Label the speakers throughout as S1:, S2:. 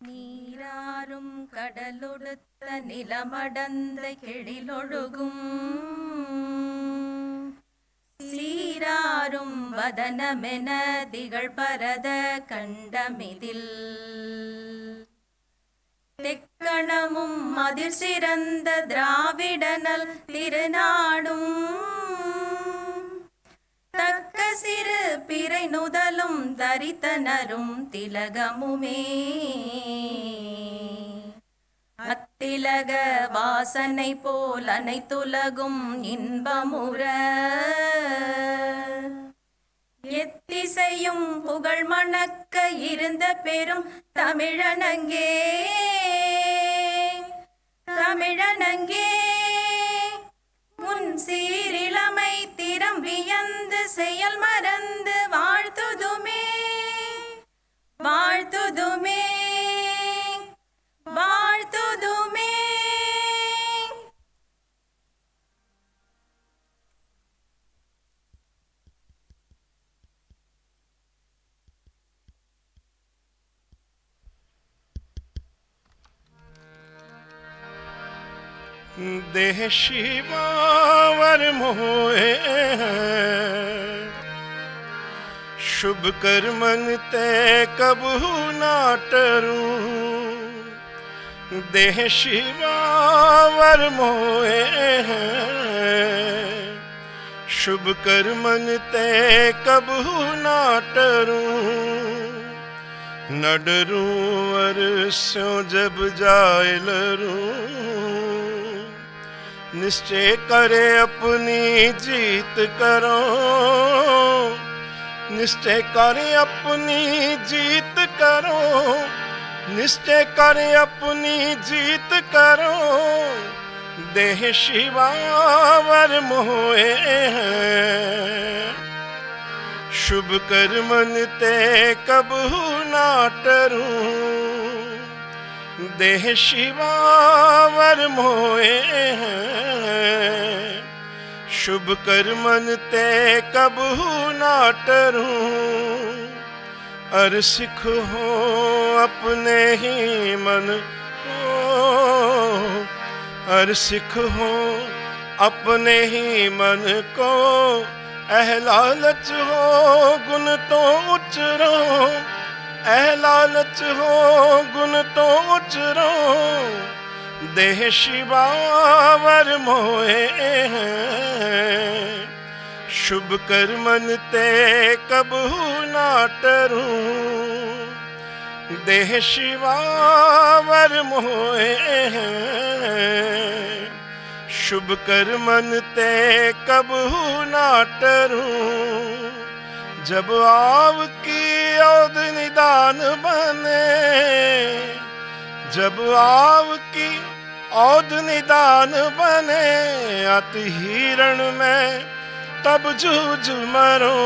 S1: நீராறும் கடலொடுத்த நிலமடந்த கெழிலொழுகும் சீராறும் வதனமென திகழ் பரத கண்டமிதில் தெக்கணமும் அதிர் சிறந்த திராவிடனல் திருநாடும் தக்க சிறு பிறை நுதலும் தரித்தனரும் திலகமுமே அத்திலக வாசனை போல் அனைத்துலகும் இன்பமுற எத்திசையும் புகழ் மணக்க இருந்த பெரும் தமிழனங்கே தமிழனங்கே முன் சீரிளமை திறம் வியந்து செயல் மறந்து வாழ்த்துதுமே வாழ்த்துதுமே வாழ்த்துதுமே.
S2: देह शिवावर मोहे शुभ कर्मन ते कबू ना टरूं देह शिवावर मोहे शुभ कर्मन ते कबू ना टरूं न डरूं अरस्यों जब जाए लरूं निश्चय करे अपनी जीत करो निश्चय करे अपनी जीत करो निश्चय करे अपनी जीत करो देह शिवावर मोहे शुभ कर्मन ते कबू ना टरूं देह शिवावर मोहे शुभ कर्मन ते कबू ना टरूं अर सिख हो अपने ही मन को अर सिख हो अपने ही मन को लालच हो गुण तो उचरो लालच हो गुण तो उचरो देह शिवावर मोहे शुभ कर्मन ते कबू ना टरूं देह शिवावर मोहे शुभ कर्मन ते कबू ना टरूं जब आव की औद निदान बने जब आव की औद निदान बने अति हिरण में तब जूझ मरो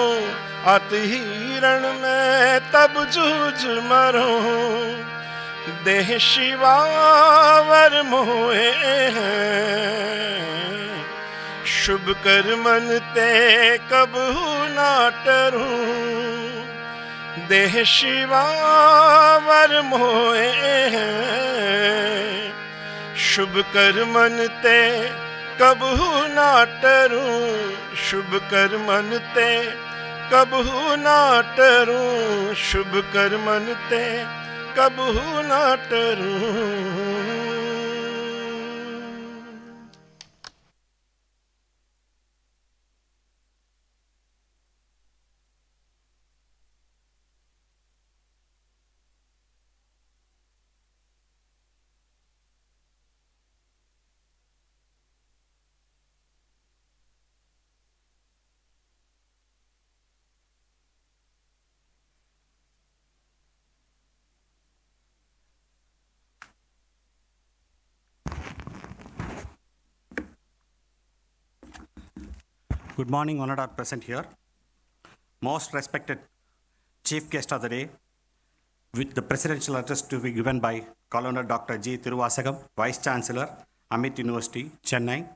S2: अति हिरण में तब जूझ मरो देह शिवावर मोहे शुभ कर्मन ते कबू ना टरूं देह शिवावर मोहे शुभ कर्मन ते कबू ना टरूं शुभ कर्मन ते कबू ना टरूं शुभ कर्मन ते कबू ना टरूं.
S3: Good morning, honored are present here. Most respected chief guest of the day, with the presidential address to be given by Colonel Dr. G. Thiruvasagam, Vice Chancellor, Amidst University, Chennai,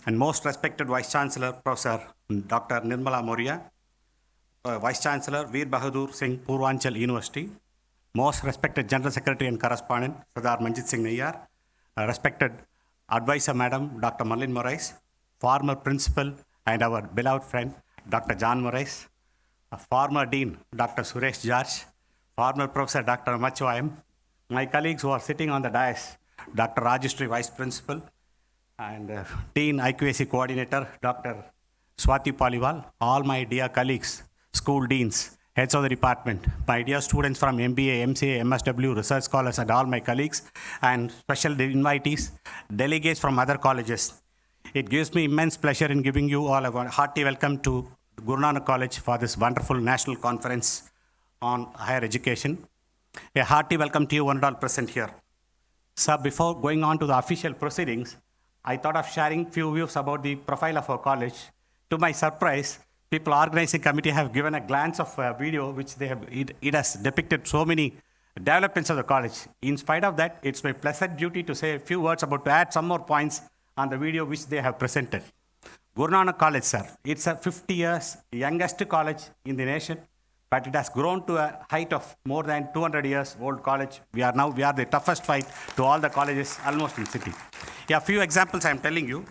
S3: and most respected Vice Chancellor, Professor Dr. Nirmala Moria, Vice Chancellor, Veer Bahadur Singh, Purvanchal University, Most respected General Secretary and Correspondent, Sardar Manjit Singh Nayyar, respected Advisor Madam, Dr. Marlene Morais, former Principal and our beloved friend, Dr. John Morais, former Dean, Dr. Suresh George, former Professor Dr. Amachwayam, my colleagues who are sitting on the dais, Dr. Rajeshri, Vice Principal, and Dean IQAC Coordinator, Dr. Swati Paliwal, all my dear colleagues, school deans, heads of the department, my dear students from MBA, MCA, MSW, research scholars, and all my colleagues, and special invitees, delegates from other colleges. It gives me immense pleasure in giving you all a hearty welcome to Guru Nanak College for this wonderful national conference on higher education. A hearty welcome to you one and all present here. Sir, before going on to the official proceedings, I thought of sharing few views about the profile of our college. To my surprise, people organizing committee have given a glance of a video which they have, it has depicted so many developments of the college. In spite of that, it's my pleasant duty to say a few words about, to add some more points on the video which they have presented. Guru Nanak College, sir, it's a 50 years youngest college in the nation, but it has grown to a height of more than 200 years old college. We are the toughest fight to all the colleges almost in city. A few examples I am telling you.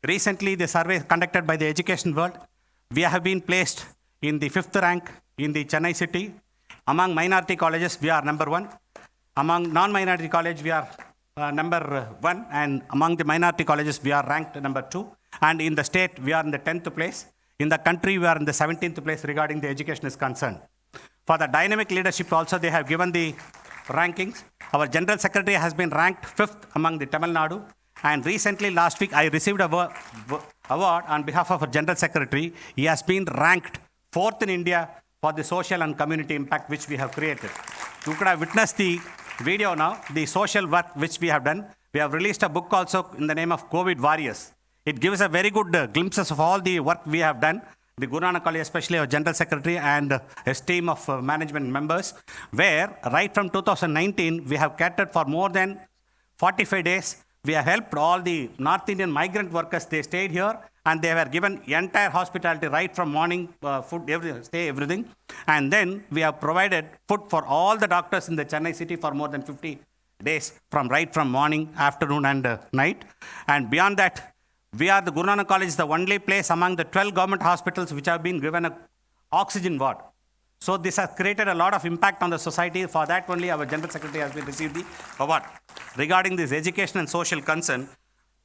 S3: Recently, the survey conducted by the Education World, we have been placed in the 5th rank in the Chennai city. Among minority colleges, we are number 1. Among non-minority college, we are number 1. And among the minority colleges, we are ranked number 2. And in the state, we are in the 10th place. In the country, we are in the 17th place regarding the education is concerned. For the dynamic leadership also, they have given the rankings. Our General Secretary has been ranked 5th among the Tamil Nadu. And recently, last week, I received an award on behalf of our General Secretary. He has been ranked 4th in India for the social and community impact which we have created. You could have witnessed the video now, the social work which we have done. We have released a book also in the name of COVID Warriors. It gives a very good glimpses of all the work we have done. The Guru Nanak College, especially our General Secretary and his team of management members, where right from 2019, we have catered for more than 45 days. We have helped all the North Indian migrant workers. They stayed here and they were given entire hospitality right from morning, food, everything. And then we have provided food for all the doctors in the Chennai city for more than 50 days, right from morning, afternoon, and night. And beyond that, we are the Guru Nanak College, the only place among the 12 government hospitals which have been given an oxygen ward. So this has created a lot of impact on the society. For that only our General Secretary has been received the award. Regarding this education and social concern,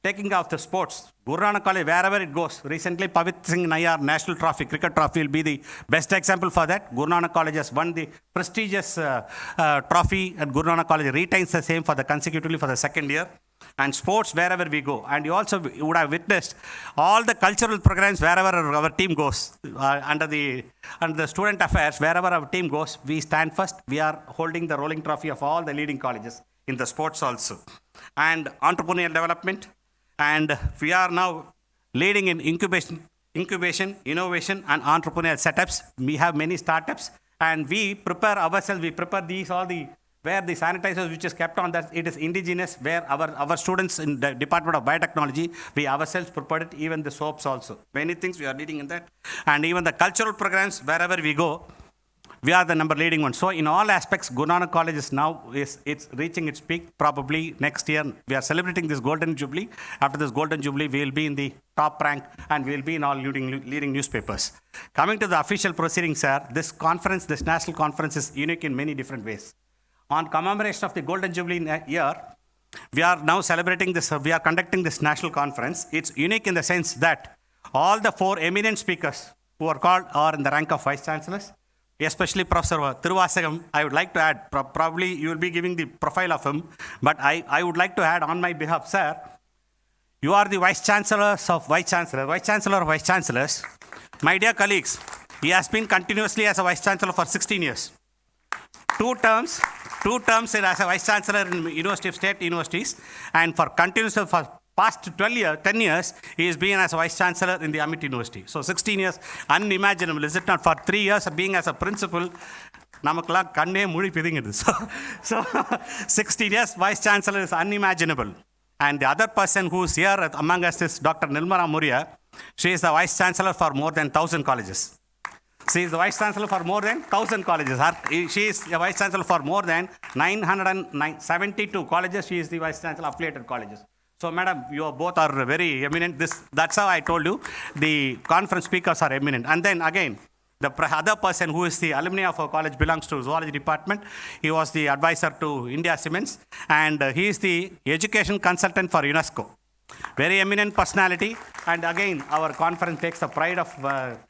S3: taking off the sports, Guru Nanak College, wherever it goes, recently Pavit Singh Nayyar National Trophy, Cricket Trophy will be the best example for that. Guru Nanak College has won the prestigious trophy, and Guru Nanak College retains the same for the consecutively for the second year. And sports wherever we go. And you also would have witnessed all the cultural programs wherever our team goes. Under the student affairs, wherever our team goes, we stand first. We are holding the rolling trophy of all the leading colleges in the sports also. And entrepreneurial development. And we are now leading in incubation, innovation, and entrepreneurial setups. We have many startups. And we prepare ourselves, we prepare these all the where the sanitizers which is kept on that, it is indigenous, where our students in the Department of Biotechnology, we ourselves prepared it, even the soaps also. Many things we are leading in that. And even the cultural programs, wherever we go, we are the number leading one. So in all aspects, Guru Nanak College is now, it's reaching its peak. Probably next year, we are celebrating this Golden Jubilee. After this Golden Jubilee, we will be in the top rank and we will be in all leading newspapers. Coming to the official proceedings, sir, this national conference is unique in many different ways. On commemoration of the Golden Jubilee year, we are now celebrating this, we are conducting this national conference. It's unique in the sense that all the 4 eminent speakers who are called are in the rank of Vice Chancellors, especially Professor Tiruvasagam. I would like to add, probably you will be giving the profile of him, but I would like to add on my behalf, sir, you are the Vice Chancellors of Vice Chancellors, Vice Chancellor of Vice Chancellors. My dear colleagues, he has been continuously as a Vice Chancellor for 16 years. Two terms as a Vice Chancellor in state universities, and for past 10 years, he has been as a Vice Chancellor in the Amit University. So 16 years, unimaginable, is it not? For 3 years of being as a principal, so 16 years Vice Chancellor is unimaginable. And the other person who is here among us is Dr. Nilmara Muria. She is the Vice Chancellor for more than 1,000 colleges. She is the Vice Chancellor for more than 1,000 colleges. She is the Vice Chancellor for more than 972 colleges. She is the Vice Chancellor of affiliated colleges. So, madam, you both are very eminent. That's how I told you the conference speakers are eminent. And then again, the other person who is the alumni of our college belongs to zoology department. He was the advisor to India Cements, and he is the education consultant for UNESCO. Very eminent personality, and again, our conference takes the pride of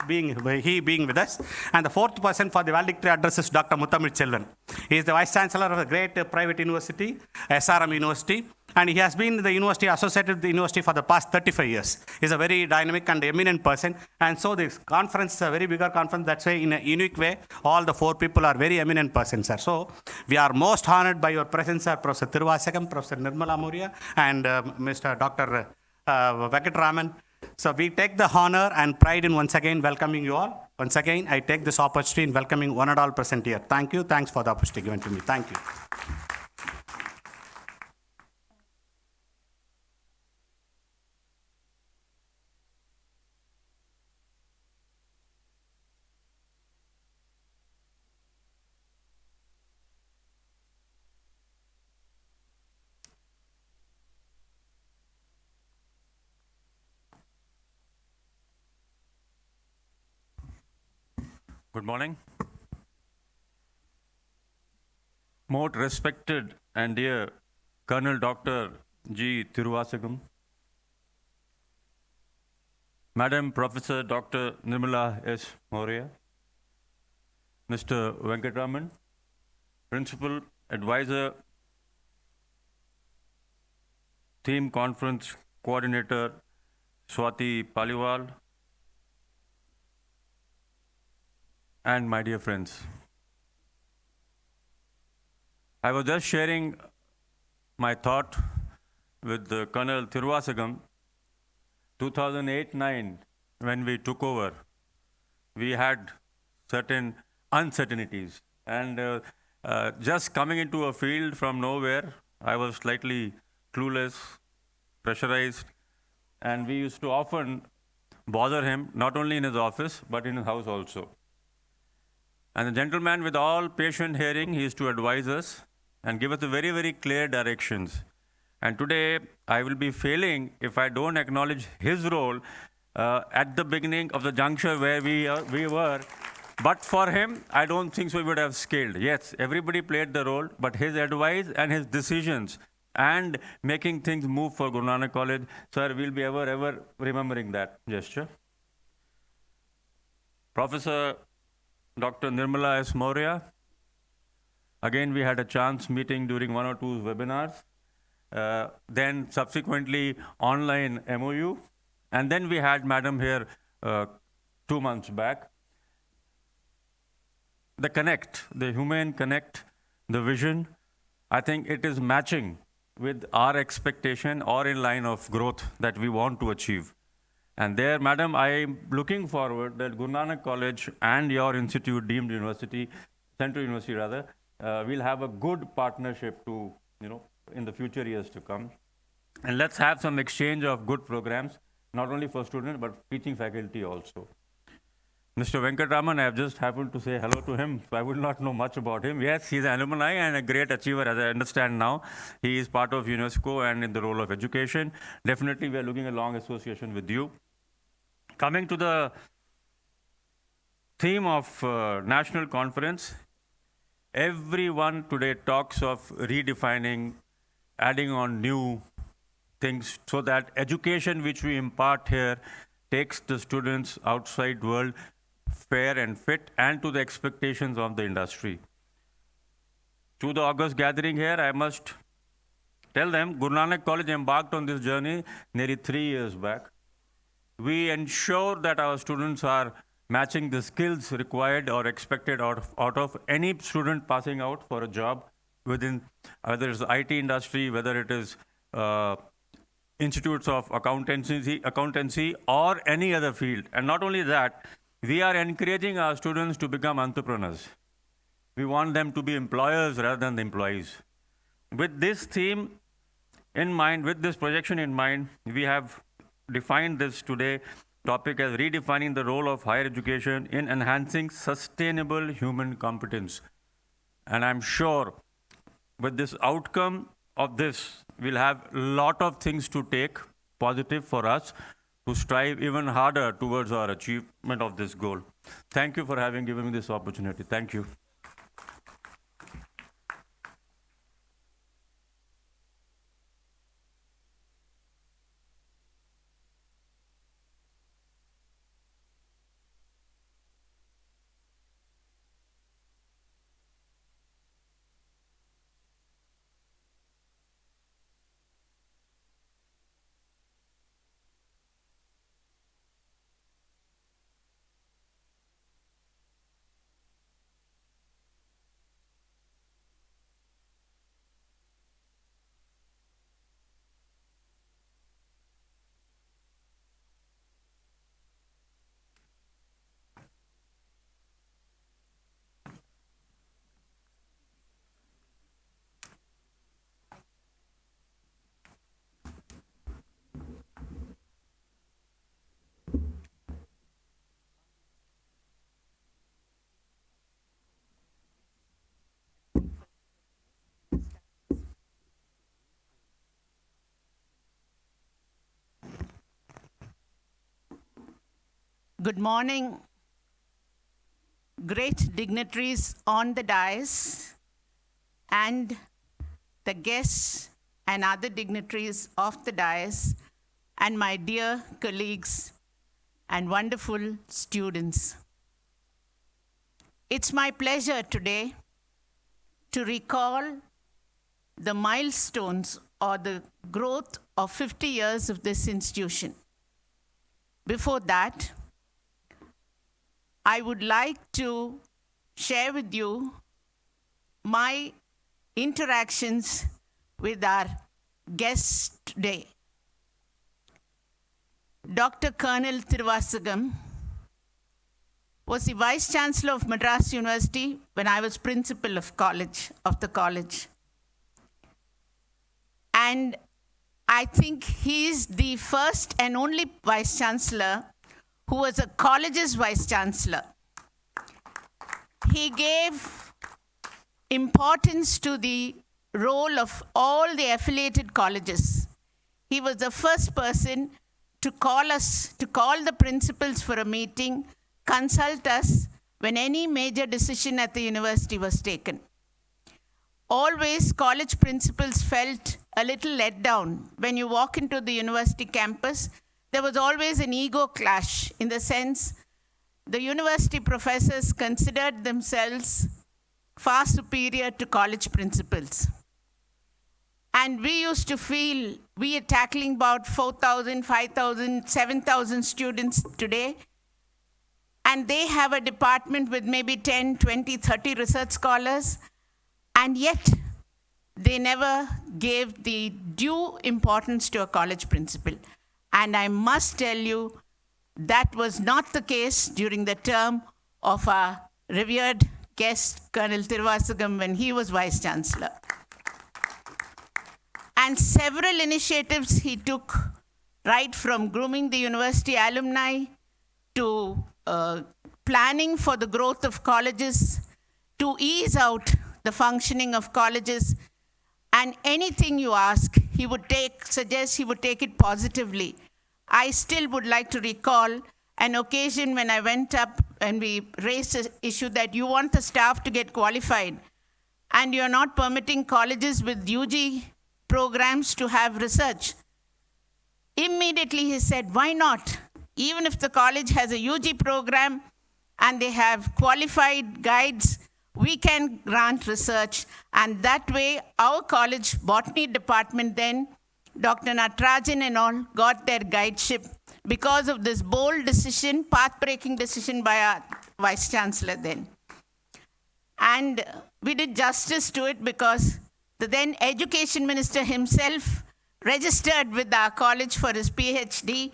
S3: being with us. And the fourth person for the valedictory address is Dr. Muthamil Selvan. He is the Vice Chancellor of a great private university, SRM University, and he has been the university associated with the university for the past 35 years. He is a very dynamic and eminent person, and so this conference is a very bigger conference. That's why, in a unique way, all the four people are very eminent persons, sir. So, we are most honored by your presence, sir, Professor Tiruvasagam, Professor Nirmala Mourya, and Mr. Dr. Jay Rahman. So, we take the honor and pride in once again welcoming you all. Once again, I take this opportunity in welcoming one and all present here. Thank you. Thanks for the opportunity given to me. Thank you.
S4: Good morning. Most respected and dear Colonel Dr. G. Tiruvasagam, Madam Professor Dr. Nirmala S. Mourya, Mr. Venkataraman, Principal Advisor, Theme Conference Coordinator Swati Paliwal, and my dear friends. I was just sharing my thought with Colonel Tiruvasagam. 2008-9, when we took over, we had certain uncertainties. And just coming into a field from nowhere, I was slightly clueless, pressurized, and we used to often bother him, not only in his office, but in his house also. And the gentleman, with all patient hearing, he used to advise us and give us very, very clear directions. And today, I will be failing if I don't acknowledge his role at the beginning of the juncture where we were. But for him, I don't think so we would have scaled. Yes, everybody played the role, but his advice and his decisions and making things move for Guru Nanak College, sir, we'll be ever remembering that gesture. Professor Dr. Nirmala S. Mourya, again we had a chance meeting during one or two webinars, then subsequently online MOU, and then we had Madam here 2 months back. The connect, the human connect, the vision, I think it is matching with our expectation or in line of growth that we want to achieve. And there, Madam, I am looking forward that Guru Nanak College and your institute, deemed university, Central University rather, will have a good partnership to, in the future years to come. And let's have some exchange of good programs, not only for students, but teaching faculty also. Mr. Venkataraman, I have just happened to say hello to him, so I would not know much about him. Yes, he's an alumni and a great achiever, as I understand now. He is part of UNESCO and in the role of education. Definitely, we are looking at a long association with you. Coming to the theme of national conference, everyone today talks of redefining, adding on new things so that education which we impart here takes the students outside world fair and fit and to the expectations of the industry. To the August gathering here, I must tell them Guru Nanak College embarked on this journey nearly 3 years back. We ensure that our students are matching the skills required or expected out of any student passing out for a job within, whether it's the IT industry, whether it is institutes of accountancy or any other field. And not only that, we are encouraging our students to become entrepreneurs. We want them to be employers rather than the employees. With this theme in mind, with this projection in mind, we have defined this today topic as redefining the role of higher education in enhancing sustainable human competence. And I'm sure with this outcome of this, we'll have a lot of things to take positive for us to strive even harder towards our achievement of this goal. Thank you for having given me this opportunity. Thank you.
S5: Good morning, great dignitaries on the dais and the guests and other dignitaries of the dais and my dear colleagues and wonderful students. It's my pleasure today to recall the milestones or the growth of 50 years of this institution. Before that, I would like to share with you my interactions with our guests today. Dr. Colonel Tiruvasagam was the Vice Chancellor of Madras University when I was principal of the college. And I think he is the first and only Vice Chancellor who was a college's Vice Chancellor. He gave importance to the role of all the affiliated colleges. He was the first person to call the principals for a meeting, consult us when any major decision at the university was taken. Always college principals felt a little let down. When you walk into the university campus, there was always an ego clash in the sense the university professors considered themselves far superior to college principals. And we used to feel we are tackling about 4,000, 5,000, 7,000 students today, and they have a department with maybe 10, 20, 30 research scholars, and yet they never gave the due importance to a college principal. And I must tell you, that was not the case during the term of our revered guest, Colonel Tiruvasagam, when he was Vice Chancellor. And several initiatives he took, right from grooming the university alumni to planning for the growth of colleges, to ease out the functioning of colleges, and anything you ask, he would suggest he would take it positively. I still would like to recall an occasion when I went up and we raised the issue that you want the staff to get qualified and you're not permitting colleges with UG programs to have research. Immediately he said, why not? Even if the college has a UG program and they have qualified guides, we can grant research. And that way, our college botany department then, Dr. Natarajan and all, got their guideship because of this bold decision, path-breaking decision by our Vice Chancellor then. And we did justice to it because the then Education Minister himself registered with our college for his PhD,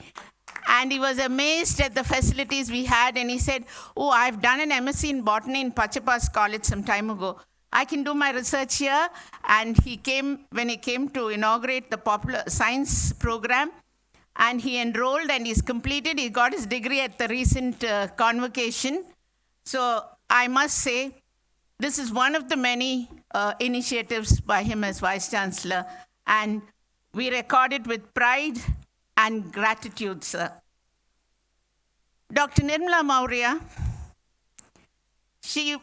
S5: and he was amazed at the facilities we had, and he said, oh, I've done an MSc in botany in Pachapas College some time ago. I can do my research here. And when he came to inaugurate the popular science program, and he enrolled and he's completed. He got his degree at the recent convocation. So I must say, this is one of the many initiatives by him as Vice Chancellor, and we record it with pride and gratitude, sir. Dr. Nirmala Maurya, she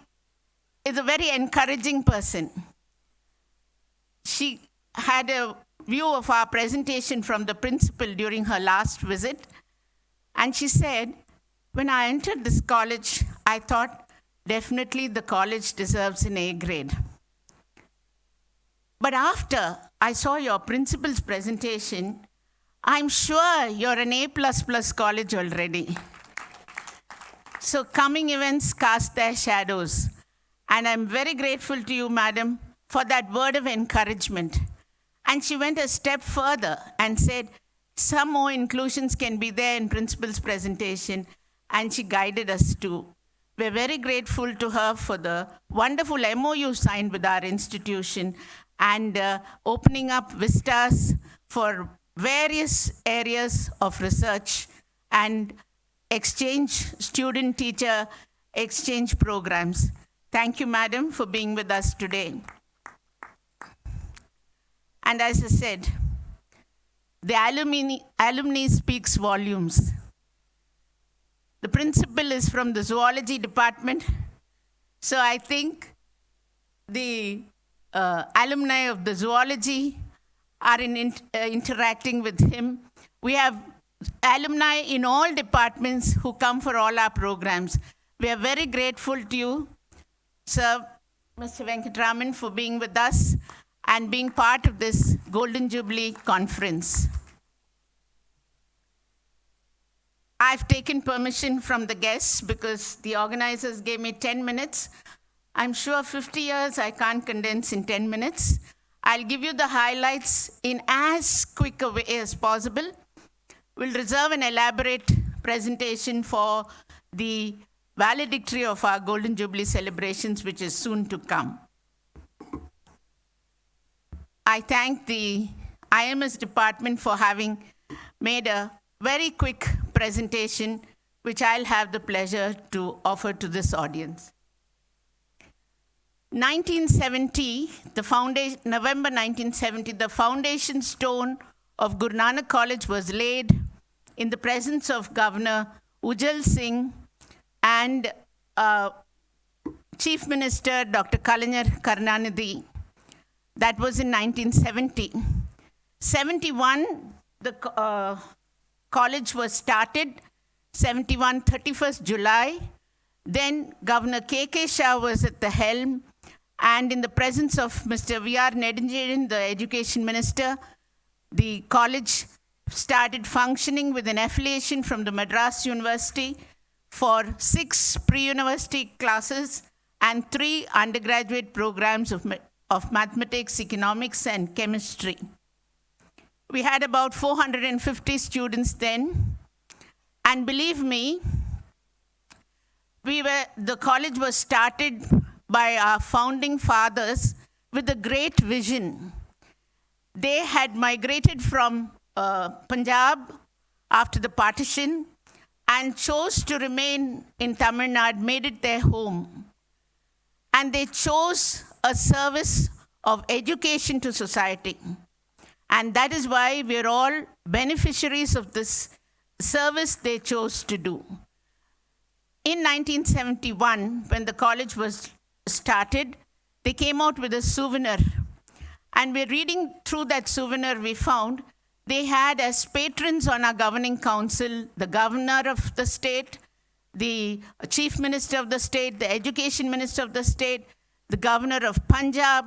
S5: is a very encouraging person. She had a view of our presentation from the principal during her last visit, and she said, when I entered this college, I thought definitely the college deserves an A grade. But after I saw your principal's presentation, I'm sure you're an A++ college already. So coming events cast their shadows. And I'm very grateful to you, madam, for that word of encouragement. And she went a step further and said, some more inclusions can be there in principal's presentation. And she guided us too. We're very grateful to her for the wonderful MOU signed with our institution and opening up vistas for various areas of research and exchange, student-teacher exchange programs. Thank you, madam, for being with us today. And as I said, the alumni speaks volumes. The principal is from the zoology department, so I think the alumni of the zoology are interacting with him. We have alumni in all departments who come for all our programs. We are very grateful to you, Sir, Mr. Venkatraman, for being with us and being part of this Golden Jubilee conference. I've taken permission from the guests because the organizers gave me 10 minutes. I'm sure 50 years I can't condense in 10 minutes. I'll give you the highlights in as quick a way as possible. We'll reserve an elaborate presentation for the valedictory of our Golden Jubilee celebrations, which is soon to come. I thank the IMS department for having made a very quick presentation, which I'll have the pleasure to offer to this audience. 1970, November 1970, the foundation stone of Guru Nanak College was laid in the presence of Governor Ujjwal Singh and Chief Minister Dr. Kalaignar Karunanidhi. That was in 1970. 71, the college was started, 71, 31st July. Then Governor K.K. Shah was at the helm, and in the presence of Mr. V.R. Nedunjayan, the Education Minister, the college started functioning with an affiliation from the Madras University for 6 pre-university classes and 3 undergraduate programs of mathematics, economics, and chemistry. We had about 450 students then, and believe me, the college was started by our founding fathers with a great vision. They had migrated from Punjab after the partition and chose to remain in Tamil Nadu, made it their home. And they chose a service of education to society. And that is why we're all beneficiaries of this service they chose to do. In 1971, when the college was started, they came out with a souvenir. And we're reading through that souvenir, we found they had as patrons on our governing council the governor of the state, the chief minister of the state, the education minister of the state, the governor of Punjab.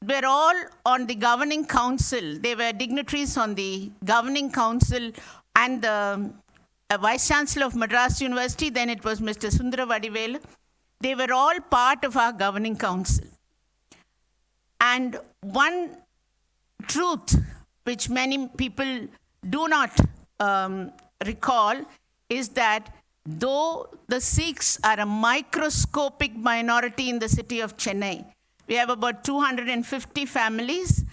S5: We're all on the governing council. They were dignitaries on the governing council, and the vice chancellor of Madras University, then it was Mr. Sundara Vadivel. They were all part of our governing council. And one truth which many people do not recall is that though the Sikhs are a microscopic minority in the city of Chennai, we have about 250 families,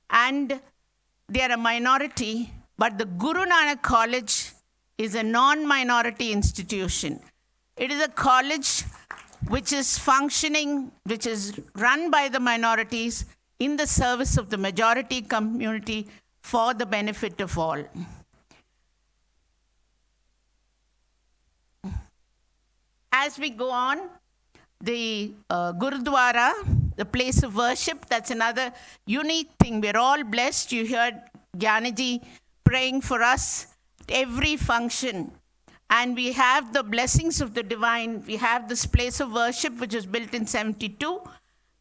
S5: and they are a minority, But the Guru Nanak College is a non-minority institution. It is a college which is functioning, which is run by the minorities in the service of the majority community for the benefit of all. As we go on, the Gurudwara, the place of worship, that's another unique thing. We're all blessed. You heard Gyanaji praying for us every function. And we have the blessings of the divine. We have this place of worship, which was built in 72.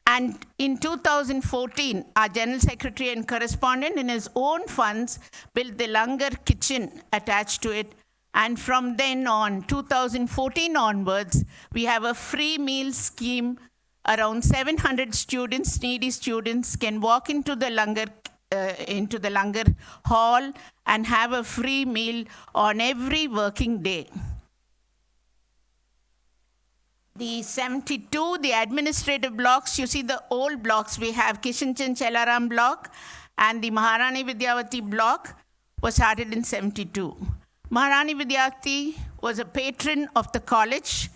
S5: And in 2014, our General Secretary and correspondent, in his own funds, built the Langar kitchen attached to it. And from then on, 2014 onwards, we have a free meal scheme. Around 700 students, needy students, can walk into the Langar hall and have a free meal on every working day. The 72, the administrative blocks, you see the old blocks. We have Kishanchan Chelaram block and the Maharani Vidyavati block was started in 72. Maharani Vidyavati was a patron of the college.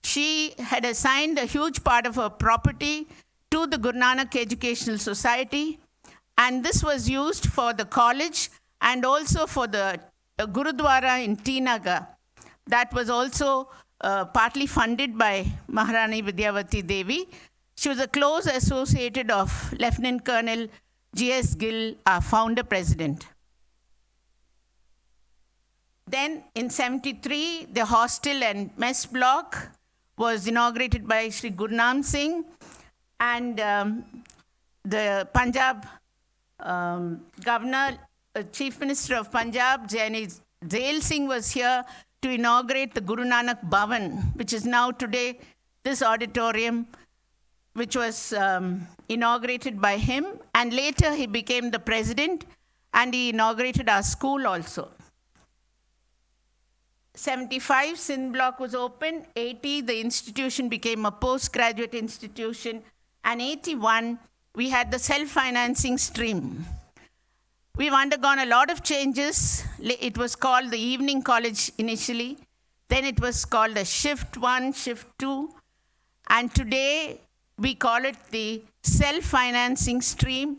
S5: She had assigned a huge part of her property to the Guru Nanak Educational Society, and this was used for the college and also for the Gurudwara in T. Nagar. That was also partly funded by Maharani Vidyavati Devi. She was a close associated of Lieutenant Colonel G.S. Gill, our founder president. Then in 73, the hostel and mess block was inaugurated by Shri Guru Nanak Singh, and the Punjab governor, Chief Minister of Punjab, Jay Singh, was here to inaugurate the Guru Nanak Bhavan, which is now today this auditorium, which was inaugurated by him. And later he became the president and he inaugurated our school also. 75, Sindh block was opened. 80, the institution became a postgraduate institution. And 81, we had the self-financing stream. We've undergone a lot of changes. It was called the Evening College initially. Then it was called a Shift 1, Shift 2. And today, we call it the self-financing stream.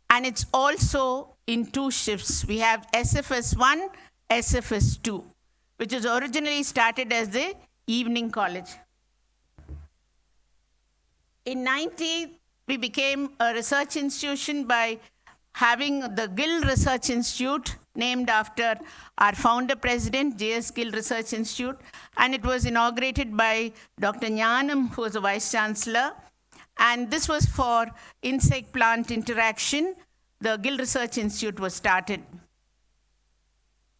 S5: And it's also in 2 shifts. We have SFS 1, SFS 2, which was originally started as the Evening College. In 90, we became a research institution by having the Gill Research Institute, named after our founder president, J.S. Gill Research Institute. And it was inaugurated by Dr. Jnanam, who was a vice chancellor. And this was for insect-plant interaction. The Gill Research Institute was started.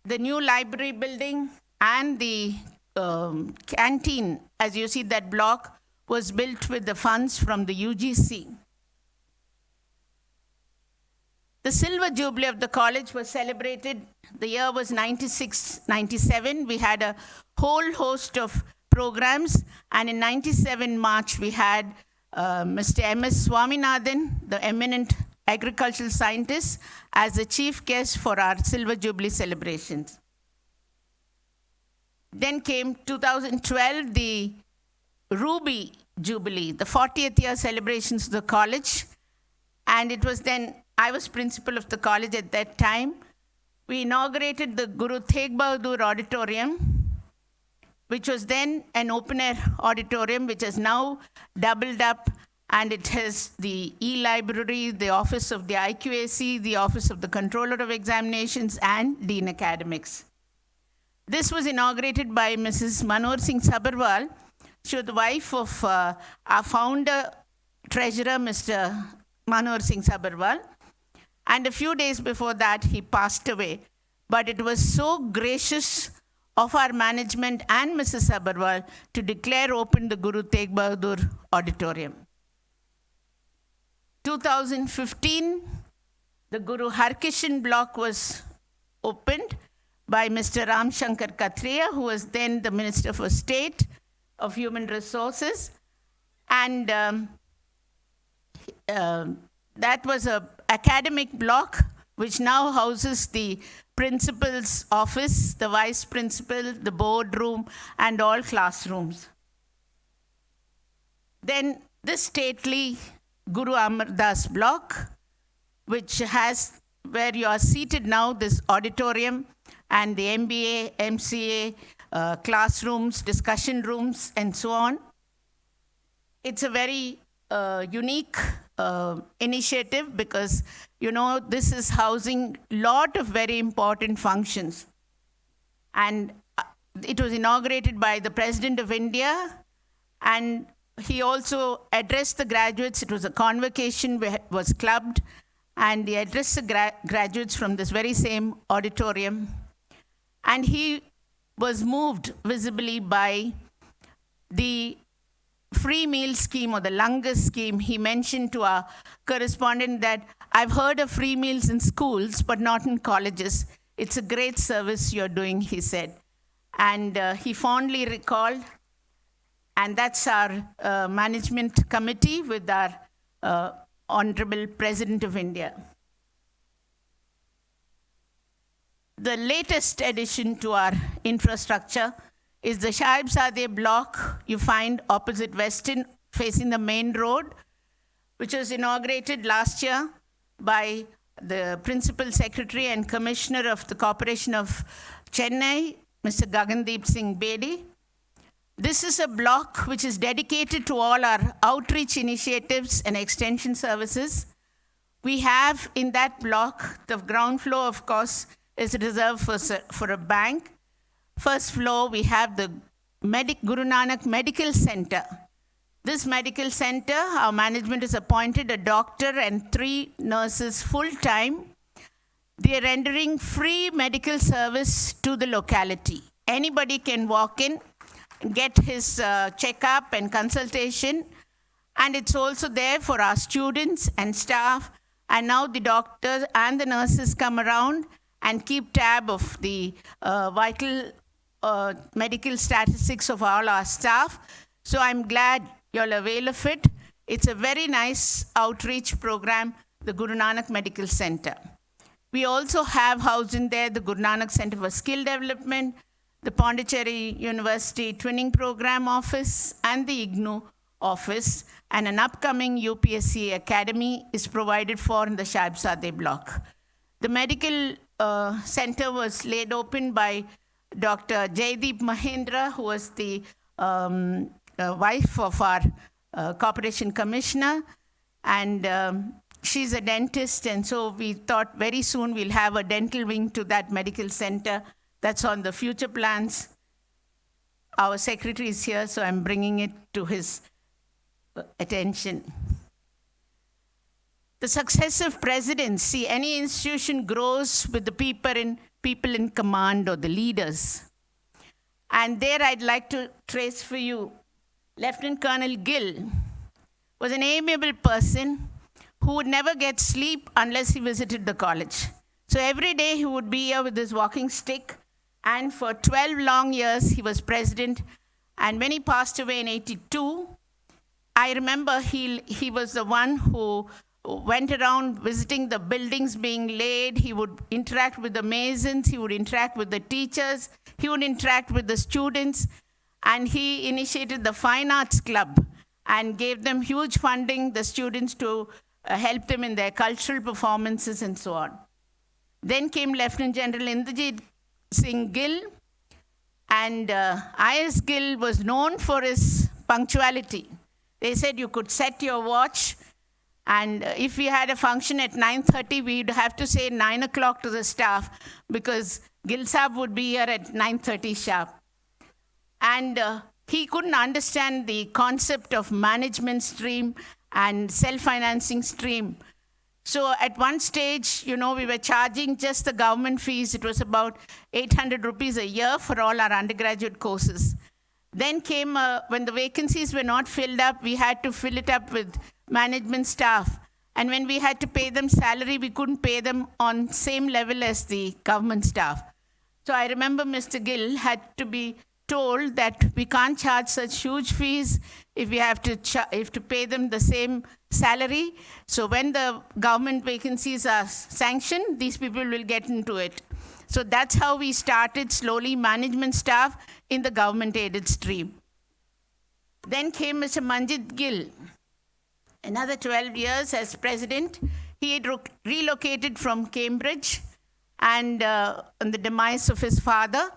S5: The new library building and the canteen, as you see that block, was built with the funds from the UGC. The Silver Jubilee of the college was celebrated. The year was 96-97. We had a whole host of programs. And in 97 March, we had Mr. M.S. Swaminathan, the eminent agricultural scientist, as the chief guest for our Silver Jubilee celebrations. Then came 2012, the Ruby Jubilee, the 40th year celebrations of the college. And it was then, I was principal of the college at that time. We inaugurated the Guru Tegh Bahadur Auditorium, which was then an open-air auditorium, which has now doubled up, and it has the e-library, the office of the IQAC, the office of the Controller of Examinations, and Dean Academics. This was inaugurated by Mrs. Manohar Singh Sabharwal. She was the wife of our founder, treasurer, Mr. Manohar Singh Sabharwal. And a few days before that, he passed away. But it was so gracious of our management and Mrs. Sabharwal to declare open the Guru Tegh Bahadur Auditorium. 2015, the Guru Harkishan block was opened by Mr. Ram Shankar Kathriya, who was then the Minister for State of Human Resources. And that was an academic block which now houses the principal's office, the vice principal, the boardroom, and all classrooms. Then this stately Guru Amar Das block, which has, where you are seated now, this auditorium and the MBA, MCA, classrooms, discussion rooms, and so on. It's a very unique initiative because, this is housing lot of very important functions. And it was inaugurated by the President of India, and he also addressed the graduates. It was a convocation where it was clubbed, and he addressed the graduates from this very same auditorium. And he was moved visibly by the free meal scheme or the Langar scheme. He mentioned to our correspondent that I've heard of free meals in schools, but not in colleges. It's a great service you're doing, he said. And he fondly recalled, and that's our management committee with our Honorable President of India. The latest addition to our infrastructure is the Shahid block you find opposite Westin, facing the main road, which was inaugurated last year by the Principal Secretary and Commissioner of the Corporation of Chennai, Mr. Gagandeep Singh Bedi. This is a block which is dedicated to all our outreach initiatives and extension services. We have in that block, the ground floor, of course, is reserved for a bank. First floor, we have the Guru Nanak Medical Center. This medical center, our management has appointed a doctor and 3 nurses full-time. They are rendering free medical service to the locality. Anybody can walk in, get his checkup and consultation, and it's also there for our students and staff. And now the doctors and the nurses come around and keep tab of the vital medical statistics of all our staff. So I'm glad you'll avail of it. It's a very nice outreach program, the Guru Nanak Medical Center. We also have housed in there the Guru Nanak Center for Skill Development, the Pondicherry University Twinning Program Office, and the IGNOU office, and an upcoming UPSC Academy is provided for in the Shahid block. The medical center was laid open by Dr. Jaideep Mahendra, who was the wife of our Corporation Commissioner, and she's a dentist, and so we thought very soon we'll have a dental wing to that medical center. That's on the future plans. Our secretary is here, so I'm bringing it to his attention. The successive presidents, see, any institution grows with the people in command or the leaders. And there I'd like to trace for you, Lieutenant Colonel Gill was an amiable person who would never get sleep unless he visited the college. So every day he would be here with his walking stick, and for 12 long years he was president. And when he passed away in 82, I remember he was the one who went around visiting the buildings being laid. He would interact with the masons, he would interact with the teachers, he would interact with the students, and he initiated the Fine Arts Club and gave them huge funding, the students, to help them in their cultural performances and so on. Then came Lieutenant General Indrajit Singh Gill, and I.S. Gill was known for his punctuality. They said you could set your watch, and if we had a function at 9:30, we'd have to say 9 o'clock to the staff, because Gill Saab would be here at 9:30 sharp. And he couldn't understand the concept of management stream and self-financing stream. So at one stage, we were charging just the government fees. It was about 800 rupees a year for all our undergraduate courses. Then came, when the vacancies were not filled up, we had to fill it up with management staff. And when we had to pay them salary, we couldn't pay them on same level as the government staff. So I remember Mr. Gill had to be told that we can't charge such huge fees if we have to pay them the same salary. So when the government vacancies are sanctioned, these people will get into it. So that's how we started slowly management staff in the government-aided stream. Then came Mr. Manjit Gill. Another 12 years as president. He had relocated from Cambridge and on the demise of his father.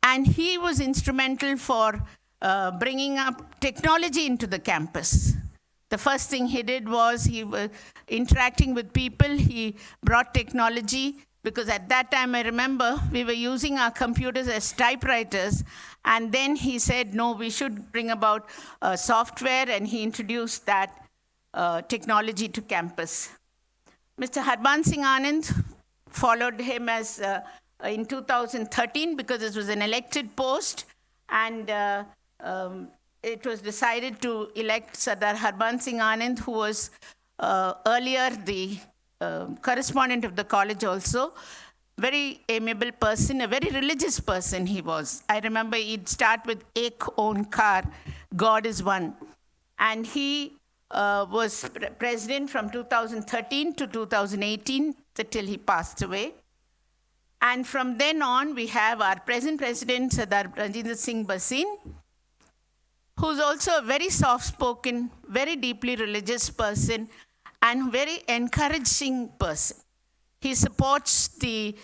S5: And he was instrumental for bringing up technology into the campus. The first thing he did was he was interacting with people. He brought technology because at that time, I remember, we were using our computers as typewriters. And then he said, no, we should bring about software, and he introduced that technology to campus. Mr. Harban Singh Anand followed him as in 2013 because this was an elected post, and it was decided to elect Sardar Harban Singh Anand, who was earlier the correspondent of the college also. Very amiable person, a very religious person he was. I remember he'd start with Ek Onkar, God is one. And he was president from 2013 to 2018 till he passed away. And from then on, we have our present president, Sardar Ranjit Singh Basin, who's also a very soft-spoken, very deeply religious person, and very encouraging person. He supports the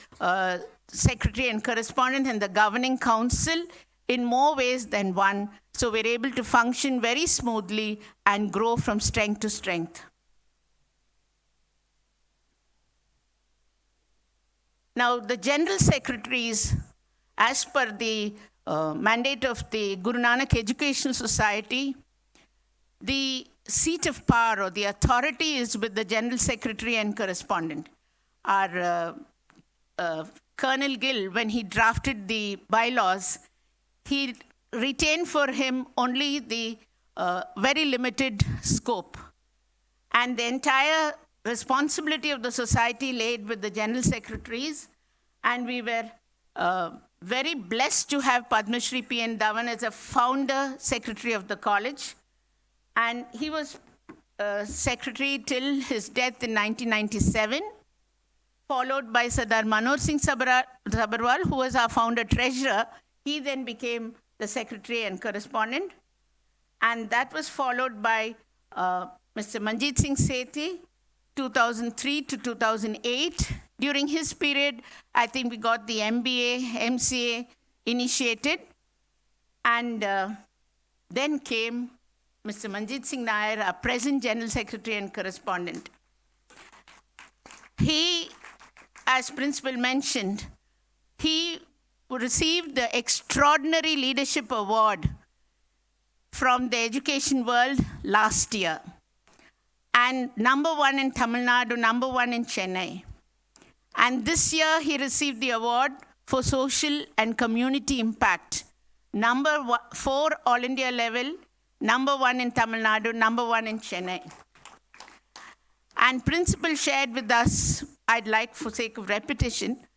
S5: secretary and correspondent and the governing council in more ways than one, so we're able to function very smoothly and grow from strength to strength. Now, the general secretaries, as per the mandate of the Guru Nanak Educational Society, the seat of power or the authority is with the general secretary and correspondent. Our Colonel Gill, when he drafted the bylaws, he retained for him only the very limited scope. And the entire responsibility of the society laid with the general secretaries. And we were very blessed to have Padma Shri P.N. Dhawan as a founder secretary of the college. And he was secretary till his death in 1997, followed by Sardar Manoj Singh Sabharwal, who was our founder treasurer. He then became the secretary and correspondent. And that was followed by Mr. Manjit Singh Sethi, 2003 to 2008. During his period, I think we got the MBA, MCA initiated. And then came Mr. Manjit Singh Nair, our present General Secretary and Correspondent. He, as Principal mentioned, he received the Extraordinary Leadership Award from the education world last year. And #1 in Tamil Nadu, #1 in Chennai. And this year he received the award for social and community impact. #4 all India level, #1 in Tamil Nadu, #1 in Chennai. And Principal shared with us, I'd like for sake of repetition,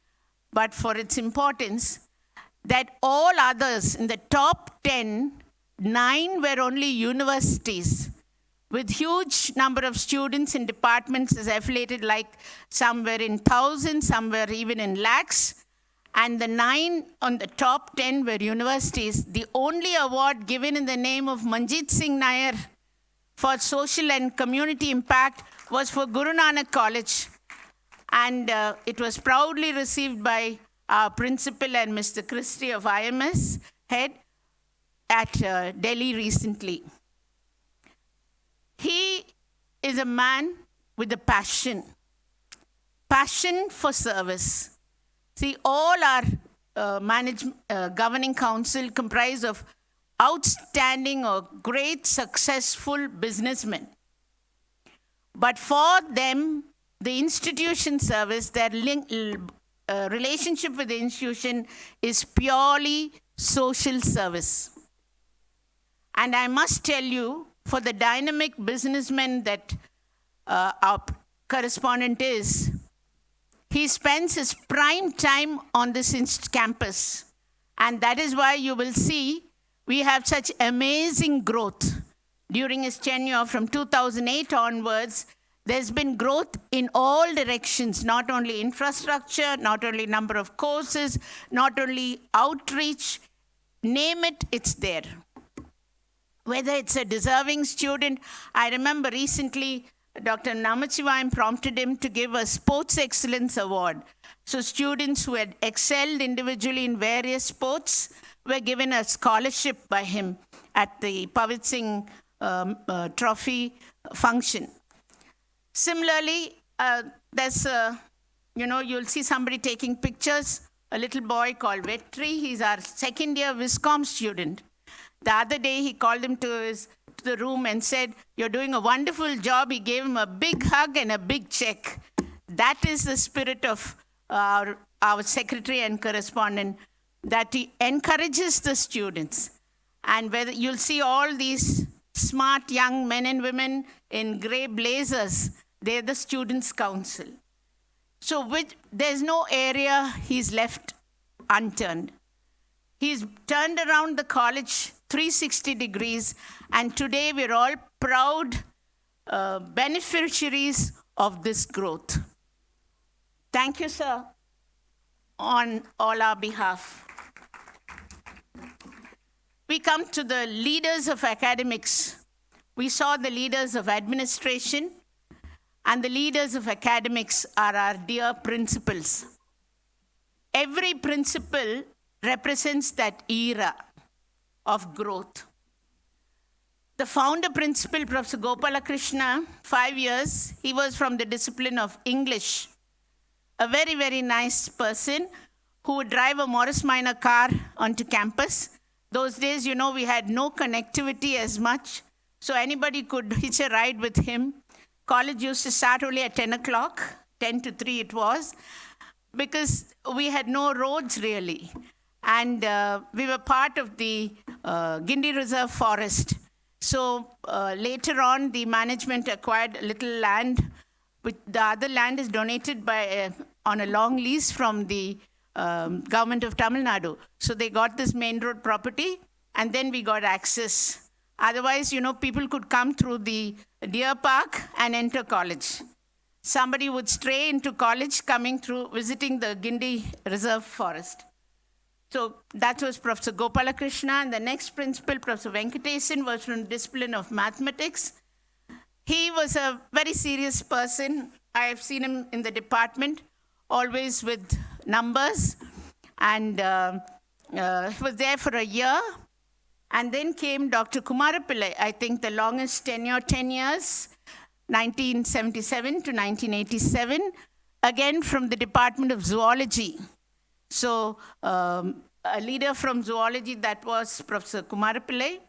S5: but for its importance, that all others in the top 10, 9 were only universities with huge number of students in departments as affiliated, like some were in thousands, some were even in lakhs. And the 9 on the top 10 were universities. The only award given in the name of Manjit Singh Nair for social and community impact was for Guru Nanak College. And it was proudly received by our principal and Mr. Christie of IMS head at Delhi recently. He is a man with a passion for service. See, all our governing council comprise of outstanding or great successful businessmen. But for them, the institution service, their relationship with the institution is purely social service. And I must tell you, for the dynamic businessman that our correspondent is, he spends his prime time on this campus. And that is why you will see we have such amazing growth during his tenure from 2008 onwards. There's been growth in all directions, not only infrastructure, not only number of courses, not only outreach, name it, it's there. Whether it's a deserving student, I remember recently Dr. Namachivayam prompted him to give a Sports Excellence Award. So students who had excelled individually in various sports were given a scholarship by him at the Pavit Singh trophy function. Similarly, you'll see somebody taking pictures, a little boy called Vetri. He's our second year Viscom student. The other day, he called him to the room and said, "You're doing a wonderful job." He gave him a big hug and a big check. That is the spirit of our secretary and correspondent, that he encourages the students. And whether you'll see all these smart young men and women in gray blazers, they're the Students' Council. So there's no area he's left unturned. He's turned around the college 360 degrees, and today we're all proud beneficiaries of this growth. Thank you, sir, on all our behalf. We come to the leaders of academics. We saw the leaders of administration, and the leaders of academics are our dear principals. Every principal represents that era of growth. The founder principal, Professor Gopalakrishna, 5 years, he was from the discipline of English. A very, very nice person who would drive a Morris Minor car onto campus. Those days, we had no connectivity as much, so anybody could hitch a ride with him. College used to start only at 10 o'clock, 10 to 3 it was, because we had no roads really. And we were part of the Guindy Reserve Forest. So later on, the management acquired a little land. The other land is donated on a long lease from the Government of Tamil Nadu. So they got this main road property, and then we got access. Otherwise, people could come through the deer park and enter college. Somebody would stray into college coming through, visiting the Guindy Reserve Forest. So that was Professor Gopalakrishna, and the next principal, Professor Venkatesan, was from the discipline of mathematics. He was a very serious person. I have seen him in the department, always with numbers, and he was there for a year. And then came Dr. Kumarapillai, I think the longest tenure, 10 years, 1977 to 1987, again from the Department of Zoology. So a leader from zoology, that was Professor Kumarapillai.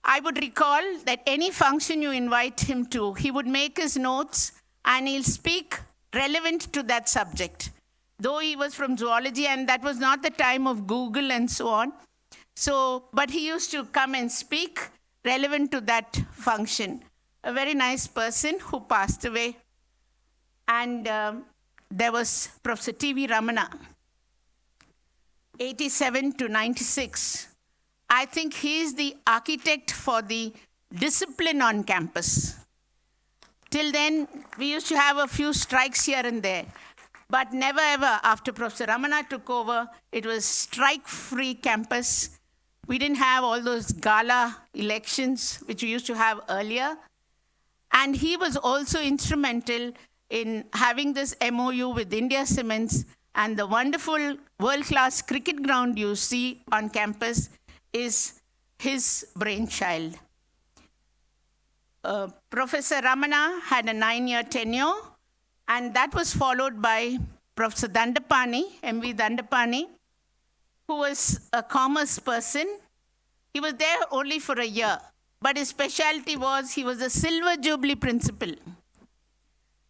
S5: I would recall that any function you invite him to, he would make his notes and he'll speak relevant to that subject. Though he was from zoology, and that was not the time of Google and so on. But he used to come and speak relevant to that function. A very nice person who passed away. And there was Professor T.V. Ramana, 87 to 96. I think he is the architect for the discipline on campus. Till then, we used to have a few strikes here and there. But never ever, after Professor Ramana took over, it was strike-free campus. We didn't have all those gala elections, which we used to have earlier. And he was also instrumental in having this MOU with India Cements, and the wonderful world-class cricket ground you see on campus is his brainchild. Professor Ramana had a 9-year tenure, and that was followed by Professor Dandapani, M.V. Dandapani, who was a commerce person. He was there only for a year, but his specialty was he was a Silver Jubilee principal.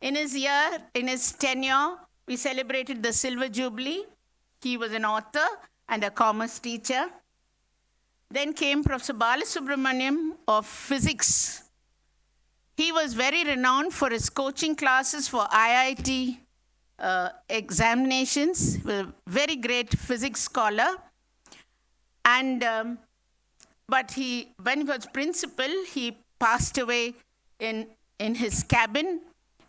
S5: In his tenure, we celebrated the Silver Jubilee. He was an author and a commerce teacher. Then came Professor Balasubramaniam of physics. He was very renowned for his coaching classes for IIT examinations. He was a very great physics scholar. And but when he was principal, he passed away in in his cabin.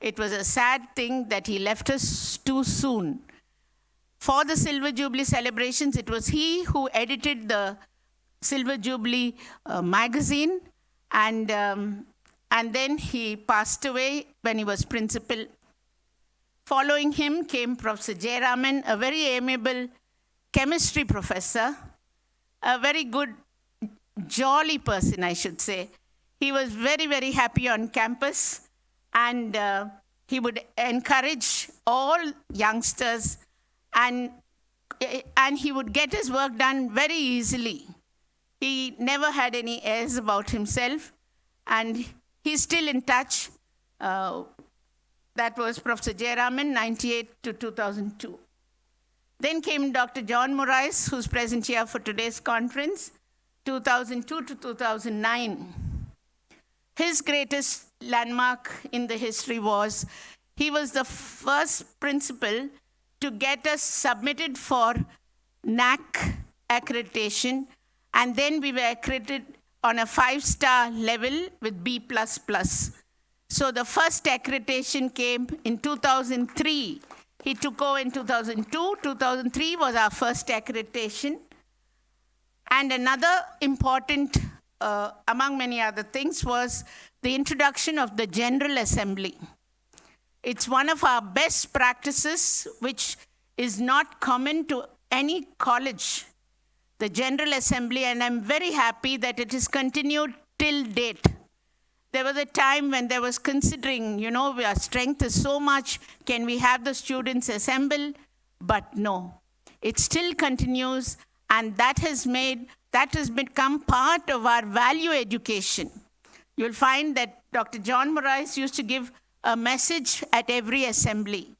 S5: It was a sad thing that he left us too soon. For the Silver Jubilee celebrations, it was he who edited the Silver Jubilee magazine, and then he passed away when he was principal. Following him came Professor Jay Rahman, a very amiable chemistry professor, a very good, jolly person, I should say. He was very, very happy on campus, and he would encourage all youngsters, and he would get his work done very easily. He never had any airs about himself, and he's still in touch. That was Professor Jay Rahman, 98 to 2002. Then came Dr. John Morais, who's present here for today's conference, 2002 to 2009. His greatest landmark in the history was he was the first principal to get us submitted for NAC accreditation, and then we were accredited on a 5-star level with B++. So the first accreditation came in 2003. He took over in 2002. 2003 was our first accreditation. And another important, among many other things, was the introduction of the General Assembly. It's one of our best practices, which is not common to any college, the General Assembly, and I'm very happy that it is continued till date. There was a time when there was considering, our strength is so much, can we have the students assemble? But no, it still continues, and that has become part of our value education. You'll find that Dr. John Morais used to give a message at every assembly.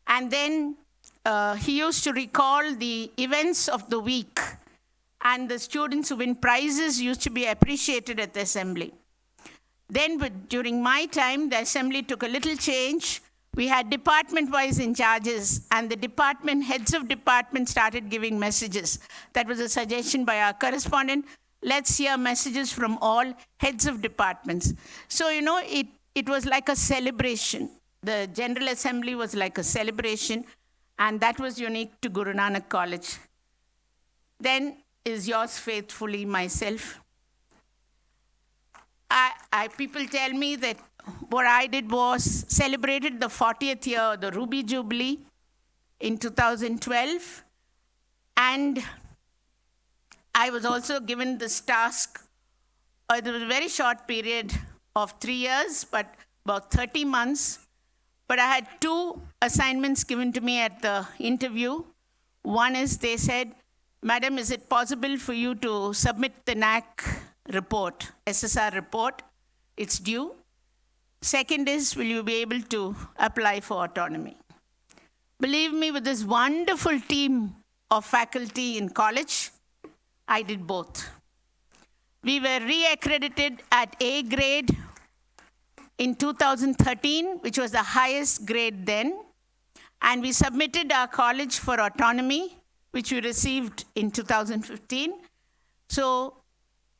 S5: And then he used to recall the events of the week, and the students who win prizes used to be appreciated at the assembly. Then during my time, the assembly took a little change. We had department-wise in charges, and the heads of department started giving messages. That was a suggestion by our correspondent. Let's hear messages from all heads of departments. So, it was like a celebration. The General Assembly was like a celebration, and that was unique to Guru Nanak College. Then is yours faithfully, myself. People tell me that what I did was celebrated the 40th year of the Ruby Jubilee in 2012. And I was also given this task. It was a very short period of 3 years, but about 30 months. But I had 2 assignments given to me at the interview. One is they said, Madam, is it possible for you to submit the NAC report, SSR report? It's due. Second is, will you be able to apply for autonomy? Believe me, with this wonderful team of faculty in college, I did both. We were re-accredited at A grade in 2013, which was the highest grade then. And we submitted our college for autonomy, which we received in 2015. So,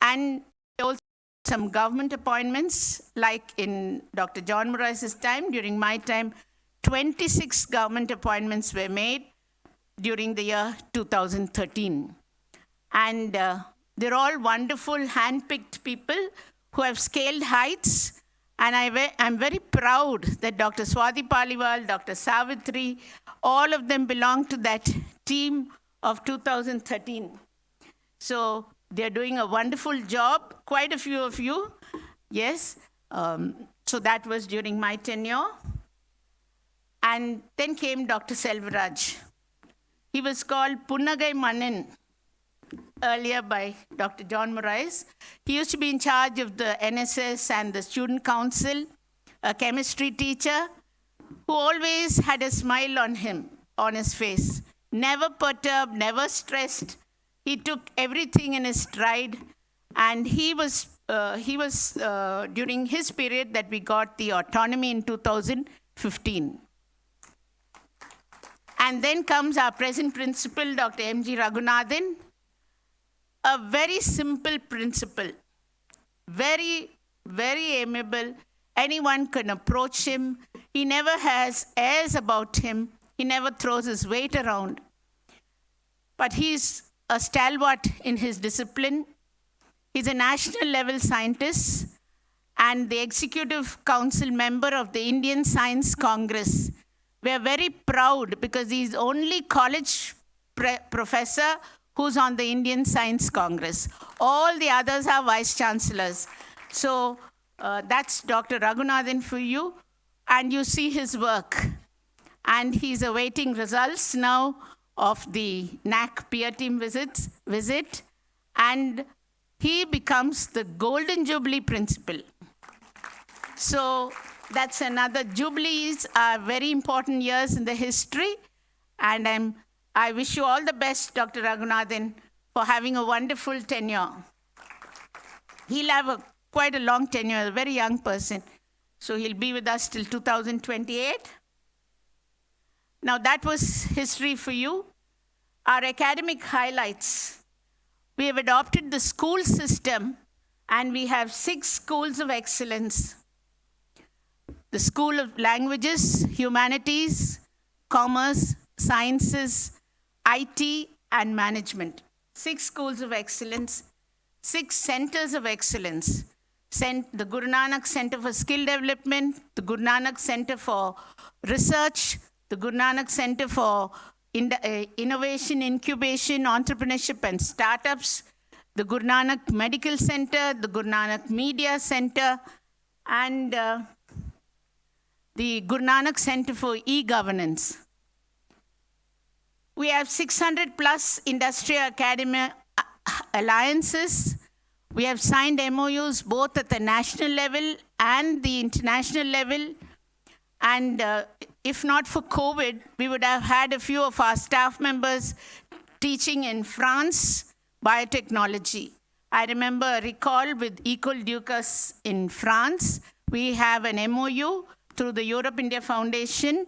S5: and also some government appointments, like in Dr. John Morais' time. During my time, 26 government appointments were made during the year 2013. And they're all wonderful, hand-picked people who have scaled heights. And I'm very proud that Dr. Swati Paliwal, Dr. Savitri, all of them belong to that team of 2013. So they're doing a wonderful job, quite a few of you, yes. So that was during my tenure. And then came Dr. Selvaraj. He was called Punnagai Manan earlier by Dr. John Morais. He used to be in charge of the NSS and the student council, a chemistry teacher who always had a smile on his face. Never perturbed, never stressed. He took everything in his stride, and he was during his period that we got the autonomy in 2015. And then comes our present principal, Dr. M.G. Raghunathan, a very simple principal, very, very amiable, Anyone can approach him. He never has airs about him. He never throws his weight around. But he's a stalwart in his discipline. He's a national level scientist and the Executive Council member of the Indian Science Congress. We are very proud because he's the only college professor who's on the Indian Science Congress. All the others are vice chancellors. So that's Dr. Raghunathan for you. And you see his work. And he's awaiting results now of the NAC peer team visit. And he becomes the Golden Jubilee Principal. So that's another. Jubilees are very important years in the history. And I wish you all the best, Dr. Raghunathan, for having a wonderful tenure. He'll have quite a long tenure, a very young person. So he'll be with us till 2028. Now that was history for you. Our academic highlights. We have adopted the school system and we have 6 schools of excellence. The School of Languages, Humanities, Commerce, Sciences, IT, and Management. 6 schools of excellence, 6 centers of excellence. The Guru Nanak Center for Skill Development, the Guru Nanak Center for Research, the Guru Nanak Center for Innovation, Incubation, Entrepreneurship, and Startups, the Guru Nanak Medical Center, the Guru Nanak Media Center, and the Guru Nanak Center for E-Governance. We have 600 plus industry academy alliances. We have signed MOUs both at the national level and the international level. And if not for COVID, we would have had a few of our staff members teaching in France biotechnology. I recall with Ecole Ducas in France, we have an MOU through the Europe India Foundation,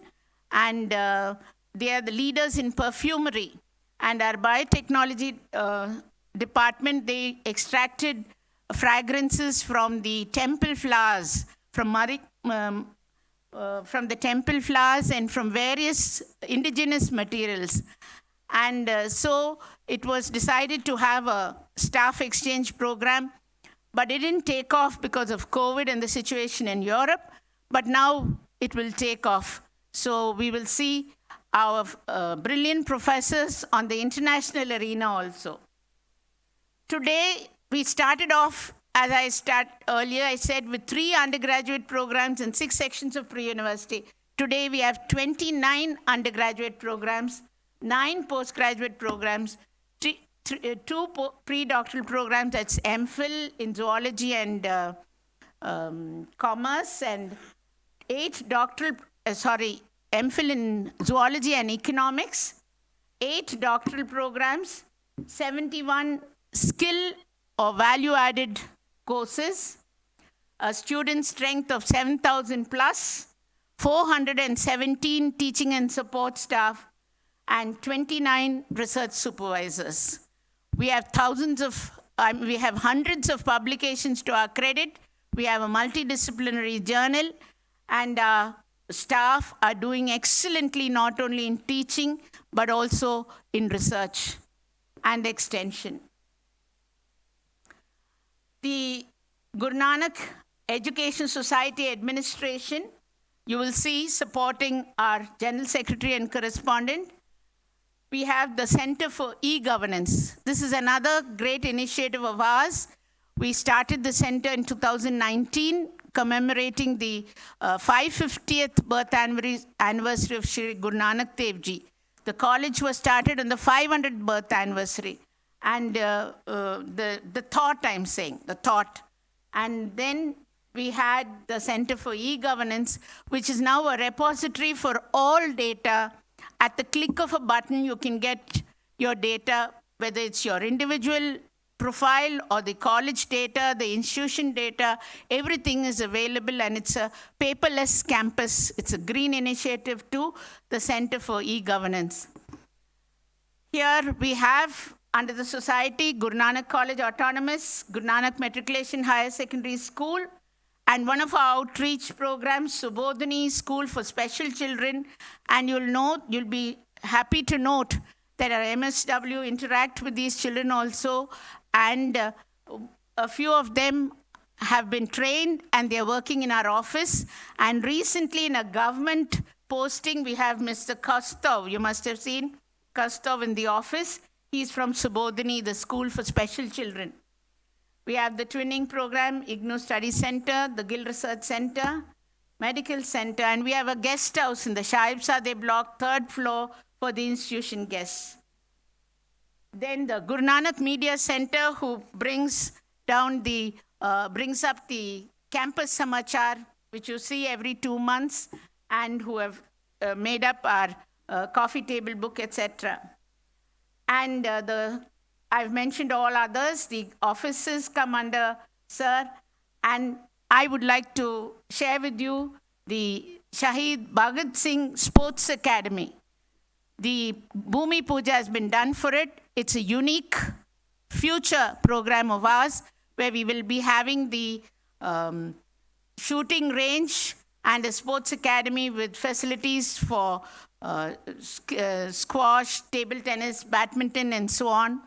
S5: and they are the leaders in perfumery. And our biotechnology department, they extracted fragrances from the temple flowers, from the temple flowers and from various indigenous materials. And so it was decided to have a staff exchange program, but it didn't take off because of COVID and the situation in Europe, but now it will take off. So we will see our brilliant professors on the international arena also. Today, we started off, as I said, with 3 undergraduate programs and 6 sections of pre-university. Today, we have 29 undergraduate programs, 9 postgraduate programs, 2 pre-doctoral programs, that's MPhil in zoology and commerce, and 8 MPhil in zoology and economics, 8 doctoral programs, 71 skill or value-added courses, a student strength of 7,000 plus, 417 teaching and support staff, and 29 research supervisors. We have hundreds of publications to our credit. We have a multidisciplinary journal, and our staff are doing excellently not only in teaching, but also in research and extension. The Guru Nanak Education Society Administration, you will see supporting our General Secretary and Correspondent. We have the Center for E-Governance. This is another great initiative of ours. We started the center in 2019, commemorating the 550th birth anniversary of Shri Guru Nanak Devji. The college was started on the 500th birth anniversary. And the thought, I'm saying, the thought. And then we had the Center for E-Governance, which is now a repository for all data. At the click of a button, you can get your data, whether it's your individual profile or the college data, the institution data, everything is available, and it's a paperless campus. It's a green initiative too, the Center for E-Governance. Here we have, under the society, Guru Nanak College Autonomous, Guru Nanak Matriculation Higher Secondary School, and one of our outreach programs, Subodhini School for Special Children. And you'll be happy to note that our MSW interact with these children also, and a few of them have been trained and they're working in our office. And recently in a government posting, we have Mr. Kastov. You must have seen Kastov in the office. He's from Subodhini, the School for Special Children. We have the twinning program, IGNOU Study Center, the Gill Research Center, Medical Center, and we have a guest house in the Sahibzade block, 3rd floor, for the institution guests. Then the Guru Nanak Media Center, who brings up the campus samachar, which you see every 2 months, and who have made up our coffee table book, etc. And I've mentioned all others. The offices come under Sir. And I would like to share with you the Shahid Bhagat Singh Sports Academy. The Bhumi Puja has been done for it. It's a unique future program of ours where we will be having the shooting range and a sports academy with facilities for squash, table tennis, badminton, and so on.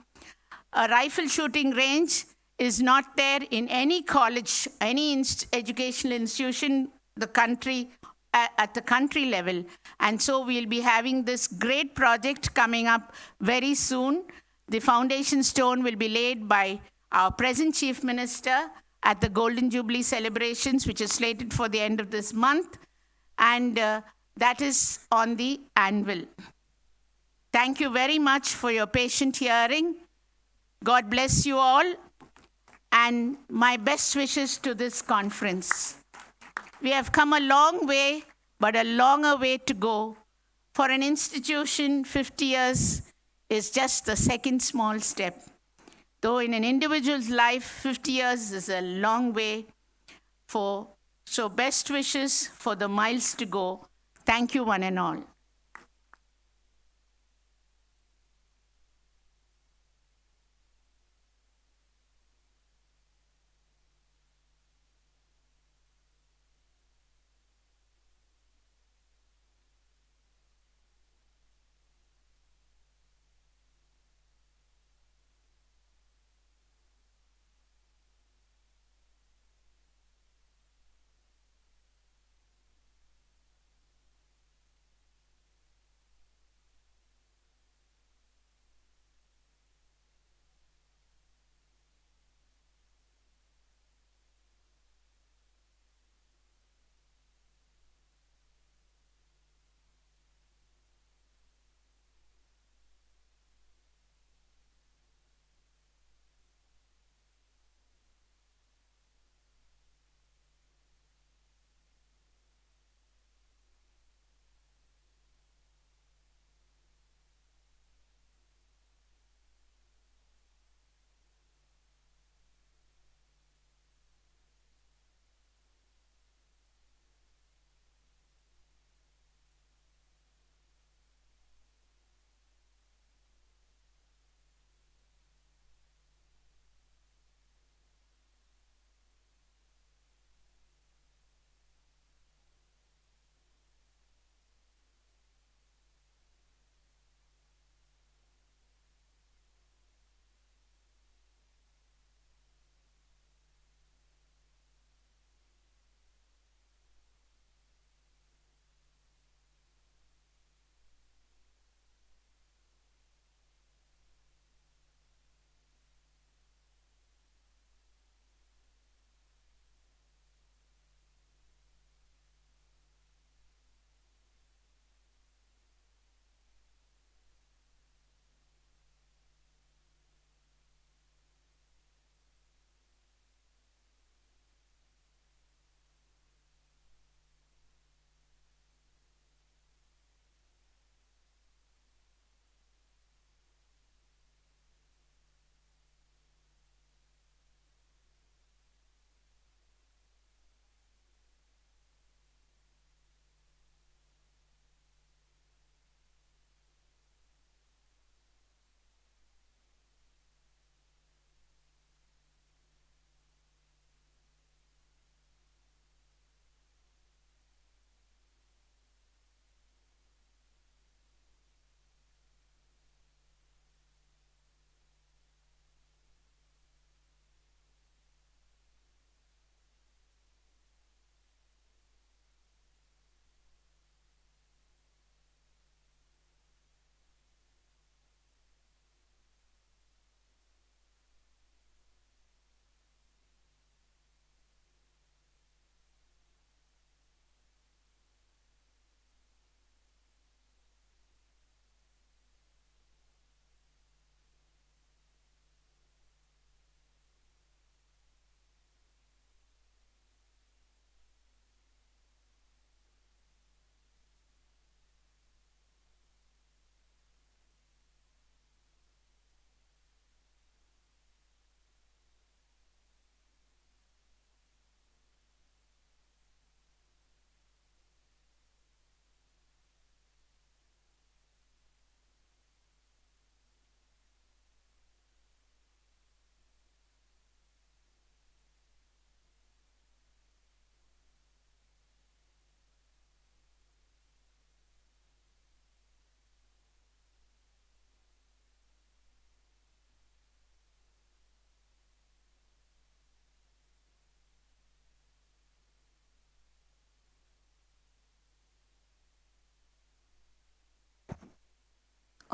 S5: A rifle shooting range is not there in any college, any educational institution, the country, at the country level. And so we'll be having this great project coming up very soon. The foundation stone will be laid by our present Chief Minister at the Golden Jubilee celebrations, which is slated for the end of this month. And that is on the anvil. Thank you very much for your patient hearing. God bless you all, and my best wishes to this conference. We have come a long way, but a longer way to go. For an institution, 50 years is just the second small step. Though in an individual's life, 50 years is a long way. So best wishes for the miles to go. Thank you, one and all.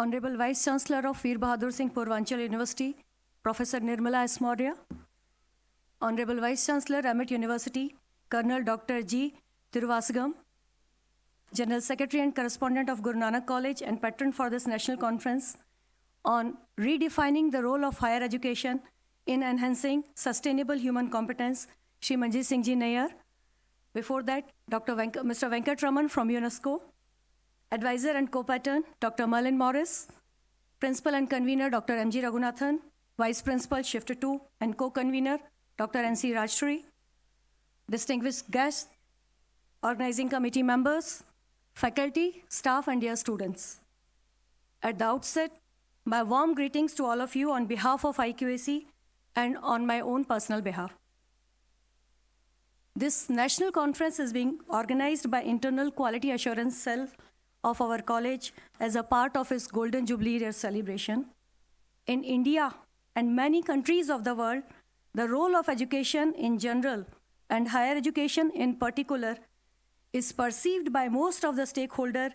S6: Honorable Vice Chancellor of Veer Bahadur Singh Purvanchal University, Professor Nirmala S. Maurya, Honorable Vice Chancellor, Amit University, Colonel Dr. G. Tiruvasagam, General Secretary and Correspondent of Guru Nanak College and patron for this national conference on redefining the role of higher education in enhancing sustainable human competence, Shri Manjeet Singh Ji Nair. Before that, Mr. Venkat Raman from UNESCO, Advisor and Co-Patron, Dr. Merlin Morris, Principal and Convener, Dr. M.G. Raghunathan, Vice Principal, Shift 2, and Co-Convener, Dr. N.C. Rajshri, distinguished guests, organizing committee members, faculty, staff, and dear students. At the outset, my warm greetings to all of you on behalf of IQAC and on my own personal behalf. This national conference is being organized by Internal Quality Assurance Cell of our college as a part of its Golden Jubilee Year celebration. In India and many countries of the world, the role of education in general and higher education in particular is perceived by most of the stakeholders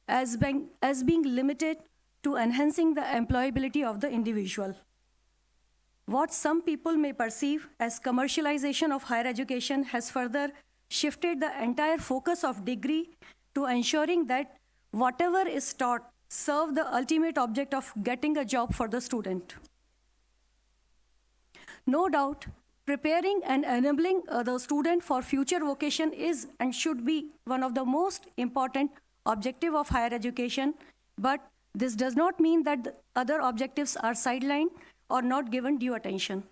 S6: as being limited to enhancing the employability of the individual. What some people may perceive as commercialization of higher education has further shifted the entire focus of degree to ensuring that whatever is taught serves the ultimate object of getting a job for the student. No doubt, preparing and enabling the student for future vocation is and should be one of the most important objectives of higher education, but this does not mean that the other objectives are sidelined or not given due attention.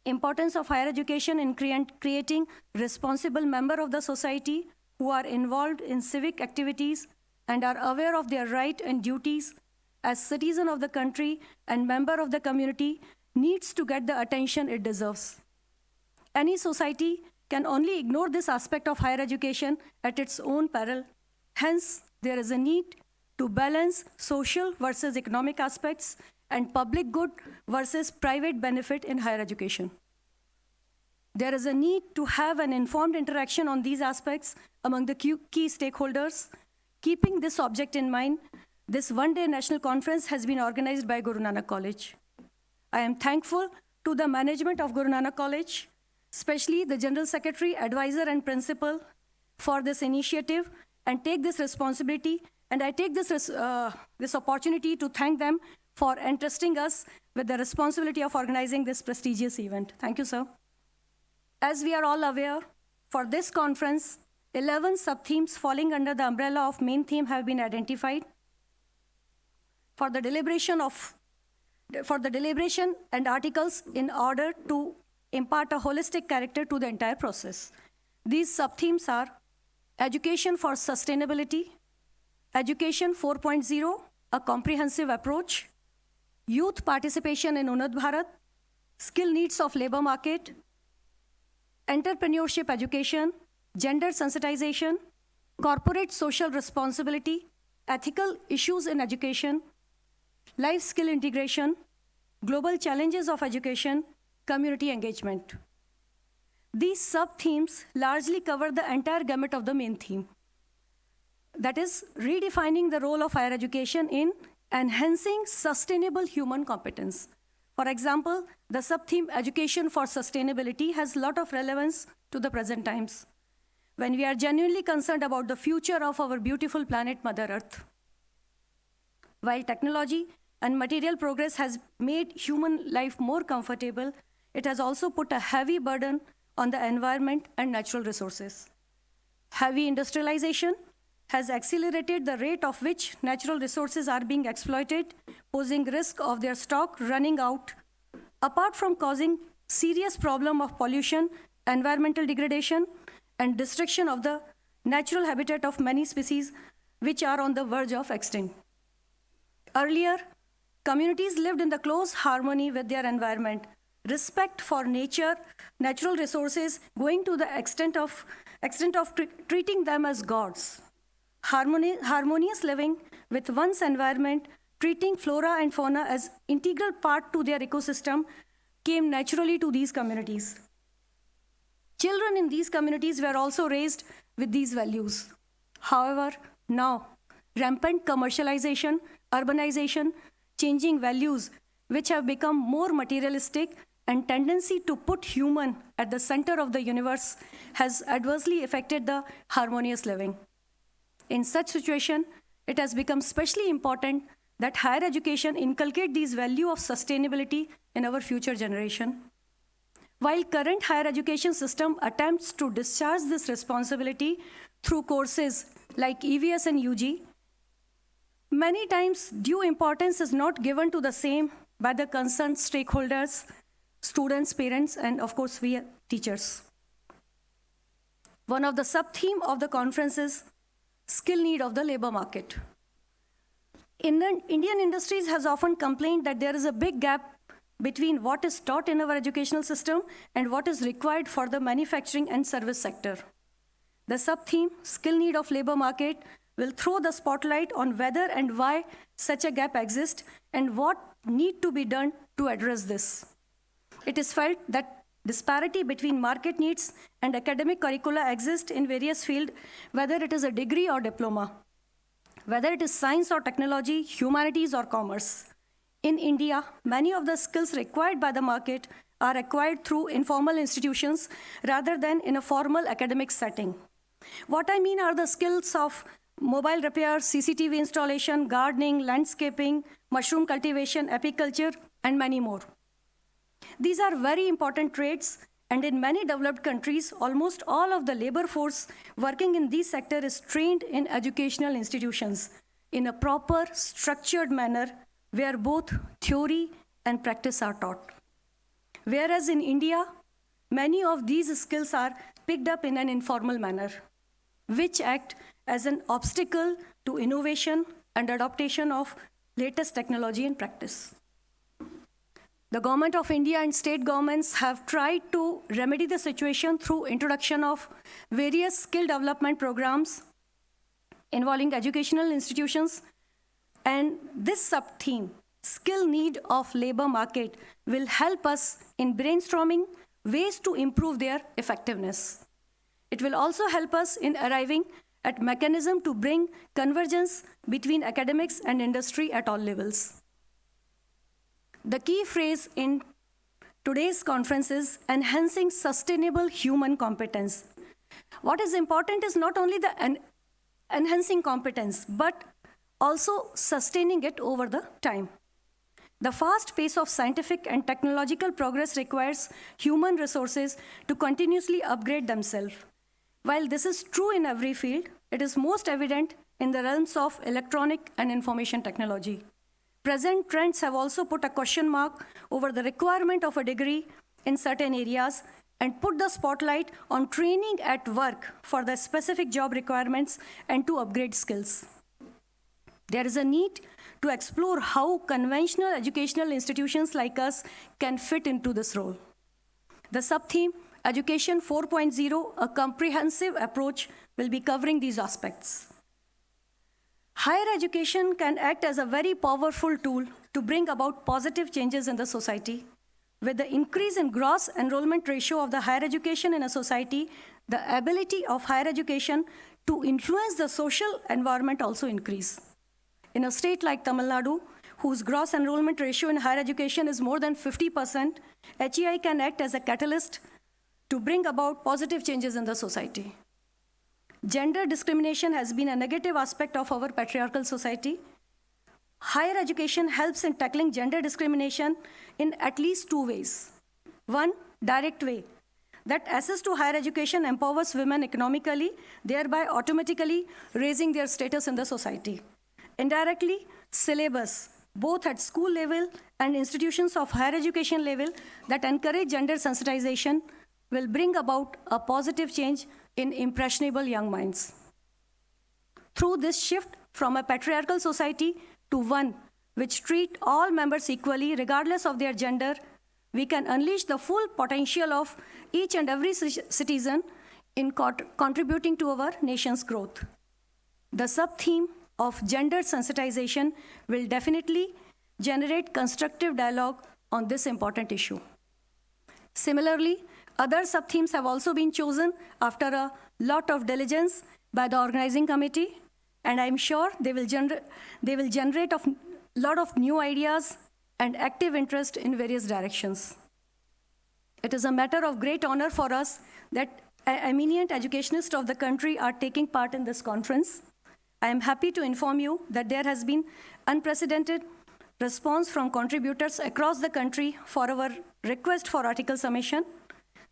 S6: Importance of higher education in creating responsible members of the society who are involved in civic activities and are aware of their rights and duties as citizens of the country and member of the community needs to get the attention it deserves. Any society can only ignore this aspect of higher education at its own peril. Hence, there is a need to balance social versus economic aspects and public good versus private benefit in higher education. There is a need to have an informed interaction on these aspects among the key stakeholders. Keeping this object in mind, this one-day national conference has been organized by Guru Nanak College. I am thankful to the management of Guru Nanak College, especially the General Secretary, Advisor, and Principal for this initiative and take this responsibility. And I take this opportunity to thank them for entrusting us with the responsibility of organizing this prestigious event. Thank you, sir. As we are all aware, for this conference, 11 sub-themes falling under the umbrella of main theme have been identified for the deliberation and articles in order to impart a holistic character to the entire process. These sub-themes are Education for Sustainability, Education 4.0, a comprehensive approach, Youth Participation in Unnat Bharat, Skill Needs of Labor Market, Entrepreneurship Education, Gender Sensitization, Corporate Social Responsibility, Ethical Issues in Education, Life Skill Integration, Global Challenges of Education, Community Engagement. These sub-themes largely cover the entire gamut of the main theme. That is, redefining the role of higher education in enhancing sustainable human competence. For example, the sub-theme Education for Sustainability has a lot of relevance to the present times, when we are genuinely concerned about the future of our beautiful planet, Mother Earth. While technology and material progress has made human life more comfortable, it has also put a heavy burden on the environment and natural resources. Heavy industrialization has accelerated the rate of which natural resources are being exploited, posing risk of their stock running out, apart from causing serious problem of pollution, environmental degradation, and destruction of the natural habitat of many species which are on the verge of extinction. Earlier, communities lived in the close harmony with their environment, respect for nature, natural resources, going to the extent of treating them as gods. Harmonious living with one's environment, treating flora and fauna as integral part to their ecosystem came naturally to these communities. Children in these communities were also raised with these values. However, now, rampant commercialization, urbanization, changing values, which have become more materialistic, and tendency to put human at the center of the universe has adversely affected the harmonious living. In such situation, it has become especially important that higher education inculcate these values of sustainability in our future generation. While current higher education system attempts to discharge this responsibility through courses like EVS and UG, many times due importance is not given to the same by the concerned stakeholders, students, parents, and of course we teachers. One of the sub-theme of the conference is skill need of the labor market. Indian industries has often complained that there is a big gap between what is taught in our educational system and what is required for the manufacturing and service sector. The sub-theme, skill need of labor market, will throw the spotlight on whether and why such a gap exists and what need to be done to address this. It is felt that disparity between market needs and academic curricula exist in various fields, whether it is a degree or diploma, whether it is science or technology, humanities or commerce. In India, many of the skills required by the market are acquired through informal institutions rather than in a formal academic setting. What I mean are the skills of mobile repair, CCTV installation, gardening, landscaping, mushroom cultivation, apiculture, and many more. These are very important trades, and in many developed countries, almost all of the labor force working in this sector is trained in educational institutions in a proper, structured manner where both theory and practice are taught. Whereas in India, many of these skills are picked up in an informal manner, which act as an obstacle to innovation and adaptation of latest technology and practice. The Government of India and state governments have tried to remedy the situation through introduction of various skill development programs involving educational institutions, and this sub-theme, skill need of labor market, will help us in brainstorming ways to improve their effectiveness. It will also help us in arriving at mechanism to bring convergence between academics and industry at all levels. The key phrase in today's conference is enhancing sustainable human competence. What is important is not only the enhancing competence, but also sustaining it over the time. The fast pace of scientific and technological progress requires human resources to continuously upgrade themselves. While this is true in every field, it is most evident in the realms of electronic and information technology. Present trends have also put a question mark over the requirement of a degree in certain areas and put the spotlight on training at work for the specific job requirements and to upgrade skills. There is a need to explore how conventional educational institutions like us can fit into this role. The sub-theme, Education 4.0, a comprehensive approach, will be covering these aspects. Higher education can act as a very powerful tool to bring about positive changes in the society. With the increase in gross enrollment ratio of the higher education in a society, the ability of higher education to influence the social environment also increase. In a state like Tamil Nadu, whose gross enrollment ratio in higher education is more than 50%, HEI can act as a catalyst to bring about positive changes in the society. Gender discrimination has been a negative aspect of our patriarchal society. Higher education helps in tackling gender discrimination in at least two ways. One, direct way, that access to higher education empowers women economically, thereby automatically raising their status in the society. Indirectly, syllabus, both at school level and institutions of higher education level that encourage gender sensitization will bring about a positive change in impressionable young minds. Through this shift from a patriarchal society to one which treats all members equally regardless of their gender, we can unleash the full potential of each and every citizen in contributing to our nation's growth. The sub-theme of gender sensitization will definitely generate constructive dialogue on this important issue. Similarly, other sub-themes have also been chosen after a lot of diligence by the organizing committee, And I'm sure they will generate a lot of new ideas and active interest in various directions. It is a matter of great honor for us that eminent educationists of the country are taking part in this conference. I am happy to inform you that there has been unprecedented response from contributors across the country for our request for article submission.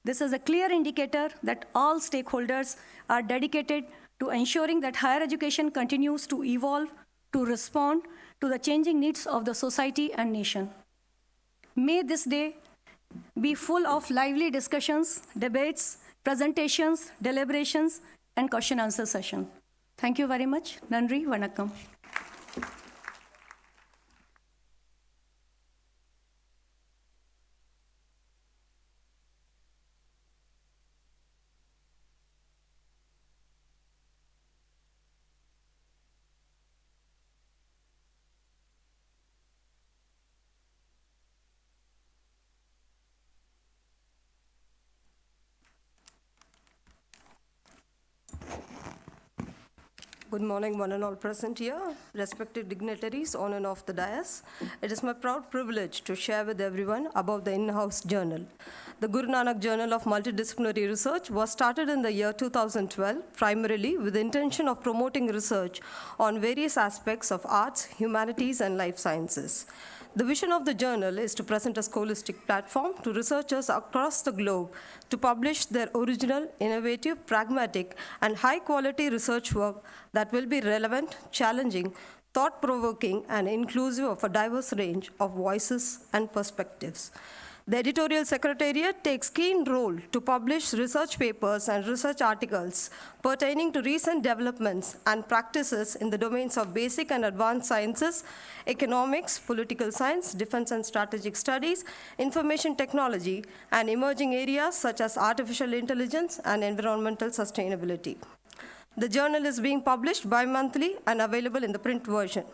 S6: This is a clear indicator that all stakeholders are dedicated to ensuring that higher education continues to evolve, to respond to the changing needs of the society and nation. May this day be full of lively discussions, debates, presentations, deliberations, and question-answer session. Thank you very much. Nandri, vanakkam.
S7: Good morning, one and all present here, respected dignitaries on and off the dais. It is my proud privilege to share with everyone about the in-house journal. The Guru Nanak Journal of Multidisciplinary Research was started in the year 2012, primarily with the intention of promoting research on various aspects of arts, humanities, and life sciences. The vision of the journal is to present a scholastic platform to researchers across the globe to publish their original, innovative, pragmatic, and high-quality research work that will be relevant, challenging, thought-provoking, and inclusive of a diverse range of voices and perspectives. The editorial secretariat takes keen role to publish research papers and research articles pertaining to recent developments and practices in the domains of basic and advanced sciences, economics, political science, defense and strategic studies, information technology, and emerging areas such as artificial intelligence and environmental sustainability. The journal is being published bi-monthly and available in the print version.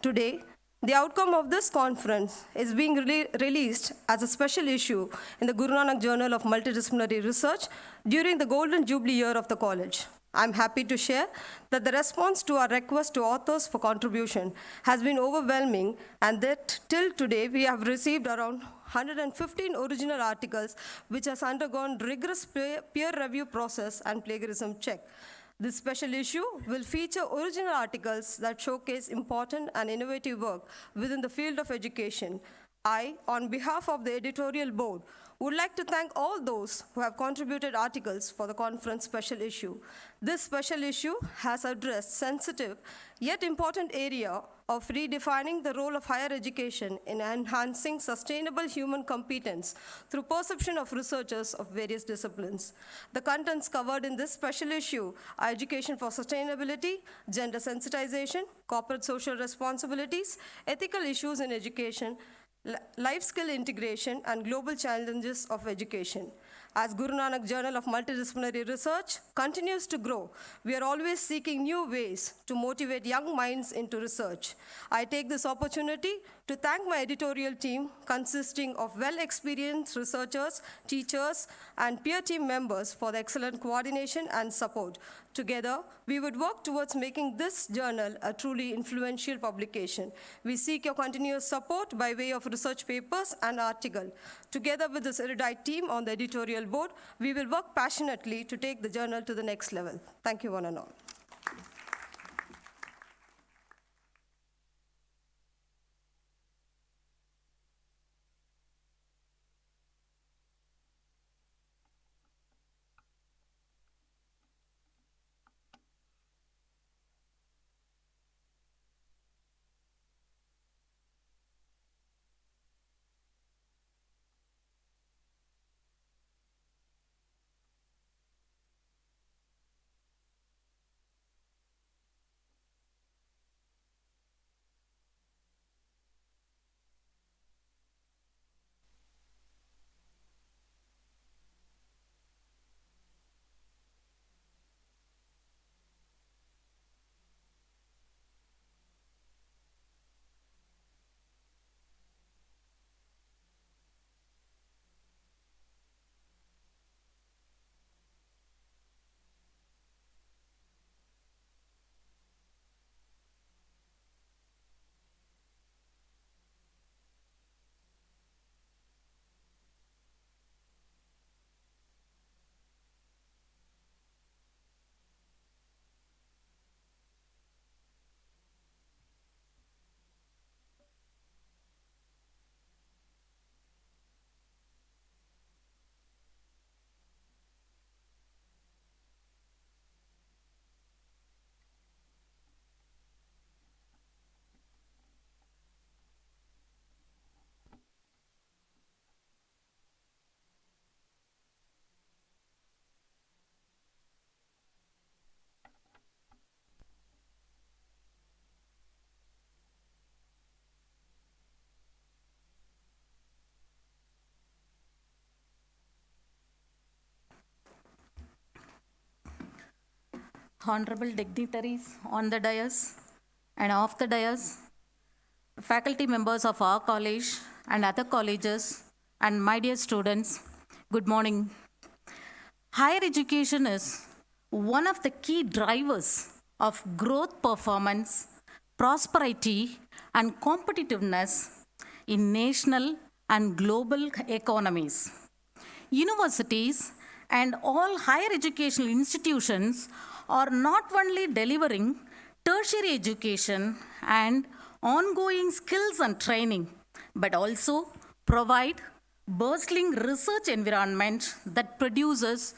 S7: Today, the outcome of this conference is being released as a special issue in the Guru Nanak Journal of Multidisciplinary Research during the Golden Jubilee year of the college. I'm happy to share that the response to our request to authors for contribution has been overwhelming, and that till today we have received around 115 original articles which has undergone rigorous peer review process and plagiarism check. This special issue will feature original articles that showcase important and innovative work within the field of education. I, on behalf of the editorial board, would like to thank all those who have contributed articles for the conference special issue. This special issue has addressed sensitive yet important area of redefining the role of higher education in enhancing sustainable human competence through perception of researchers of various disciplines. The contents covered in this special issue are education for sustainability, gender sensitization, corporate social responsibilities, ethical issues in education, life skill integration, and global challenges of education. As Guru Nanak Journal of Multidisciplinary Research continues to grow, we are always seeking new ways to motivate young minds into research. I take this opportunity to thank my editorial team consisting of well-experienced researchers, teachers, and peer team members for the excellent coordination and support. Together, we would work towards making this journal a truly influential publication. We seek your continuous support by way of research papers and articles. Together with this erudite team on the editorial board, we will work passionately to take the journal to the next level. Thank you, one and all.
S1: honorable dignitaries on the dais and off the dais, faculty members of our college and other colleges, and my dear students, good morning. Higher education is one of the key drivers of growth, performance, prosperity, and competitiveness in national and global economies. Universities and all higher educational institutions are not only delivering tertiary education and ongoing skills and training, but also provide bustling research environment that produces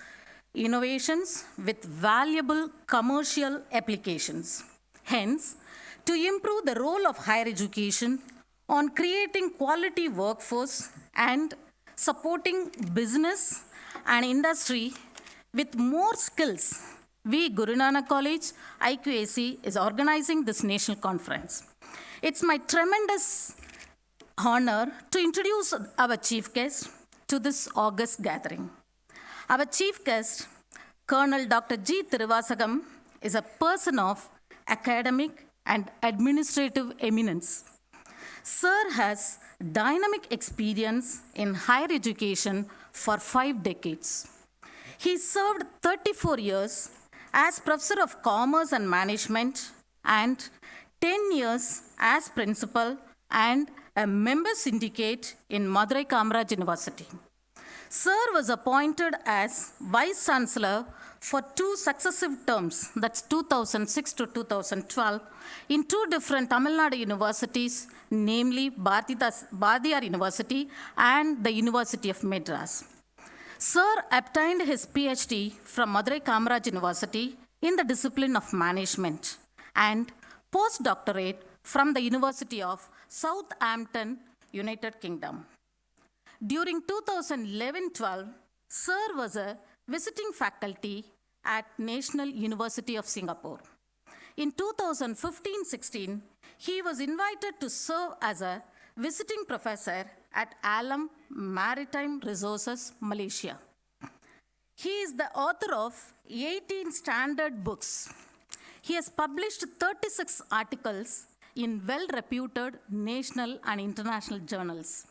S1: innovations with valuable commercial applications. Hence, to improve the role of higher education on creating quality workforce and supporting business and industry with more skills, we, Guru Nanak College, IQAC, is organizing this national conference. It's my tremendous honor to introduce our chief guest to this august gathering. Our chief guest, Colonel Dr. G. Tiruvasagam, is a person of academic and administrative eminence. Sir has dynamic experience in higher education for 5 decades. He served 34 years as Professor of Commerce and Management and 10 years as Principal and a member syndicate in Madurai Kamaraj University. Sir was appointed as Vice Chancellor for 2 successive terms, that's 2006 to 2012, in 2 different Tamil Nadu universities, namely Bardiyar University and the University of Madras. Sir obtained his PhD from Madurai Kamaraj University in the discipline of management and postdoctorate from the University of Southampton, United Kingdom. During 2011-12, Sir was a visiting faculty at National University of Singapore. In 2015-16, he was invited to serve as a visiting professor at Alam Maritime Resources, Malaysia. He is the author of 18 standard books. He has published 36 articles in well-reputed national and international journals.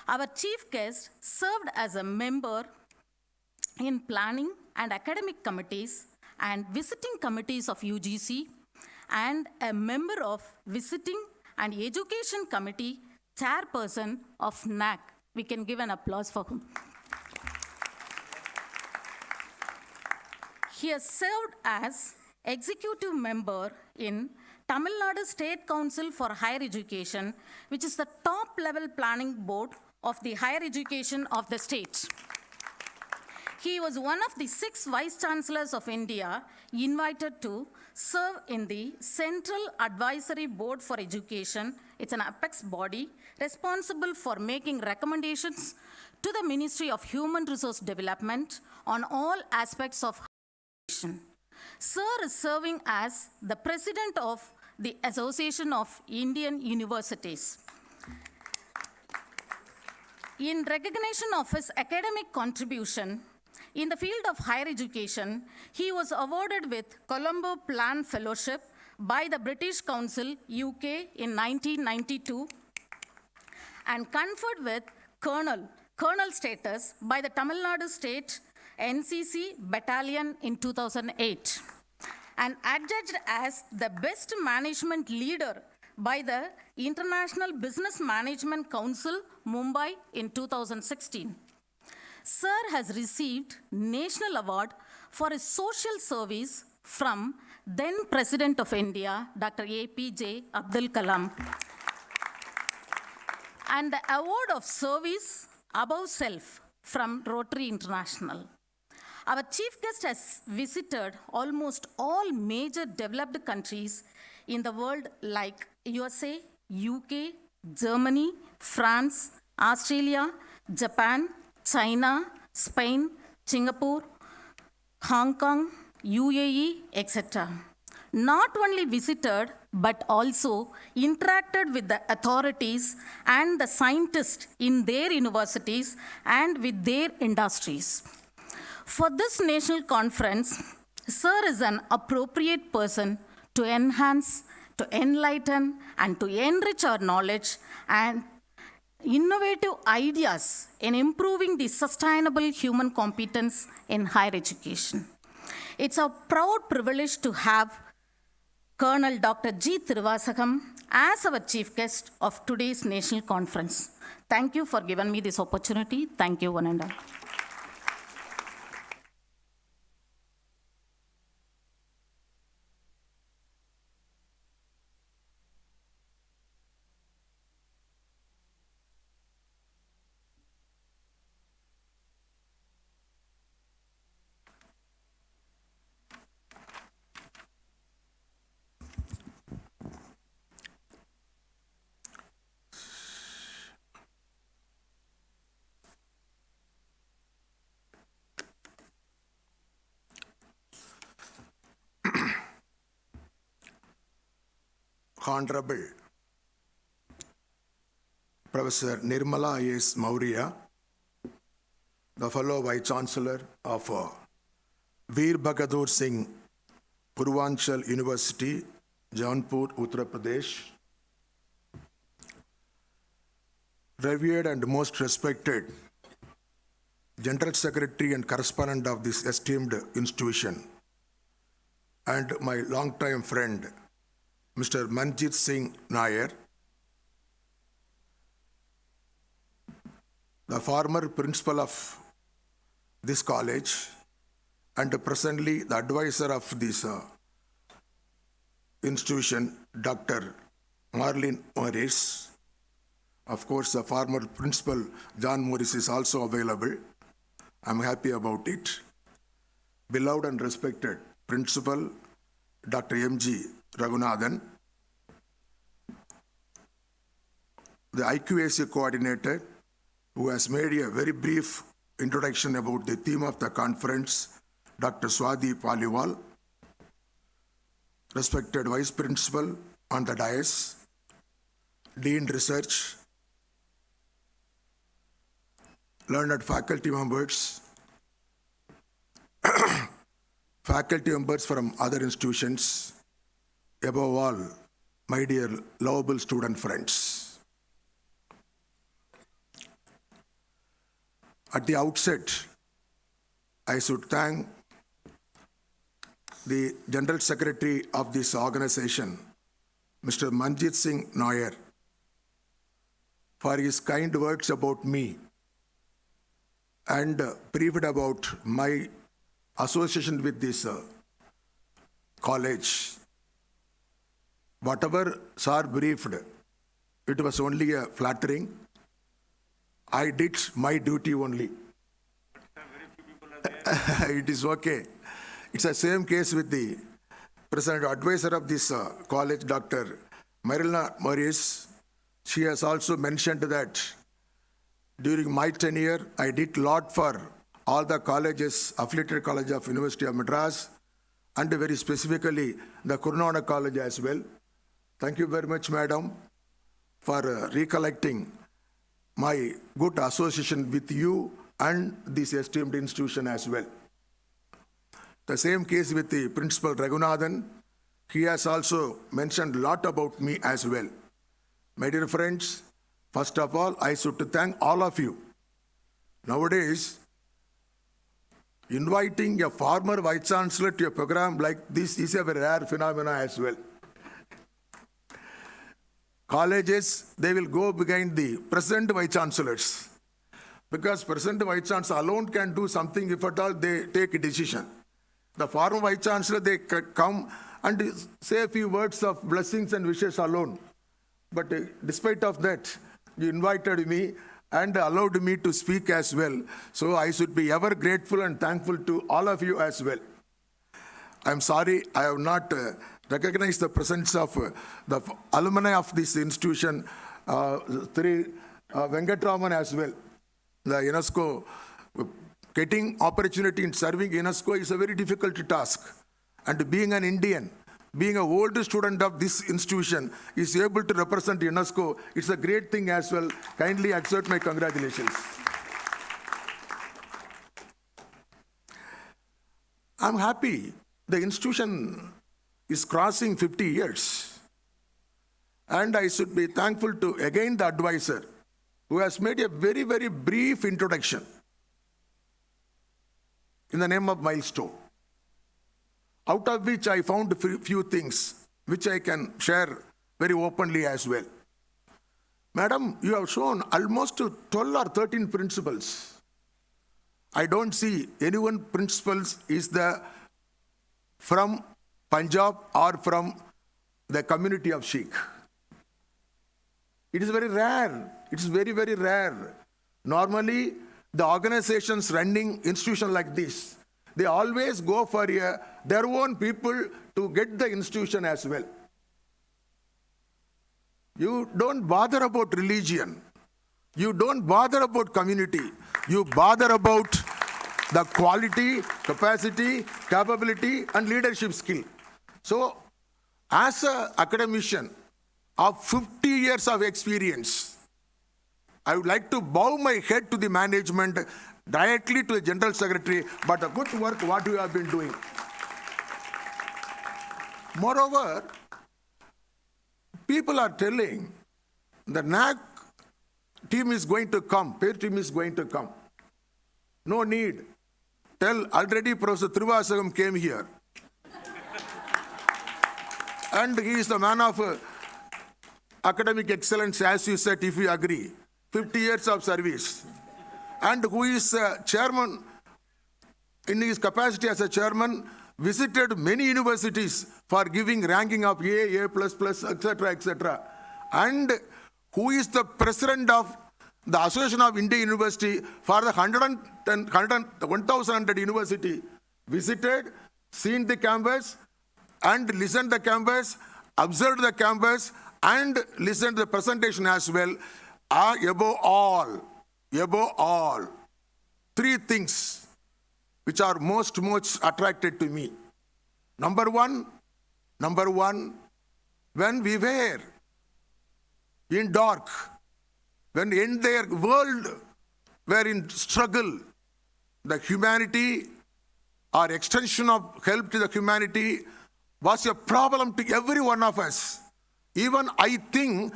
S1: Our chief guest served as a member in planning and academic committees and visiting committees of UGC and a member of visiting and education committee, chairperson of NAC. We can give an applause for him. He has served as executive member in Tamil Nadu State Council for Higher Education, which is the top level planning board of the higher education of the state. He was one of the 6 Vice Chancellors of India invited to serve in the Central Advisory Board for Education. It's an apex body responsible for making recommendations to the Ministry of Human Resource Development on all aspects of higher education. Sir is serving as the President of the Association of Indian Universities. In recognition of his academic contribution in the field of higher education, he was awarded with Colombo Plan Fellowship by the British Council, UK in 1992 and conferred with Colonel status by the Tamil Nadu State NCC Battalion in 2008 and adjudged as the best management leader by the International Business Management Council, Mumbai in 2016. Sir has received National Award for his social service from then President of India, Dr. APJ Abdul Kalam, and the Award of Service Above Self from Rotary International. Our chief guest has visited almost all major developed countries in the world like USA, UK, Germany, France, Australia, Japan, China, Spain, Singapore, Hong Kong, UAE, etc. Not only visited, but also interacted with the authorities and the scientists in their universities and with their industries. For this national conference, Sir is an appropriate person to enhance, to enlighten, and to enrich our knowledge and innovative ideas in improving the sustainable human competence in higher education. It's a proud privilege to have Colonel Dr. G. Tiruvasagam as our chief guest of today's national conference. Thank you for giving me this opportunity. Thank you, one and all.
S8: Honorable Professor Nirmala S. Maurya, the fellow Vice Chancellor of Veer Bhagat Singh, Purvanchal University, Jaunpur, Uttar Pradesh, revered and most respected General Secretary and Correspondent of this esteemed institution, and my longtime friend, Mr. Manjit Singh Nair, the former principal of this college and presently the advisor of this institution, Dr. Marlene Morris. Of course, the former principal, John Morris, is also available. I'm happy about it. Beloved and respected principal, Dr. M.G. Raghunathan, the IQAC coordinator, who has made a very brief introduction about the theme of the conference, Dr. Swati Paliwal, respected vice principal on the dais, Dean Research, learned faculty members, faculty members from other institutions, above all, my dear lovable student friends. At the outset, I should thank the General Secretary of this organization, Mr. Manjit Singh Nair, for his kind words about me and briefed about my association with this college. Whatever Sir briefed, it was only a flattering. I did my duty only. It is okay. It's the same case with the present advisor of this college, Dr. Marlene Morris. She has also mentioned that during my tenure, I did a lot for all the colleges, affiliated college of University of Madras, and very specifically the Guru Nanak College as well. Thank you very much, madam, for recollecting my good association with you and this esteemed institution as well. The same case with the principal Raghunathan. He has also mentioned a lot about me as well. My dear friends, first of all, I should thank all of you. Nowadays, inviting a former Vice Chancellor to a program like this is a very rare phenomenon as well. Colleges, they will go behind the present Vice Chancellors, because present Vice Chancellor alone can do something if at all they take a decision. The former Vice Chancellor, they come and say a few words of blessings and wishes alone. But despite of that, you invited me and allowed me to speak as well. So I should be ever grateful and thankful to all of you as well. I'm sorry I have not recognized the presence of the alumni of this institution, Sri Venkataraman as well. The UNESCO, getting opportunity in serving UNESCO is a very difficult task. And being an Indian, being an old student of this institution, is able to represent UNESCO. It's a great thing as well. Kindly accept my congratulations. I'm happy the institution is crossing 50 years. And I should be thankful to, again, the advisor, who has made a very, very brief introduction in the name of milestone, out of which I found a few things which I can share very openly as well. Madam, you have shown almost 12 or 13 principles. I don't see any one principles is from Punjab or from the community of Sikh. It is very rare. It is very, very rare. Normally, the organizations running institutions like this, they always go for their own people to get the institution as well. You don't bother about religion. You don't bother about community. You bother about the quality, capacity, capability, and leadership skill. So, as an academician of 50 years of experience, I would like to bow my head to the management, directly to the General Secretary, but a good work what you have been doing. Moreover, people are telling the NAC team is going to come, peer team is going to come. No need. Tell, already Professor Thiruvasagam came here. And he is the man of academic excellence, as you said, if you agree. 50 years of service. And who is chairman, in his capacity as a chairman, visited many universities for giving ranking of A, A++, etc., etc. And who is the president of the Association of India University for the 1,100 university, visited, seen the campus, and listened the campus, observed the campus, and listened to the presentation as well. Above all, three things which are most attracted to me. Number one, when we were in dark, when in their world were in struggle, the humanity or extension of help to the humanity was a problem to every one of us. Even I think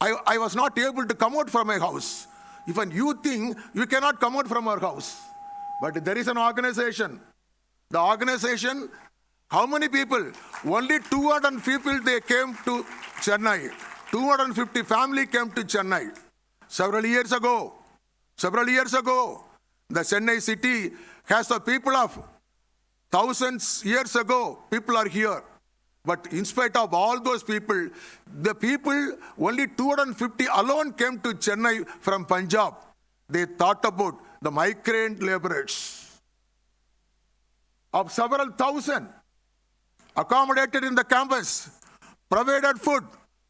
S8: I was not able to come out from my house. Even you think you cannot come out from our house. But there is an organization. The organization, how many people? Only 200 people they came to Chennai. 250 family came to Chennai. Several years ago, the Chennai city has the people of thousands years ago, people are here. But in spite of all those people, the people, only 250 alone came to Chennai from Punjab. They thought about the migrant laborers of several thousand, accommodated in the campus, provided food,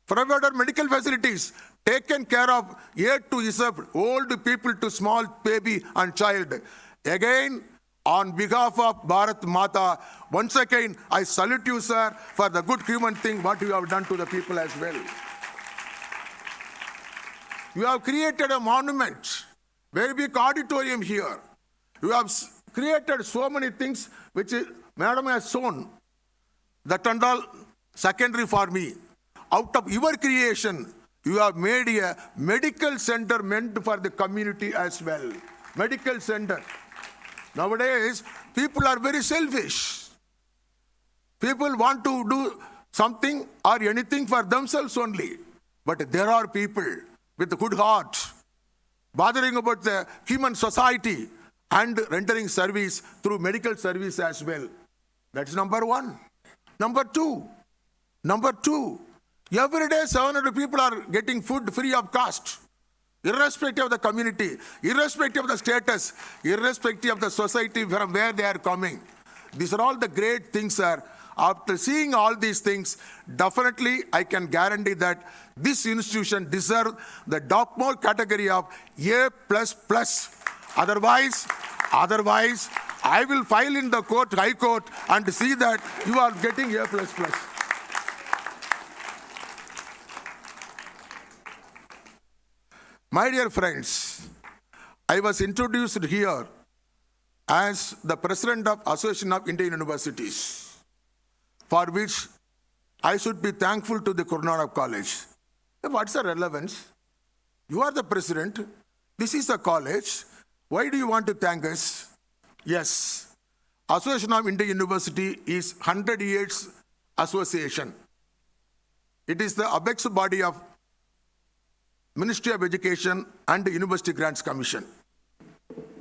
S8: provided medical facilities, taken care of A to Z, old people to small baby and child. Again, on behalf of Bharat Mata, once again, I salute you, sir, for the good human thing what you have done to the people as well. You have created a monument, very big auditorium here. You have created so many things which Madam has shown. That and all secondary for me. Out of your creation, you have made a medical center meant for the community as well. Medical center. Nowadays, people are very selfish. People want to do something or anything for themselves only. But there are people with a good heart, bothering about the human society and rendering service through medical service as well. That's number one. Number two, every day 700 people are getting food free of cost. Irrespective of the community, irrespective of the status, irrespective of the society from where they are coming. These are all the great things, sir. After seeing all these things, definitely I can guarantee that this institution deserves the topmost category of A++. Otherwise, I will file in the court, High Court, and see that you are getting A++. My dear friends, I was introduced here as the President of Association of Indian Universities, for which I should be thankful to the Guru Nanak College. What's the relevance? You are the President. This is a college. Why do you want to thank us? Yes, Association of Indian University is 100 years association. It is the apex body of Ministry of Education and the University Grants Commission.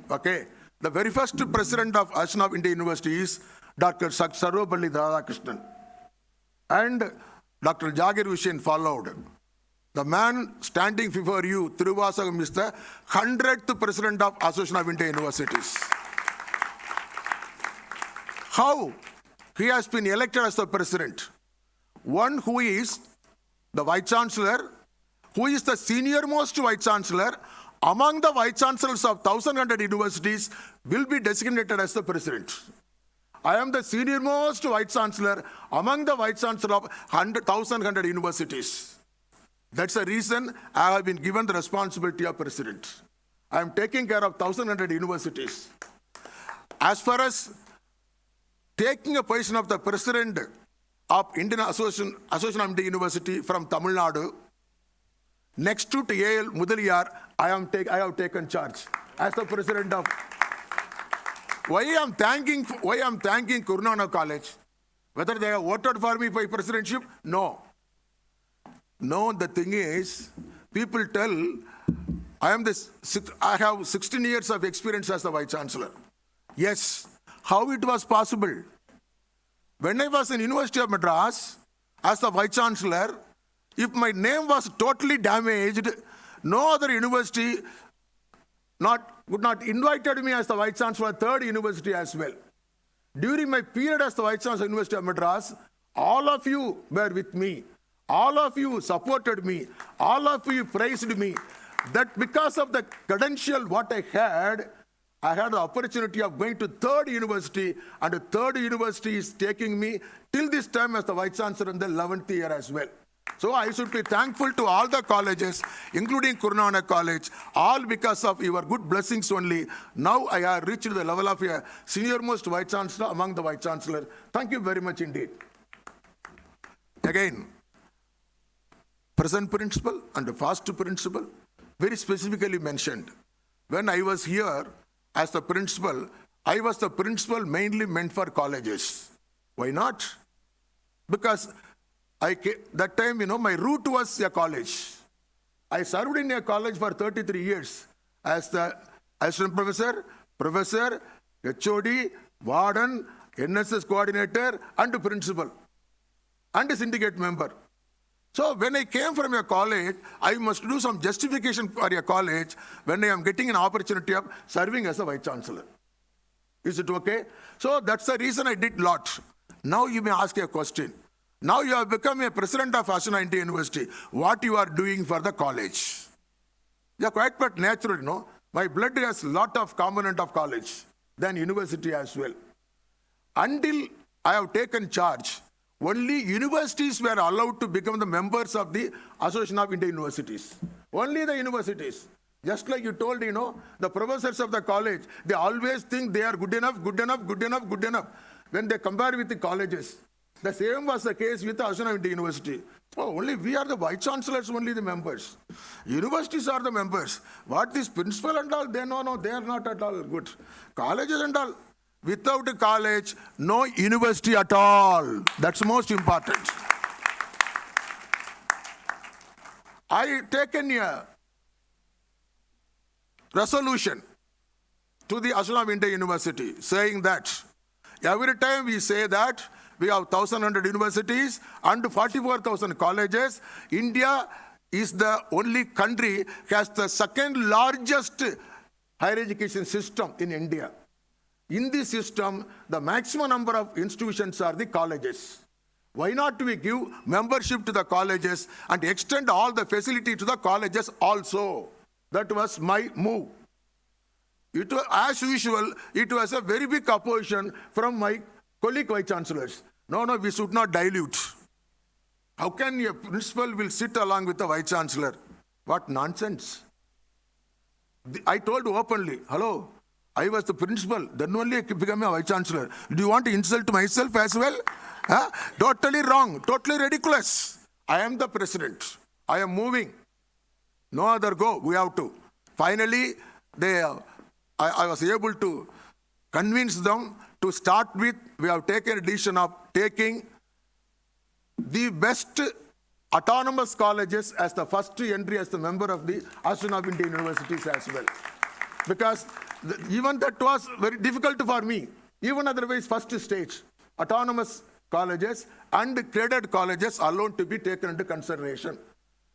S8: Okay. The very first president of Association of Indian University is Dr. Sarvapalli Radhakrishnan. And Dr. Jagir Hussain followed. The man standing before you, Tiruvasagam, is the 100th president of Association of Indian Universities. How he has been elected as the president? One who is the Vice Chancellor, who is the senior-most Vice Chancellor among the Vice Chancellors of 1,100 universities, will be designated as the president. I am the senior-most Vice Chancellor among the Vice Chancellor of 1,100 universities. That's the reason I have been given the responsibility of president. I am taking care of 1,100 universities. As far as taking a position of the president of Indian Association of Indian University from Tamil Nadu, next to A.L. Mudaliyar, I have taken charge as the president of. Why I am thanking Guru Nanak College? Whether they have voted for me for presidentship? No. No, the thing is, people tell I have 16 years of experience as the Vice Chancellor. Yes. How it was possible? When I was in University of Madras as the Vice Chancellor, if my name was totally damaged, no other university would not invited me as the Vice Chancellor, third university as well. During my period as the Vice Chancellor of University of Madras, all of you were with me. All of you supported me. All of you praised me. That because of the credential what I had the opportunity of going to third university, and the third university is taking me till this time as the Vice Chancellor in the 11th year as well. So I should be thankful to all the colleges, including Guru Nanak College, all because of your good blessings only. Now I have reached the level of a senior-most Vice Chancellor among the Vice Chancellor. Thank you very much indeed. Again, present principle and past principle, very specifically mentioned. When I was here as the principal, I was the principal mainly meant for colleges. Why not? Because that time, my route was a college. I served in a college for 33 years as the assistant professor, HOD, warden, NSS coordinator, and principal, and a syndicate member. So when I came from a college, I must do some justification for a college when I am getting an opportunity of serving as a Vice Chancellor. Is it okay? So that's the reason I did lot. Now you may ask a question. Now you have become a president of Association of Indian University. What you are doing for the college? Yeah, quite but natural, no? My blood has lot of component of college than university as well. Until I have taken charge, only universities were allowed to become the members of the Association of Indian Universities. Only the universities. Just like you told, the professors of the college, they always think they are good enough when they compare with the colleges. The same was the case with the Association of Indian University. Oh, only we are the Vice Chancellors, only the members. Universities are the members. What this principal and all, they are not at all good. Colleges and all. Without a college, no university at all. That's most important. I taken a resolution to the Association of Indian University saying that every time we say that we have 1,100 universities and 44,000 colleges, India is the only country has the second largest higher education system in India. In this system, the maximum number of institutions are the colleges. Why not we give membership to the colleges and extend all the facility to the colleges also? That was my move. It was, as usual, it was a very big opposition from my colleague Vice Chancellors. No, we should not dilute. How can a principal will sit along with the Vice Chancellor? What nonsense. I told openly, hello, I was the principal, then only I became a vice chancellor. Do you want to insult myself as well? Huh? Totally wrong, totally ridiculous. I am the president. I am moving. No other go, we have to. Finally, I was able to convince them to start with. We have taken a decision of taking the best autonomous colleges as the first entry as the member of the Association of Indian Universities as well. Because even that was very difficult for me. Even otherwise, first stage, autonomous colleges and credit colleges alone to be taken into consideration.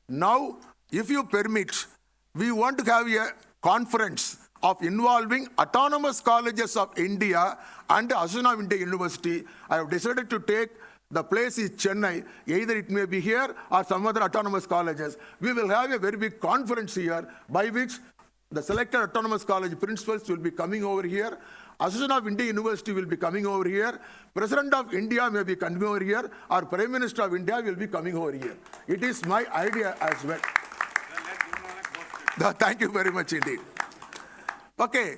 S8: Now, if you permit, we want to have a conference of involving autonomous colleges of India and Association of India University. I have decided to take the place is Chennai. Either it may be here or some other autonomous colleges. We will have a very big conference here by which the selected autonomous college principals will be coming over here. Association of India University will be coming over here. President of India may be coming over here, or Prime Minister of India will be coming over here. It is my idea as well. Thank you very much indeed. Okay,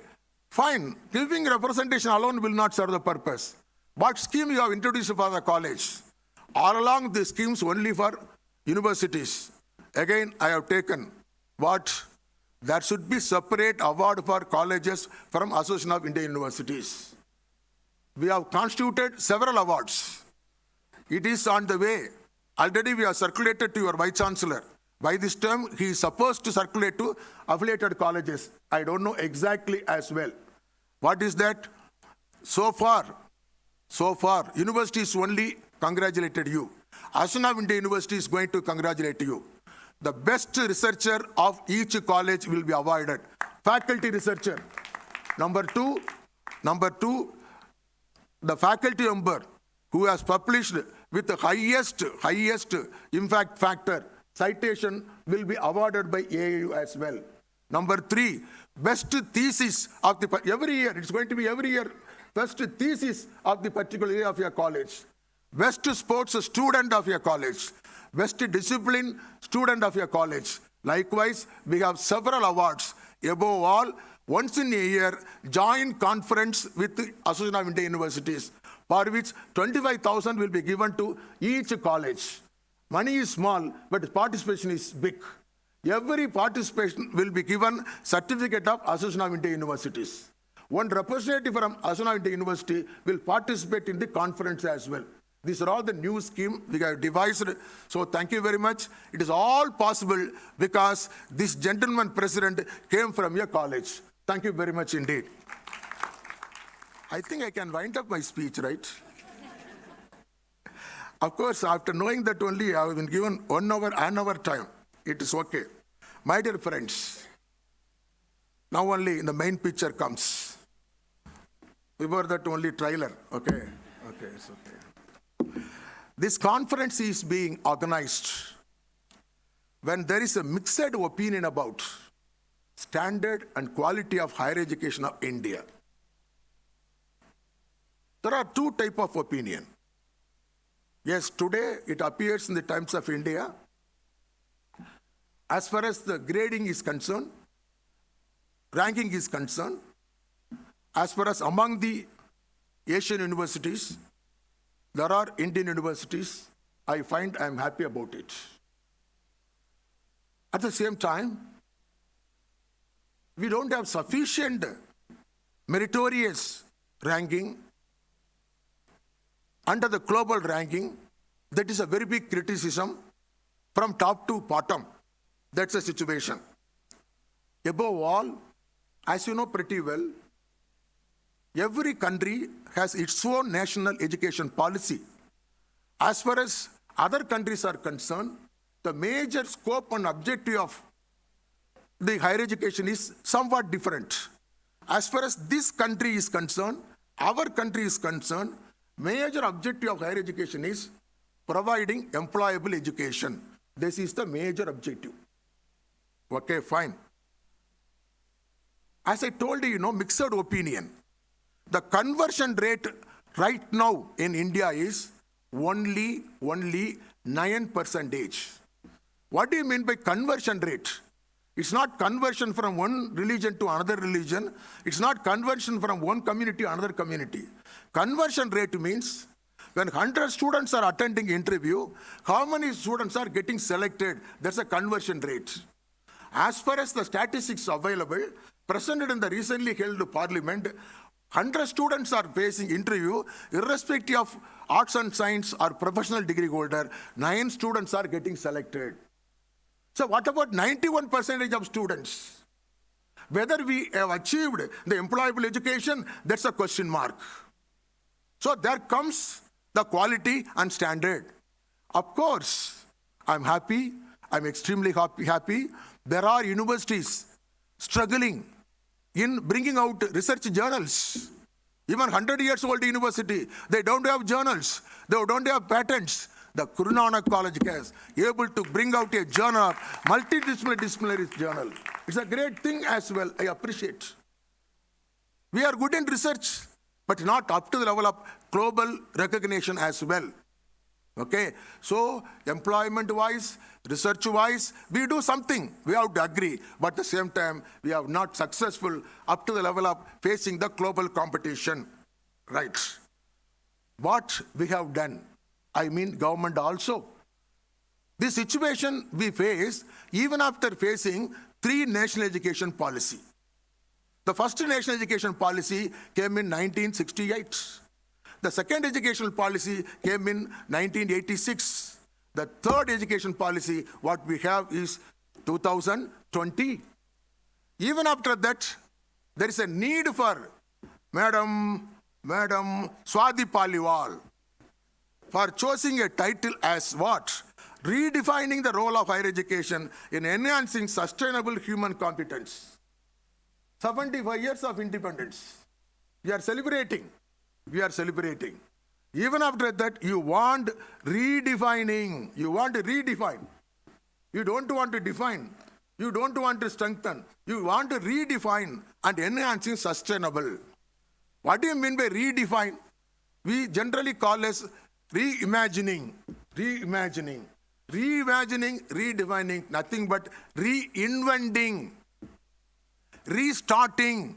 S8: fine. Giving representation alone will not serve the purpose. What scheme you have introduced for the college? All along the schemes only for universities. Again, I have taken what? There should be separate award for colleges from Association of Indian Universities. We have constituted several awards. It is on the way. Already we have circulated to your Vice Chancellor. By this time, he is supposed to circulate to affiliated colleges. I don't know exactly as well. What is that? So far, universities only congratulated you. Association of India University is going to congratulate you. The best researcher of each college will be awarded. Faculty researcher. Number two, the faculty member who has published with the highest impact factor citation will be awarded by AAU as well. Number three, best thesis of the, every year, it's going to be every year, best thesis of the particular area of your college. Best sports student of your college. Best discipline student of your college. Likewise, we have several awards. Above all, once in a year, joint conference with the Association of Indian Universities, for which 25,000 will be given to each college. Money is small, but participation is big. Every participation will be given certificate of Association of Indian Universities. One representative from Association of Indian University will participate in the conference as well. These are all the new scheme we have devised. So thank you very much. It is all possible because this gentleman president came from your college. Thank you very much indeed. I think I can wind up my speech, right? Of course, after knowing that only, I have been given 1 hour, an hour time. It is okay. My dear friends, now only the main picture comes. Before that only trailer, okay? Okay, it's okay. This conference is being organized when there is a mixed opinion about standard and quality of higher education of India. There are two types of opinion. Yes, today it appears in the Times of India. As far as the grading is concerned, ranking is concerned, as far as among the Asian universities, there are Indian universities. I find I am happy about it. At the same time, we don't have sufficient meritorious ranking under the global ranking. That is a very big criticism from top to bottom. That's the situation. Above all, as you know pretty well, every country has its own national education policy. As far as other countries are concerned, the major scope and objective of the higher education is somewhat different. As far as this country is concerned, our country is concerned, major objective of higher education is providing employable education. This is the major objective. Okay, fine. As I told you, mixed opinion. The conversion rate right now in India is only 9%. What do you mean by conversion rate? It's not conversion from one religion to another religion. It's not conversion from one community to another community. Conversion rate means when 100 students are attending interview, how many students are getting selected? That's a conversion rate. As far as the statistics available, presented in the recently held parliament, 100 students are facing interview, irrespective of arts and science or professional degree holder, 9 students are getting selected. So what about 91% of students? Whether we have achieved the employable education, that's a question mark. So there comes the quality and standard. Of course, I'm happy, I'm extremely happy. There are universities struggling in bringing out research journals. Even 100 years old university, they don't have journals, they don't have patents. The Guru Nanak College is able to bring out a journal, multidisciplinary journal. It's a great thing as well, I appreciate. We are good in research, but not up to the level of global recognition as well. Okay, so employment-wise, research-wise, we do something, we have to agree, but at the same time, we are not successful up to the level of facing the global competition. Right. What we have done, I mean government also. This situation we face even after facing 3 national education policy. The first national education policy came in 1968. The second educational policy came in 1986. The third education policy, what we have is 2020. Even after that, there is a need for Madam Swati Paliwal for choosing a title as what? Redefining the role of higher education in enhancing sustainable human competence. 75 years of independence. We are celebrating. We are celebrating. Even after that, you want redefining. You want to redefine. You don't want to define. You don't want to strengthen. You want to redefine and enhancing sustainable. What do you mean by redefine? We generally call as reimagining. Reimagining. Reimagining, redefining, nothing but reinventing. Restarting.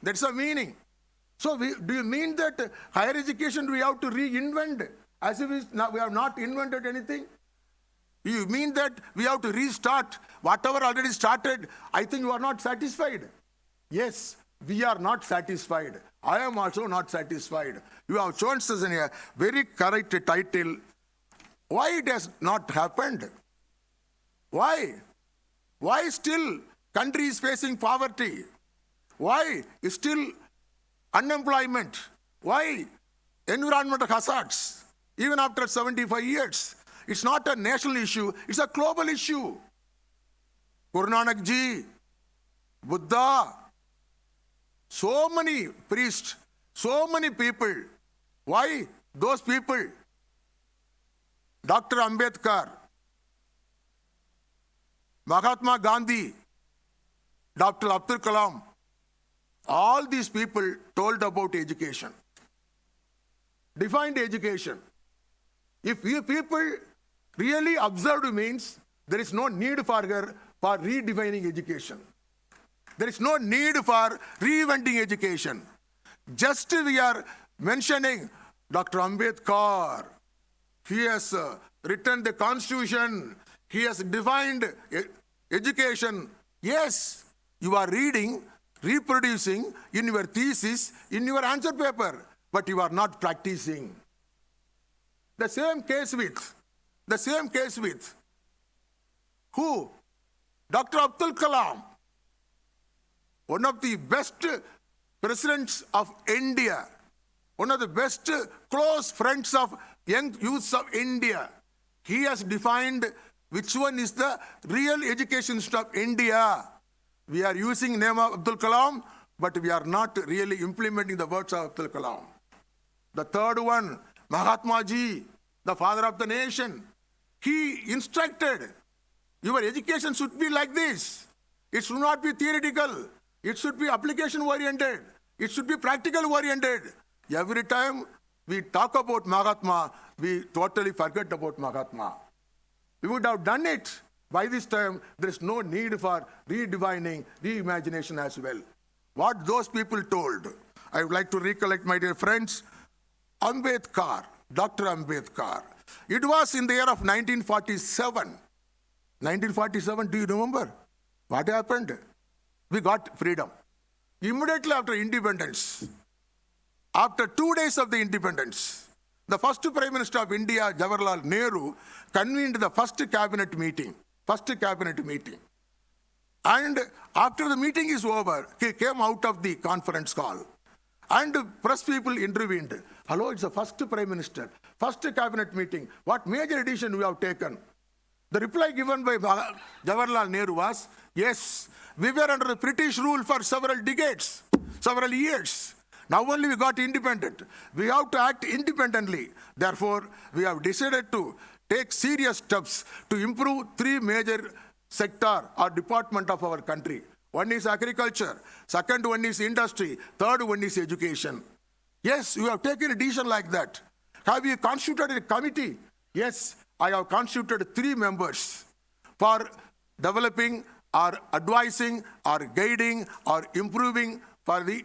S8: That's the meaning. So do you mean that higher education we have to reinvent as if we have not invented anything? You mean that we have to restart whatever already started? I think you are not satisfied. Yes, we are not satisfied. I am also not satisfied. You have chosen a very correct title. Why it has not happened? Why? Why still country is facing poverty? Why is still unemployment? Why environmental hazards? Even after 75 years, it's not a national issue, it's a global issue. Guru Nanak Ji, Buddha, so many priests, so many people. Why those people? Dr. Ambedkar, Mahatma Gandhi, Dr. Abdul Kalam, all these people told about education, defined education. If you people really observed means there is no need for redefining education. There is no need for reinventing education. Just we are mentioning Dr. Ambedkar. He has written the constitution. He has defined education. Yes, you are reading, reproducing in your thesis, in your answer paper, but you are not practicing. The same case with who? Dr. Abdul Kalam, one of the best presidents of India, one of the best close friends of young youths of India. He has defined which one is the real education of India. We are using name of Abdul Kalam, but we are not really implementing the words of Abdul Kalam. The third one, Mahatma Ji, the father of the nation. He instructed, your education should be like this. It should not be theoretical. It should be application oriented. It should be practical oriented. Every time we talk about Mahatma, we totally forget about Mahatma. We would have done it By this time, there is no need for redefining, reimagination as well. What those people told, I would like to recollect, my dear friends, Ambedkar, Dr. Ambedkar. It was in the year of 1947. 1947, do you remember? What happened? We got freedom. Immediately after independence, after 2 days of the independence, the first Prime Minister of India, Jawaharlal Nehru, convened the first cabinet meeting. And after the meeting is over, he came out of the conference call. And press people intervened. Hello, it's the first Prime Minister, first cabinet meeting. What major decision we have taken? The reply given by Jawaharlal Nehru was, yes, we were under the British rule for several decades, several years. Now only we got independent. We have to act independently. Therefore, we have decided to take serious steps to improve 3 major sector or department of our country. One is agriculture, second one is industry, third one is education. Yes, you have taken a decision like that. Have you constituted a committee? Yes, I have constituted 3 members for developing or advising or guiding or improving for the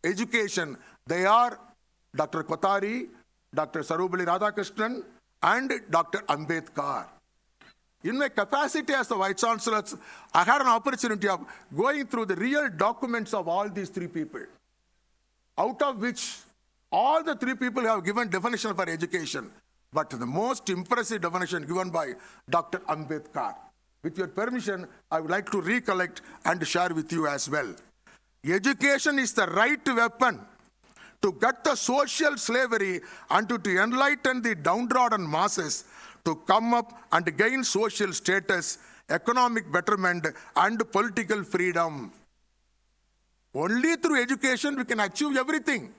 S8: education. They are Dr. Kothari, Dr. Sarubali Radhakrishnan, and Dr. Ambedkar. In my capacity as the Vice Chancellor, I had an opportunity of going through the real documents of all these 3 people, out of which all the 3 people have given definition for education. But the most impressive definition given by Dr. Ambedkar. With your permission, I would like to recollect and share with you as well. Education is the right weapon to gut the social slavery and to enlighten the downtrodden masses to come up and gain social status, economic betterment, and political freedom. Only through education we can achieve everything.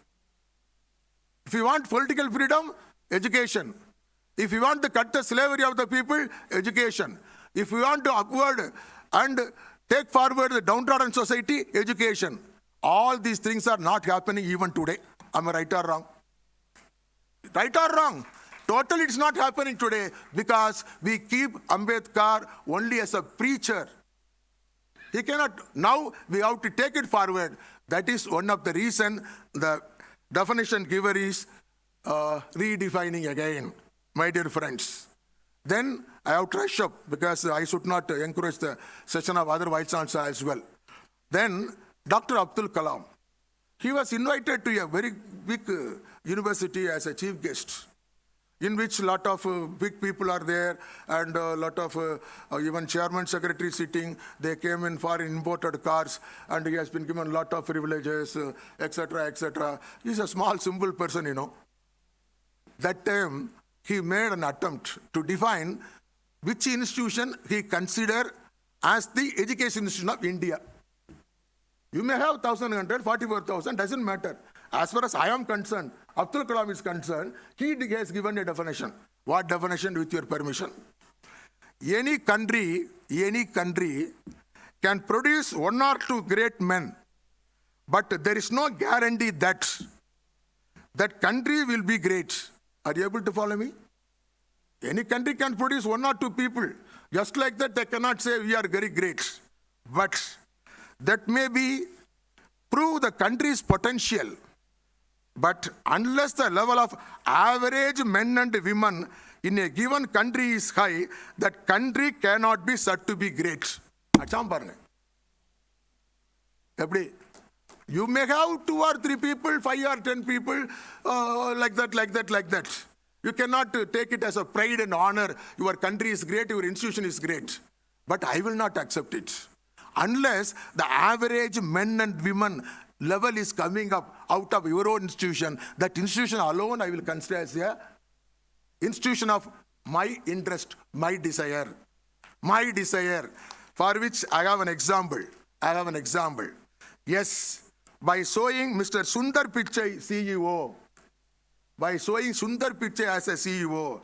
S8: If you want political freedom, education. If you want to cut the slavery of the people, education. If you want to upward and take forward the downtrodden society, education. All these things are not happening even today. Am I right or wrong? Right or wrong? Totally it's not happening today because we keep Ambedkar only as a preacher. He cannot, now we have to take it forward. That is one of the reason the definition giver is redefining again, my dear friends. Then I have to rush up because I should not encourage the session of other Vice Chancellors as well. Then Dr. Abdul Kalam. He was invited to a very big university as a chief guest, in which a lot of big people are there and a lot of even chairman, secretary sitting. They came in for imported cars and he has been given a lot of privileges, etc., etc. He's a small, simple person, you know. That time, he made an attempt to define which institution he considered as the education institution of India. You may have 1,100, 44,000, doesn't matter. As far as I am concerned, Abdul Kalam is concerned, he has given a definition. What definition, with your permission? Any country can produce 1 or 2 great men, but there is no guarantee that that country will be great. Are you able to follow me? Any country can produce 1 or 2 people. Just like that, they cannot say we are very great. But that may be prove the country's potential. But unless the level of average men and women in a given country is high, that country cannot be said to be great. You may have 2 or 3 people, 5 or 10 people, like that. You cannot take it as a pride and honor. Your country is great, your institution is great. But I will not accept it. Unless the average men and women level is coming up out of your own institution, that institution alone I will consider as a institution of my interest, my desire, for which I have an example. Yes, by showing Mr. Sundar Pichai CEO, as a CEO,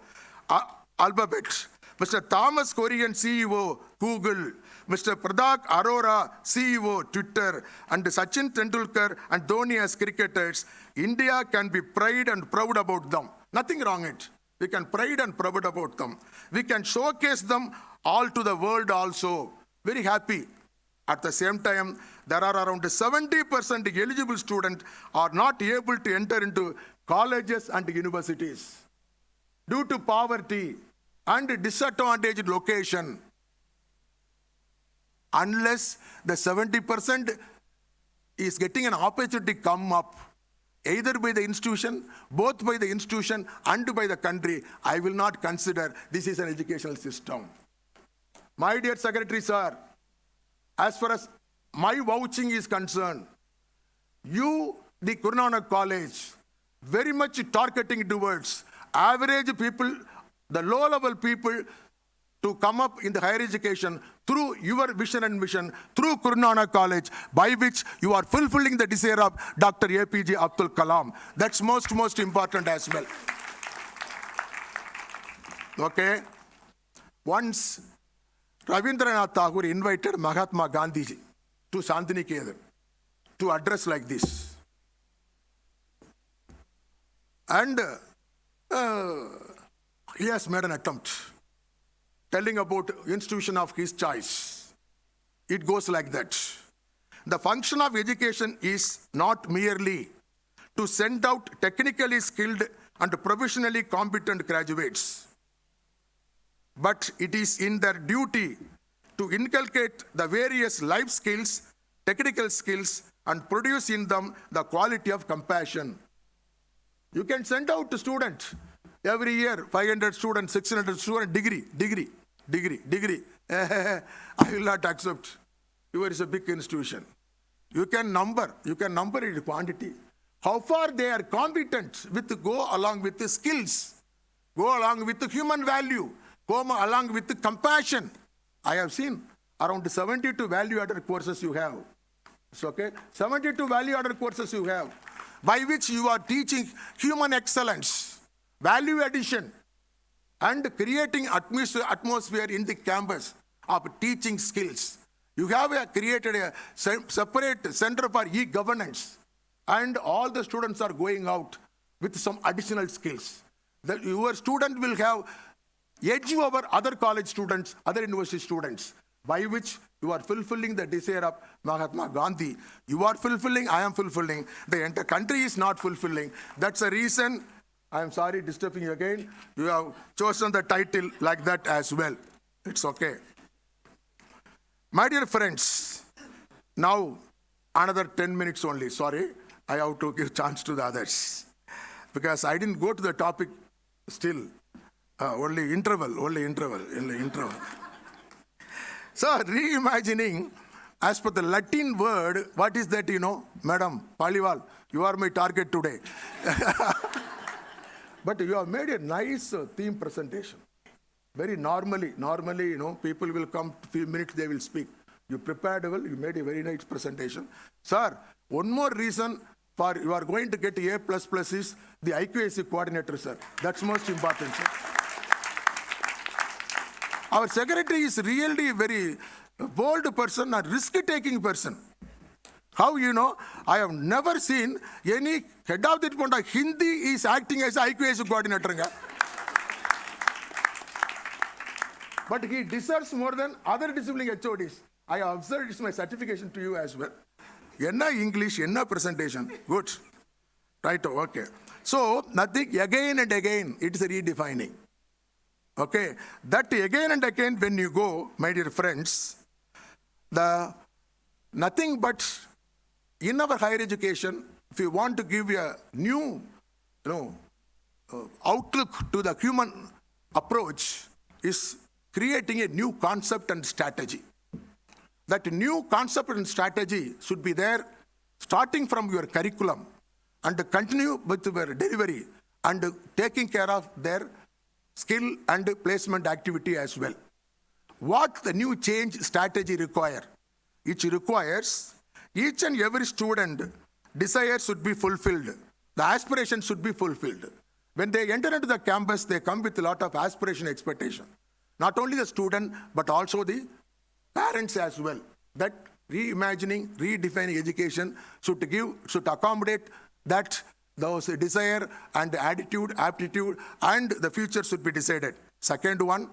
S8: Alphabet, Mr. Thomas Kurian CEO, Google, Mr. Pradak Arora, CEO, Twitter, and Sachin Tendulkar and Dhoni as cricketers, India can be proud about them. Nothing wrong in it. We can pride and proud about them. We can showcase them all to the world also. Very happy. At the same time, there are around 70% eligible students are not able to enter into colleges and universities due to poverty and disadvantaged location. Unless the 70% is getting an opportunity to come up, either by the institution, both by the institution and by the country, I will not consider this is an educational system. My dear Secretary Sir, as far as my vouching is concerned, you, the Guru Nanak College, very much targeting towards average people, the low-level people, to come up in the higher education through your vision and mission, through Guru Nanak College, by which you are fulfilling the desire of Dr. APJ Abdul Kalam. That's most important as well. Okay? Once, Rabindranath Tagore invited Mahatma Gandhi to Shantiniketan to address like this. And he has made an attempt telling about institution of his choice. It goes like that. The function of education is not merely to send out technically skilled and professionally competent graduates, but it is in their duty to inculcate the various life skills, technical skills, and produce in them the quality of compassion. You can send out to students every year, 500 students, 600 students, degree. I will not accept. Yours is a big institution. You can number it in quantity. How far they are competent with go along with the skills, go along with the human value, go along with the compassion. I have seen around 72 value-added courses you have. It's okay? 72 value-added courses you have, by which you are teaching human excellence, value addition, and creating atmosphere in the campus of teaching skills. You have created a separate center for e-governance, and all the students are going out with some additional skills. Your student will have edge over other college students, other university students, by which you are fulfilling the desire of Mahatma Gandhi. You are fulfilling, I am fulfilling. The entire country is not fulfilling. That's the reason, I am sorry disturbing you again. You have chosen the title like that as well. It's okay. My dear friends, now another 10 minutes only. Sorry, I have to give chance to the others, because I didn't go to the topic still. Only interval. So, reimagining, as per the Latin word, what is that, Madam Paliwal, you are my target today. But you have made a nice theme presentation. Very normally, people will come, few minutes they will speak. You prepared well, you made a very nice presentation. Sir, one more reason for you are going to get A++ is the IQAC coordinator, sir. That's most important, sir. Our secretary is really a very bold person, a risk-taking person. How I have never seen any head of the department of Hindi is acting as IQAC coordinator. But he deserves more than other discipline HODs. I have observed, it's my certification to you as well. Enna English, enna presentation. Good. Right, okay. So, nothing, again and again, it is a redefining. Okay, that again and again when you go, my dear friends, nothing but in our higher education, if you want to give a new, outlook to the human approach, is creating a new concept and strategy. That new concept and strategy should be there, starting from your curriculum, and continue with your delivery, and taking care of their skill and placement activity as well. What the new change strategy require? It requires each and every student desire should be fulfilled. The aspiration should be fulfilled. When they enter into the campus, they come with a lot of aspiration, expectation. Not only the student, but also the parents as well. That reimagining, redefining education should accommodate that those desire and attitude, aptitude, and the future should be decided. Second one,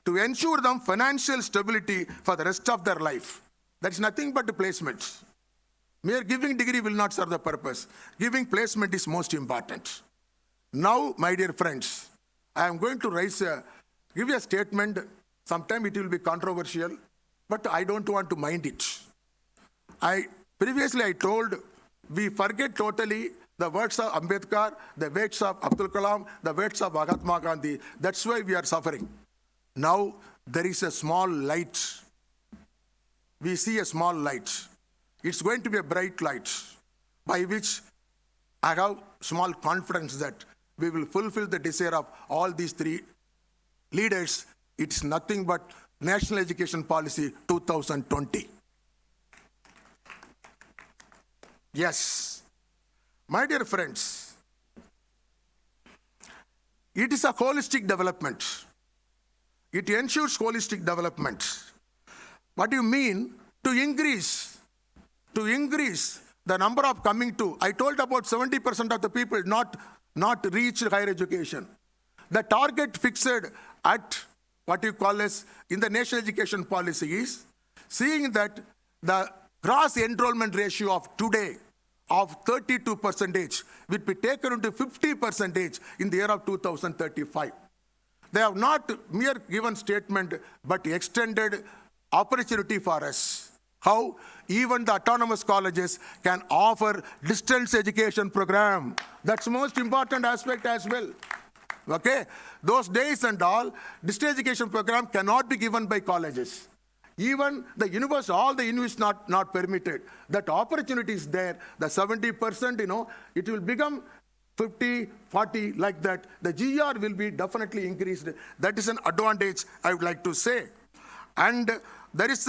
S8: to ensure them financial stability for the rest of their life. That is nothing but placements. Mere giving degree will not serve the purpose. Giving placement is most important. Now, my dear friends, I am going to give you a statement. Sometime it will be controversial, but I don't want to mind it. Previously I told we forget totally the words of Ambedkar, the words of Abdul Kalam, the words of Mahatma Gandhi. That's why we are suffering. Now there is a small light. We see a small light. It's going to be a bright light by which I have small confidence that we will fulfill the desire of all these three leaders. It's nothing but National Education Policy 2020. Yes. My dear friends, it is a holistic development. It ensures holistic development. What do you mean? To increase the number of coming to, I told about 70% of the people not reach higher education. The target fixed at what you call as in the national education policy is seeing that the gross enrollment ratio of today of 32% will be taken into 50% in the year of 2035. They have not mere given statement, but extended opportunity for us. How? Even the autonomous colleges can offer distance education program. That's the most important aspect as well. Okay? Those days and all, distance education program cannot be given by colleges. Even the university, all the universities not permitted. That opportunity is there. The 70%, it will become 50, 40, like that. The GR will be definitely increased. That is an advantage, I would like to say. And there is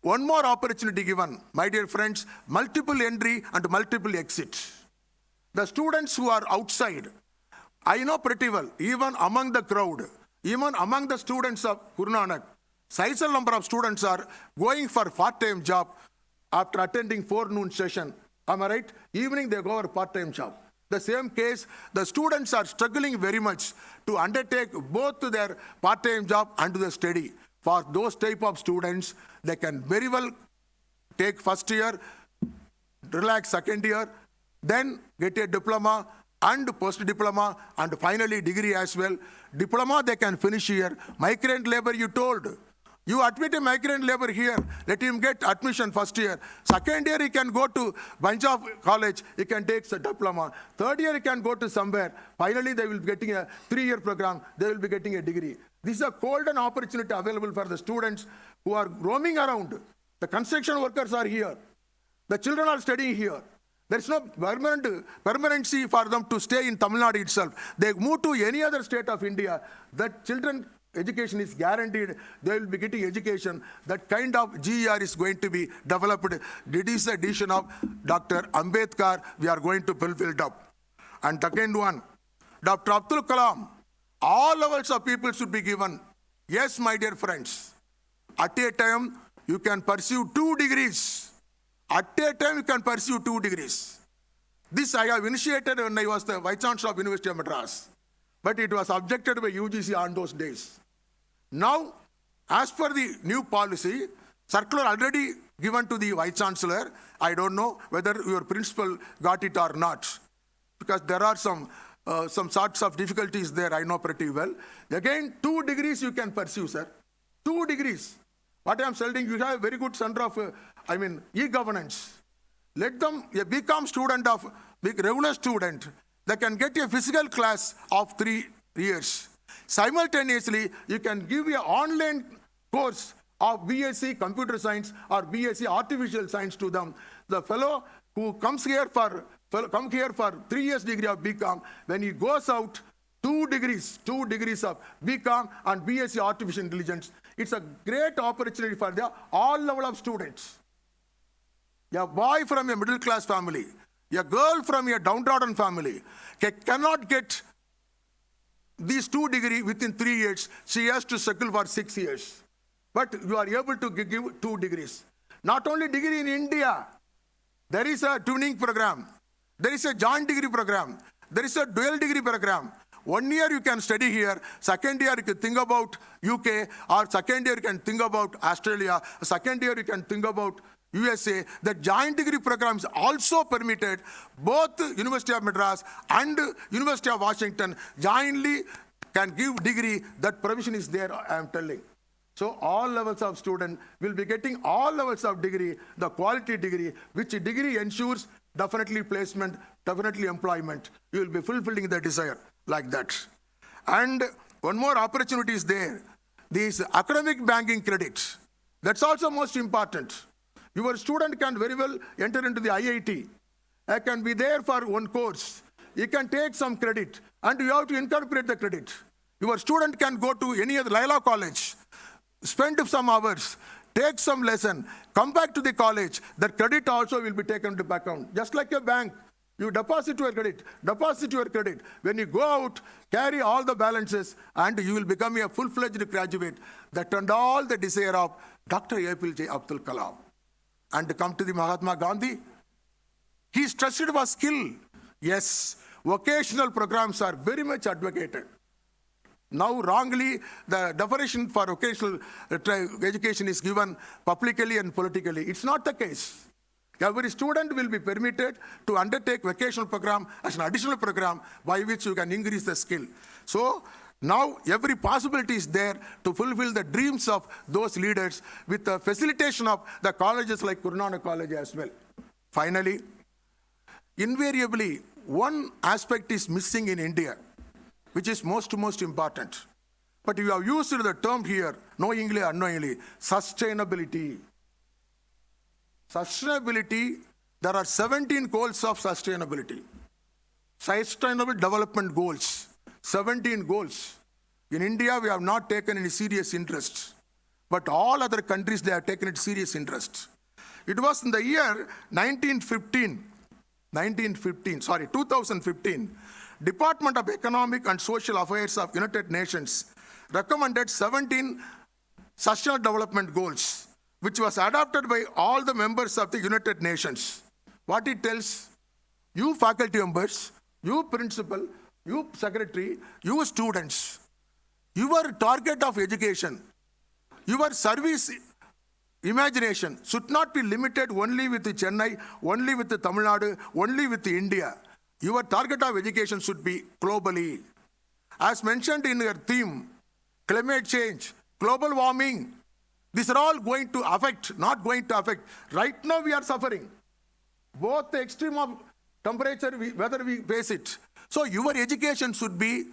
S8: one more opportunity given, my dear friends, multiple entry and multiple exit. The students who are outside, I know pretty well, even among the crowd, even among the students of Guru Nanak, sizable number of students are going for part-time job after attending forenoon session. Am I right? Evening they go for part-time job. The same case, the students are struggling very much to undertake both their part-time job and the study. For those type of students, they can very well take first year, relax second year, then get a diploma and post-diploma and finally degree as well. Diploma they can finish here. Migrant labor you told. You admit a migrant labor here, let him get admission first year. Second year he can go to Punjab College, he can take a diploma. Third year he can go to somewhere. Finally they will be getting a 3-year program, they will be getting a degree. This is a golden opportunity available for the students who are roaming around. The construction workers are here. The children are studying here. There is no permanency for them to stay in Tamil Nadu itself. They move to any other state of India. That children education is guaranteed. They will be getting education. That kind of GER is going to be developed. It is the addition of Dr. Ambedkar. We are going to fulfill it up. And second one, Dr. Abdul Kalam. All levels of people should be given. Yes, my dear friends. At a time, you can pursue 2 degrees. At a time, you can pursue 2 degrees. This I have initiated when I was the Vice Chancellor of University of Madras. But it was objected by UGC on those days. Now, as per the new policy, circular already given to the Vice Chancellor, I don't know whether your principal got it or not. Because there are some sorts of difficulties there, I know pretty well. Again, 2 degrees you can pursue, sir. 2 degrees. What I am telling you, have a very good center of, e-governance. Let them, a BCom student of, regular student, they can get a physical class of 3 years. Simultaneously, you can give an online course of BSc Computer Science or BSc Artificial Science to them. The fellow who comes here for 3 years degree of BCom, when he goes out, 2 degrees of BCom and BSc Artificial Intelligence. It's a great opportunity for the all level of students. A boy from a middle class family, a girl from a downtrodden family cannot get these 2 degrees within 3 years. She has to struggle for 6 years. But you are able to give 2 degrees. Not only degree in India, there is a tuning program. There is a joint degree program. there is a dual degree program. 1 year you can study here, second year you can think about UK, or second year you can think about Australia, second year you can think about USA. The joint degree program is also permitted. Both University of Madras and University of Washington jointly can give degree. That provision is there, I am telling. So all levels of student will be getting all levels of degree, the quality degree, which degree ensures definitely placement, definitely employment. You will be fulfilling the desire like that. And one more opportunity is there. These academic banking credits. That's also most important. Your student can very well enter into the IIT. I can be there for one course. You can take some credit and you have to incorporate the credit. Your student can go to any other Laila College, spend some hours, take some lesson, come back to the college. That credit also will be taken to account. Just like a bank, you deposit your credit, deposit your credit. When you go out, carry all the balances and you will become a full-fledged graduate. That turned all the desire of Dr. APJ Abdul Kalam. And to come to the Mahatma Gandhi, he stressed was skill. Yes, vocational programs are very much advocated. Now wrongly, the definition for vocational education is given publicly and politically. It's not the case. Every student will be permitted to undertake vocational program as an additional program by which you can increase the skill. So now every possibility is there to fulfill the dreams of those leaders with the facilitation of the colleges like Guru Nanak College as well. Finally, invariably, one aspect is missing in India, which is most important. But you have used the term here, knowingly or unknowingly, sustainability. Sustainability, there are 17 goals of sustainability. Sustainable development goals, 17 goals. In India, we have not taken any serious interest. But all other countries, they have taken it serious interest. It was in the year 2015, Department of Economic and Social Affairs of United Nations recommended 17 Sustainable Development Goals, which was adopted by all the members of the United Nations. What it tells, you faculty members, you principal, you secretary, you students, your target of education, your service imagination should not be limited only with Chennai, only with Tamil Nadu, only with India. Your target of education should be globally. As mentioned in your theme, climate change, global warming, these are all going to affect, not going to affect. Right now we are suffering. Both the extreme of temperature, whether we face it. So your education should be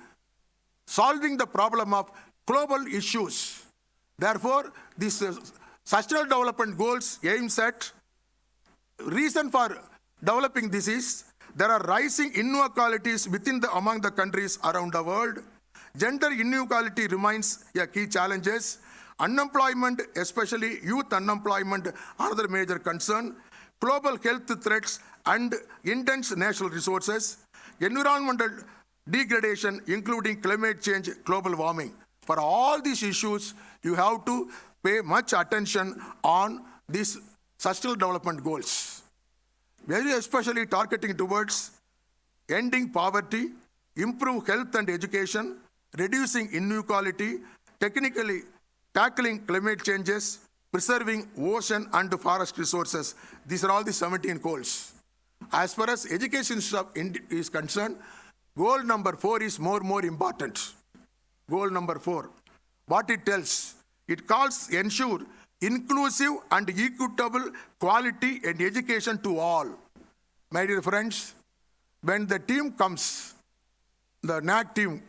S8: solving the problem of global issues. Therefore, this Sustainable Development Goals aims at, reason for developing this is, there are rising inequalities among the countries around the world. Gender inequality remains a key challenge. Unemployment, especially youth unemployment, another major concern. Global health threats and intense natural resources. Environmental degradation, including climate change, global warming. For all these issues, you have to pay much attention on these Sustainable Development Goals. Very especially targeting towards ending poverty, improve health and education, reducing inequality, technically tackling climate changes, preserving ocean and forest resources. These are all the 17 goals. As far as education is concerned, goal number 4 is more important. Goal number 4. What it tells? It calls ensure inclusive and equitable quality and education to all. My dear friends, when the team comes, the NAC team,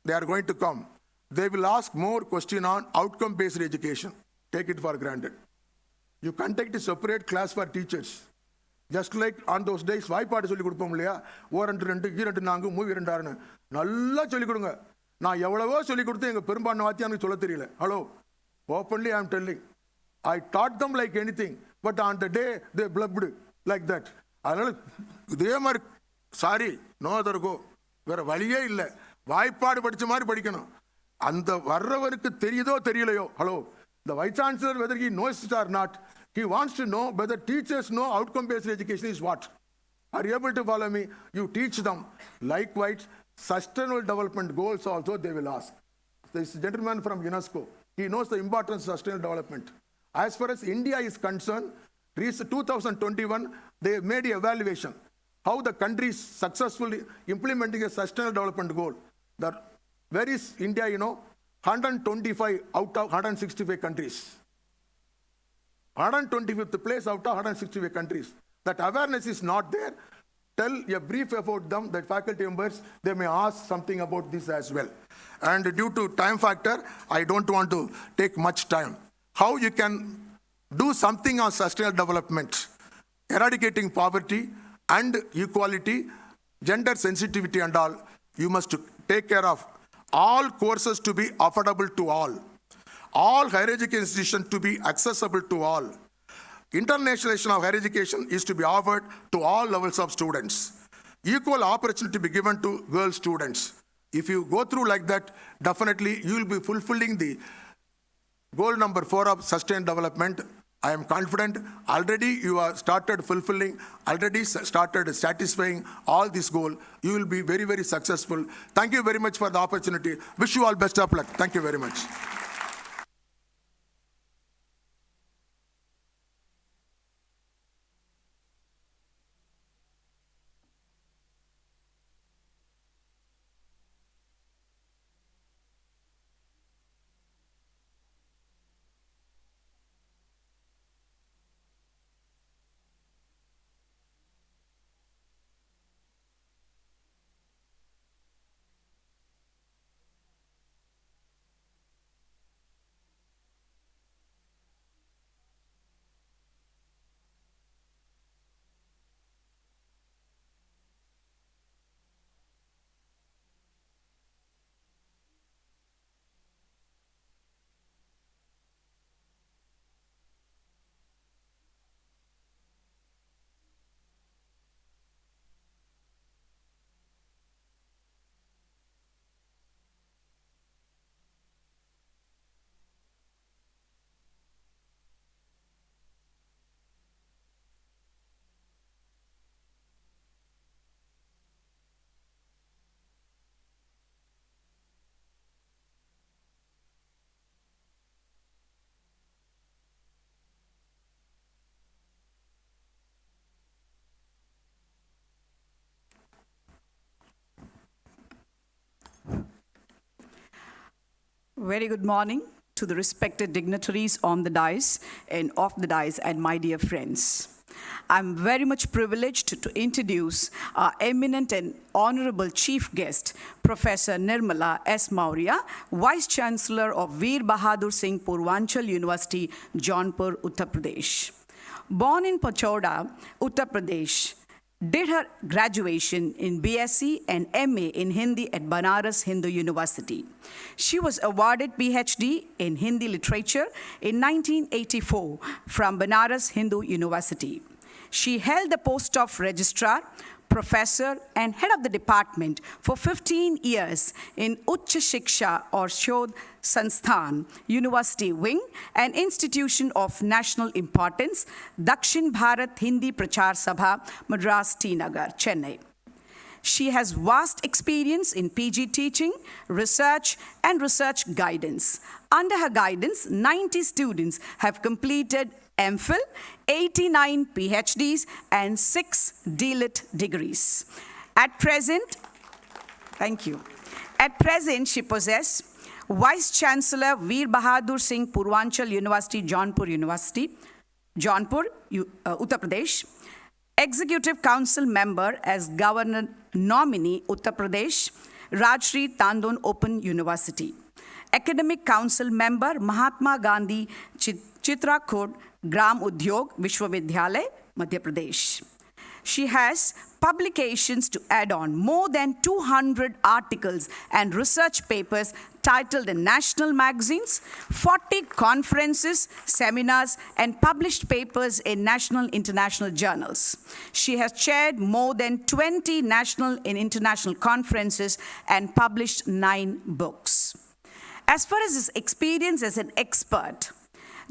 S8: they are going to come. They will ask more question on outcome-based education. Take it for granted. You conduct a separate class for teachers. Just like on those days, வாய்ப்பாடு சொல்லி கொடுப்போம் இல்லையா? 2 movie 2 நல்லா சொல்லி கொடுங்க. நான் எவ்வளவோ சொல்லி கொடுத்து எங்க பெரும்பான்மை வாத்தியானுக்கு சொல்ல தெரியல. Hello, openly I am telling. I taught them like anything, but on the day they blubbed like that. அதனால இதே மாதிரி சாரி நோ அதர் கோ, வேற வழியே இல்லை. வாய்ப்பாடு படிச்ச மாதிரி படிக்கணும். அந்த வர்றவருக்கு தெரியுதோ தெரியலையோ, hello, the vice chancellor, whether he knows it or not, he wants to know whether teachers know outcome based education is what. Are you able to follow me? You teach them. Likewise, sustainable development goals also they will ask. This gentleman from UNESCO, he knows the importance of sustainable development. As far as India is concerned, 2021, they made an evaluation how the country is successfully implementing a sustainable development goal. Where is India, 125 out of 165 countries. 125th place out of 165 countries. That awareness is not there. Tell a brief about them, that faculty members, they may ask something about this as well. And due to time factor, I don't want to take much time. How you can do something on sustainable development, eradicating poverty and equality, gender sensitivity and all, you must take care of all courses to be affordable to all higher education institutions to be accessible to all. Internationalization of higher education is to be offered to all levels of students. Equal opportunity to be given to girl students. If you go through like that, definitely you will be fulfilling the goal number 4 of sustained development. I am confident already you have started fulfilling, already started satisfying all this goal. You will be very, very successful. Thank you very much for the opportunity. Wish you all best of luck. Thank you very much.
S9: Very good morning to the respected dignitaries on the dais and off the dais and my dear friends. I'm very much privileged to introduce our eminent and honorable chief guest, Professor Nirmala S. Maurya, Vice Chancellor of Veer Bahadur Singh Purvanchal University, Jaunpur, Uttar Pradesh. Born in Pachoda, Uttar Pradesh, did her graduation in BSc and MA in Hindi at Banaras Hindu University. She was awarded PhD in Hindi literature in 1984 from Banaras Hindu University. She held the post of registrar, professor, and head of the department for 15 years in Uch Shiksha or Shodh Sansthan University Wing, an institution of national importance, Dakshin Bharat Hindi Prachar Sabha, Madras T. Nagar, Chennai. She has vast experience in PG teaching, research, and research guidance. Under her guidance, 90 students have completed MPhil, 89 PhDs, and 6 DLit degrees. At present, thank you. At present, she possesses Vice Chancellor Veer Bahadur Singh Purvanchal University, Jaunpur University, Jaunpur, Uttar Pradesh. Executive Council member as Governor nominee, Uttar Pradesh, Rajshri-Tandon Open University. Academic Council member, Mahatma Gandhi Chitrakoot Gram Udyog Vishwavidyalay, Madhya Pradesh. She has publications to add on, more than 200 articles and research papers titled in national magazines, 40 conferences, seminars, and published papers in national international journals. She has chaired more than 20 national and international conferences and published 9 books. As far as his experience as an expert,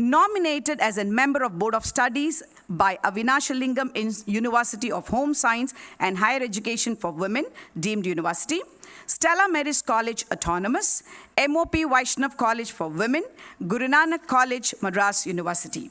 S9: Nominated as a member of Board of Studies by Avinashalingam in University of Home Science and Higher Education for Women, deemed university. Stella Maris College Autonomous, MOP Vaishnav College for Women, Guru Nanak College, Madras University.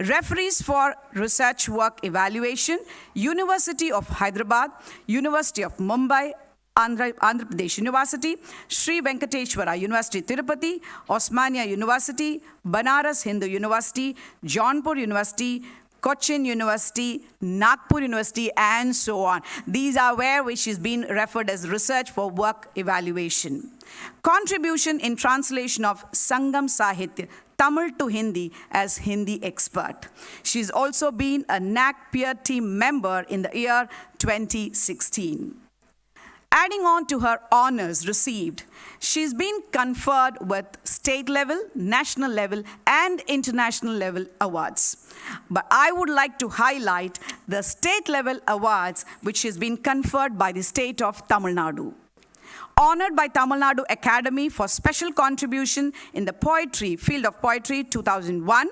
S9: Referees for research work evaluation, University of Hyderabad, University of Mumbai, Andhra Pradesh University, Sri Venkateshwara University Tirupati, Osmania University, Banaras Hindu University, Jaunpur University, Cochin University, Nagpur University, and so on. These are where which is being referred as research for work evaluation. Contribution in translation of Sangam Sahitya, Tamil to Hindi as Hindi expert. She's also been a NAC peer team member in the year 2016. Adding on to her honors received, she's been conferred with state level, national level, and international level awards. But I would like to highlight the state level awards which has been conferred by the state of Tamil Nadu. Honored by Tamil Nadu Academy for special contribution in the poetry, field of poetry 2001.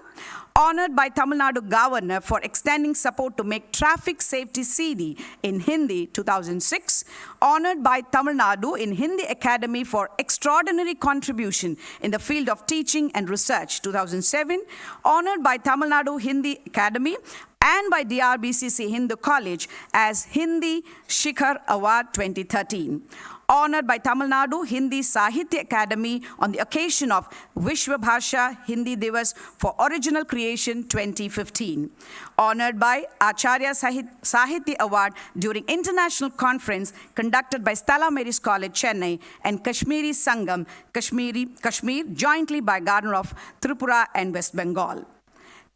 S9: Honored by Tamil Nadu Governor for extending support to make traffic safety CD in Hindi 2006. Honored by Tamil Nadu in Hindi Academy for extraordinary contribution in the field of teaching and research 2007. Honored by Tamil Nadu Hindi Academy and by DRBCC Hindu College as Hindi Shikhar Award 2013. Honored by Tamil Nadu Hindi Sahitya Academy on the occasion of Vishwa Bhasha Hindi Divas for Original Creation 2015. Honored by Acharya Sahitya Award during international conference conducted by Stella Maris College, Chennai, and Kashmiri Sangam, Kashmir, jointly by Governor of Tripura and West Bengal.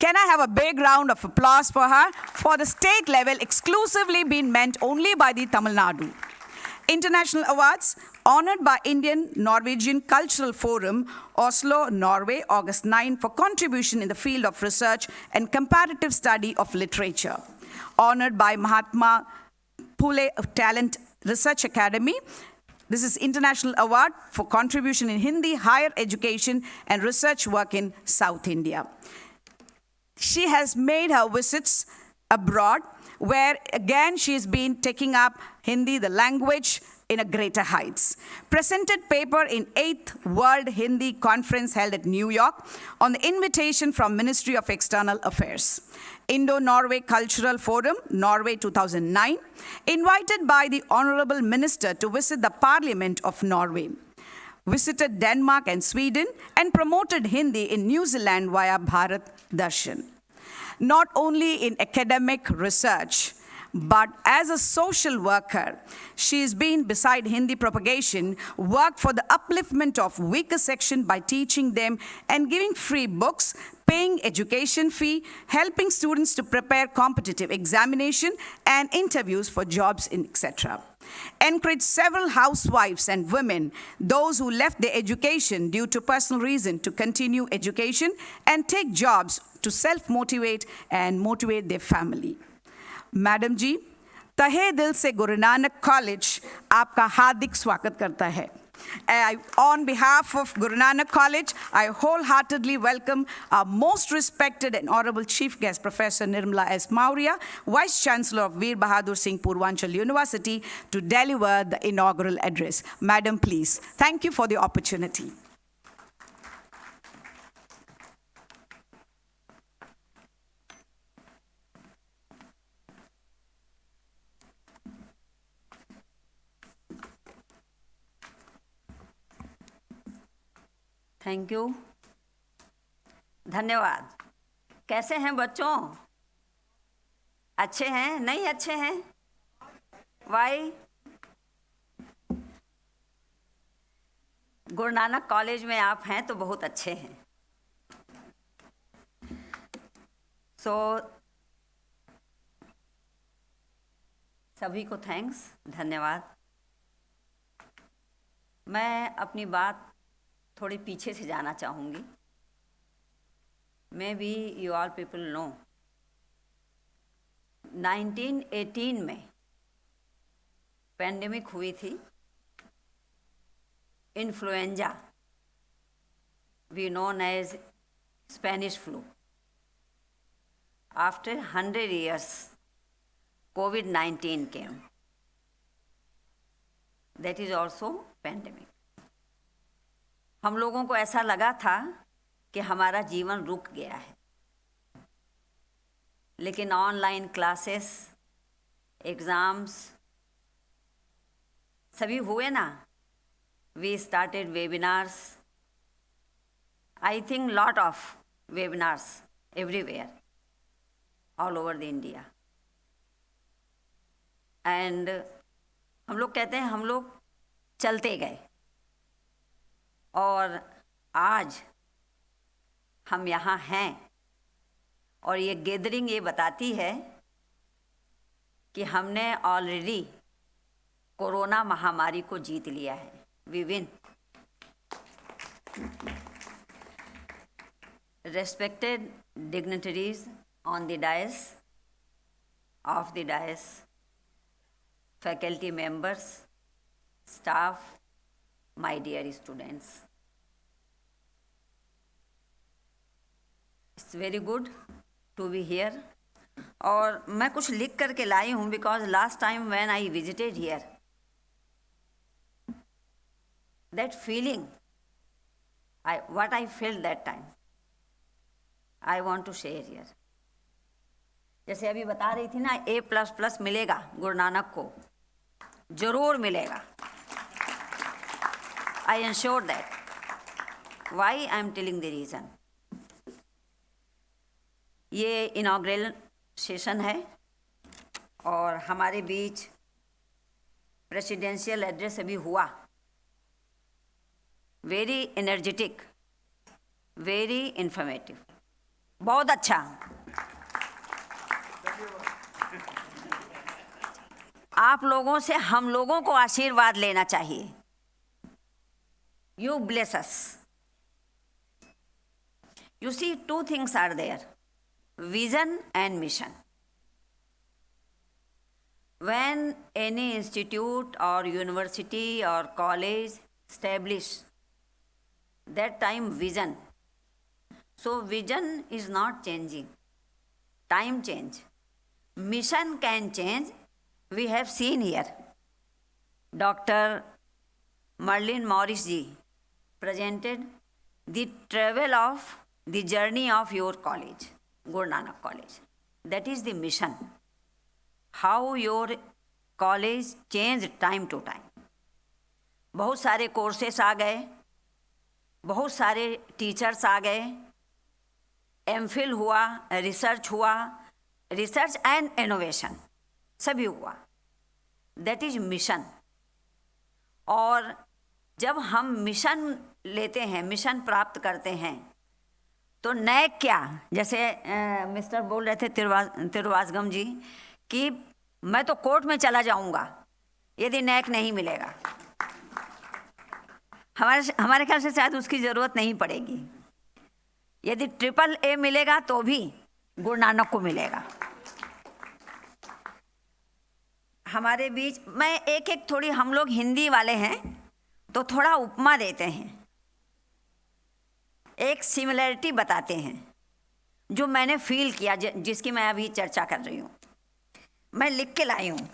S9: Can I have a big round of applause for her? For the state level, exclusively being meant only by the Tamil Nadu. International awards, honored by Indian-Norwegian Cultural Forum, Oslo, Norway, August 9, for contribution in the field of research and comparative study of literature. Honored by Mahatma Phule Talent Research Academy. This is International Award for contribution in Hindi, higher education, and research work in South India. She has made her visits abroad, where again she has been taking up Hindi, the language, in a greater heights. Presented paper in 8th World Hindi Conference held at New York on the invitation from Ministry of External Affairs. Indo-Norway Cultural Forum, Norway 2009, invited by the Honorable Minister to visit the Parliament of Norway. Visited Denmark and Sweden and promoted Hindi in New Zealand via Bharat Darshan. Not only in academic research, but as a social worker, she's been, beside Hindi propagation, worked for the upliftment of weaker section by teaching them and giving free books, paying education fee, helping students to prepare competitive examination and interviews for jobs, etc. Encouraged several housewives and women, those who left their education due to personal reason, to continue education and take jobs to self-motivate and motivate their family. Madam जी, तहे दिल से Guru Nanak college आपका हार्दिक स्वागत करता है. On behalf of Guru Nanak College, I wholeheartedly welcome our most respected and honorable chief guest, Professor Nirmala S. Maurya, Vice Chancellor of Veer Bahadur Singh Purvanchal University, to deliver the inaugural address. Madam, please. Thank you for the opportunity.
S10: Thank you, धन्यवाद. कैसे हैं बच्चों? अच्छे हैं? नहीं अच्छे हैं? Y? Guru Nanak college में आप हैं तो बहुत अच्छे हैं. सभी को थैंक्स, धन्यवाद. मैं अपनी बात थोड़ी पीछे से जाना चाहूँगी. Maybe you all people know 1918 में पेंडेमिक हुई थी, influenza, we known as Spanish flu. After 100 years, COVID-19 came. That is also pandemic. हम लोगों को ऐसा लगा था कि हमारा जीवन रुक गया है, लेकिन ऑनलाइन क्लासेस, एग्जाम्स सभी हुए ना. We started webinars. I think lot of webinars everywhere, all over the India. And हम लोग कहते हैं हम लोग चलते गए, और आज हम यहाँ हैं. और ये गैदरिंग ये बताती है कि हमने ऑलरेडी कोरोना महामारी को जीत लिया है. We win. Respected dignitaries on the dais, of the dais, faculty members, staff, my dear students. It's very good to be here. और मैं कुछ लिख करके लाई हूँ because last time when I visited here, that feeling, what I felt that time, I want to share here. जैसे अभी बता रही थी ना, A++ मिलेगा गुरु नानक को, जरूर मिलेगा. I ensure that. Why I am telling the reason. ये इनॉग्रेल सेशन है और हमारे बीच प्रेसिडेंशियल एड्रेस अभी हुआ. वेरी एनर्जेटिक, वेरी इंफॉर्मेटिव, बहुत अच्छा. आप लोगों से हम लोगों को आशीर्वाद लेना चाहिए. You bless us. You see, two things are there, vision and mission. When any institute or university or college establish, that time vision. So vision is not changing. Time change. Mission can change. We have seen here. Dr. Merlin Morris ji presented the travel of the journey of your college, Guru Nanak College. That is the mission. How your college changed time to time. बहुत सारे courses आ गए, बहुत सारे teachers आ गए, MPhil हुआ, research हुआ, research and innovation सभी हुआ. That is mission. और जब हम मिशन लेते हैं, मिशन प्राप्त करते हैं, तो नैक क्या, जैसे मिस्टर बोल रहे थे तिरुवासगम जी कि मैं तो कोर्ट में चला जाऊंगा यदि नैक नहीं मिलेगा. हमारे ख्याल से शायद उसकी ज़रूरत नहीं पड़ेगी. यदि AAA मिलेगा तो भी गुरु नानक को मिलेगा. हमारे बीच मैं एक थोड़ी, हम लोग हिंदी वाले हैं तो थोड़ा उपमा देते हैं, एक सिमिलरिटी बताते हैं जो मैंने फील किया, जिसकी मैं अभी चर्चा कर रही हूँ. मैं लिख के लाई हूँ.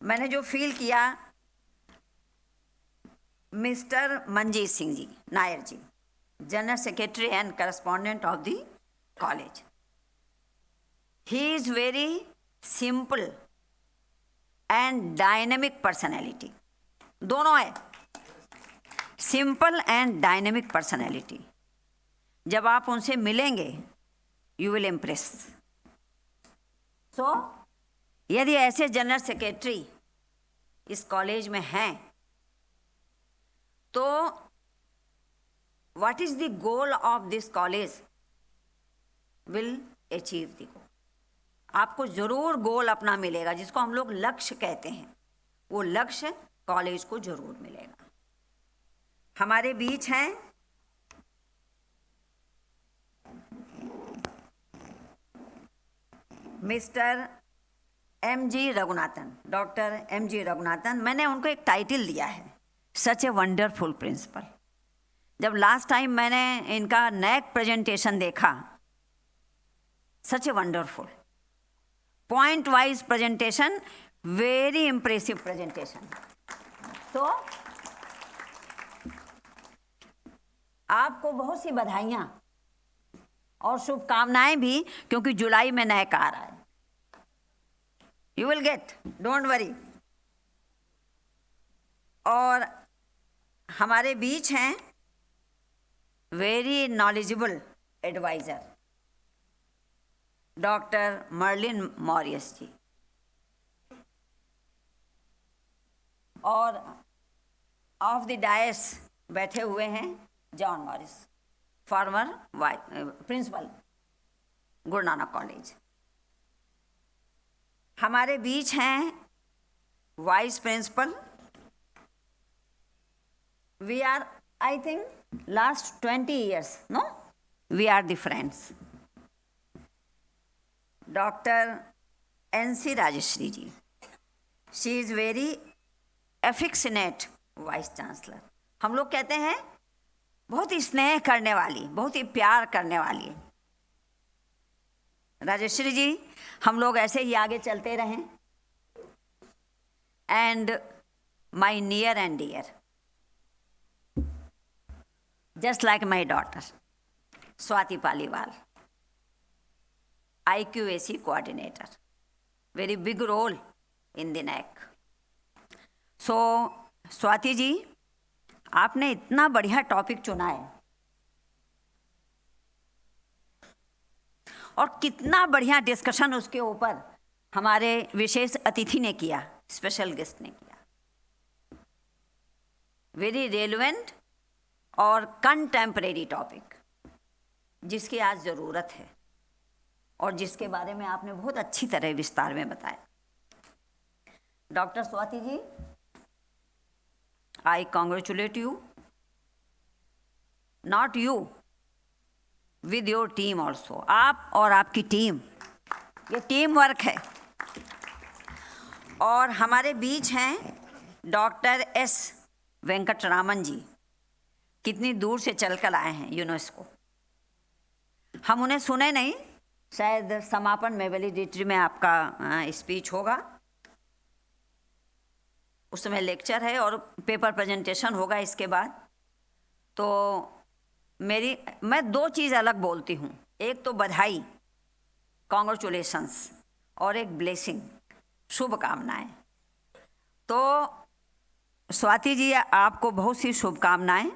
S10: मैंने जो फील किया, mister Manjit Singh ji Nair ji, general secretary and correspondent of the college. He is very simple and dynamic personality. दोनों है, सिंपल एंड डायनेमिक पर्सनैलिटी. जब आप उनसे मिलेंगे यू विल इम्प्रेस. सो यदि ऐसे जनरल सेक्रेटरी इस कॉलेज में हैं, तो what is the goal of this college will achieve the goal. आपको जरूर गोल अपना मिलेगा, जिसको हम लोग लक्ष्य कहते हैं. वो लक्ष्य कॉलेज को जरूर मिलेगा. हमारे बीच हैं mister MG Raghunathan, doctor MG Raghunathan. मैंने उनको एक टाइटल दिया है, सच ए वंडरफुल प्रिंसिपल. जब लास्ट टाइम मैंने इनका नेक प्रेजेंटेशन देखा, such a wonderful point wise presentation, very impressive presentation. तो आपको बहुत सी बधाइयाँ और शुभकामनाएं भी, क्योंकि जुलाई में नैक आ रहा है। You will get, don't worry. और हमारे बीच हैं very knowledgeable adviser doctor Merlin Maurice ji, और ऑफ द डायस बैठे हुए हैं John Morris, farmer principal Guru Nanak college. हमारे बीच हैं vice principal. We are, I think last 20 years, no? We are the friends. Dr. N.C. Rajeshri ji. She is very affectionate Vice Chancellor. हम लोग कहते हैं बहुत ही स्नेह करने वाली, बहुत ही प्यार करने वाली। राजेश्वरी जी, हम लोग ऐसे ही आगे चलते रहें। And my near and dear, just like my daughter, Swati Paliwal, IQAC coordinator, very big role in the NAC. So, Swati जी, आपने इतना बढ़िया टॉपिक चुना है और कितना बढ़िया डिस्कशन उसके ऊपर हमारे विशेष अतिथि ने किया, स्पेशल गेस्ट ने किया। वेरी रेलेवेंट और कंटेम्परेरी टॉपिक, जिसकी आज ज़रूरत है और जिसके बारे में आपने बहुत अच्छी तरह विस्तार में बताया। Doctor Swati ji, I congratulate you, not you, with your team also. आप और आपकी टीम, ये टीम वर्क है। और हमारे बीच हैं डॉक्टर एस वेंकटरामन जी, कितनी दूर से चलकर आए हैं यूनेस्को। हम उन्हें सुने नहीं, शायद समापन में वैलिडिटी में आपका स्पीच होगा, उस समय लेक्चर है और पेपर प्रेजेंटेशन होगा इसके बाद। तो मैं दो चीज़ अलग बोलती हूँ, एक तो बधाई, कॉन्ग्रेचुलेशंस, और एक ब्लेसिंग, शुभकामनाएं। तो स्वाति जी, आपको बहुत सी शुभकामनाएं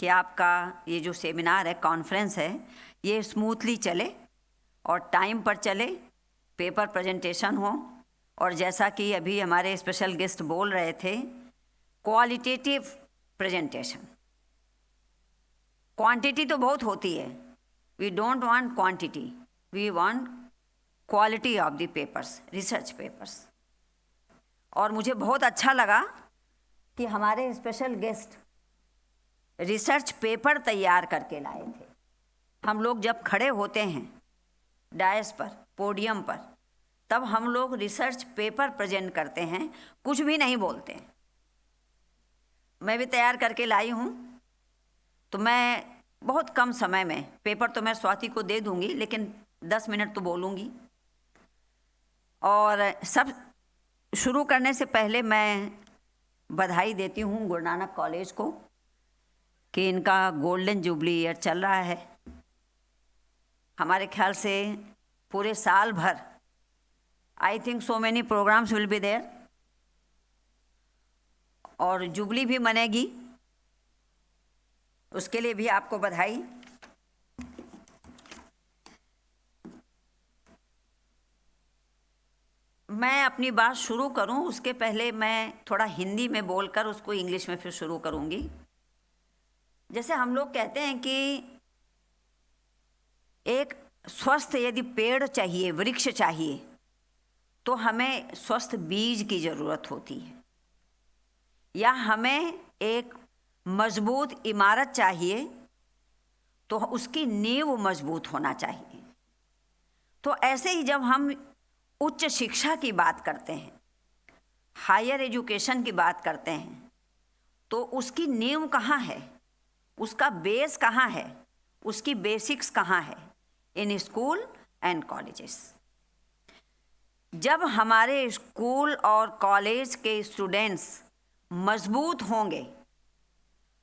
S10: कि आपका ये जो सेमिनार है, कॉन्फ्रेंस है, ये स्मूथली चले और टाइम पर चले, पेपर प्रेजेंटेशन हो, और जैसा कि अभी हमारे स्पेशल गेस्ट बोल रहे थे, क्वालिटेटिव प्रेजेंटेशन। क्वांटिटी तो बहुत होती है, we don't want quantity, we want quality of the papers, research papers. और मुझे बहुत अच्छा लगा कि हमारे स्पेशल गेस्ट रिसर्च पेपर तैयार करके लाए थे। हम लोग जब खड़े होते हैं डायस पर, पोडियम पर, तब हम लोग रिसर्च पेपर प्रेजेंट करते हैं, कुछ भी नहीं बोलते। मैं भी तैयार करके लाई हूँ, तो मैं बहुत कम समय में, पेपर तो मैं स्वाति को दे दूँगी, लेकिन 10 मिनट तो बोलूँगी। और सब शुरू करने से पहले मैं बधाई देती हूँ गुरु नानक कॉलेज को कि इनका गोल्डन जुबली ईयर चल रहा है। हमारे ख्याल से पूरे साल भर, I think so many programs will be there, और जुबली भी मनेगी, उसके लिए भी आपको बधाई। मैं अपनी बात शुरू करूं उसके पहले मैं थोड़ा हिंदी में बोलकर उसको इंग्लिश में फिर शुरू करूंगी। जैसे हम लोग कहते हैं कि एक स्वस्थ यदि पेड़ चाहिए, वृक्ष चाहिए, तो हमें स्वस्थ बीज की ज़रूरत होती है, या हमें एक मजबूत इमारत चाहिए तो उसकी नींव मजबूत होना चाहिए। तो ऐसे ही जब हम उच्च शिक्षा की बात करते हैं, हायर एजुकेशन की बात करते हैं, तो उसकी नींव कहाँ है? उसका बेस कहाँ है, उसकी बेसिक्स कहाँ है, इन स्कूल एंड कॉलेजेस। जब हमारे स्कूल और कॉलेज के स्टूडेंट्स मजबूत होंगे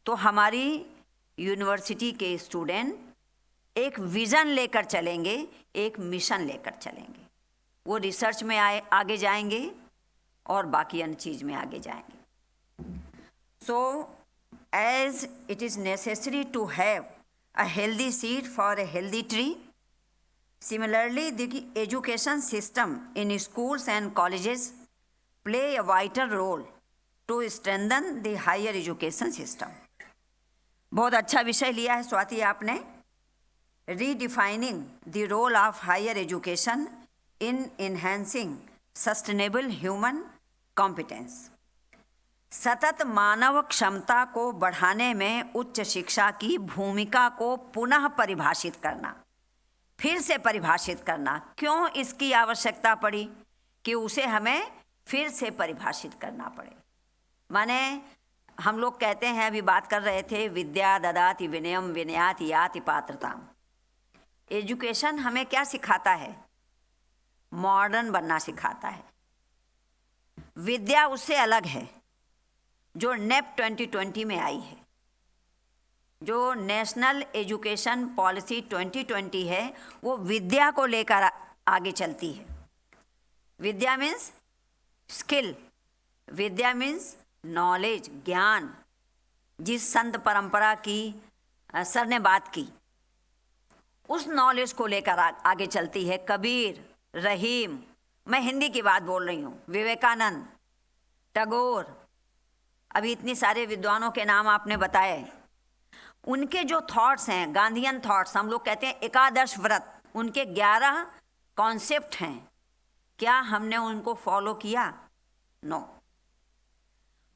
S10: तो हमारी यूनिवर्सिटी के स्टूडेंट एक विज़न लेकर चलेंगे, एक मिशन लेकर चलेंगे। वो रिसर्च में आगे जाएंगे और बाकी अन्य चीज़ में आगे जाएंगे। So as it is necessary to have a healthy seed for a healthy tree, similarly the education system in schools and colleges play a vital role to strengthen the higher education system. बहुत अच्छा विषय लिया है स्वाति आपने, redefining the role of higher education in enhancing sustainable human competence. सतत मानव क्षमता को बढ़ाने में उच्च शिक्षा की भूमिका को पुनः परिभाषित करना, फिर से परिभाषित करना। क्यों इसकी आवश्यकता पड़ी कि उसे हमें फिर से परिभाषित करना पड़े? माने हम लोग कहते हैं, अभी बात कर रहे थे, विद्या ददाति विनयम विनयाति याति पात्रताम। एजुकेशन हमें क्या सिखाता है? मॉडर्न बनना सिखाता है। विद्या उससे अलग है जो नेप 2020 में आई है, जो नेशनल एजुकेशन पॉलिसी 2020 है, वो विद्या को लेकर आगे चलती है। विद्या मीन्स स्किल, विद्या मीन्स नॉलेज, ज्ञान। जिस संत परंपरा की सर ने बात की, उस नॉलेज को लेकर आगे चलती है। कबीर, रहीम, मैं हिंदी की बात बोल रही हूँ, विवेकानंद, टैगोर, अभी इतने सारे विद्वानों के नाम आपने बताए। उनके जो थॉट्स हैं, गांधीयन थॉट्स, हम लोग कहते हैं एकादश व्रत, उनके 11 कॉन्सेप्ट हैं। क्या हमने उनको फॉलो किया? नो।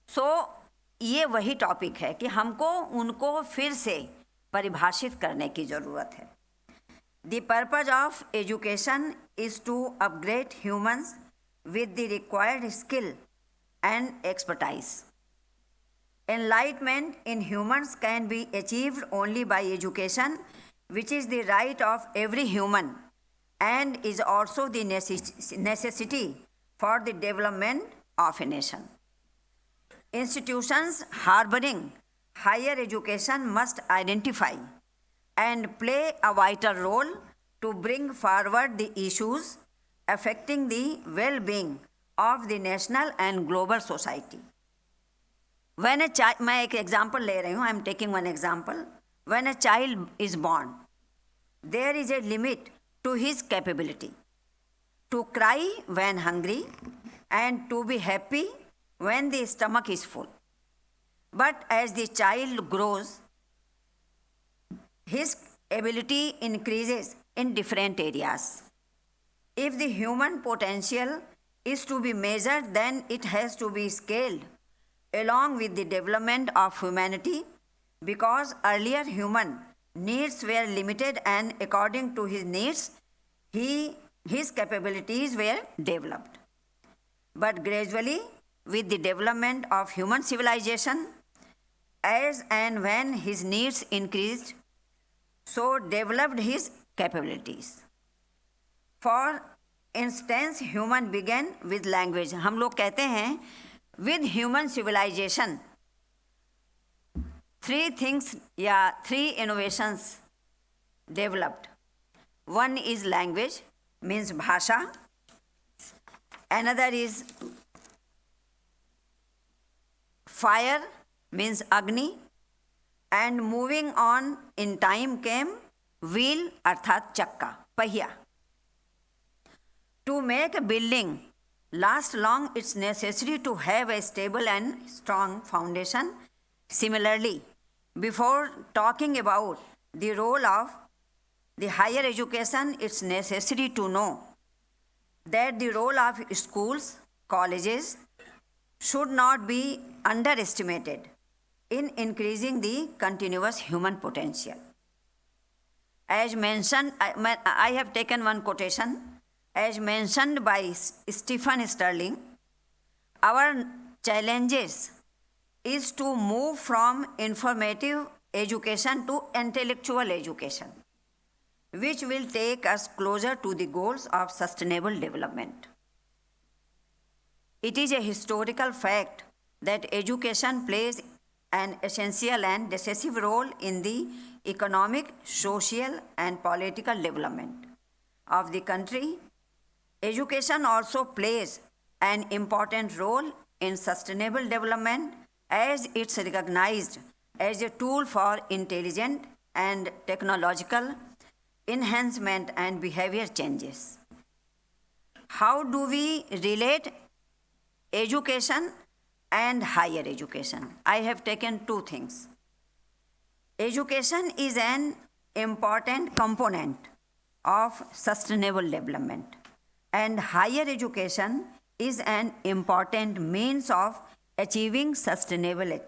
S10: सो ये वही टॉपिक है कि हमको उनको फिर से परिभाषित करने की ज़रूरत है। The purpose of education is to upgrade humans with the required skill and expertise. Enlightenment in humans can be achieved only by education, which is the right of every human and is also the necessity for the development of a nation. Institutions harboring higher education must identify and play a vital role to bring forward the issues affecting the well-being of the national and global society. When a child, मैं एक example ले रही हूँ, I am taking one example. When a child is born, there is a limit to his capability to cry when hungry and to be happy when the stomach is full. But as the child grows, his ability increases in different areas. If the human potential is to be measured, then it has to be scaled along with the development of humanity, because earlier human needs were limited and according to his needs, his capabilities were developed. But gradually, with the development of human civilization, as and when his needs increased, so developed his capabilities. For instance, human began with language. हम लोग कहते हैं with human civilization, 3 things, 3 innovations developed. One is language, means bhasha. Another is fire, means agni. And moving on in time came wheel, arthat chakka, पहिया. To make a building last long, it's necessary to have a stable and strong foundation. Similarly, before talking about the role of the higher education, it's necessary to know that the role of schools, colleges should not be underestimated in increasing the continuous human potential. As mentioned, I have taken one quotation. As mentioned by Stephen Sterling, our challenges is to move from informative education to intellectual education, which will take us closer to the goals of sustainable development. It is a historical fact that education plays an essential and decisive role in the economic, social, and political development of the country. Education also plays an important role in sustainable development as it's recognized as a tool for intelligent and technological enhancement and behavior changes. How do we relate education and higher education? I have taken two things. Education is an important component of sustainable development, and higher education is an important means of achieving sustainable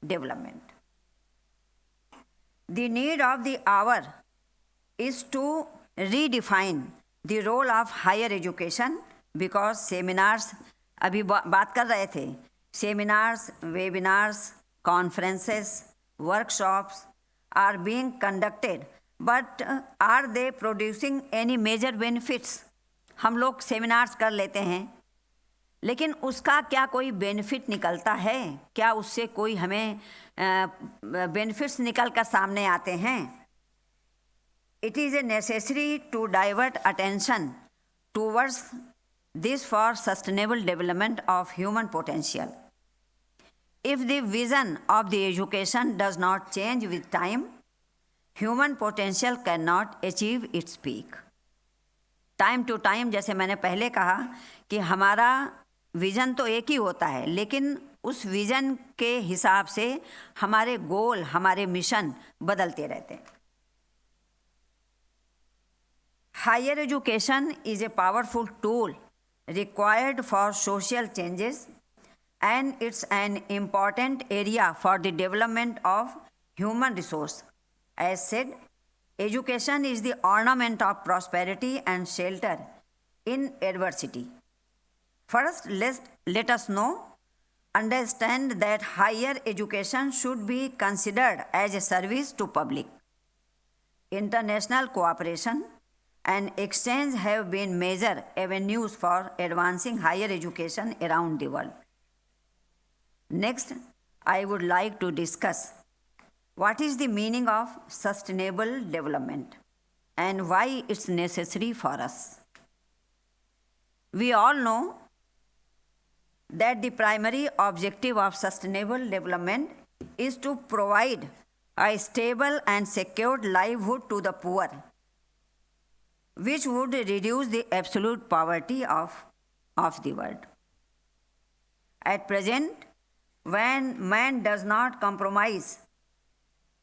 S10: development. The need of the hour is to redefine the role of higher education because seminars, अभी बात कर रहे थे, seminars, webinars, conferences, workshops are being conducted, but are they producing any major benefits? हम लोग seminars कर लेते हैं, लेकिन उसका क्या कोई बेनिफिट निकलता है? क्या उससे कोई हमें बेनिफिट्स निकल कर सामने आते हैं? It is a necessary to divert attention towards this for sustainable development of human potential. If the vision of the education does not change with time, human potential cannot achieve its peak. Time to time, जैसे मैंने पहले कहा कि हमारा vision तो एक ही होता है, लेकिन उस विज़न के हिसाब से हमारे गोल, हमारे मिशन बदलते रहते हैं. Higher education is a powerful tool required for social changes, and it's an important area for the development of human resource. As said, education is the ornament of prosperity and shelter in adversity. First, let us understand that higher education should be considered as a service to public. International cooperation and exchange have been major avenues for advancing higher education around the world. Next, I would like to discuss what is the meaning of sustainable development and why it's necessary for us. We all know that the primary objective of sustainable development is to provide a stable and secured livelihood to the poor, which would reduce the absolute poverty of the world. At present, when man does not compromise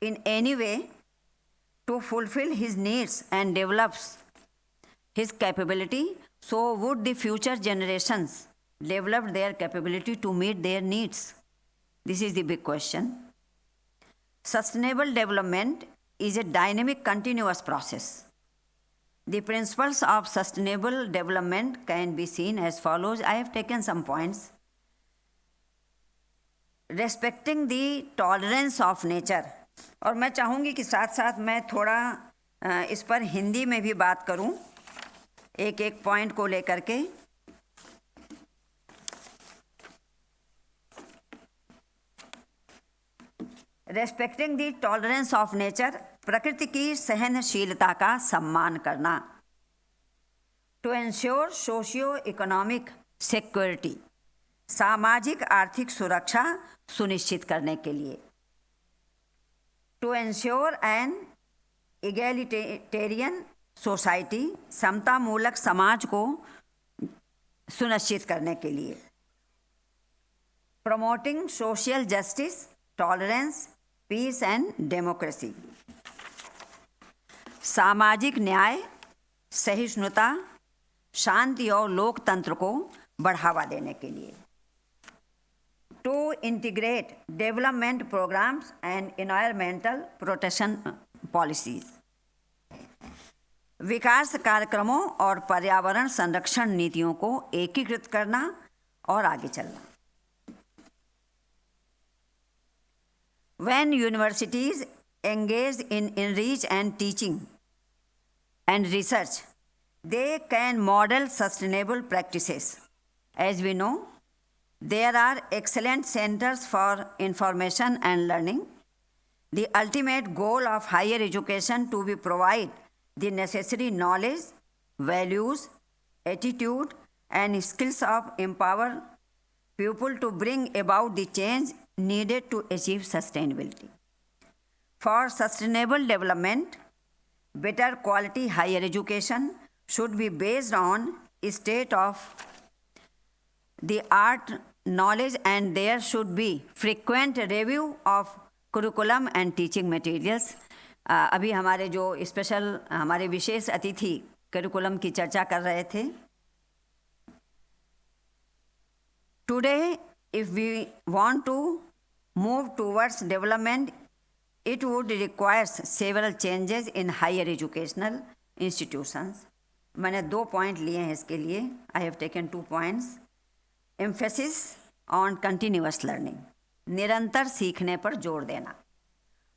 S10: in any way to fulfill his needs and develops his capability, so would the future generations develop their capability to meet their needs? This is the big question. Sustainable development is a dynamic, continuous process. The principles of sustainable development can be seen as follows. I have taken some points. Respecting the tolerance of nature. और मैं चाहूँगी कि साथ साथ मैं थोड़ा इस पर हिंदी में भी बात करूँ, एक एक पॉइंट को लेकर के. Respecting the tolerance of nature, प्रकृति की सहनशीलता का सम्मान करना. To ensure socio economic security, सामाजिक आर्थिक सुरक्षा सुनिश्चित करने के लिए. To ensure an egalitarian society, समतामूलक समाज को सुनिश्चित करने के लिए. Promoting social justice, tolerance, peace and democracy, सामाजिक न्याय, सहिष्णुता, शांति और लोकतंत्र को बढ़ावा देने के लिए. To integrate development programs and environmental protection policies, विकास कार्यक्रमों और पर्यावरण संरक्षण नीतियों को एकीकृत करना और आगे चलना. When universities engaged in research and teaching and research, they can model sustainable practices. As we know, there are excellent centers for information and learning. The ultimate goal of higher education to be provide the necessary knowledge, values, attitude, and skills of empower people to bring about the change needed to achieve sustainability. For sustainable development, better quality higher education should be based on state of the art knowledge, and there should be frequent review of curriculum and teaching materials. अभी हमारे जो special हमारे विशेष अतिथि curriculum की चर्चा कर रहे थे. Today, if we want to move towards development, it would require several changes in higher educational institutions. मैंने 2 पॉइंट लिए हैं इसके लिए. I have taken 2 points. Emphasis on continuous learning. निरंतर सीखने पर जोर देना.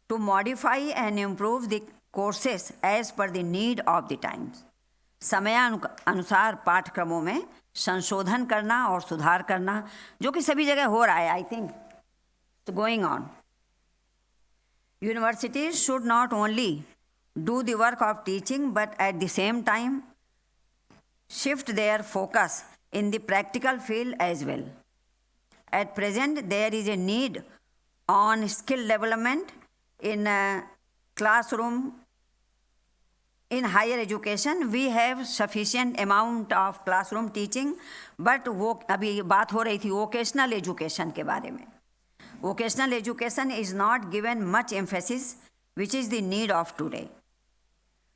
S10: To modify and improve the courses as per the need of the times. समयानुसार पाठ्यक्रमों में संशोधन करना और सुधार करना, जो कि सभी जगह हो रहा है. I think it's going on. Universities should not only do the work of teaching, but at the same time shift their focus in the practical field as well. At present, there is a need on skill development in classroom. In higher education, we have sufficient amount of classroom teaching, but वो अभी बात हो रही थी vocational education के बारे में. Vocational education is not given much emphasis, which is the need of today.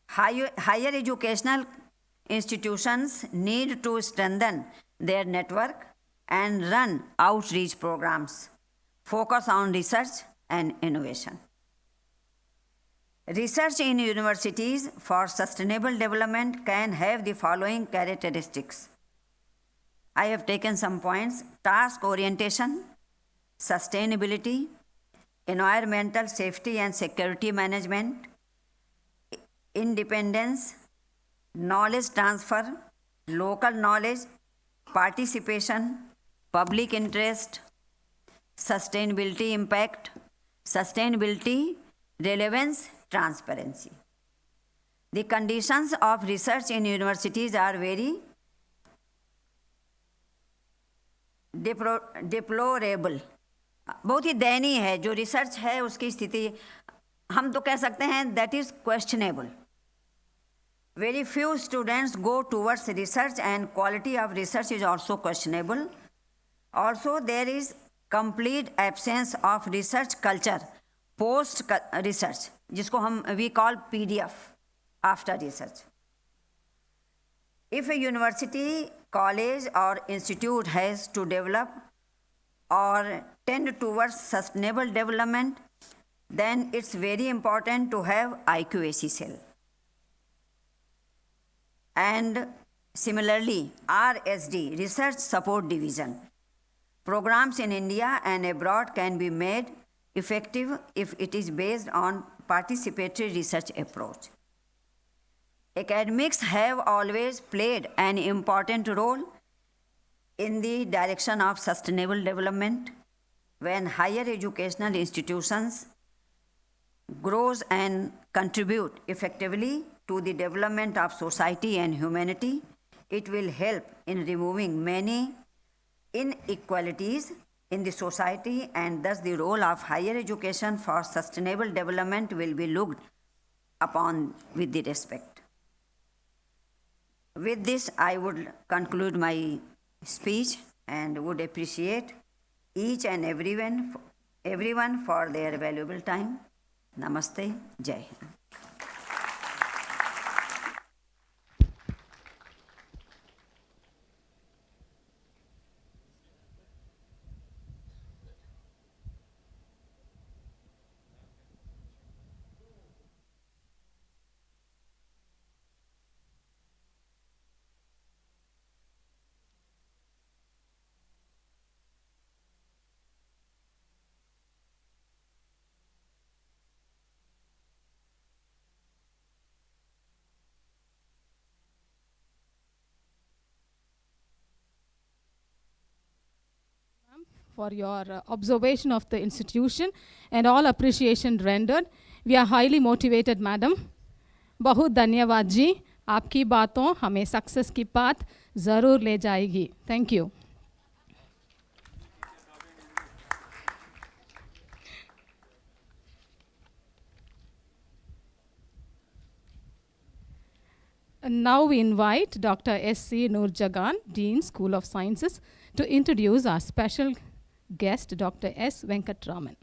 S10: Higher educational institutions need to strengthen their network and run outreach programs, focus on research and innovation. Research in universities for sustainable development can have the following characteristics. I have taken some points: task orientation, sustainability, environmental safety and security management, independence, knowledge transfer, local knowledge, participation, public interest, sustainability impact, sustainability, relevance, transparency. The conditions of research in universities are very deplorable. बहुत ही दयनीय है जो research है उसकी स्थिति. हम तो कह सकते हैं that is questionable. Very few students go towards research and quality of research is also questionable. Also, there is complete absence of research culture post research, जिसको हम we call PDF after research. If a university, college or institute has to develop or tend towards sustainable development, then it's very important to have IQAC cell. And similarly, RSD, Research Support Division. Programs in India and abroad can be made effective if it is based on participatory research approach. Academics have always played an important role in the direction of sustainable development. When higher educational institutions grows and contribute effectively to the development of society and humanity, it will help in removing many inequalities in the society, and thus the role of higher education for sustainable development will be looked upon with the respect. With this, I would conclude my speech and would appreciate each and everyone for their valuable time. Namaste. Jai Hind.
S11: for your observation of the institution and all appreciation rendered. We are highly motivated, madam. बहुत धन्यवाद जी, आपकी बातों हमें success की path ज़रूर ले जाएगी. Thank you. And now we invite Dr. S.C. Nurjagan, Dean, School of Sciences, to introduce our special guest, Dr. S. Venkatraman.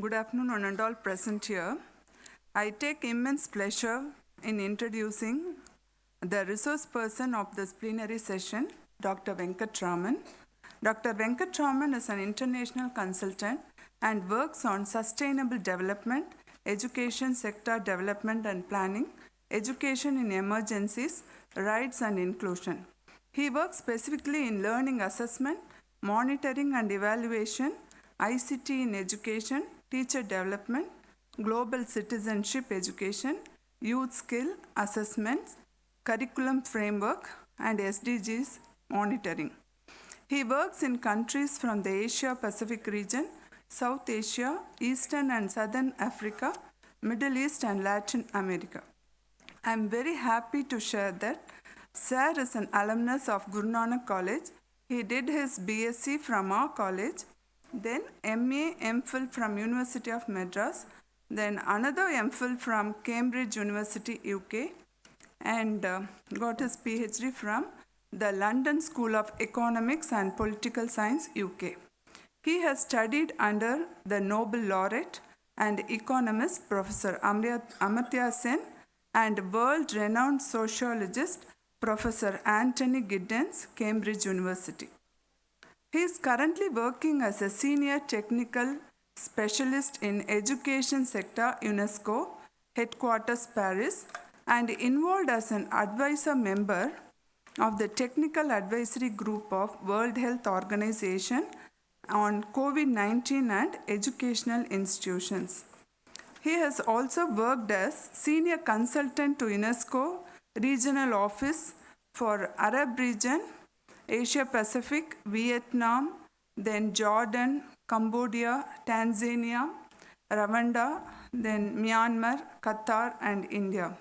S12: Good afternoon, one and all present here. I take immense pleasure in introducing the resource person of this plenary session, Dr. Venkatraman. Dr. Venkatraman is an international consultant and works on sustainable development, education sector development and planning, education in emergencies, rights and inclusion. He works specifically in learning assessment, monitoring and evaluation, ICT in education, teacher development, global citizenship education, youth skill assessments, curriculum framework, and SDGs monitoring. He works in countries from the Asia-Pacific region, South Asia, Eastern and Southern Africa, Middle East and Latin America. I am very happy to share that Sir is an alumnus of Guru Nanak College. He did his BSc from our college, then MA, MPhil from University of Madras, then another MPhil from Cambridge University, UK, and got his PhD from the London School of Economics and Political Science, UK. He has studied under the Nobel laureate and economist Professor Amartya Sen and world-renowned sociologist Professor Anthony Giddens, Cambridge University. He is currently working as a senior technical specialist in education sector, UNESCO, headquarters Paris, and involved as an advisor member of the technical advisory group of World Health Organization on COVID-19 and educational institutions. He has also worked as senior consultant to UNESCO Regional Office for Arab region, Asia Pacific, Vietnam, then Jordan, Cambodia, Tanzania, Rwanda, then Myanmar, Qatar, and India.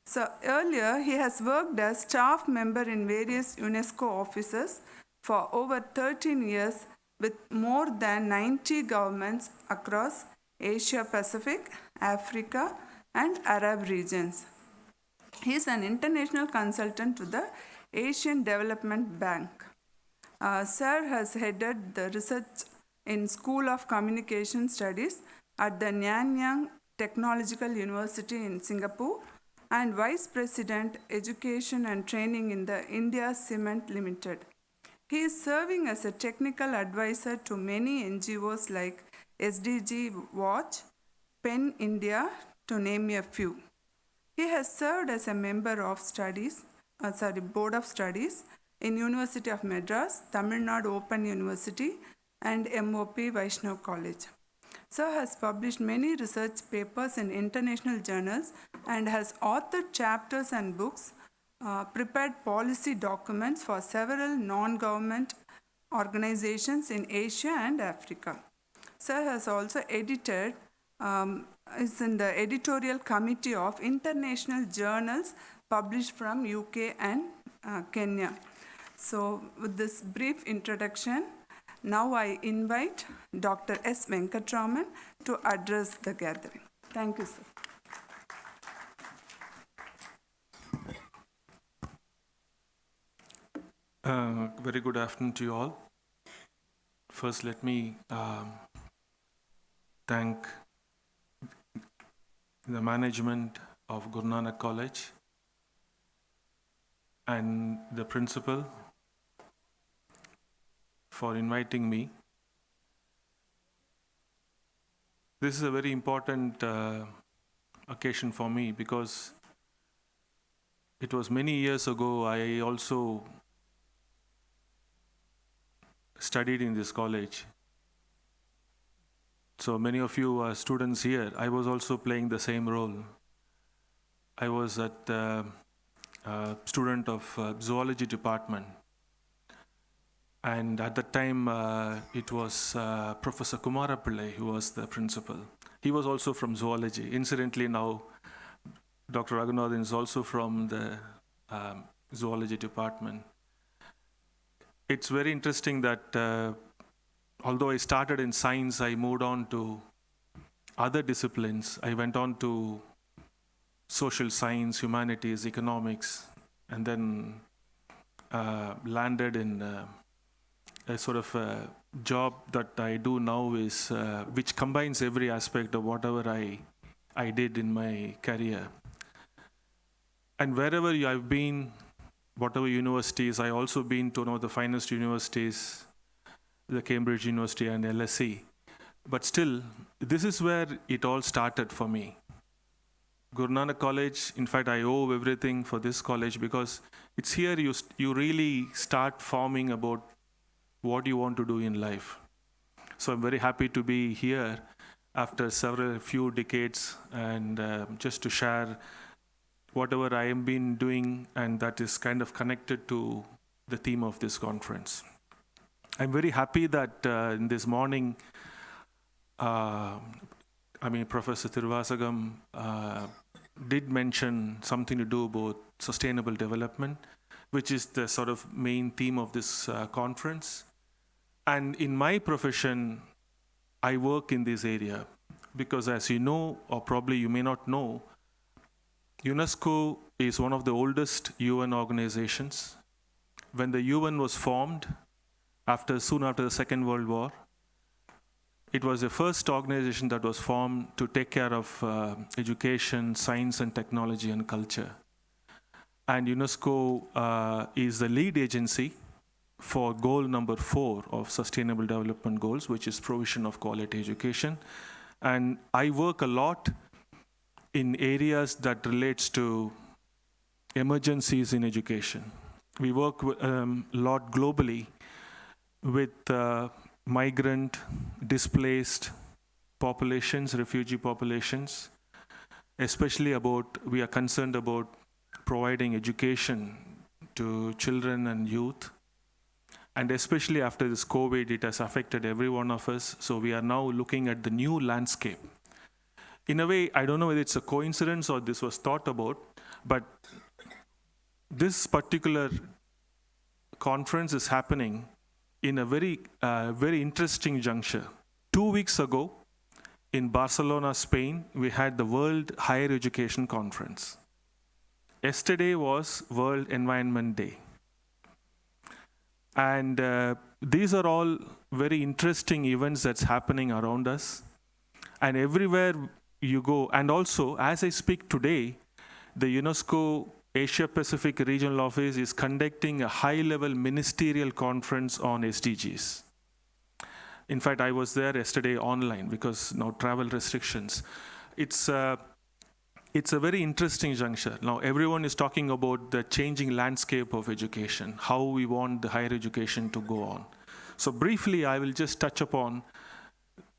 S12: So earlier, he has worked as staff member in various UNESCO offices for over 13 years with more than 90 governments across Asia Pacific, Africa, and Arab regions. He is an international consultant to the Asian Development Bank. Sir has headed the research in School of Communication Studies at the Nanyang Technological University in Singapore and Vice President Education and Training in the India Cement Limited. He is serving as a technical advisor to many NGOs like SDG Watch, PEN India, to name a few. He has served as a member of Board of Studies in University of Madras, Tamil Nadu Open University, and MOP Vaishnav College. Sir has published many research papers in international journals and has authored chapters and books, prepared policy documents for several non-government organizations in Asia and Africa. Sir has also edited, is in the editorial committee of international journals published from UK and Kenya. So with this brief introduction, now I invite Dr. S. Venkatraman to address the gathering. Thank you, sir.
S13: Very good afternoon to you all. First, let me thank the management of Guru Nanak College and the principal for inviting me. This is a very important occasion for me because it was many years ago I also studied in this college. So many of you are students here. I was also playing the same role. I was a student of zoology department. And at that time, it was Professor Kumara Pillai who was the principal. He was also from zoology. Incidentally, now Dr. Raghunathan is also from the zoology department. It's very interesting that although I started in science, I moved on to other disciplines. I went on to social science, humanities, economics, and then landed in a sort of a job that I do now is which combines every aspect of whatever I did in my career. And wherever I've been, whatever universities, I also been to one of the finest universities, the Cambridge University and LSE. But still, this is where it all started for me. Guru Nanak College, in fact, I owe everything for this college because it's here you really start forming about what you want to do in life. So I'm very happy to be here after few decades and just to share whatever I have been doing, and that is kind of connected to the theme of this conference. I'm very happy that in this morning, Professor Tiruvasagam did mention something to do about sustainable development, which is the sort of main theme of this conference. And in my profession, I work in this area because, as you know, or probably you may not know, UNESCO is one of the oldest UN organizations. When the UN was formed, soon after the Second World War, it was the first organization that was formed to take care of education, science and technology and culture. And UNESCO is the lead agency for goal number 4 of Sustainable Development Goals, which is provision of quality education. And I work a lot in areas that relates to emergencies in education. We work a lot globally with migrant, displaced populations, refugee populations, especially we are concerned about providing education to children and youth. And especially after this COVID, it has affected every one of us. So we are now looking at the new landscape. In a way, I don't know whether it's a coincidence or this was thought about, but this particular conference is happening in a very interesting juncture. 2 weeks ago, in Barcelona, Spain, we had the World Higher Education Conference. Yesterday was World Environment Day. And these are all very interesting events that's happening around us. And everywhere you go, and also, as I speak today, the UNESCO Asia Pacific Regional Office is conducting a high-level ministerial conference on SDGs. In fact, I was there yesterday online because now travel restrictions. It's it's a very interesting juncture. Now, everyone is talking about the changing landscape of education, how we want the higher education to go on. So briefly, I will just touch upon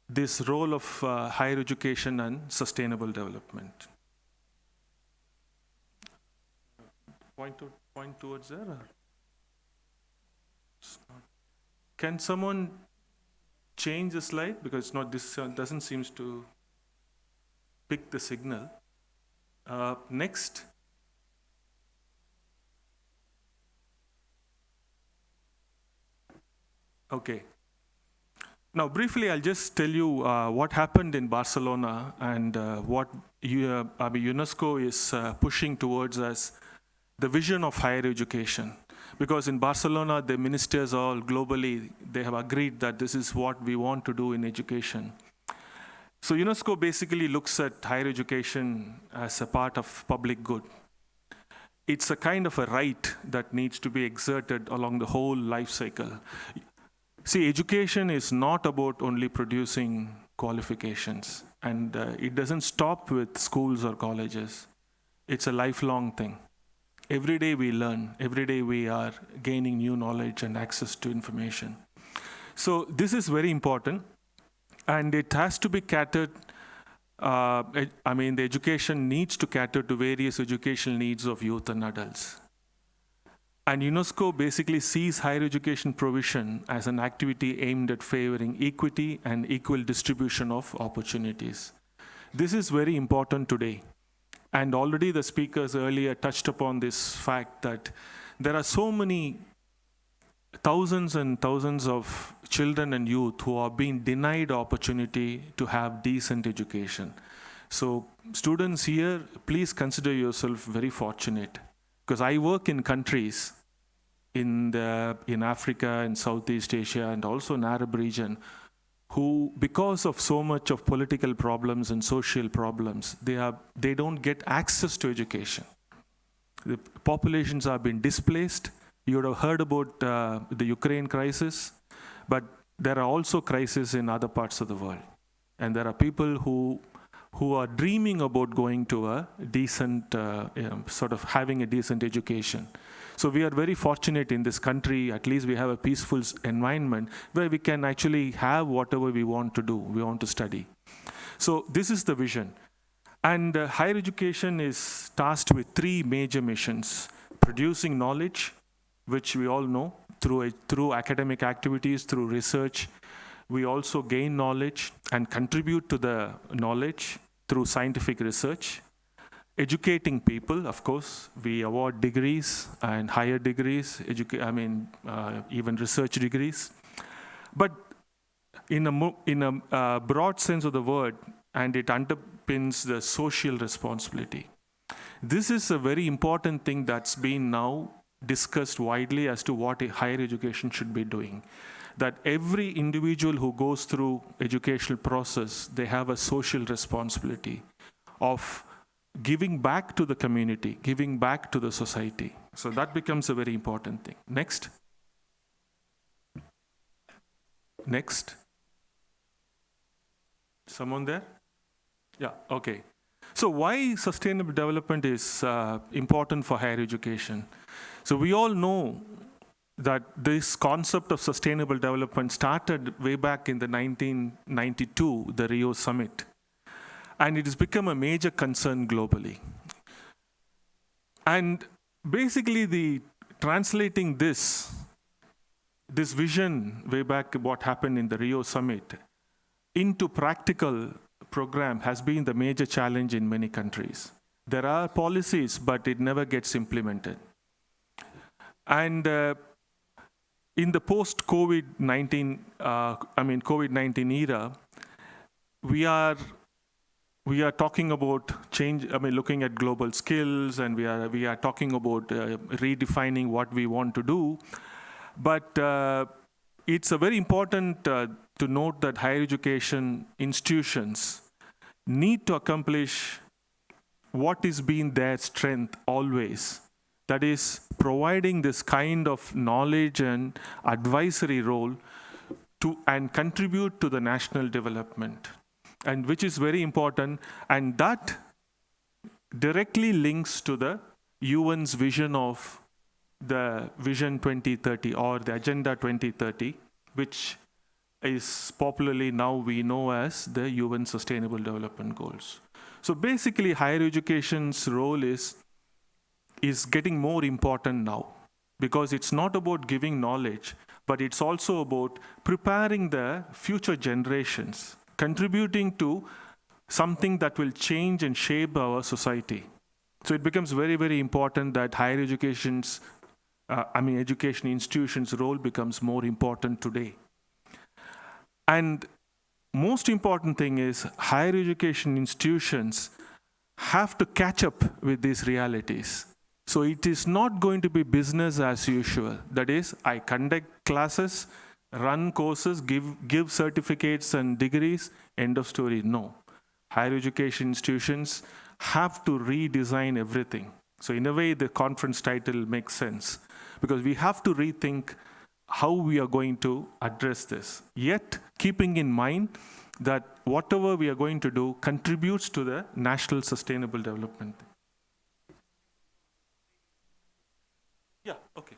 S13: this role of higher education and sustainable development. Point towards there? Or? Can someone change the slide? Because it's not, this doesn't seem to pick the signal. Next. Okay. Now, briefly, I'll just tell you what happened in Barcelona and what UNESCO is pushing towards as the vision of higher education. Because in Barcelona, the ministers all globally, they have agreed that this is what we want to do in education. So UNESCO basically looks at higher education as a part of public good. It's a kind of a right that needs to be exerted along the whole life cycle. See, education is not about only producing qualifications, and it doesn't stop with schools or colleges. It's a lifelong thing. Every day we learn, every day we are gaining new knowledge and access to information. So this is very important, and it has to be catered, the education needs to cater to various educational needs of youth and adults. And UNESCO basically sees higher education provision as an activity aimed at favoring equity and equal distribution of opportunities. This is very important today. And already the speakers earlier touched upon this fact that there are so many thousands and thousands of children and youth who are being denied opportunity to have decent education. So students here, please consider yourself very fortunate. Because I work in countries in Africa, in Southeast Asia, and also in Arab region, who, because of so much of political problems and social problems, they don't get access to education. The populations have been displaced. You would have heard about the Ukraine crisis, but there are also crises in other parts of the world. And there are people who are dreaming about going to a decent, sort of having a decent education. So we are very fortunate in this country, at least we have a peaceful environment where we can actually have whatever we want to do, we want to study. So this is the vision. And higher education is tasked with three major missions: producing knowledge, which we all know, through academic activities, through research. We also gain knowledge and contribute to the knowledge through scientific research. Educating people, of course, we award degrees and higher degrees, even research degrees. But in a broad sense of the word, and it underpins the social responsibility. This is a very important thing that's been now discussed widely as to what a higher education should be doing. That every individual who goes through educational process, they have a social responsibility of giving back to the community, giving back to the society. So that becomes a very important thing. Next. Next. Someone there? Yeah, okay. So why sustainable development is important for higher education? So we all know that this concept of sustainable development started way back in the 1992, the Rio Summit. And it has become a major concern globally. And basically translating this vision way back what happened in the Rio Summit into practical program has been the major challenge in many countries. There are policies, but it never gets implemented. And in the post-COVID-19, COVID-19 era, we are talking about change, looking at global skills, and we are talking about redefining what we want to do. But it's a very important to note that higher education institutions need to accomplish what has been their strength always. That is, providing this kind of knowledge and advisory role and contribute to the national development. And which is very important, and that directly links to the UN's vision of the Vision 2030 or the Agenda 2030, which is popularly now we know as the UN Sustainable Development Goals. So basically, higher education's role is getting more important now, because it's not about giving knowledge, but it's also about preparing the future generations, contributing to something that will change and shape our society. So it becomes very, very important that higher education's, education institutions' role becomes more important today. And most important thing is higher education institutions have to catch up with these realities. So it is not going to be business as usual. That is, I conduct classes, run courses, give certificates and degrees, end of story. No. Higher education institutions have to redesign everything. So in a way, the conference title makes sense, because we have to rethink how we are going to address this, yet keeping in mind that whatever we are going to do contributes to the national sustainable development. Yeah, okay.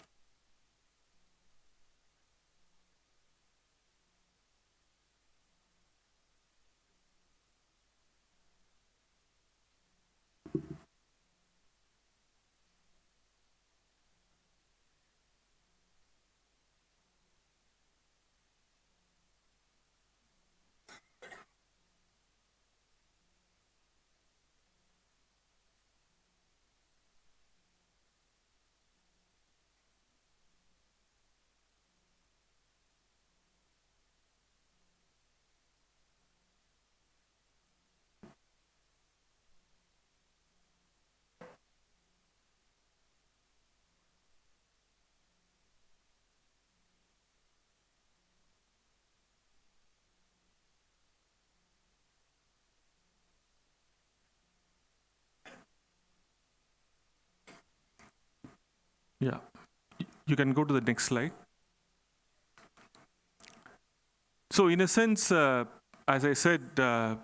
S13: Yeah, you can go to the next slide. So in a sense, as I said, some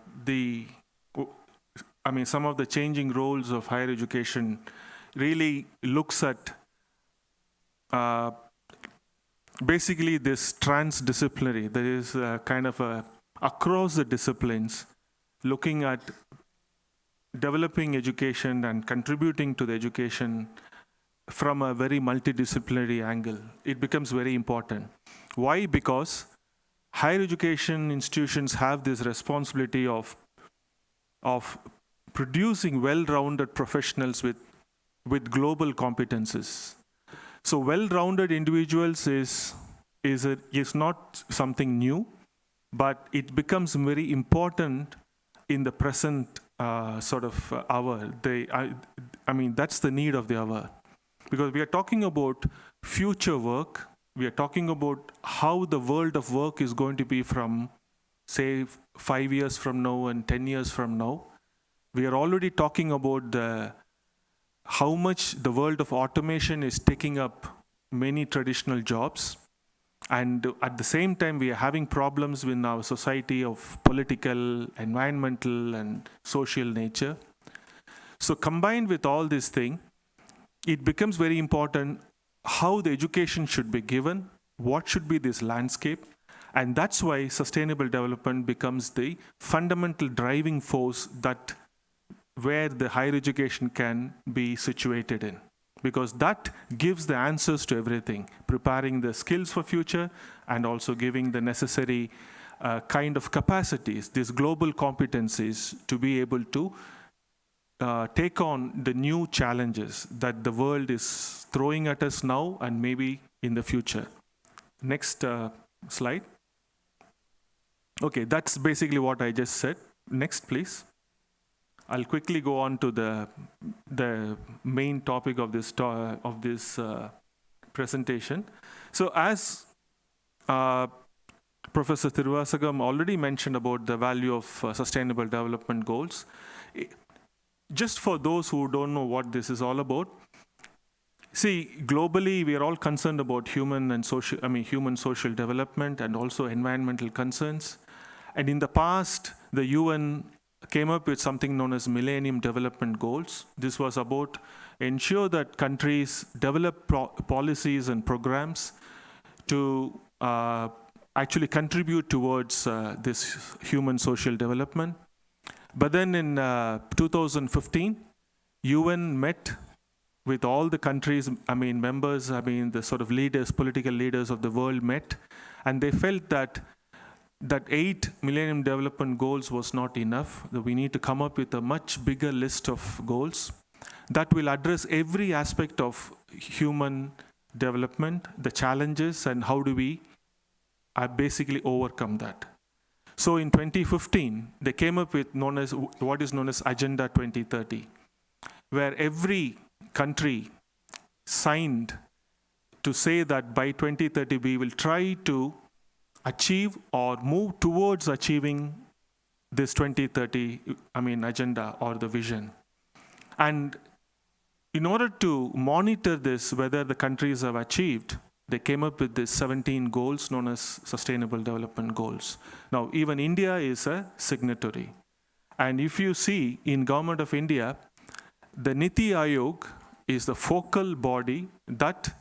S13: of the changing roles of higher education really looks at basically this transdisciplinary, there is kind of across the disciplines, looking at developing education and contributing to the education from a very multidisciplinary angle. It becomes very important. Why? Because higher education institutions have this responsibility of producing well-rounded professionals with global competences. So well-rounded individuals is not something new, but it becomes very important in the present hour. That's the need of the hour. Because we are talking about future work, we are talking about how the world of work is going to be from, say, 5 years from now and 10 years from now. We are already talking about how much the world of automation is taking up many traditional jobs. And at the same time, we are having problems in our society of political, environmental, and social nature. So combined with all this thing, it becomes very important how the education should be given, what should be this landscape, and that's why sustainable development becomes the fundamental driving force where the higher education can be situated in. Because that gives the answers to everything, preparing the skills for future and also giving the necessary kind of capacities, these global competencies to be able to take on the new challenges that the world is throwing at us now and maybe in the future. Next slide. Okay, that's basically what I just said. Next, please. I'll quickly go on to the main topic of this presentation. So as Professor Thiruvasagam already mentioned about the value of sustainable development goals, just for those who don't know what this is all about, see, globally we are all concerned about human social development and also environmental concerns. And in the past, the UN came up with something known as Millennium Development Goals. This was about ensure that countries develop policies and programs to actually contribute towards this human social development. But then in 2015, UN met with all the countries, members, the sort of leaders, political leaders of the world met, and they felt that 8 Millennium Development Goals was not enough, that we need to come up with a much bigger list of goals that will address every aspect of human development, the challenges, and how do we basically overcome that. So in 2015, they came up with what is known as Agenda 2030, where every country signed to say that by 2030 we will try to achieve or move towards achieving this 2030 agenda or the vision. And in order to monitor this, whether the countries have achieved, they came up with these 17 goals known as Sustainable Development Goals. Now, even India is a signatory. And if you see in Government of India, the Niti Aayog is the focal body that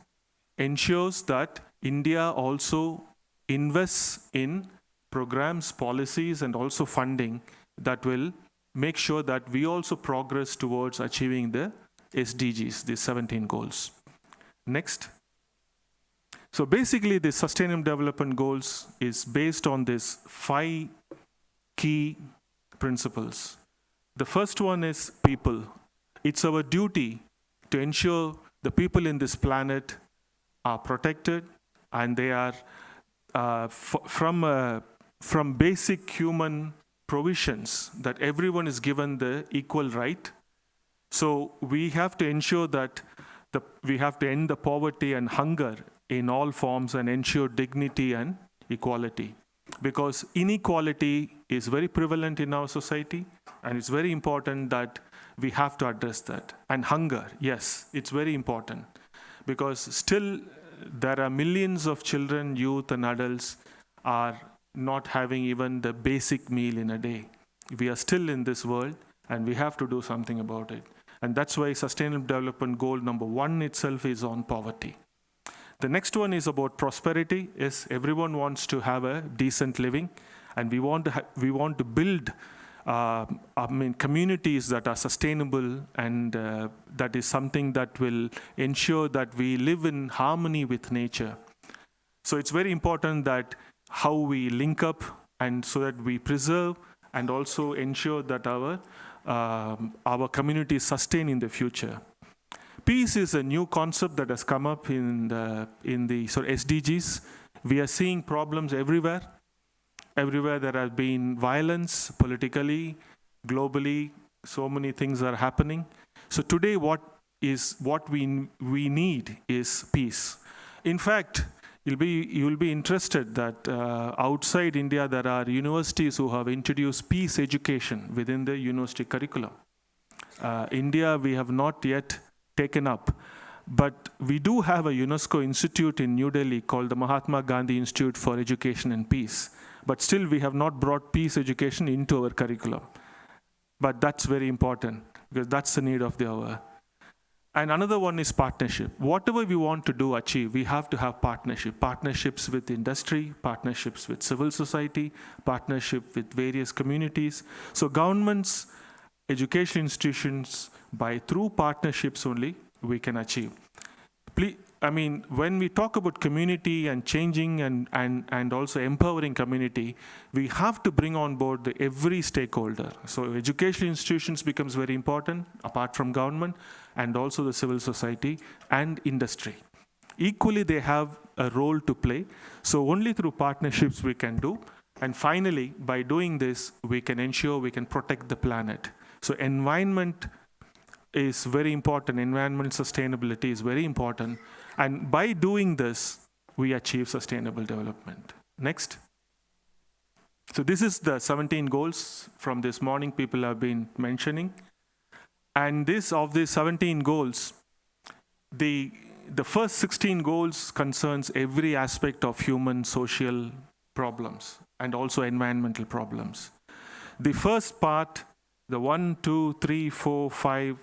S13: ensures that India also invests in programs, policies, and also funding that will make sure that we also progress towards achieving the SDGs, the 17 goals. Next. So basically, the Sustainable Development Goals is based on these 5 key principles. The first one is people. It's our duty to ensure the people in this planet are protected and they are from basic human provisions, that everyone is given the equal right. So we have to ensure that we have to end the poverty and hunger in all forms and ensure dignity and equality. Because inequality is very prevalent in our society, and it's very important that we have to address that. And hunger, yes, it's very important, because still there are millions of children, youth, and adults are not having even the basic meal in a day. We are still in this world, and we have to do something about it. And that's why Sustainable Development Goal number 1 itself is on poverty. The next one is about prosperity. Yes, everyone wants to have a decent living, and we want to build communities that are sustainable, and that is something that will ensure that we live in harmony with nature. So it's very important that how we link up, and so that we preserve and also ensure that our communities sustain in the future. Peace is a new concept that has come up in the SDGs. We are seeing problems everywhere. Everywhere there has been violence, politically, globally, so many things are happening. So today what we need is peace. In fact, you'll be interested that outside India there are universities who have introduced peace education within the university curriculum. India, we have not yet taken up, but we do have a UNESCO institute in New Delhi called the Mahatma Gandhi Institute for Education and Peace. But still we have not brought peace education into our curriculum. But that's very important, because that's the need of the hour. And another one is partnership. Whatever we want to achieve, we have to have partnership. Partnerships with industry, partnerships with civil society, partnership with various communities. So governments, education institutions, through partnerships only, we can achieve. When we talk about community and changing and also empowering community, we have to bring on board every stakeholder. So education institutions becomes very important, apart from government, and also the civil society and industry. Equally, they have a role to play. So only through partnerships we can do. And finally, by doing this, we can ensure we can protect the planet. So environment is very important. Environmental sustainability is very important. And by doing this, we achieve sustainable development. Next. So this is the 17 goals from this morning people have been mentioning. And of these 17 goals, the first 16 goals concerns every aspect of human social problems and also environmental problems. The first part the 1, 2, 3, 4, 5,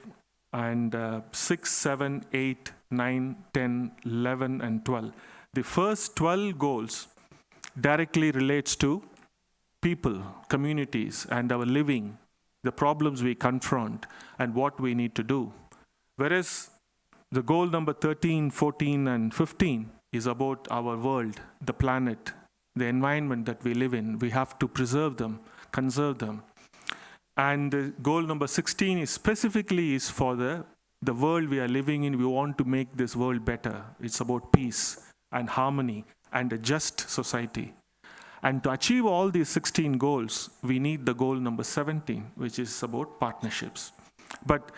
S13: and 6, 7, 8, 9, 10, 11, and 12. The first 12 goals directly relates to people, communities, and our living, the problems we confront, and what we need to do. Whereas the goal number 13, 14, and 15 is about our world, the planet, the environment that we live in. We have to preserve them, conserve them. And the goal number 16 is specifically for the world we are living in. We want to make this world better. It's about peace and harmony and a just society. And to achieve all these 16 goals, we need the goal number 17, which is about partnerships. But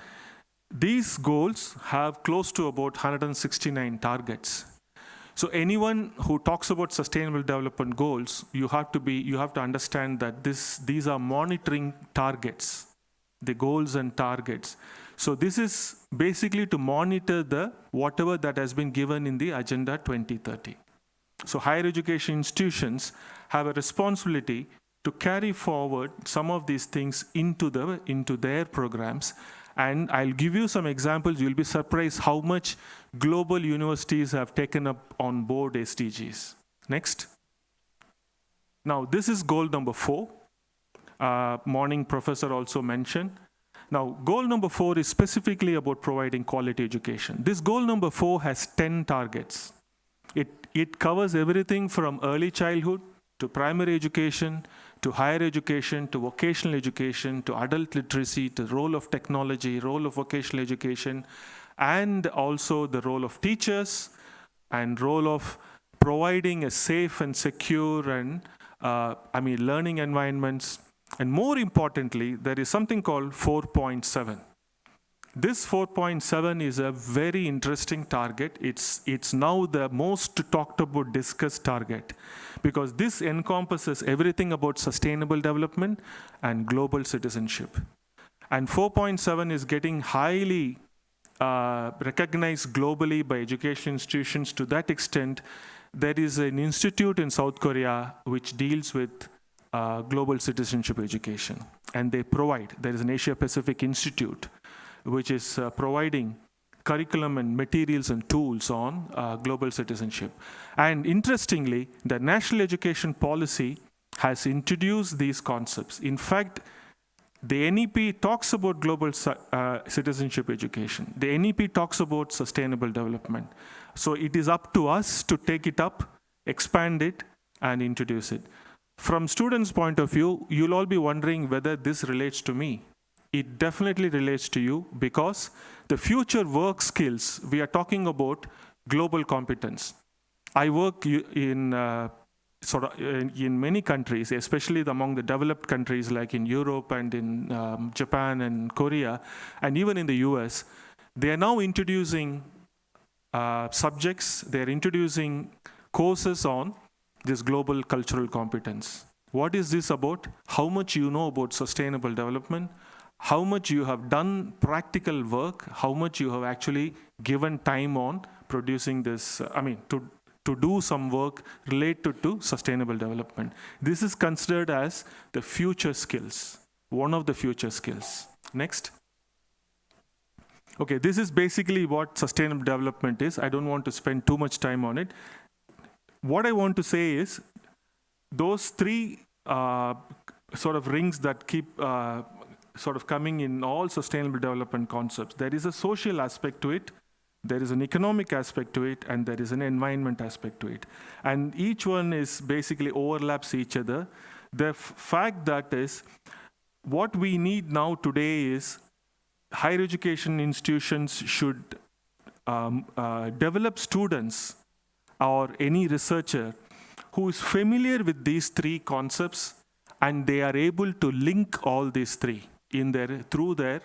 S13: these goals have close to about 169 targets. So anyone who talks about sustainable development goals, you have to understand that these are monitoring targets, the goals and targets. So this is basically to monitor whatever that has been given in the Agenda 2030. So higher education institutions have a responsibility to carry forward some of these things into their programs. And I'll give you some examples. You'll be surprised how much global universities have taken up on board SDGs. Next. Now, this is goal number 4. Morning professor also mentioned. Now, goal number 4 is specifically about providing quality education. This goal number 4 has 10 targets. It covers everything from early childhood to primary education, to higher education, to vocational education, to adult literacy, to the role of technology, role of vocational education, and also the role of teachers, and role of providing a safe and secure and learning environments. And more importantly, there is something called 4.7. This 4.7 is a very interesting target. It's now the most talked about, discussed target, because this encompasses everything about sustainable development and global citizenship. And 4.7 is getting highly recognized globally by education institutions to that extent. There is an institute in South Korea which deals with global citizenship education, and there is an Asia Pacific Institute which is providing curriculum and materials and tools on global citizenship. And interestingly, the National Education Policy has introduced these concepts. In fact, the NEP talks about global citizenship education. The NEP talks about sustainable development. So it is up to us to take it up, expand it, and introduce it. From students' point of view, you'll all be wondering whether this relates to me. It definitely relates to you, because the future work skills, we are talking about global competence. I work in many countries, especially among the developed countries like in Europe and in Japan and Korea, and even in the US. They are now introducing subjects, they're introducing courses on this global cultural competence. What is this about? How much you know about sustainable development, how much you have done practical work, how much you have actually given time on producing this, to do some work related to sustainable development. This is considered as the future skills, one of the future skills. Next. Okay, this is basically what sustainable development is. I don't want to spend too much time on it. What I want to say is, those 3 sort of rings that keep sort of coming in all sustainable development concepts. There is a social aspect to it, there is an economic aspect to it, and there is an environment aspect to it. And each one is basically overlaps each other. The fact that is, what we need now today is higher education institutions should develop students or any researcher who is familiar with these 3 concepts, and they are able to link all these 3 through their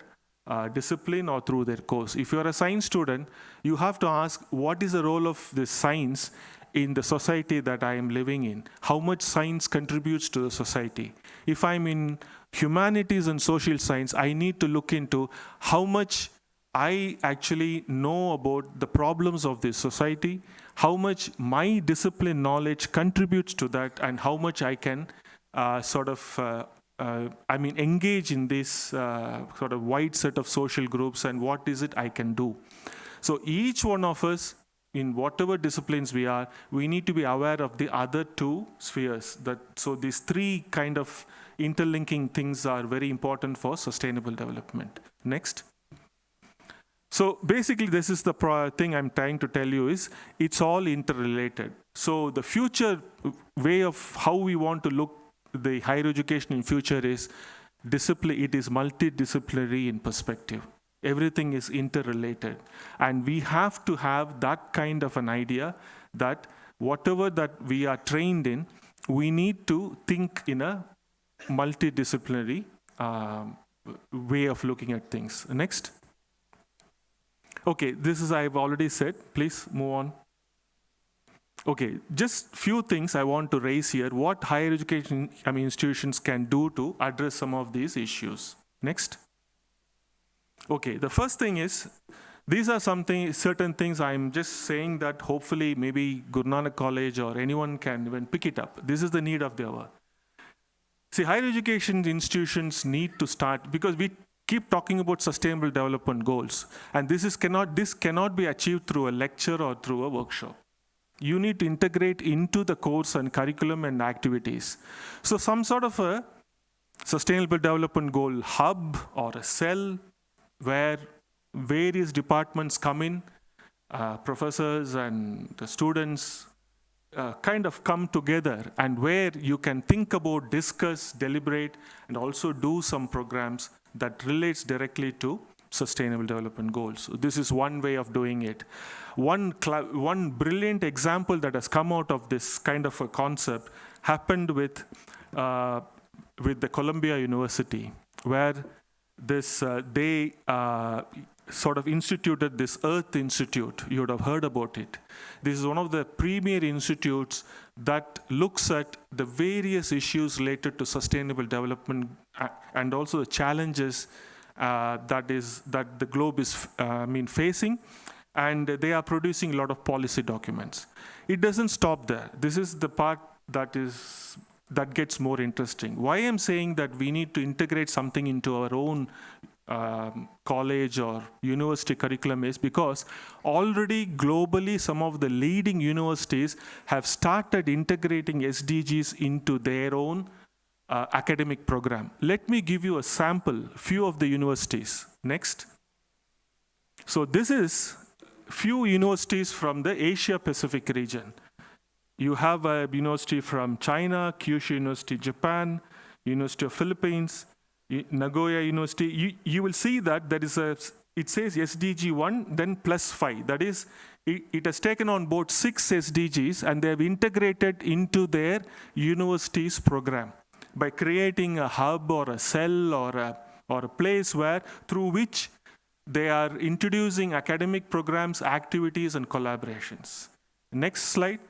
S13: discipline or through their course. If you are a science student, you have to ask, what is the role of this science in the society that I am living in? How much science contributes to the society? If I'm in humanities and social science, I need to look into how much I actually know about the problems of this society, how much my discipline knowledge contributes to that, and how much I can engage in this sort of wide set of social groups and what is it I can do. So each one of us, in whatever disciplines we are, we need to be aware of the other two spheres. So these three kind of interlinking things are very important for sustainable development. Next. So basically, this is the thing I'm trying to tell you is it's all interrelated. So the future way of how we want to look the higher education in future is it is multidisciplinary in perspective. Everything is interrelated. And we have to have that kind of an idea that whatever that we are trained in, we need to think in a multidisciplinary way of looking at things. Next. Okay, this is I've already said. Please move on. Okay, just few things I want to raise here. What higher education institutions can do to address some of these issues. Next. Okay, the first thing is, these are certain things I'm just saying that hopefully maybe Guru Nanak College or anyone can even pick it up. This is the need of the hour. See, higher education institutions need to start, because we keep talking about sustainable development goals, and this cannot be achieved through a lecture or through a workshop. You need to integrate into the course and curriculum and activities. So some sort of a sustainable development goal hub or a cell where various departments come in, professors and the students kind of come together, and where you can think about, discuss, deliberate, and also do some programs that relates directly to sustainable development goals. So this is one way of doing it. One brilliant example that has come out of this kind of a concept happened with the Columbia University, where they sort of instituted this Earth Institute. You would have heard about it. This is one of the premier institutes that looks at the various issues related to sustainable development and also the challenges that the globe is facing, and they are producing a lot of policy documents. It doesn't stop there. This is the part that gets more interesting. Why I'm saying that we need to integrate something into our own college or university curriculum is because already globally some of the leading universities have started integrating SDGs into their own academic program. Let me give you a sample, few of the universities. Next. So this is few universities from the Asia Pacific region. You have a university from China, Kyushu University, Japan, University of Philippines, Nagoya University. You will see that there is it says SDG 1, then +5. That is, it has taken on board 6 SDGs and they have integrated into their university's program by creating a hub or a cell or a place through which they are introducing academic programs, activities, and collaborations. Next slide.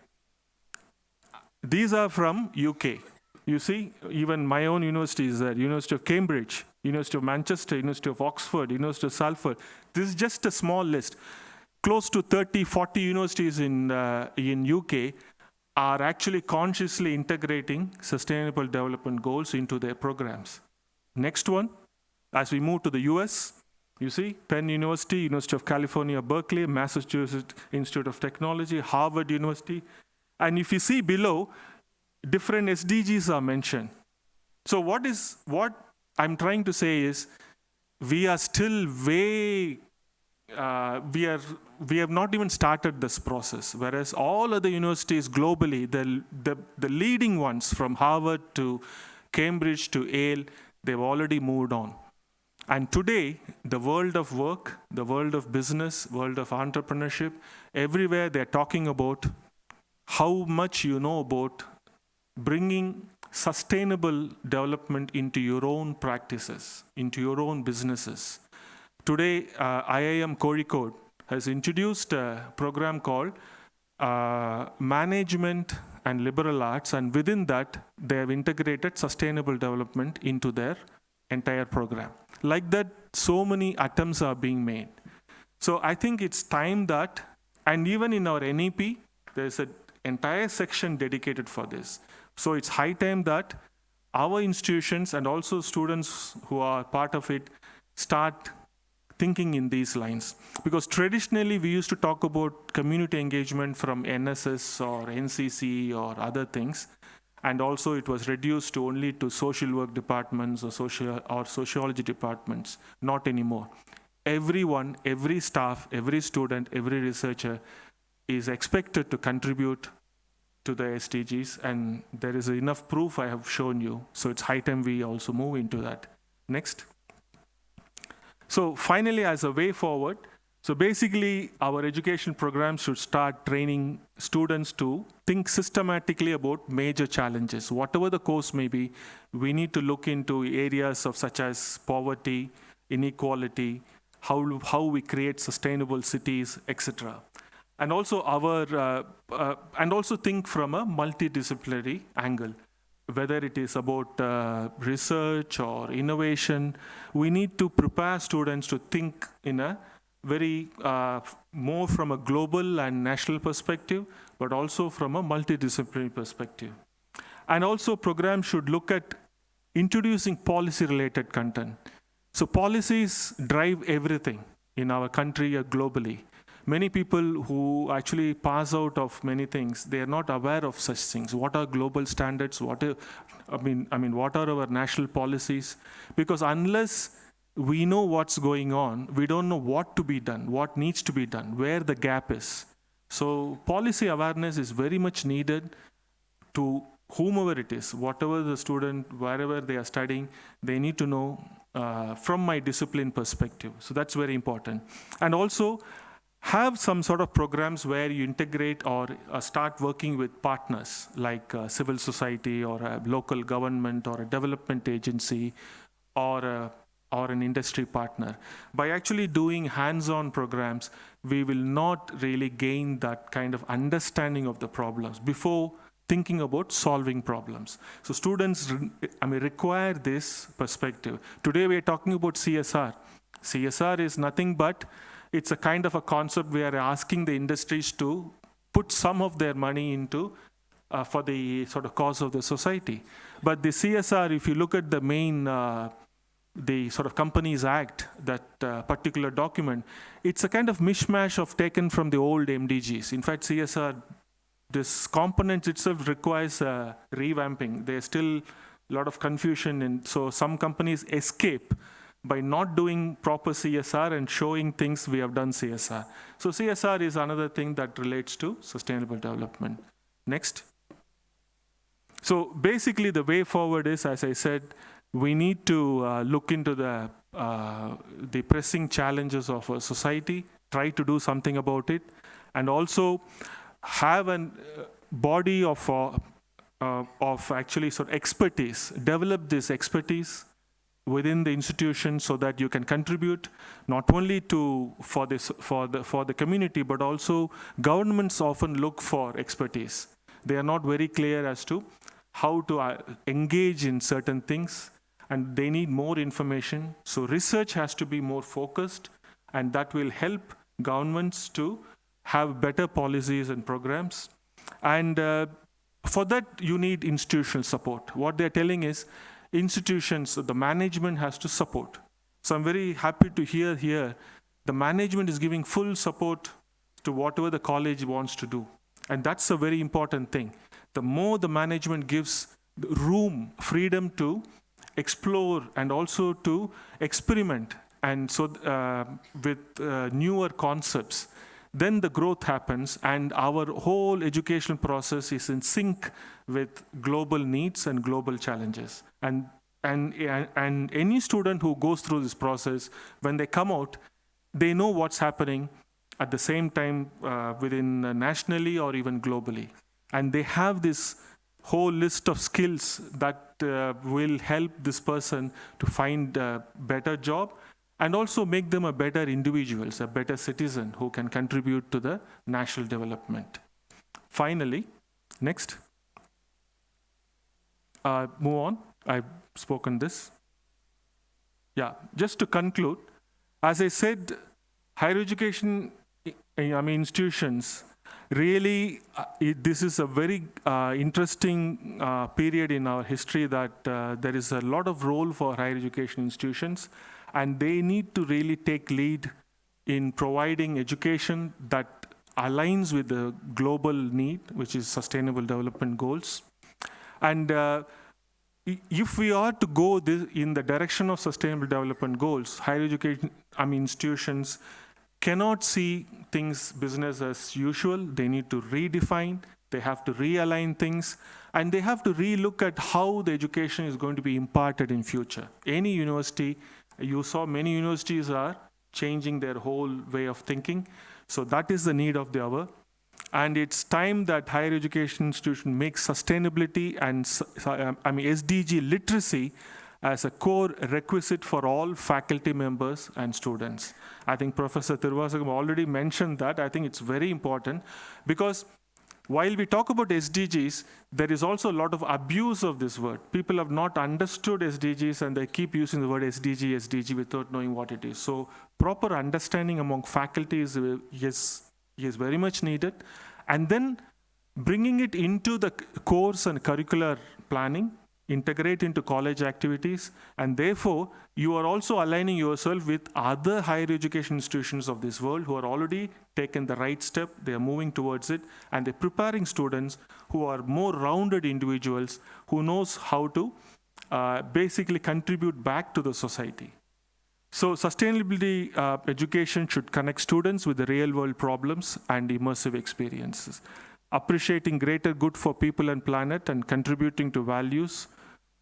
S13: These are from UK. You see, even my own university is there. University of Cambridge, University of Manchester, University of Oxford, University of Salford. This is just a small list. Close to 30, 40 universities in UK are actually consciously integrating sustainable development goals into their programs. Next one, as we move to the US, you see, Penn University, University of California, Berkeley, Massachusetts Institute of Technology, Harvard University. And if you see below, different SDGs are mentioned. So what I'm trying to say is, we are still we have not even started this process. Whereas all other universities globally, the leading ones from Harvard to Cambridge to Yale, they've already moved on. And today, the world of work, the world of business, world of entrepreneurship, everywhere they're talking about how much you know about bringing sustainable development into your own practices, into your own businesses. Today, IIM Kozhikode has introduced a program called Management and Liberal Arts, and within that, they have integrated sustainable development into their entire program. Like that, so many attempts are being made. So I think it's time that, and even in our NEP, there's an entire section dedicated for this. So it's high time that our institutions and also students who are part of it start thinking in these lines. Because traditionally we used to talk about community engagement from NSS or NCC or other things, and also it was reduced to only to social work departments or sociology departments. Not anymore. Everyone, every staff, every student, every researcher is expected to contribute to the SDGs, and there is enough proof I have shown you. So it's high time we also move into that. Next. So finally, as a way forward, so basically our education programs should start training students to think systematically about major challenges. Whatever the course may be, we need to look into areas of such as poverty, inequality, how we create sustainable cities, etc. And also and also think from a multidisciplinary angle. Whether it is about research or innovation, we need to prepare students to think in a very more from a global and national perspective, but also from a multidisciplinary perspective. And also programs should look at introducing policy-related content. So policies drive everything in our country or globally. Many people who actually pass out of many things, they are not aware of such things. What are global standards? What are our national policies? Because unless we know what's going on, we don't know what to be done, what needs to be done, where the gap is. So policy awareness is very much needed to whomever it is, whatever the student, wherever they are studying, they need to know from my discipline perspective. So that's very important. And also have some sort of programs where you integrate or start working with partners like civil society or a local government or a development agency or an industry partner. By actually doing hands-on programs, we will not really gain that kind of understanding of the problems before thinking about solving problems. So students require this perspective. Today we are talking about CSR. CSR is nothing but it's a kind of a concept where we are asking the industries to put some of their money into for the sort of cause of the society. But the CSR, if you look at the main the sort of Companies Act, that particular document, it's a kind of mishmash of taken from the old MDGs. In fact, CSR, this component itself requires revamping. There's still a lot of confusion, and so some companies escape by not doing proper CSR and showing things we have done CSR. So CSR is another thing that relates to sustainable development. Next. So basically the way forward is, as I said, we need to look into the pressing challenges of our society, try to do something about it, and also have a body of actually sort of expertise, develop this expertise within the institution so that you can contribute not only for the community, but also governments often look for expertise. They are not very clear as to how to engage in certain things, and they need more information. So research has to be more focused, and that will help governments to have better policies and programs. And for that, you need institutional support. What they're telling is institutions, the management has to support. So I'm very happy to hear here, the management is giving full support to whatever the college wants to do. And that's a very important thing. The more the management gives room, freedom to explore and also to experiment, and so with newer concepts, then the growth happens, and our whole educational process is in sync with global needs and global challenges. And any student who goes through this process, when they come out, they know what's happening at the same time within nationally or even globally. And they have this whole list of skills that will help this person to find a better job and also make them a better individuals, a better citizen who can contribute to the national development. Finally, next. Move on. I've spoken this. Yeah, just to conclude, as I said, higher education institutions really, this is a very interesting period in our history that there is a lot of role for higher education institutions, and they need to really take lead in providing education that aligns with the global need, which is sustainable development goals. And if we are to go in the direction of sustainable development goals, higher education, institutions cannot see things business as usual. They need to redefine, they have to realign things, and they have to relook at how the education is going to be imparted in future. Any university, you saw many universities are changing their whole way of thinking. So that is the need of the hour. And it's time that higher education institution makes sustainability and SDG literacy as a core requisite for all faculty members and students. I think Professor Tiruvasagam already mentioned that. I think it's very important because while we talk about SDGs, there is also a lot of abuse of this word. People have not understood SDGs and they keep using the word SDG without knowing what it is. So proper understanding among faculty is very much needed. And then bringing it into the course and curricular planning, integrate into college activities, and therefore you are also aligning yourself with other higher education institutions of this world who are already taken the right step, they are moving towards it, and they're preparing students who are more rounded individuals who knows how to basically contribute back to the society. So sustainability education should connect students with the real world problems and immersive experiences. Appreciating greater good for people and planet and contributing to values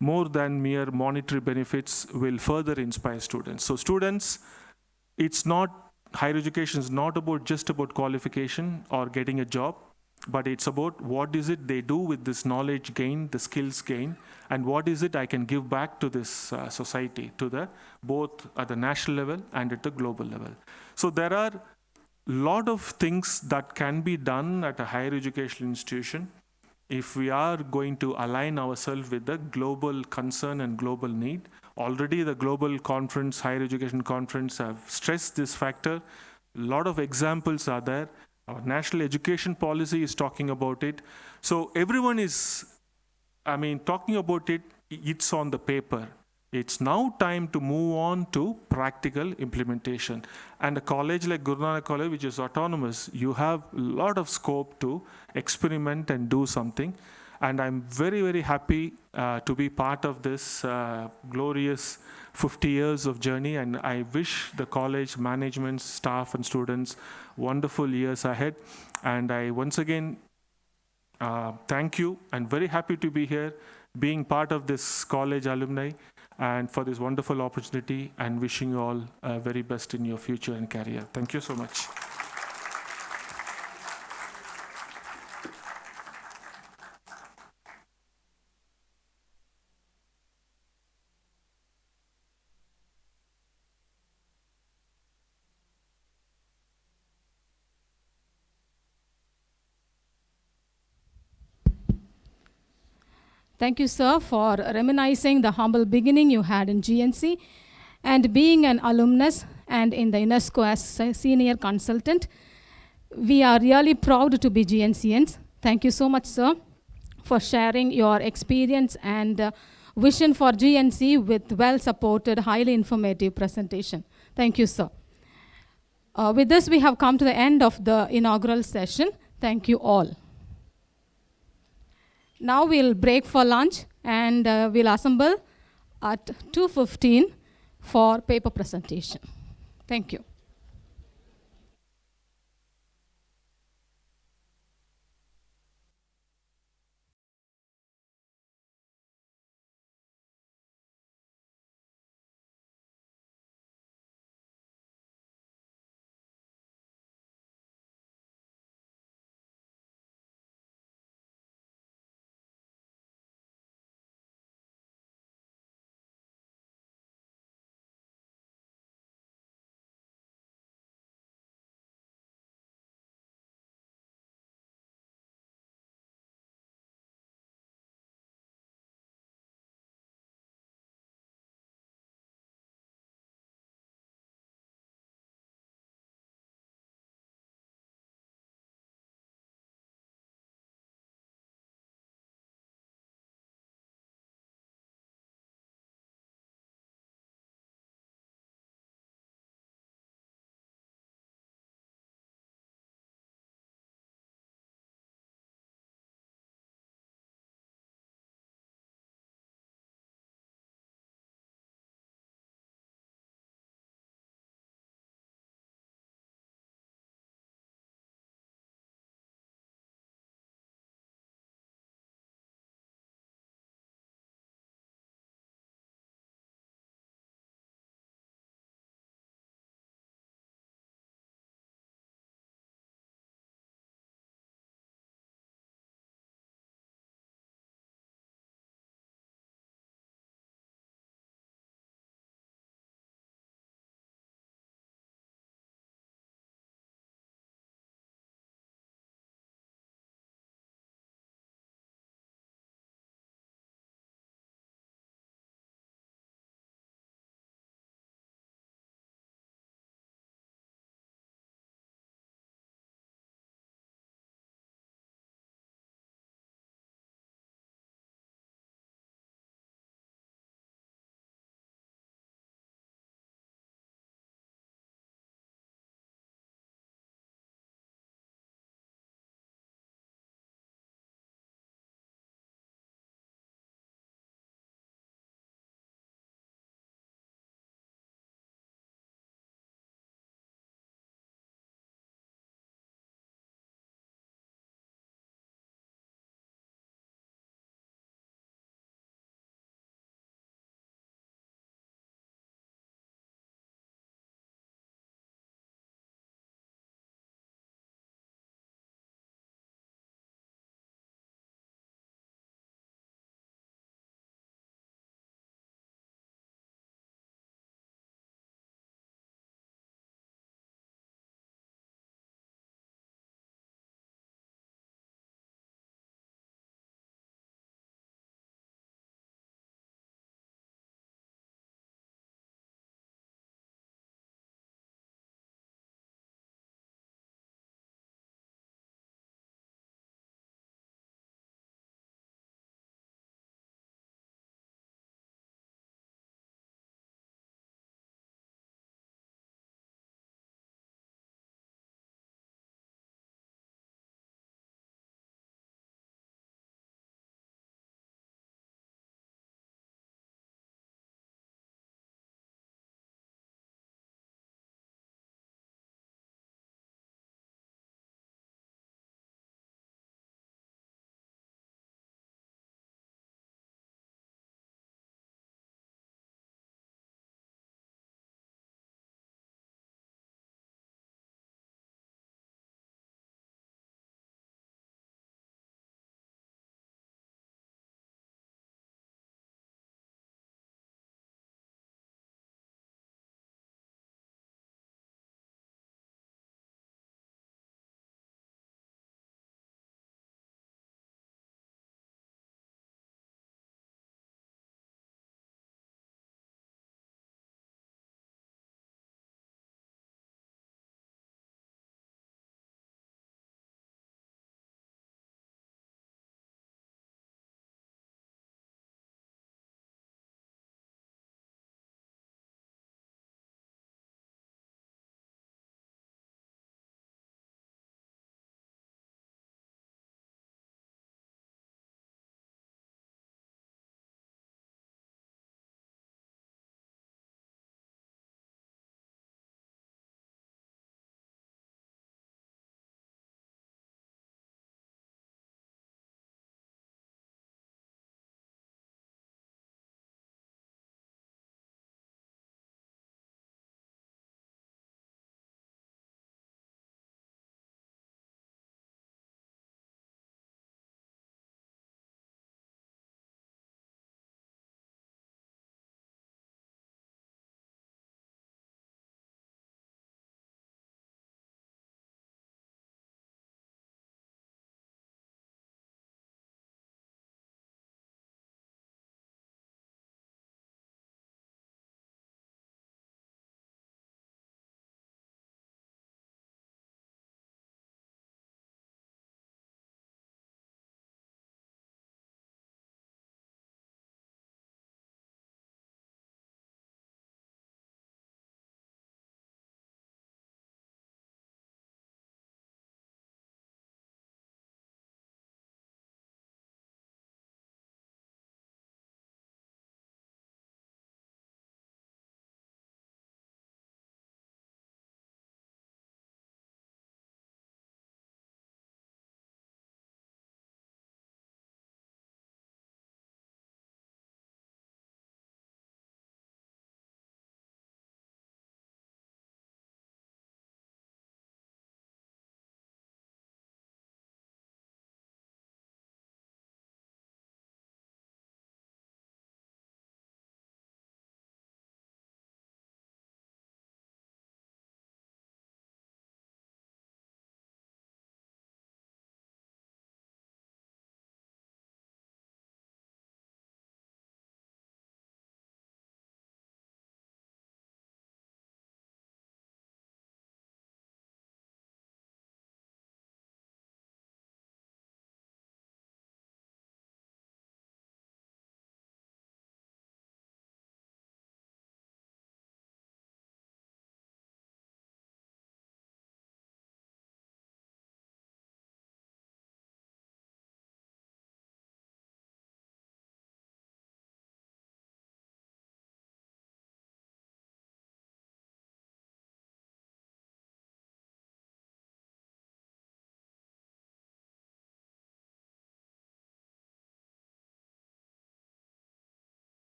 S13: more than mere monetary benefits will further inspire students. So students, higher education is not just about qualification or getting a job, but it's about what is it they do with this knowledge gain, the skills gain, and what is it I can give back to this society, both at the national level and at the global level. So there are a lot of things that can be done at a higher education institution if we are going to align ourselves with the global concern and global need. Already the global conference, higher education conference, have stressed this factor. A lot of examples are there. Our national education policy is talking about it. So everyone is, talking about it, it's on the paper. It's now time to move on to practical implementation. And a college like Guru Nanak College, which is autonomous, you have a lot of scope to experiment and do something. And I'm very, very happy to be part of this glorious 50 years of journey. And I wish the college management, staff, and students wonderful years ahead. And I once again thank you. I'm very happy to be here, being part of this college alumni, and for this wonderful opportunity, and wishing you all very best in your future and career. Thank you so much.
S11: Thank you, sir, for reminiscing the humble beginning you had in GNC and being an alumnus and in the UNESCO as a senior consultant. We are really proud to be GNCians. Thank you so much, sir, for sharing your experience and vision for GNC with well-supported, highly informative presentation. Thank you, sir. With this, we have come to the end of the inaugural session. Thank you all. Now we'll break for lunch and we'll assemble at 2:15 for paper presentation. Thank you.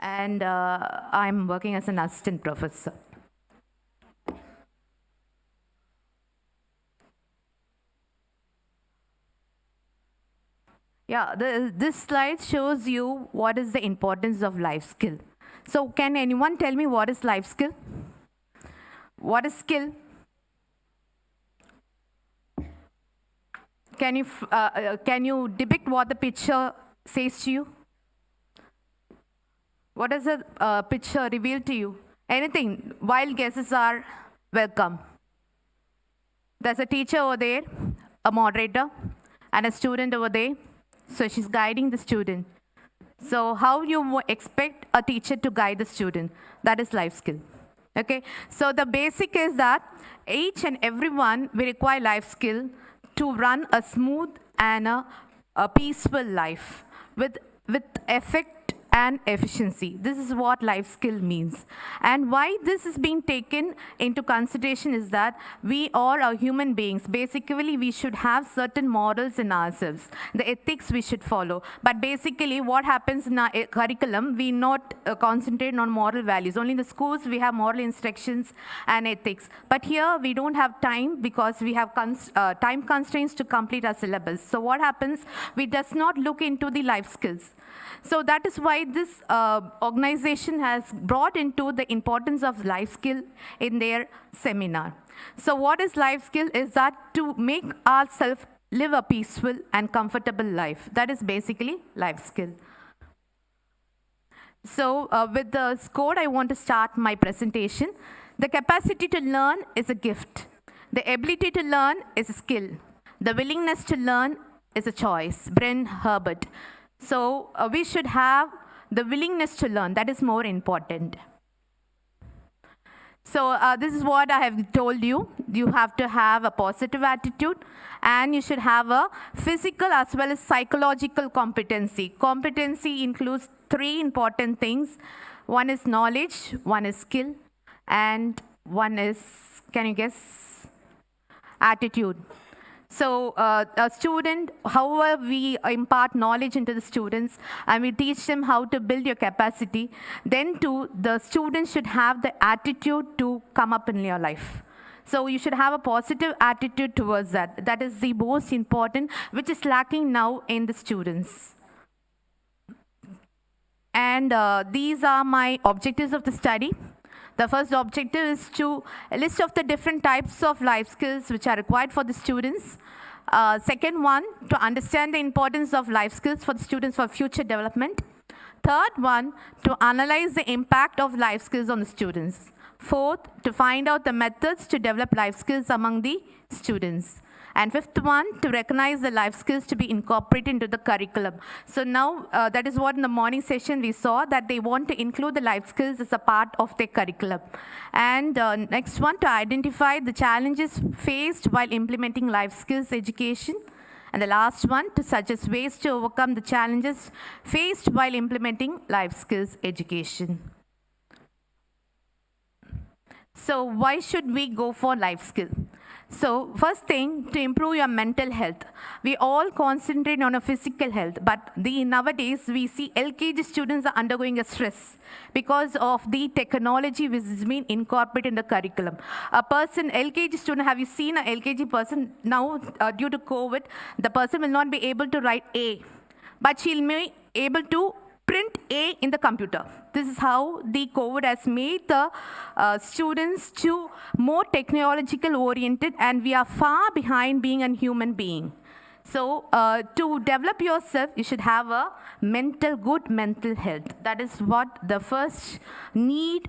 S14: and I'm working as an assistant professor. Yeah, this slide shows you what is the importance of life skill. So can anyone tell me what is life skill? What is skill? Can you depict what the picture says to you? What does the picture reveal to you? Anything? Wild guesses are welcome. There's a teacher over there, a moderator, and a student over there. So she's guiding the student. So how you expect a teacher to guide the student? That is life skill. Okay. So the basic is that each and everyone will require life skill to run a smooth and a peaceful life with effect and efficiency. This is what life skill means. And why this is being taken into consideration is that we all are human beings. Basically, we should have certain morals in ourselves, the ethics we should follow. But basically, what happens in our curriculum, we not concentrate on moral values. Only in the schools, we have moral instructions and ethics. But here, we don't have time because we have time constraints to complete our syllabus. So what happens? We does not look into the life skills. So that is why this organization has brought into the importance of life skill in their seminar. So what is life skill is that to make ourselves live a peaceful and comfortable life. That is basically life skill. So with this quote, I want to start my presentation. The capacity to learn is a gift. The ability to learn is a skill. The willingness to learn is a choice. Bryn Herbert. So we should have the willingness to learn. That is more important. So this is what I have told you. You have to have a positive attitude and you should have a physical as well as psychological competency. Competency includes three important things. One is knowledge, one is skill, and one is, can you guess? Attitude. So a student, however we impart knowledge into the students and we teach them how to build your capacity, then too the students should have the attitude to come up in your life. So you should have a positive attitude towards that. That is the most important, which is lacking now in the students. And these are my objectives of the study. The first objective is to list of the different types of life skills which are required for the students. Second one, to understand the importance of life skills for the students for future development. Third one, to analyze the impact of life skills on the students. Fourth, to find out the methods to develop life skills among the students. And fifth one, to recognize the life skills to be incorporated into the curriculum. So now, that is what in the morning session we saw, that they want to include the life skills as a part of their curriculum. And next one, to identify the challenges faced while implementing life skills education. And the last one, to suggest ways to overcome the challenges faced while implementing life skills education. So why should we go for life skill? So first thing, to improve your mental health. We all concentrate on a physical health, but nowadays we see LKG students are undergoing a stress because of the technology which has been incorporated in the curriculum. A person, LKG student, have you seen an LKG person now due to COVID, the person will not be able to write A, but she'll be able to print A in the computer. This is how the COVID has made the students to more technological oriented, and we are far behind being a human being. So to develop yourself, you should have a good mental health. That is what the first need.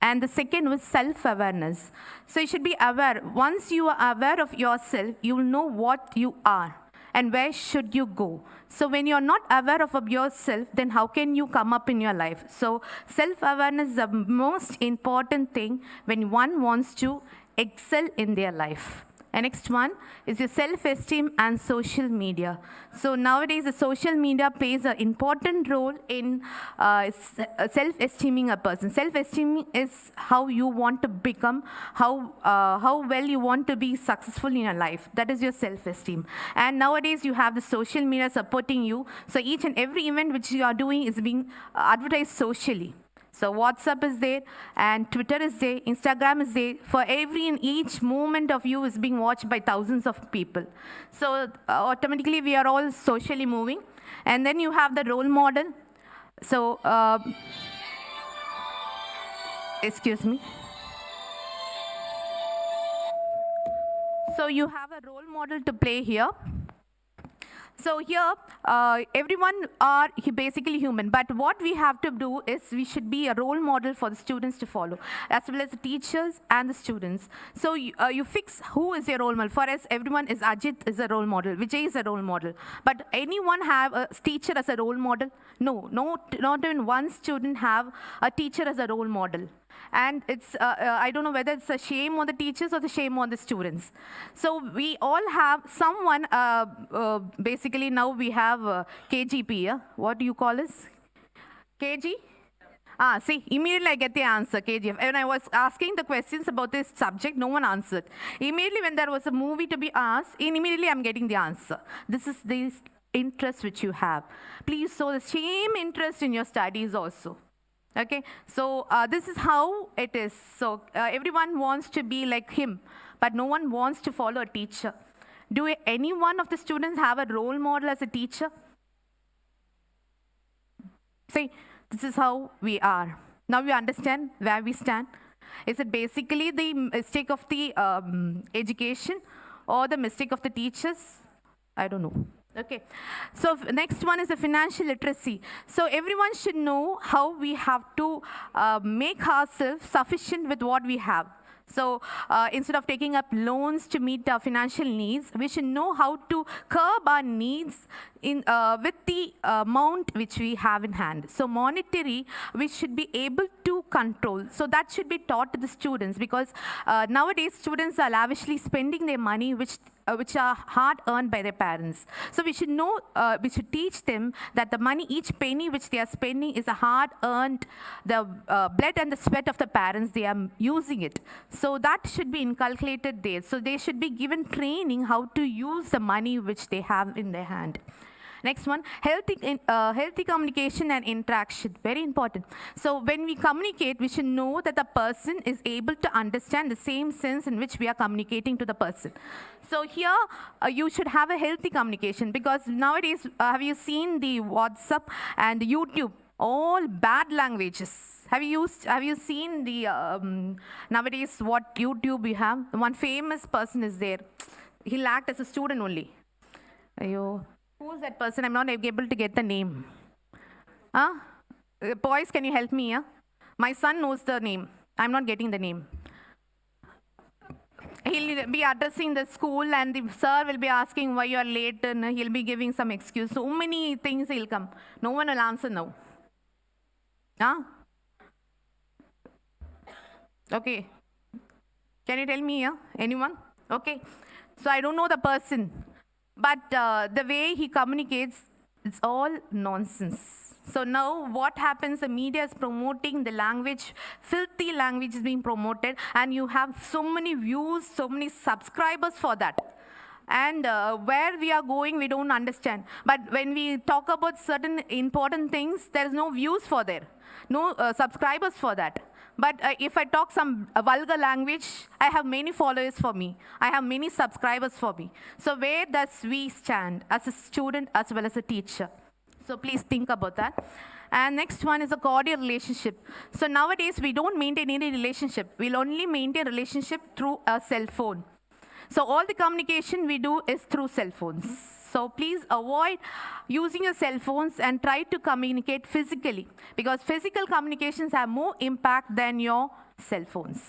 S14: And the second was self-awareness. So you should be aware. Once you are aware of yourself, you will know what you are and where should you go. So when you're not aware of yourself, then how can you come up in your life? So self-awareness is the most important thing when one wants to excel in their life. And next one is your self-esteem and social media. So nowadays, the social media plays an important role in self-esteeming a person. Self-esteem is how you want to become, how well you want to be successful in your life. That is your self-esteem. And nowadays, you have the social media supporting you. So each and every event which you are doing is being advertised socially. So WhatsApp is there, and Twitter is there, Instagram is there. For every and each moment of you is being watched by thousands of people. So automatically we are all socially moving. And then you have the role model. So, excuse me. So you have a role model to play here. So here, everyone are basically human, but what we have to do is we should be a role model for the students to follow, as well as the teachers and the students. So you fix who is your role model. For us, everyone is Ajit is a role model, Vijay is a role model. But anyone have a teacher as a role model? No, not even one student have a teacher as a role model. And it's, I don't know whether it's a shame on the teachers or the shame on the students. So we all have someone, basically now we have KGP, yeah? What do you call this? KG? See, immediately I get the answer, KGF. When I was asking the questions about this subject, no one answered. Immediately when there was a movie to be asked, immediately I'm getting the answer. This is the interest which you have. Please show the same interest in your studies also. Okay, so this is how it is. So everyone wants to be like him, but no one wants to follow a teacher. Do any one of the students have a role model as a teacher? See, this is how we are. Now you understand where we stand. Is it basically the mistake of the education or the mistake of the teachers? I don't know. Okay, so next one is the financial literacy. So everyone should know how we have to make ourselves sufficient with what we have. So instead of taking up loans to meet our financial needs, we should know how to curb our needs with the amount which we have in hand. So monetary, we should be able to control. So that should be taught to the students, because nowadays students are lavishly spending their money which are hard earned by their parents. So we should know, we should teach them that the money, each penny which they are spending is a hard earned, the blood and the sweat of the parents, they are using it. So that should be inculcated there. So they should be given training how to use the money which they have in their hand. Next one, healthy communication and interaction, very important. So when we communicate, we should know that the person is able to understand the same sense in which we are communicating to the person. So here, you should have a healthy communication, because nowadays, have you seen the WhatsApp and the YouTube? All bad languages. Have you seen the, nowadays what YouTube we have? One famous person is there. He'll act as a student only. Who's that person? I'm not able to get the name. Boys, can you help me? Yeah? My son knows the name. I'm not getting the name. He'll be addressing the school, and the sir will be asking why you are late, and he'll be giving some excuse. So many things will come. No one will answer now. Okay. Can you tell me? Yeah? Anyone? Okay. So I don't know the person. But the way he communicates, it's all nonsense. So now what happens, the media is promoting the language, filthy language is being promoted, and you have so many views, so many subscribers for that. And where we are going, we don't understand. But when we talk about certain important things, there is no views for there, no subscribers for that. But if I talk some vulgar language, I have many followers for me. I have many subscribers for me. So where does we stand as a student as well as a teacher? So please think about that. And next one is a cordial relationship. So nowadays, we don't maintain any relationship. We'll only maintain relationship through a cell phone. So all the communication we do is through cell phones. So please avoid using your cell phones and try to communicate physically, because physical communications have more impact than your cell phones.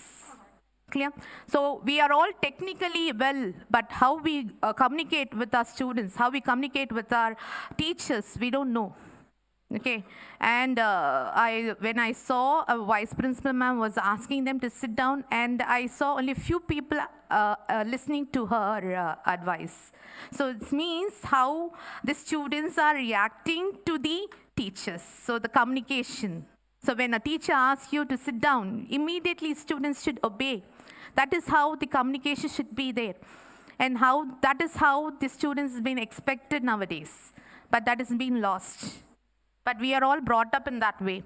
S14: Clear? So we are all technically well, but how we communicate with our students, how we communicate with our teachers, we don't know. Okay, and when I saw a vice principal ma'am was asking them to sit down, and I saw only few people listening to her advice. So it means how the students are reacting to the teachers. So the communication. So when a teacher asks you to sit down, immediately students should obey. That is how the communication should be there, and that is how the students has been expected nowadays. But that has been lost. But we are all brought up in that way.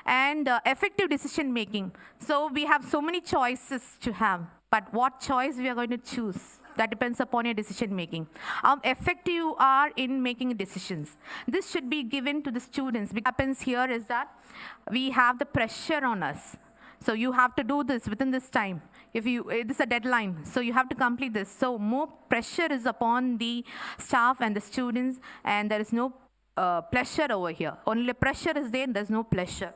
S14: And effective decision making. So we have so many choices to have, but what choice we are going to choose, that depends upon your decision making. How effective you are in making decisions. This should be given to the students. What happens here is that we have the pressure on us. So you have to do this within this time. If it is a deadline, so you have to complete this. So more pressure is upon the staff and the students, and there is no pleasure over here. Only pressure is there, there's no pleasure.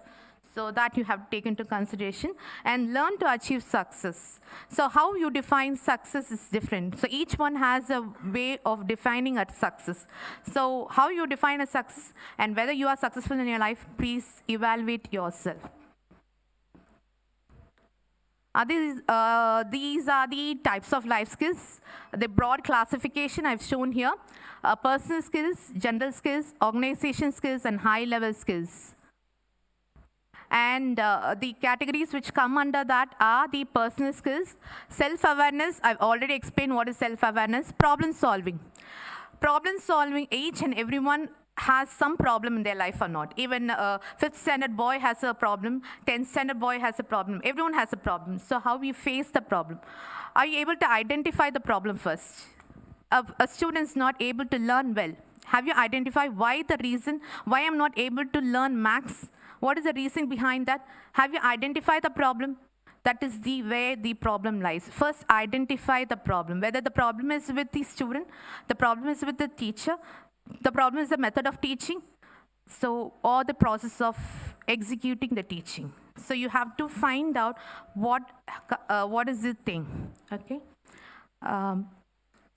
S14: So that you have to take into consideration and learn to achieve success. So how you define success is different. So each one has a way of defining a success. So how you define a success and whether you are successful in your life, please evaluate yourself. These are the types of life skills. The broad classification I've shown here. Personal skills, general skills, organization skills, and high-level skills. And the categories which come under that are the personal skills. Self-awareness, I've already explained what is self-awareness. Problem solving. Problem solving, each and everyone has some problem in their life or not. Even 5th standard boy has a problem, 10th standard boy has a problem. Everyone has a problem. So how you face the problem? Are you able to identify the problem first? A student is not able to learn well. Have you identified why I'm not able to learn maths? What is the reason behind that? Have you identified the problem? That is where the problem lies. First, identify the problem. Whether the problem is with the student, the problem is with the teacher, the problem is the method of teaching, or the process of executing the teaching. So you have to find out what is the thing. Okay.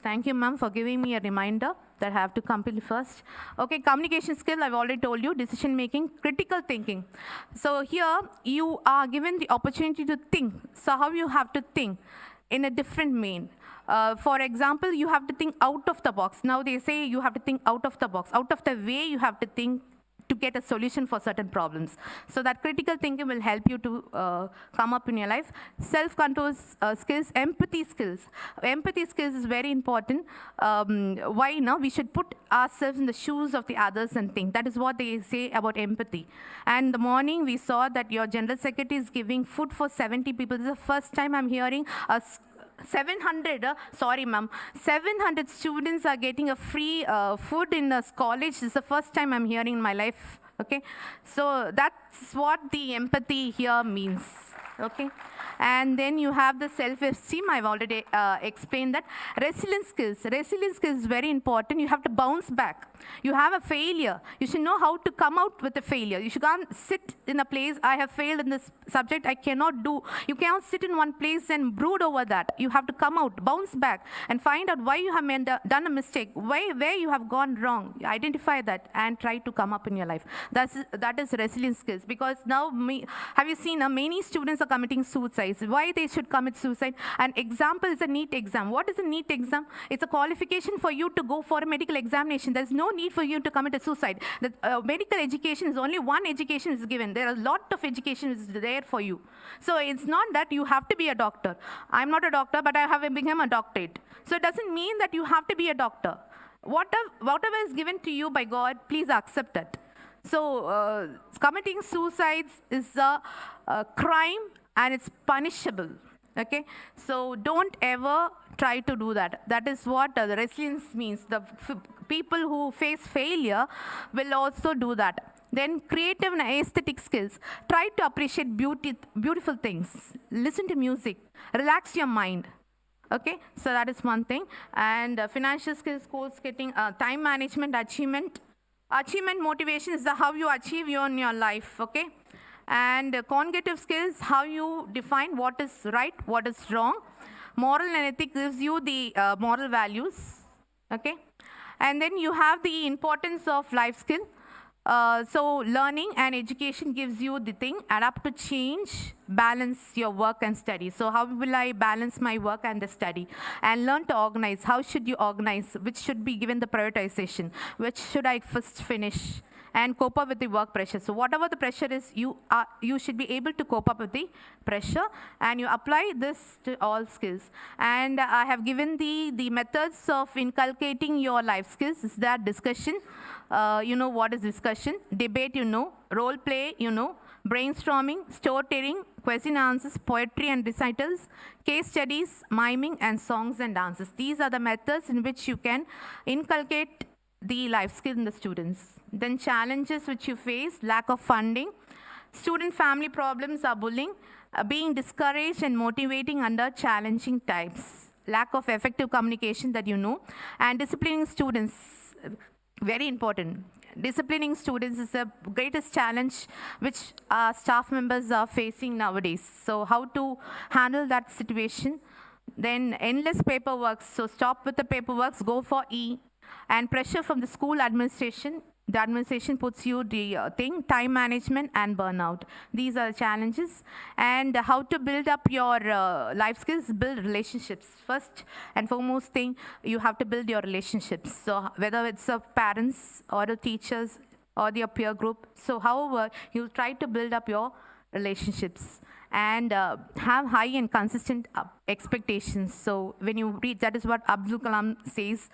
S14: Thank you, ma'am, for giving me a reminder that I have to complete first. Okay, communication skill, I've already told you. Decision making, critical thinking. So here you are given the opportunity to think. So how you have to think in a different vein. For example, you have to think out of the box. Now they say you have to think out of the box. Out of the way you have to think to get a solution for certain problems. So that critical thinking will help you to come up in your life. Self-control skills, empathy skills. Empathy skills is very important. Why now? We should put ourselves in the shoes of the others and think. That is what they say about empathy. And in the morning, we saw that your general secretary is giving food for 70 people. This is the first time I'm hearing 700 students are getting a free food in a college. This is the first time I'm hearing in my life. Okay, so that's what the empathy here means. Okay, and then you have the self-esteem. I've already explained that. Resilience skills is very important. You have to bounce back. You have a failure, you should know how to come out with a failure. You should can't sit in a place, I have failed in this subject, I cannot do. You cannot sit in one place and brood over that. You have to come out, bounce back, and find out why you have done a mistake, where you have gone wrong. Identify that and try to come up in your life. That is resilience skills. Because now, have you seen many students are committing suicides? Why they should commit suicide? An example is a NEET exam. What is a NEET exam? It's a qualification for you to go for a medical examination. There's no need for you to commit a suicide. The medical education is only one education is given. There are a lot of education is there for you. So it's not that you have to be a doctor. I'm not a doctor, but I have become a doctorate. So it doesn't mean that you have to be a doctor. Whatever is given to you by God, please accept it. So committing suicides is a crime and it's punishable. Okay, so don't ever try to do that. That is what the resilience means. The people who face failure will also do that. Then creative and aesthetic skills. Try to appreciate beautiful things. Listen to music. Relax your mind. Okay, so that is one thing. And financial skills, goal setting, time management, achievement. Achievement motivation is how you achieve in your life. Okay. And cognitive skills, how you define what is right, what is wrong. Moral and ethics gives you the moral values. Okay. And then you have the importance of life skill. So learning and education gives you the thing, adapt to change, balance your work and study. So how will I balance my work and the study? And learn to organize. How should you organize? Which should be given the prioritization? Which should I first finish? And cope up with the work pressure. So whatever the pressure is, you should be able to cope up with the pressure, and you apply this to all skills. And I have given the methods of inculcating your life skills. Is that discussion? You know what is discussion? Debate, you know. Role play, you know. Brainstorming, storytelling, question answers, poetry and recitals, case studies, miming, and songs and dances. These are the methods in which you can inculcate the life skill in the students. Then challenges which you face: lack of funding, student family problems are bullying, being discouraged and motivating under challenging times, lack of effective communication that you know, and disciplining students, very important. Disciplining students is the greatest challenge which our staff members are facing nowadays. So how to handle that situation? Then endless paperwork. So stop with the paperwork, go for E. And pressure from the school administration. The administration puts you the time management and burnout. These are the challenges. And how to build up your life skills: build relationships. First and foremost thing, you have to build your relationships. So whether it's of parents or the teachers or your peer group. So however, you try to build up your relationships and have high and consistent expectations. So when you read, that is what Abdul Kalam says,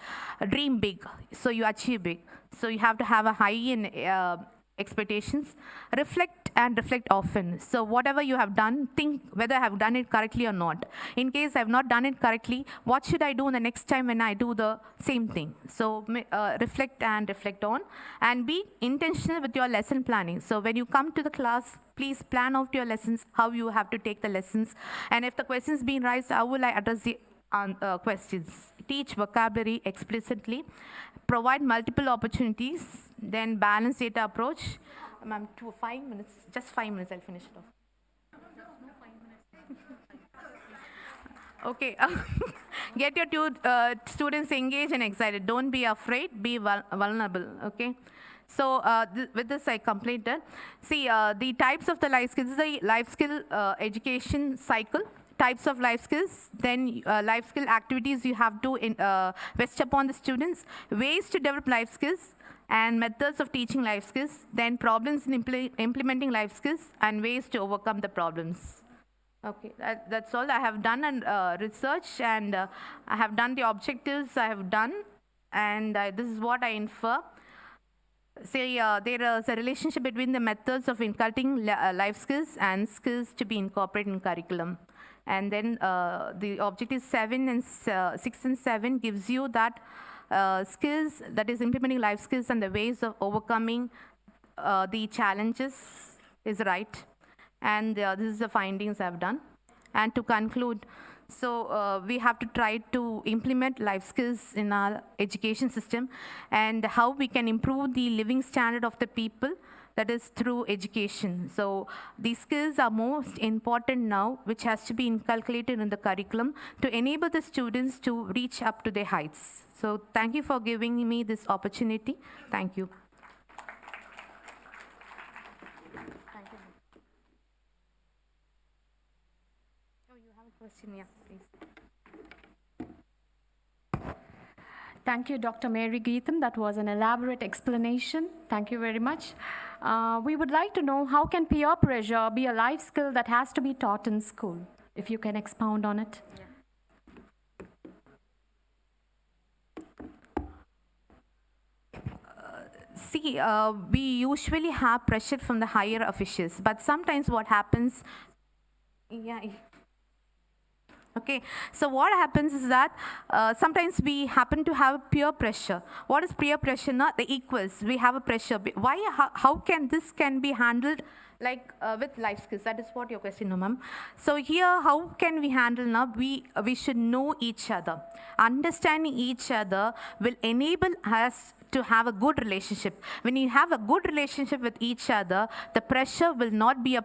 S14: dream big, so you achieve big. So you have to have a high in expectations. Reflect and reflect often. So whatever you have done, think whether I have done it correctly or not. In case I have not done it correctly, what should I do the next time when I do the same thing? So reflect and reflect on, and be intentional with your lesson planning. So when you come to the class, please plan out your lessons, how you have to take the lessons, and if the questions being raised, how will I address the questions. Teach vocabulary explicitly, provide multiple opportunities, then balance data approach. Ma'am, 5 minutes, just 5 minutes, I'll finish it off. Okay, get your two students engaged and excited. Don't be afraid, be vulnerable, okay? So with this I completed. See, the types of the life skills, this is a life skill education cycle. Types of life skills, then life skill activities you have to vest upon the students, ways to develop life skills, and methods of teaching life skills, then problems in implementing life skills, and ways to overcome the problems. Okay, that's all I have done, and research, and I have done the objectives I have done, and this is what I infer. Say there is a relationship between the methods of inculcating life skills and skills to be incorporated in curriculum. And then the objective 6 and 7 gives you that skills, that is implementing life skills and the ways of overcoming the challenges is right. And this is the findings I've done. And to conclude, so we have to try to implement life skills in our education system, and how we can improve the living standard of the people, that is through education. So these skills are most important now, which has to be inculcated in the curriculum to enable the students to reach up to their heights. So thank you for giving me this opportunity. Thank you. Thank you. Oh, you have a question? Yeah, please.
S15: Thank you, Dr. Mary Geetham. That was an elaborate explanation. Thank you very much. We would like to know, how can peer pressure be a life skill that has to be taught in school? If you can expound on it.
S14: See, we usually have pressure from the higher officials, but sometimes what happens, okay, so what happens is that sometimes we happen to have peer pressure. What is peer pressure? Not the equals. We have a pressure. Why? How can this be handled like with life skills? That is what your question, no, ma'am. So here, how can we handle now? We should know each other. Understanding each other will enable us to have a good relationship. When you have a good relationship with each other, the pressure will not be a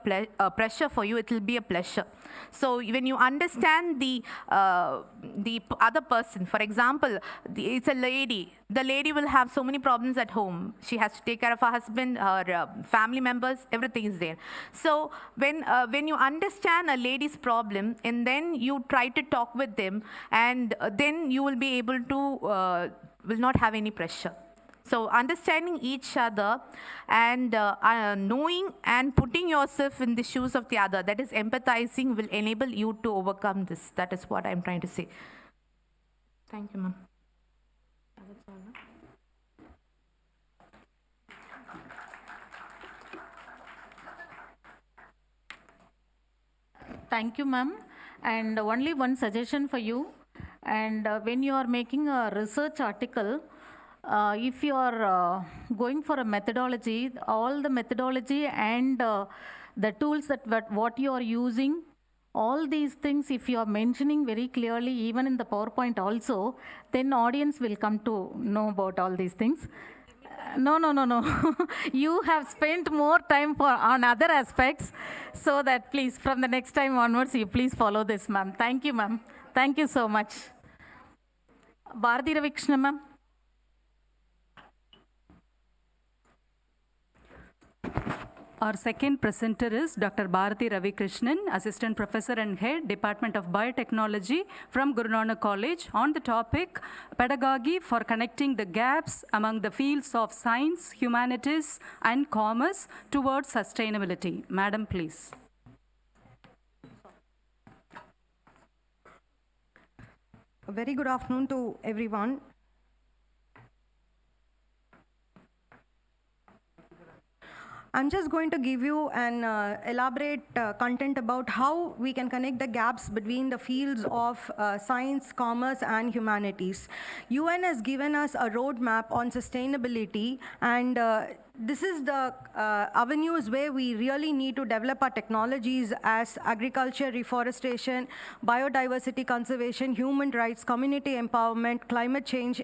S14: pressure for you, it will be a pleasure. So when you understand the other person, for example, it's a lady. The lady will have so many problems at home. She has to take care of her husband, her family members, everything is there. So when you understand a lady's problem and then you try to talk with them, and then you will be able to will not have any pressure. So understanding each other and knowing and putting yourself in the shoes of the other, that is empathizing, will enable you to overcome this. That is what I'm trying to say. Thank you, ma'am.
S1: Thank you, ma'am. And only one suggestion for you. And when you are making a research article, if you are going for a methodology, all the methodology and the tools what you are using, all these things, if you are mentioning very clearly, even in the PowerPoint also, then audience will come to know about all these things. No. You have spent more time on other aspects, so that please, from the next time onwards, you please follow this, ma'am. Thank you, ma'am. Thank you so much. Bharati Ravikrishna, ma'am.
S16: Our second presenter is Dr. Bharati Ravikrishnan, Assistant Professor and Head, Department of Biotechnology from Guru Nanak College, on the topic Pedagogy for Connecting the Gaps among the Fields of Science, Humanities and Commerce towards Sustainability. Madam, please.
S17: A very good afternoon to everyone. I'm just going to give you an elaborate content about how we can connect the gaps between the fields of science, commerce, and humanities. UN has given us a roadmap on sustainability, and this is the avenues where we really need to develop our technologies as agriculture, reforestation, biodiversity conservation, human rights, community empowerment, climate change,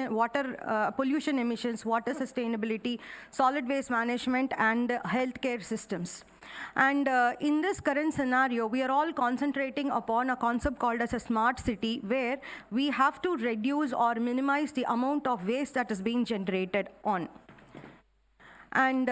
S17: water pollution emissions, water sustainability, solid waste management, and healthcare systems. And in this current scenario, we are all concentrating upon a concept called as a smart city, where we have to reduce or minimize the amount of waste that is being generated on. And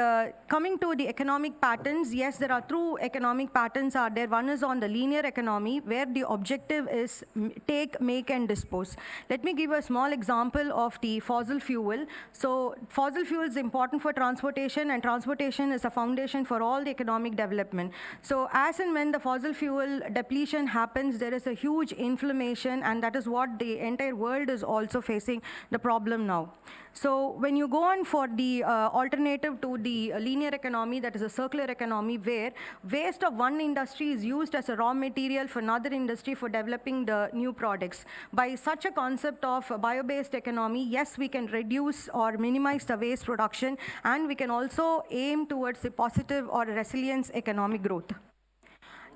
S17: coming to the economic patterns, yes, there are two economic patterns are there. One is on the linear economy, where the objective is take, make, and dispose. Let me give a small example of the fossil fuel. So fossil fuel is important for transportation, and transportation is a foundation for all the economic development. So as and when the fossil fuel depletion happens, there is a huge inflammation, and that is what the entire world is also facing the problem now. So when you go on for the alternative to the linear economy, that is a circular economy, where waste of one industry is used as a raw material for another industry for developing the new products. By such a concept of bio-based economy, yes, we can reduce or minimize the waste production, and we can also aim towards a positive or resilience economic growth.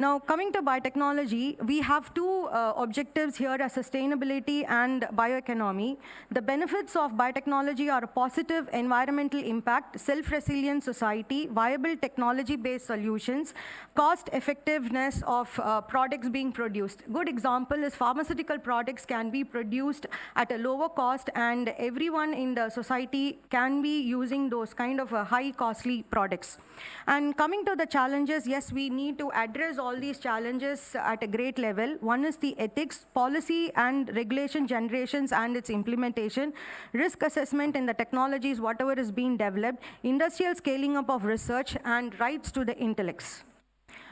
S17: Now, coming to biotechnology, we have two objectives here as sustainability and bioeconomy. The benefits of biotechnology are a positive environmental impact, self-resilient society, viable technology-based solutions, cost-effectiveness of products being produced. Good example is pharmaceutical products can be produced at a lower cost, and everyone in the society can be using those kind of high costly products. And coming to the challenges, yes, we need to address all these challenges at a great level. One is the ethics, policy and regulation generations and its implementation, risk assessment in the technologies, whatever is being developed, industrial scaling up of research, and rights to the intellects.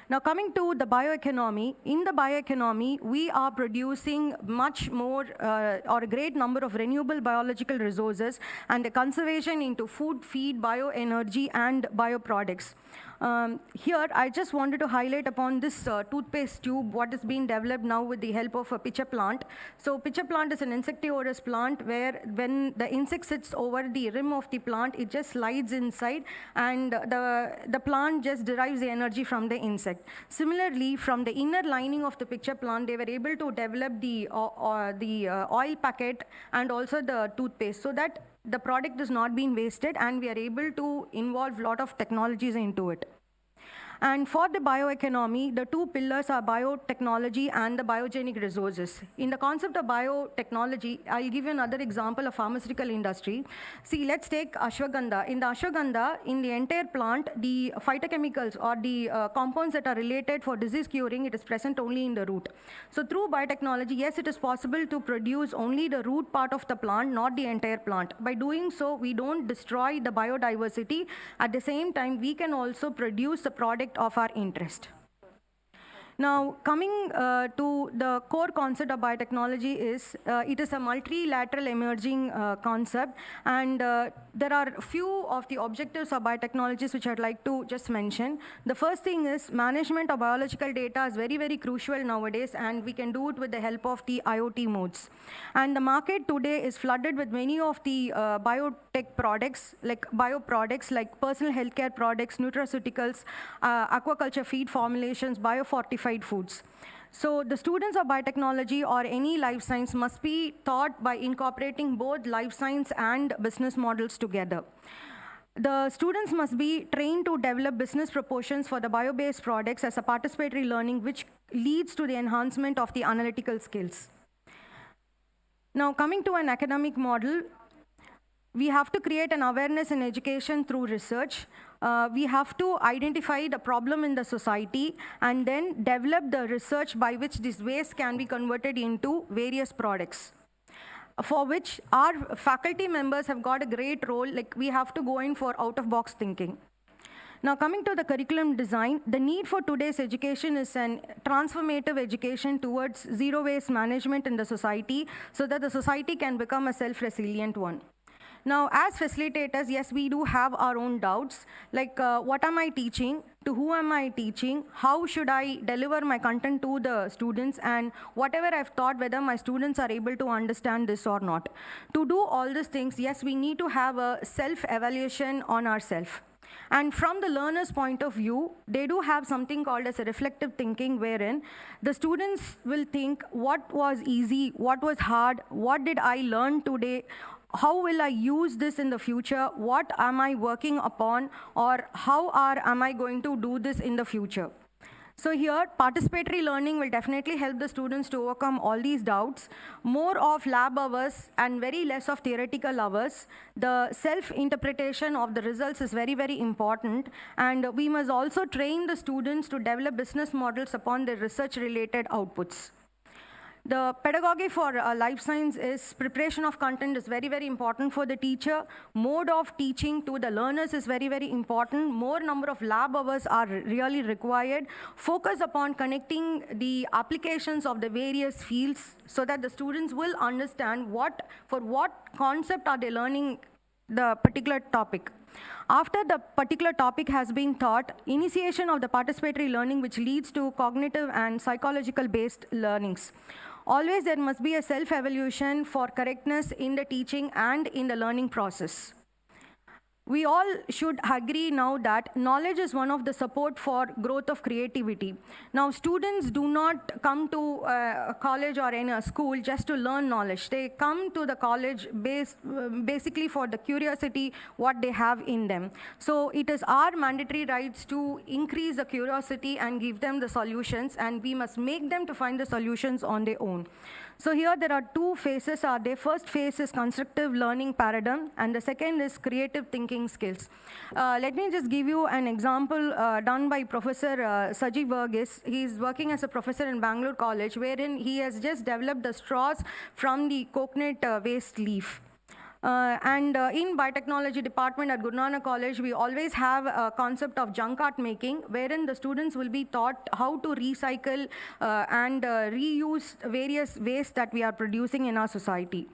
S17: Now, coming to the bioeconomy, in the bioeconomy, we are producing much more or a great number of renewable biological resources and the conservation into food, feed, bioenergy, and bioproducts. Here, I just wanted to highlight upon this toothpaste tube, what is being developed now with the help of a pitcher plant. So pitcher plant is an insectivorous plant where when the insect sits over the rim of the plant, it just slides inside, and the plant just derives the energy from the insect. Similarly, from the inner lining of the pitcher plant, they were able to develop the oil packet and also the toothpaste, so that the product is not being wasted, and we are able to involve a lot of technologies into it. And for the bioeconomy, the two pillars are biotechnology and the biogenic resources. In the concept of biotechnology, I'll give you another example of pharmaceutical industry. See, let's take ashwagandha. In the ashwagandha, in the entire plant, the phytochemicals or the compounds that are related for disease curing, it is present only in the root. So through biotechnology, yes, it is possible to produce only the root part of the plant, not the entire plant. By doing so, we don't destroy the biodiversity. At the same time, we can also produce the product of our interest. Now, coming to the core concept of biotechnology is, it is a multilateral emerging concept, and there are a few of the objectives of biotechnologies which I'd like to just mention. The first thing is management of biological data is very, very crucial nowadays, and we can do it with the help of the IoT modes. And the market today is flooded with many of the biotech products, like bioproducts, like personal healthcare products, nutraceuticals, aquaculture feed formulations, biofortified foods. So the students of biotechnology or any life science must be taught by incorporating both life science and business models together. The students must be trained to develop business propositions for the bio-based products as a participatory learning, which leads to the enhancement of the analytical skills. Now, coming to an academic model, we have to create an awareness in education through research. We have to identify the problem in the society and then develop the research by which this waste can be converted into various products, for which our faculty members have got a great role. Like, we have to go in for out-of-box thinking. Now, coming to the curriculum design, the need for today's education is an transformative education towards zero waste management in the society, so that the society can become a self-resilient one. Now, as facilitators, yes, we do have our own doubts, like what am I teaching, to who am I teaching, how should I deliver my content to the students, and whatever I've taught, whether my students are able to understand this or not. To do all these things, yes, we need to have a self-evaluation on ourselves. And from the learner's point of view, they do have something called as a reflective thinking, wherein the students will think what was easy, what was hard, what did I learn today, how will I use this in the future, what am I working upon, or how am I going to do this in the future. So here, participatory learning will definitely help the students to overcome all these doubts. More of lab hours and very less of theoretical hours. The self-interpretation of the results is very, very important. And we must also train the students to develop business models upon their research-related outputs. The pedagogy for life science is preparation of content is very, very important for the teacher. Mode of teaching to the learners is very, very important. More number of lab hours are really required. Focus upon connecting the applications of the various fields so that the students will understand for what concept are they learning the particular topic. After the particular topic has been taught, initiation of the participatory learning, which leads to cognitive and psychological based learnings. Always there must be a self-evaluation for correctness in the teaching and in the learning process. We all should agree now that knowledge is one of the support for growth of creativity. Now, students do not come to a college or any school just to learn knowledge. They come to the college basically for the curiosity what they have in them. So it is our mandatory rights to increase the curiosity and give them the solutions, and we must make them to find the solutions on their own. So here there are two phases. The first phase is constructive learning paradigm, and the second is creative thinking skills. Let me just give you an example done by Professor Saji Verghese. He is working as a professor in Bangalore College, wherein he has just developed the straws from the coconut waste leaf. In biotechnology department at Guru Nanak College, we always have a concept of junk art making, wherein the students will be taught how to recycle and reuse various waste that we are producing in our society.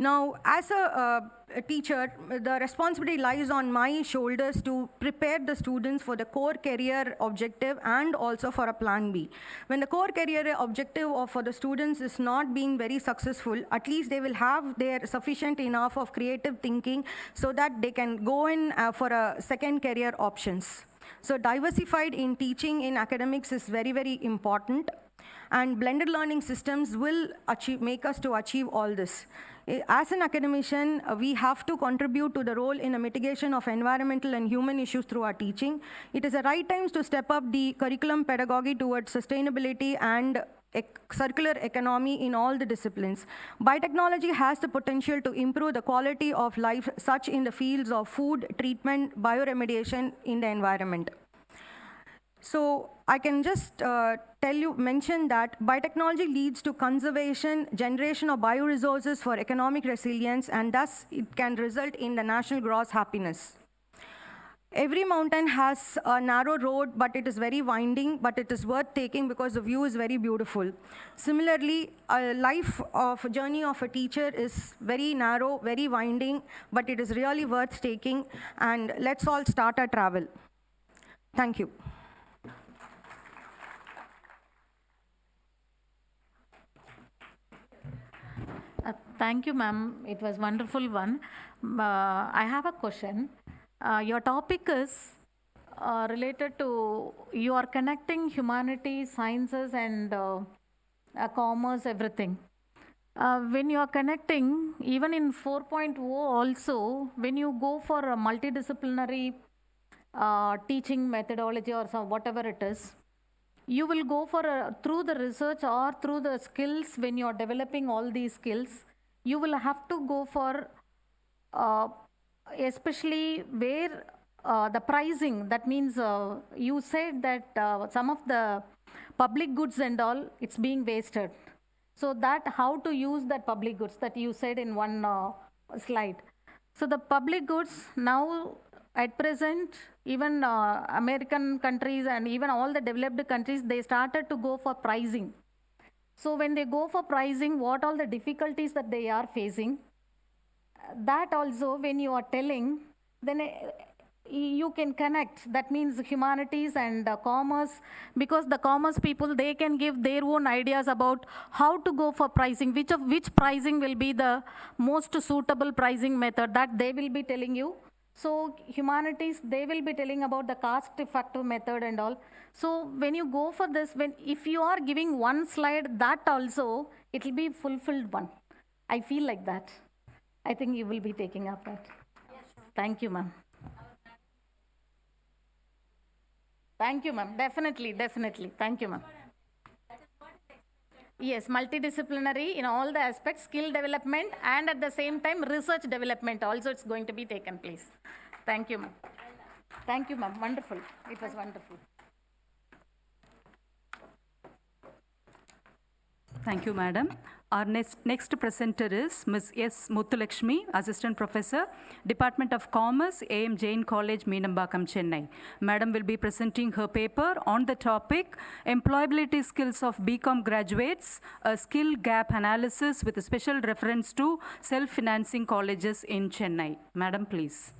S17: Now, as a teacher, the responsibility lies on my shoulders to prepare the students for the core career objective and also for a plan B. When the core career objective for the students is not being very successful, at least they will have their sufficient enough of creative thinking so that they can go in for a second career options. So diversified in teaching in academics is very, very important. and blended learning systems will make us to achieve all this. As an academician, we have to contribute to the role in a mitigation of environmental and human issues through our teaching. It is the right time to step up the curriculum pedagogy towards sustainability and circular economy in all the disciplines. Biotechnology has the potential to improve the quality of life, such in the fields of food, treatment, bioremediation in the environment. So I can just mention that biotechnology leads to conservation, generation of bioresources for economic resilience, and thus it can result in the national gross happiness. Every mountain has a narrow road, but it is very winding, but it is worth taking because the view is very beautiful. Similarly, a journey of a teacher is very narrow, very winding, but it is really worth taking, and let's all start our travel. Thank you.
S1: Thank you, ma'am. It was wonderful one. I have a question. Your topic is related to, you are connecting humanities, sciences, and commerce, everything. When you are connecting, even in 4.0 also, when you go for a multidisciplinary teaching methodology or whatever it is, you will go for through the research or through the skills. When you are developing all these skills, you will have to go for especially where the pricing, that means you said that some of the public goods and all, it's being wasted. So that how to use that public goods that you said in one slide. So the public goods now at present, even American countries and even all the developed countries, they started to go for pricing. So when they go for pricing, what all the difficulties that they are facing, that also when you are telling, then you can connect. That means humanities and commerce, because the commerce people, they can give their own ideas about how to go for pricing, which pricing will be the most suitable pricing method, that they will be telling you. So humanities, they will be telling about the cost-effective method and all. So when you go for this, if you are giving one slide, that also, it will be fulfilled one. I feel like that. I think you will be taking up that. Yes, sure. Thank you, ma'am. Thank you, ma'am. Definitely. Thank you, ma'am. Yes, multidisciplinary in all the aspects, skill development, and at the same time, research development also it's going to be taken place. Thank you, ma'am. Thank you, ma'am. Wonderful. It was wonderful.
S16: Thank you, madam. Our next presenter is Ms. S. Muthulakshmi, Assistant Professor, Department of Commerce, A.M. Jain College, Meenambakam, Chennai. Madam will be presenting her paper on the topic, Employability Skills of BCom Graduates, a Skill Gap Analysis with a special reference to self-financing colleges in Chennai. Madam, please.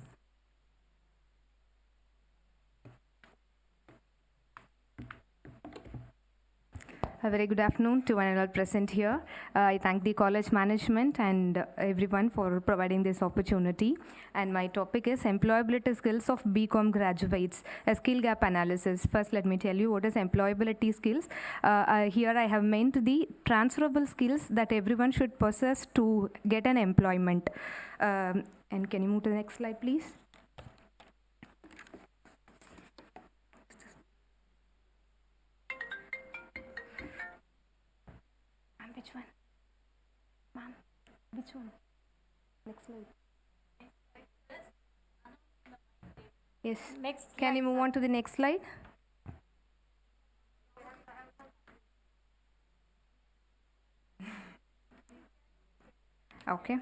S18: A very good afternoon to one and all present here. I thank the college management and everyone for providing this opportunity. And my topic is employability skills of BCom graduates, a skill gap analysis. First, let me tell you what is employability skills. Here I have meant the transferable skills that everyone should possess to get an employment. And can you move to the next slide, please? Which one? Ma'am, which one? Next slide. Yes. Next. Can you move on to the next slide? Okay.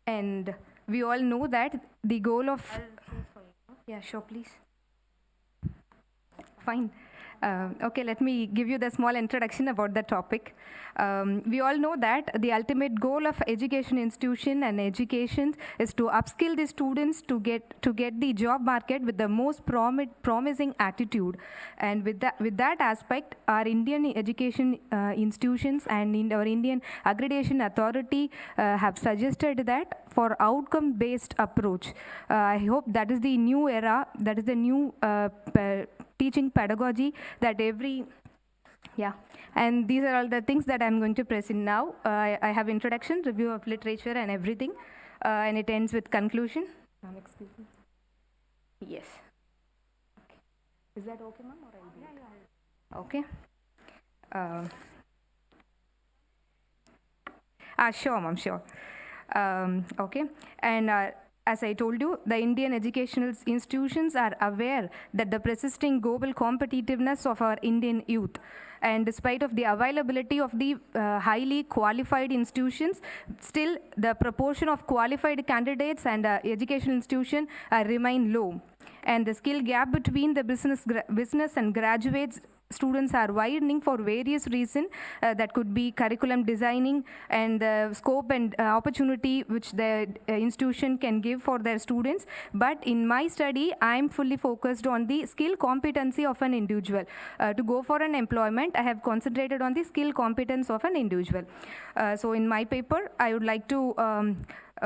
S18: And we all know that the goal of... Yeah, sure, please. Fine. Okay, let me give you the small introduction about the topic. We all know that the ultimate goal of education institution and education is to upskill the students to get the job market with the most promising attitude. And with that aspect, our Indian education institutions and our Indian accreditation authority have suggested that for outcome-based approach. I hope that is the new era, that is the new teaching pedagogy that every Yeah, and these are all the things that I'm going to present now. I have introduction, review of literature and everything, and it ends with conclusion. Excuse me. Yes. Okay. Is that okay, ma'am? Or okay. Sure, ma'am, sure. Okay, and as I told you, the Indian educational institutions are aware that the persisting global competitiveness of our Indian youth, and despite of the availability of the highly qualified institutions, still the proportion of qualified candidates and educational institution remain low, and the skill gap between the business and graduates students are widening for various reasons. That could be curriculum designing and the scope and opportunity which the institution can give for their students. But in my study, I am fully focused on the skill competency of an individual. To go for an employment, I have concentrated on the skill competence of an individual. So in my paper, I would like to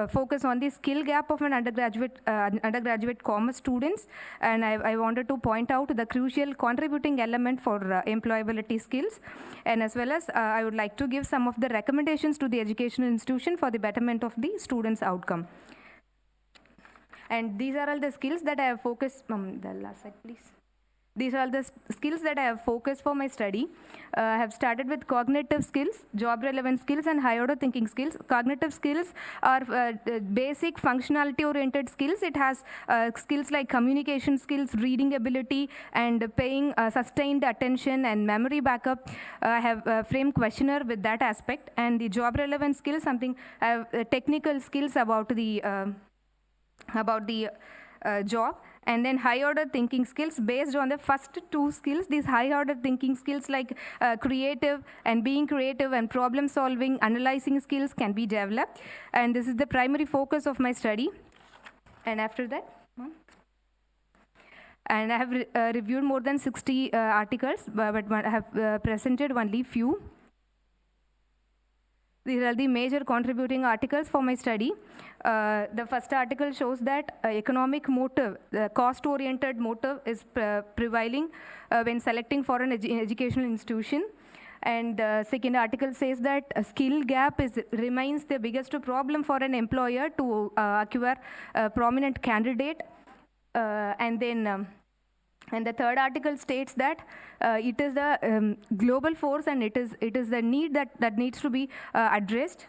S18: focus on the skill gap of an undergraduate commerce students, and I wanted to point out the crucial contributing element for employability skills, and as well as I would like to give some of the recommendations to the educational institution for the betterment of the students' outcome. And these are all the skills that I have focused. The last slide, please. These are all the skills that I have focused for my study. I have started with cognitive skills, job relevant skills, and high order thinking skills. Cognitive skills are basic functionality oriented skills. It has skills like communication skills, reading ability, and paying sustained attention and memory backup. I have framed questionnaire with that aspect. And the job relevant skills, something I have technical skills about the job. And then high order thinking skills based on the first two skills. These high order thinking skills like creative and being creative and problem solving, analyzing skills can be developed. And this is the primary focus of my study. And after that, and I have reviewed more than 60 articles, but I have presented only few. These are the major contributing articles for my study. The first article shows that economic motive, the cost-oriented motive is prevailing when selecting for an educational institution. And the second article says that a skill gap remains the biggest problem for an employer to acquire a prominent candidate. And the third article states that it is the global force and it is the need that needs to be addressed.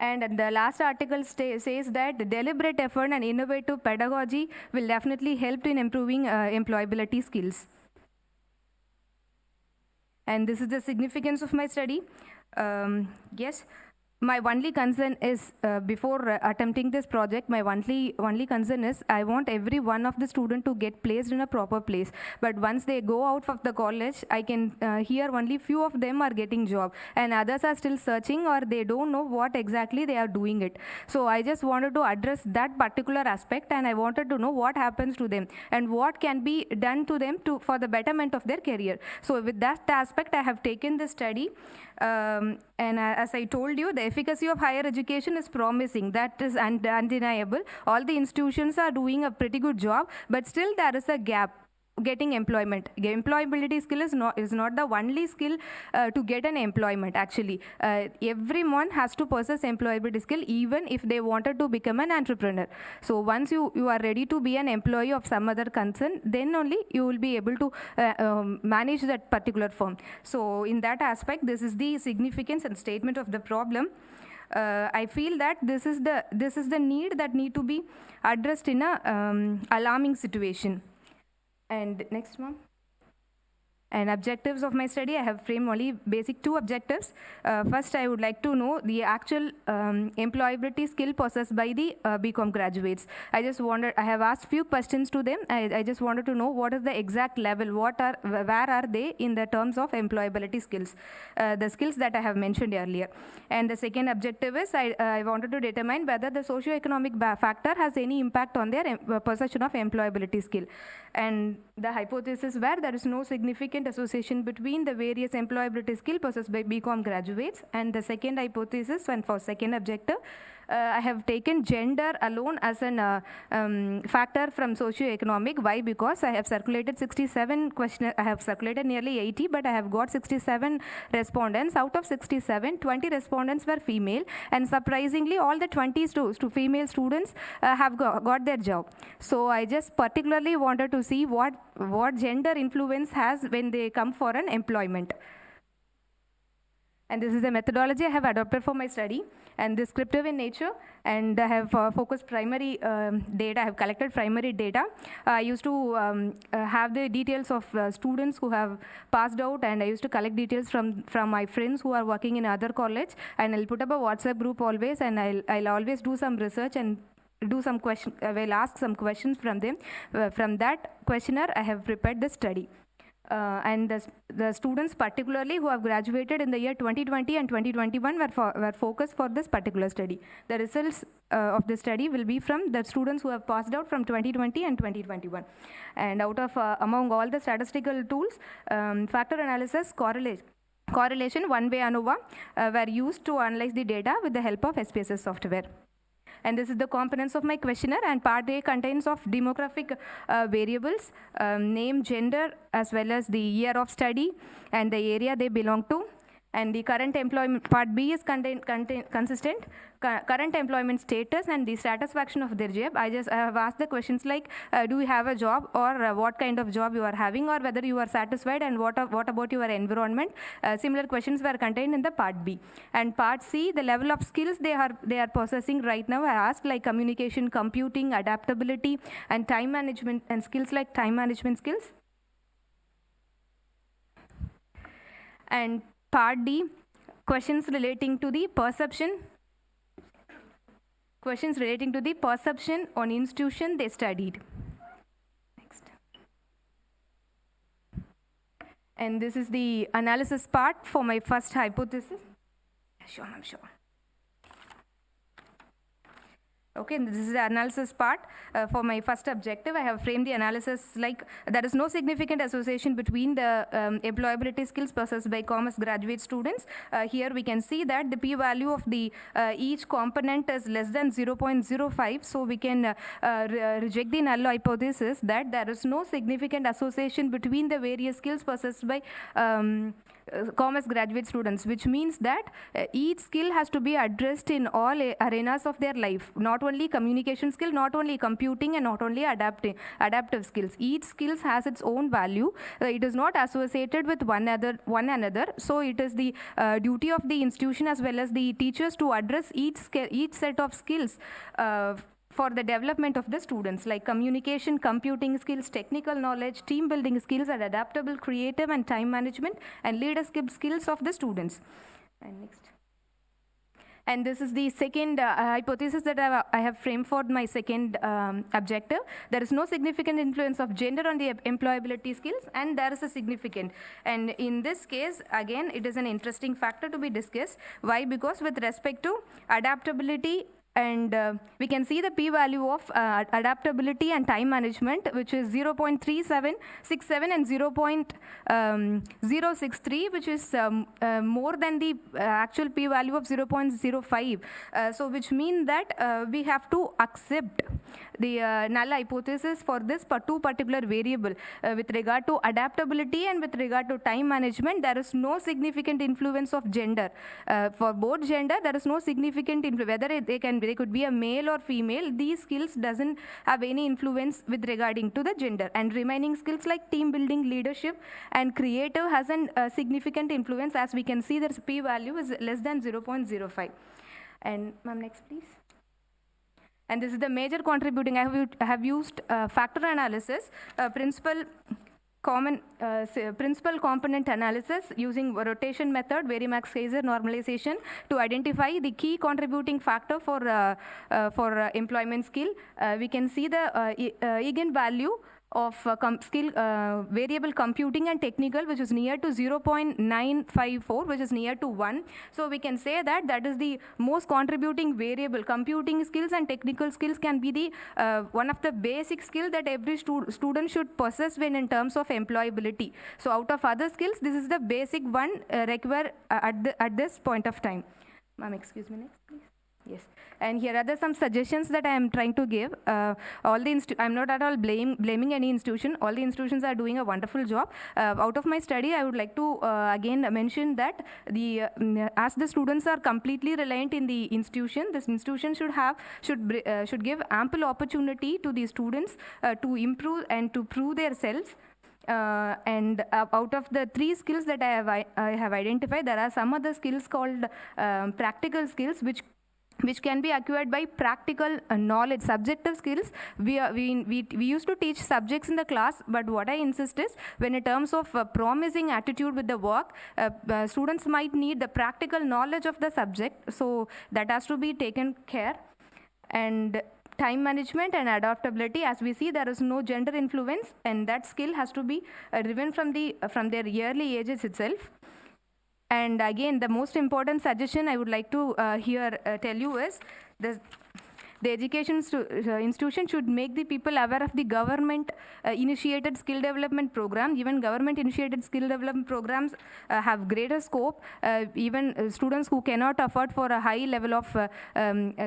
S18: And the last article says that the deliberate effort and innovative pedagogy will definitely help in improving employability skills. And this is the significance of my study. Yes. My only concern is, before attempting this project, my only concern is I want every one of the student to get placed in a proper place. But once they go out of the college, I can hear only few of them are getting job, and others are still searching or they don't know what exactly they are doing it. So I just wanted to address that particular aspect, and I wanted to know what happens to them and what can be done to them for the betterment of their career. So with that aspect, I have taken this study. And as I told you, the efficacy of higher education is promising. That is undeniable. All the institutions are doing a pretty good job, but still there is a gap getting employment. Employability skill is not the only skill to get an employment. Actually, everyone has to possess employability skill, even if they wanted to become an entrepreneur. So once you are ready to be an employee of some other concern, then only you will be able to manage that particular firm. So in that aspect, this is the significance and statement of the problem. I feel that this is the need that need to be addressed in a alarming situation. And next one. And objectives of my study, I have framed only basic two objectives. First, I would like to know the actual employability skill possessed by the BCom graduates. I have asked few questions to them. I just wanted to know what is the exact level, where are they in the terms of employability skills, the skills that I have mentioned earlier. And the second objective is I wanted to determine whether the socio-economic factor has any impact on their possession of employability skill. And the hypothesis where there is no significant association between the various employability skill possessed by BCom graduates. And the second hypothesis, and for second objective, I have taken gender alone as an factor from socio-economic. Why? Because I have circulated 67 questions. I have circulated nearly 80, but I have got 67 respondents. Out of 67, 20 respondents were female, and surprisingly, all the 20 female students have got their job. So I just particularly wanted to see what gender influence has when they come for an employment. And this is the methodology I have adopted for my study, and descriptive in nature, and I have focused primary data. I have collected primary data. I used to have the details of students who have passed out, and I used to collect details from my friends who are working in other college, and I'll put up a WhatsApp group always, and I'll always do some research and do some question. I will ask some questions from them. From that questionnaire, I have prepared the study. And the students particularly who have graduated in the year 2020 and 2021 were focused for this particular study. The results of the study will be from the students who have passed out from 2020 and 2021. And out of among all the statistical tools, factor analysis, correlation, one-way ANOVA were used to analyze the data with the help of SPSS software. And this is the components of my questionnaire, and part A contains of demographic variables, name, gender, as well as the year of study and the area they belong to. And the current employment, part B is consistent, current employment status and the satisfaction of their job. I have asked the questions like, do you have a job, or what kind of job you are having, or whether you are satisfied, and what about your environment. Similar questions were contained in the part B. And part C, the level of skills they are possessing right now. I asked like communication, computing, adaptability, and time management, and skills like time management skills. And part D, questions relating to the perception. Questions relating to the perception on institution they studied. Next. And this is the analysis part for my first hypothesis. Sure, I'm sure. Okay, this is the analysis part. For my first objective, I have framed the analysis like there is no significant association between the employability skills possessed by commerce graduate students. Here we can see that the p-value of the each component is less than 0.05. So we can reject the null hypothesis that there is no significant association between the various skills possessed by commerce graduate students, which means that each skill has to be addressed in all arenas of their life. Not only communication skill, not only computing, and not only adaptive skills. Each skill has its own value. It is not associated with one another. So it is the duty of the institution as well as the teachers to address each set of skills for the development of the students, like communication, computing skills, technical knowledge, team building skills, and adaptable, creative, and time management, and leadership skills of the students. And next. And this is the second hypothesis that I have framed for my second objective. There is no significant influence of gender on the employability skills, and there is a significant. And in this case, again, it is an interesting factor to be discussed. Why? Because with respect to adaptability, and we can see the p-value of adaptability and time management, which is 0.3767 and 0.063, which is more than the actual p-value of 0.05. So which means that we have to accept the null hypothesis for this two particular variable. With regard to adaptability and with regard to time management, there is no significant influence of gender. For both gender, there is no significant influence. Whether they could be a male or female, these skills doesn't have any influence with regarding to the gender. And remaining skills like team building, leadership, and creative has a significant influence. As we can see, their p-value is less than 0.05. And ma'am, next please. And this is the major contributing. I have used factor analysis, principal component analysis using rotation method, Varimax Kaiser normalization, to identify the key contributing factor for employment skill. We can see the eigenvalue of variable computing and technical, which is near to 0.954, which is near to 1. So we can say that is the most contributing variable. Computing skills and technical skills can be the one of the basic skills that every student should possess when in terms of employability. So out of other skills, this is the basic one required at this point of time. Ma'am, excuse me, next please. Yes, and here are some suggestions that I am trying to give. I'm not at all blaming any institution. All the institutions are doing a wonderful job. Out of my study, I would like to again mention that as the students are completely reliant in the institution, this institution should give ample opportunity to the students to improve and to prove themselves. And out of the 3 skills that I have identified, there are some other skills called practical skills, which can be acquired by practical knowledge. Subjective skills, we used to teach subjects in the class, but what I insist is, when in terms of promising attitude with the work, students might need the practical knowledge of the subject, so that has to be taken care. And time management and adaptability, as we see, there is no gender influence, and that skill has to be driven from their early ages itself. And again, the most important suggestion I would like to tell you is the education institution should make the people aware of the government initiated skill development program. Even government initiated skill development programs have greater scope. Even students who cannot afford for a high level of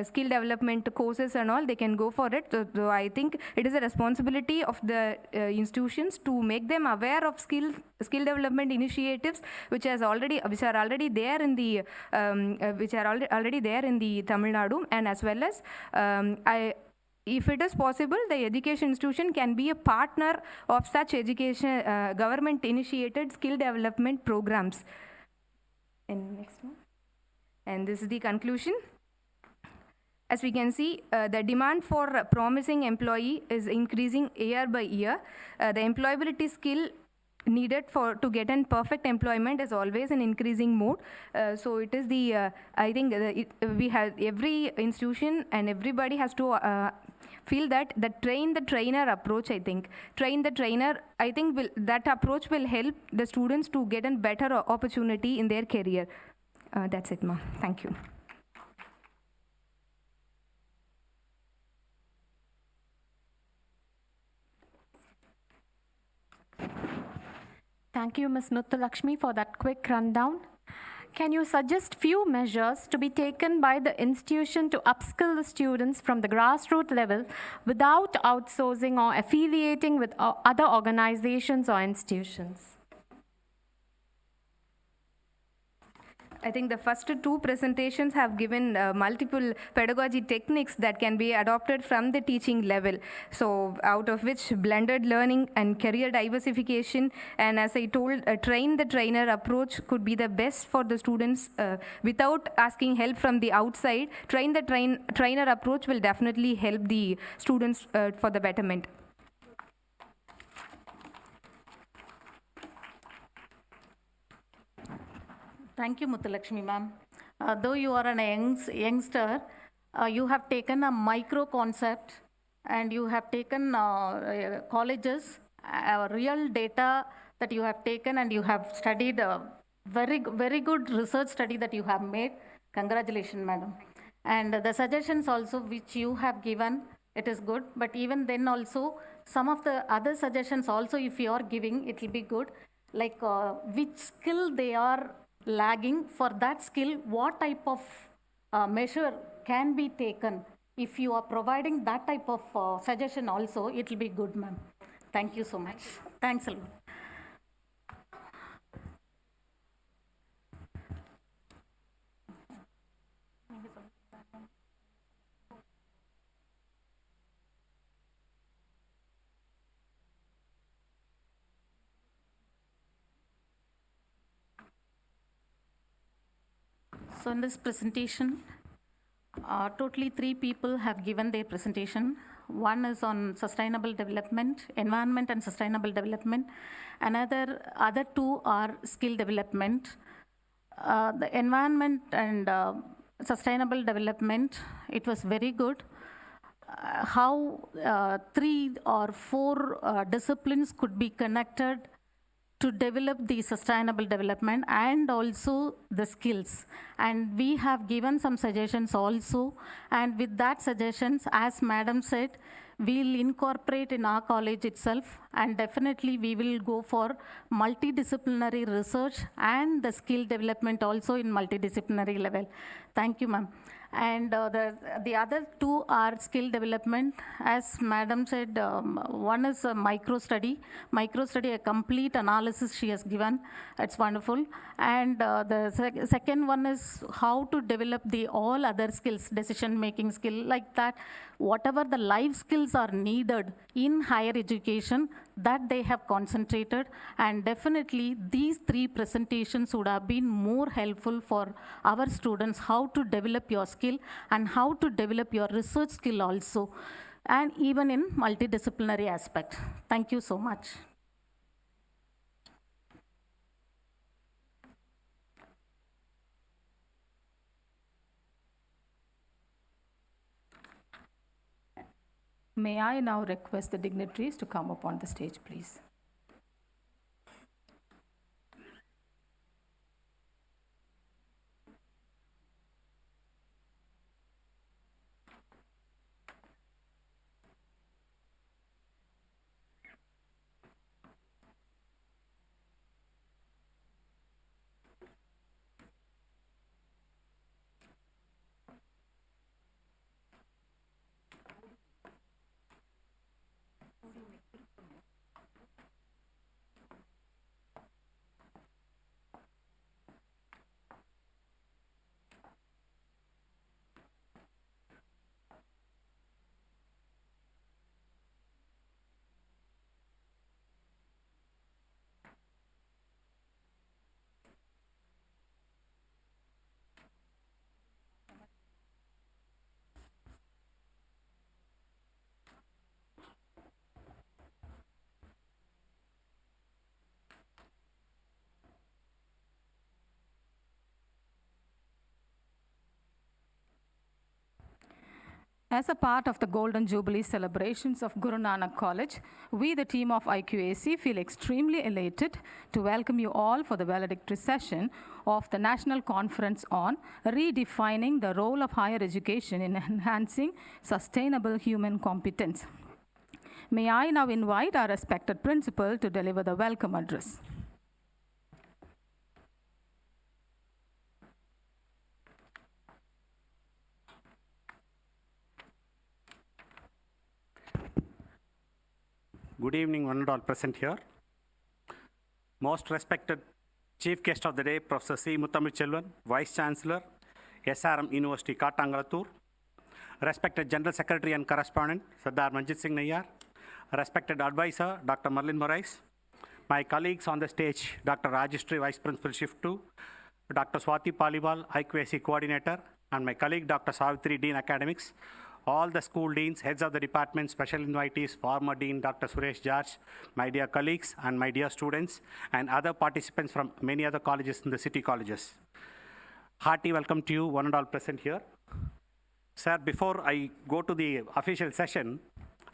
S18: skill development courses and all, they can go for it. So I think it is a responsibility of the institutions to make them aware of skill development initiatives which are already there in the Tamil Nadu, and as well as if it is possible, the education institution can be a partner of such education government initiated skill development programs. And next one. And this is the conclusion. As we can see, the demand for a promising employee is increasing year by year. The employability skill needed to get in perfect employment is always an increasing mode. So it is I think we have every institution and everybody has to feel that the train the trainer approach, I think. Train the trainer, I think that approach will help the students to get a better opportunity in their career. That's it, ma'am. Thank you.
S15: Thank you, Ms. Muthulakshmi, for that quick rundown. Can you suggest few measures to be taken by the institution to upskill the students from the grassroots level without outsourcing or affiliating with other organizations or institutions? I think the first 2 presentations have given multiple pedagogy techniques that can be adopted from the teaching level. So out of which blended learning and career diversification, and as I told, a train the trainer approach could be the best for the students without asking help from the outside. Train the trainer approach will definitely help the students for the betterment.
S1: Thank you, Muthulakshmi ma'am. Though you are a youngster, you have taken a micro concept and you have taken colleges, real data that you have taken, and you have studied very good research study that you have made. Congratulations, madam. And the suggestions also which you have given, it is good. But even then also, some of the other suggestions also, if you are giving, it will be good. Like which skill they are lagging, for that skill, what type of measure can be taken. If you are providing that type of suggestion also, it will be good, ma'am. Thank you so much. Thanks a lot. So in this presentation, totally 3 people have given their presentation. One is on sustainable development, environment and sustainable development. Other 2 are skill development. The environment and sustainable development, it was very good. How 3 or 4 disciplines could be connected to develop the sustainable development and also the skills. And we have given some suggestions also. And with that suggestions, as madam said, we'll incorporate in our college itself, and definitely we will go for multidisciplinary research and the skill development also in multidisciplinary level. Thank you, ma'am. And the other two are skill development. As Madam said, one is a micro study, a complete analysis she has given. It's wonderful. And the second one is how to develop the all other skills, decision-making skill, like that. Whatever the life skills are needed in higher education, that they have concentrated, and definitely these three presentations would have been more helpful for our students, how to develop your skill and how to develop your research skill also, and even in multidisciplinary aspect. Thank you so much.
S11: May I now request the dignitaries to come up on the stage, please. As a part of the Golden Jubilee celebrations of Guru Nanak College, we, the team of IQAC, feel extremely elated to welcome you all for the valedictory session of the National Conference on Redefining the Role of Higher Education in Enhancing Sustainable Human Competence. May I now invite our respected principal to deliver the welcome address.
S3: Good evening, one and all present here. Most respected Chief Guest of the Day, Professor C. Muthamizhelvan, Vice Chancellor, SRM University, Kattangalathur. Respected General Secretary and Correspondent, Sardar Manjit Singh Nayyar. Respected Advisor, Dr. Merlin Morais. My colleagues on the stage, Dr. Rajeshri, Vice Principal, Shift 2, Dr. Swati Paliwal, IQAC Coordinator, and my colleague, Dr. Savitri, Dean Academics. All the school deans, heads of the department, special invitees, former Dean Dr. Suresh George, my dear colleagues and my dear students, and other participants from many other colleges in the city colleges. Hearty welcome to you, one and all present here. Sir, before I go to the official session,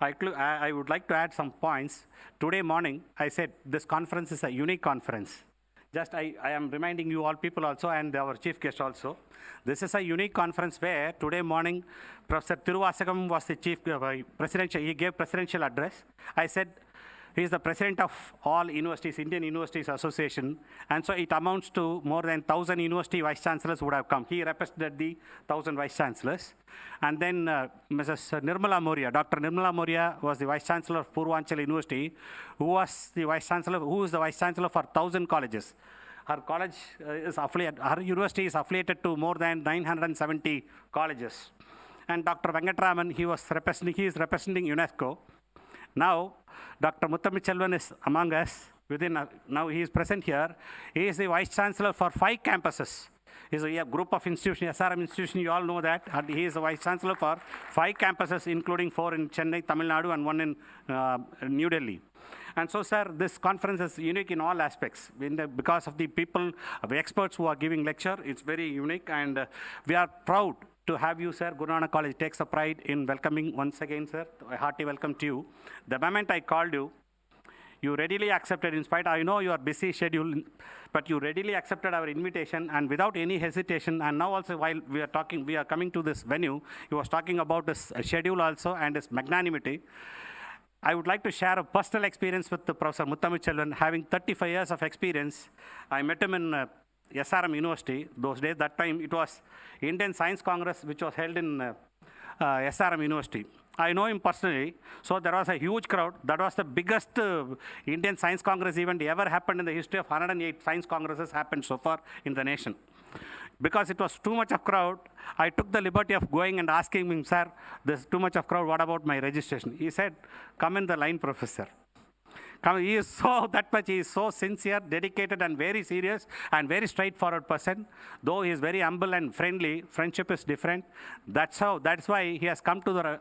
S3: I would like to add some points. Today morning, I said this conference is a unique conference. Just I am reminding you all people also and our chief guest also. This is a unique conference where today morning, Professor Tiruvasagam was the chief presidential, he gave presidential address. I said, he is the president of all universities, Indian Universities Association, and so it amounts to more than 1,000 university vice chancellors would have come. He represented the 1,000 vice chancellors. And then Mrs. Nirmala Mourya, Dr. Nirmala Mourya was the vice chancellor of Purvanchal University, who is the vice chancellor for 1,000 colleges. Her college is affiliated, her university is affiliated to more than 970 colleges. And Dr. Venkatraman, he is representing UNESCO. Now, Dr. Muthamizhelvan is among us. Now he is present here. He is the Vice Chancellor for 5 campuses. He is a group of institutions, SRM institution, you all know that. And he is the Vice Chancellor for 5 campuses, including 4 in Chennai, Tamil Nadu, and 1 in New Delhi. And so, sir, this conference is unique in all aspects. Because of the people, the experts who are giving lecture, it's very unique. And we are proud to have you, sir. Guru Nanak College takes a pride in welcoming once again, sir. A hearty welcome to you. The moment I called you, you readily accepted, in spite, I know you are busy schedule, but you readily accepted our invitation and without any hesitation. And now also while we are coming to this venue, he was talking about his schedule also and his magnanimity. I would like to share a personal experience with Professor Muthamizhelvan. Having 35 years of experience, I met him in SRM University. Those days, that time, it was Indian Science Congress, which was held in SRM University. I know him personally, so there was a huge crowd. That was the biggest Indian Science Congress event ever happened in the history of 108 science congresses happened so far in the nation. Because it was too much of crowd, I took the liberty of going and asking him, sir, there's too much of crowd, what about my registration? He said, come in the line, professor. He is he is so sincere, dedicated, and very serious, and very straightforward person. Though he is very humble and friendly, friendship is different. That's why he has come to the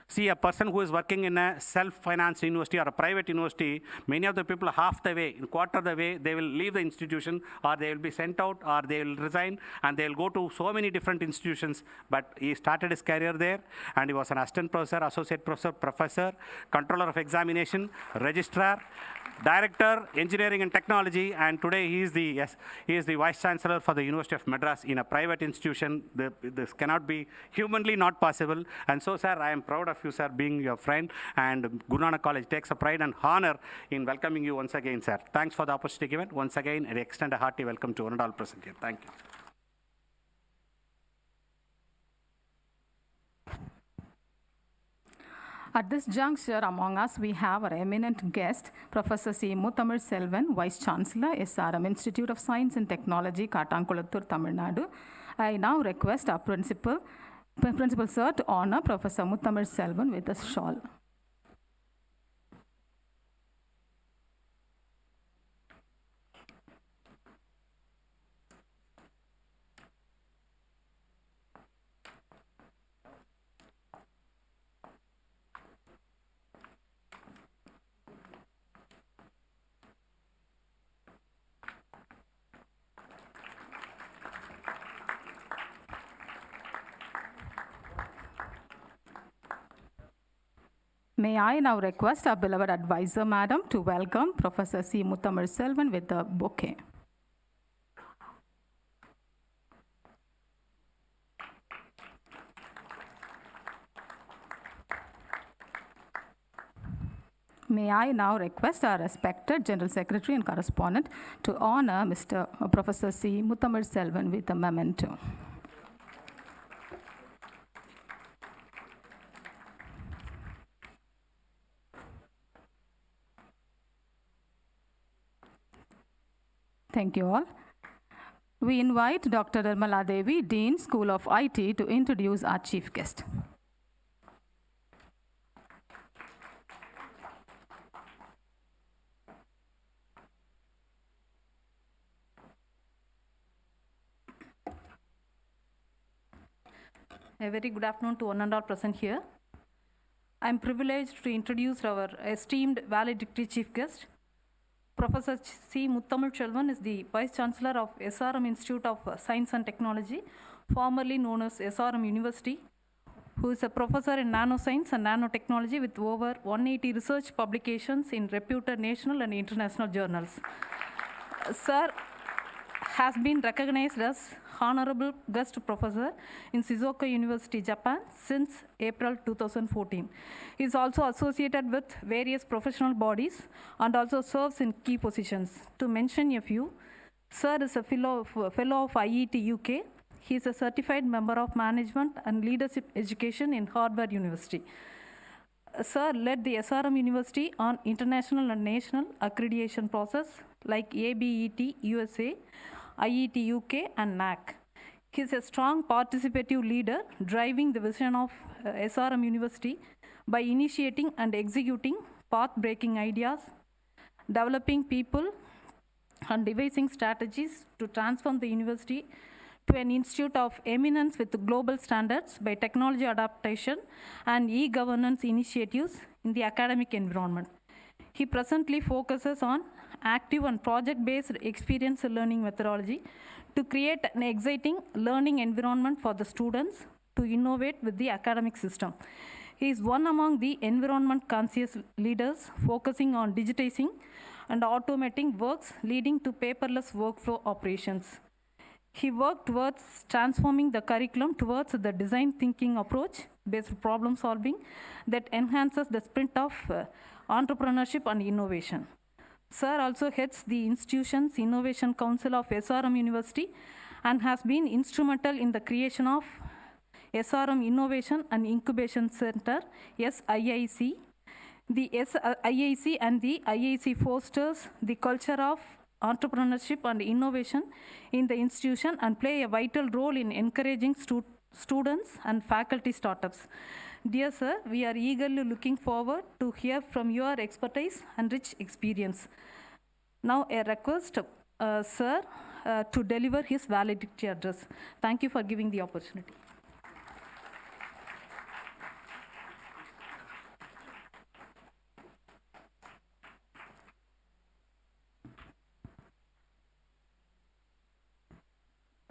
S3: see, a person who is working in a self-financed university or a private university, many of the people half the way, quarter the way, they will leave the institution, or they will be sent out, or they will resign, and they will go to so many different institutions. But he started his career there, and he was an assistant professor, associate professor, professor, controller of examination, registrar, director, engineering and technology, and today he is the vice chancellor for the University of Madras in a private institution. This cannot be humanly not possible. And so, sir, I am proud of you, sir, being your friend, and Guru Nanak College takes a pride and honor in welcoming you once again, sir. Thanks for the opportunity given. Once again, I extend a hearty welcome to one and all present here. Thank you.
S11: At this juncture, among us, we have our eminent guest, Professor C. Muthamil Selvan, Vice Chancellor, SRM Institute of Science and Technology, Kattankulattur, Tamil Nadu. I now request our Principal Sir to honor Professor Muthamil Selvan with a shawl. May I now request our beloved advisor, Madam, to welcome Professor C. Muthamil Selvan with the bouquet. May I now request our respected General Secretary and Correspondent to honor Professor C. Muthamil Selvan with a memento. Thank you all. We invite Dr. Nirmala Devi, Dean, School of IT, to introduce our chief guest.
S19: A very good afternoon to one and all present here. I am privileged to introduce our esteemed valedictory chief guest. Professor C. Muthamil Selvan is the Vice Chancellor of SRM Institute of Science and Technology, formerly known as SRM University, who is a professor in nanoscience and nanotechnology with over 180 research publications in reputed national and international journals. Sir has been recognized as Honorable Guest Professor in Shizuoka University, Japan since April 2014. He is also associated with various professional bodies and also serves in key positions. To mention a few, Sir is a fellow of IET UK. He is a certified member of management and leadership education in Harvard University. Sir led the SRM University on international and national accreditation process like ABET USA, IET UK, and NAC. He is a strong participative leader driving the vision of SRM University by initiating and executing path-breaking ideas, developing people, and devising strategies to transform the university to an institute of eminence with global standards by technology adaptation and e-governance initiatives in the academic environment. He presently focuses on active and project-based experience learning methodology to create an exciting learning environment for the students to innovate with the academic system. He is one among the environment-conscious leaders focusing on digitizing and automating works leading to paperless workflow operations. He worked towards transforming the curriculum towards the design thinking approach based problem solving that enhances the spirit of entrepreneurship and innovation. Sir also heads the institution's Innovation Council of SRM University and has been instrumental in the creation of SRM Innovation and Incubation Center, SIIC. The SIIC and the IIC fosters the culture of entrepreneurship and innovation in the institution and play a vital role in encouraging students and faculty startups. Dear sir, we are eagerly looking forward to hear from your expertise and rich experience. Now a request, sir, to deliver his valedictory address. Thank you for giving the opportunity.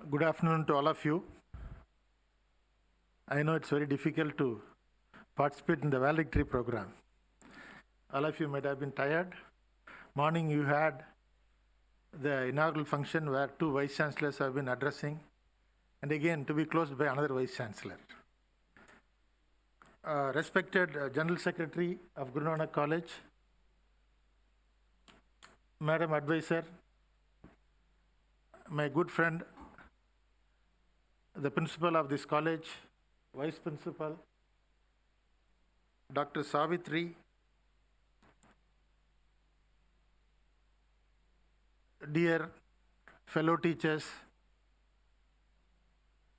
S20: Good afternoon to all of you. I know it's very difficult to participate in the valedictory program. All of you might have been tired. Morning you had the inaugural function where 2 vice chancellors have been addressing, and again to be closed by another vice chancellor. Respected General Secretary of Guru Nanak College, Madam Advisor, my good friend, the principal of this college, Vice Principal, Dr. Savitri, dear fellow teachers,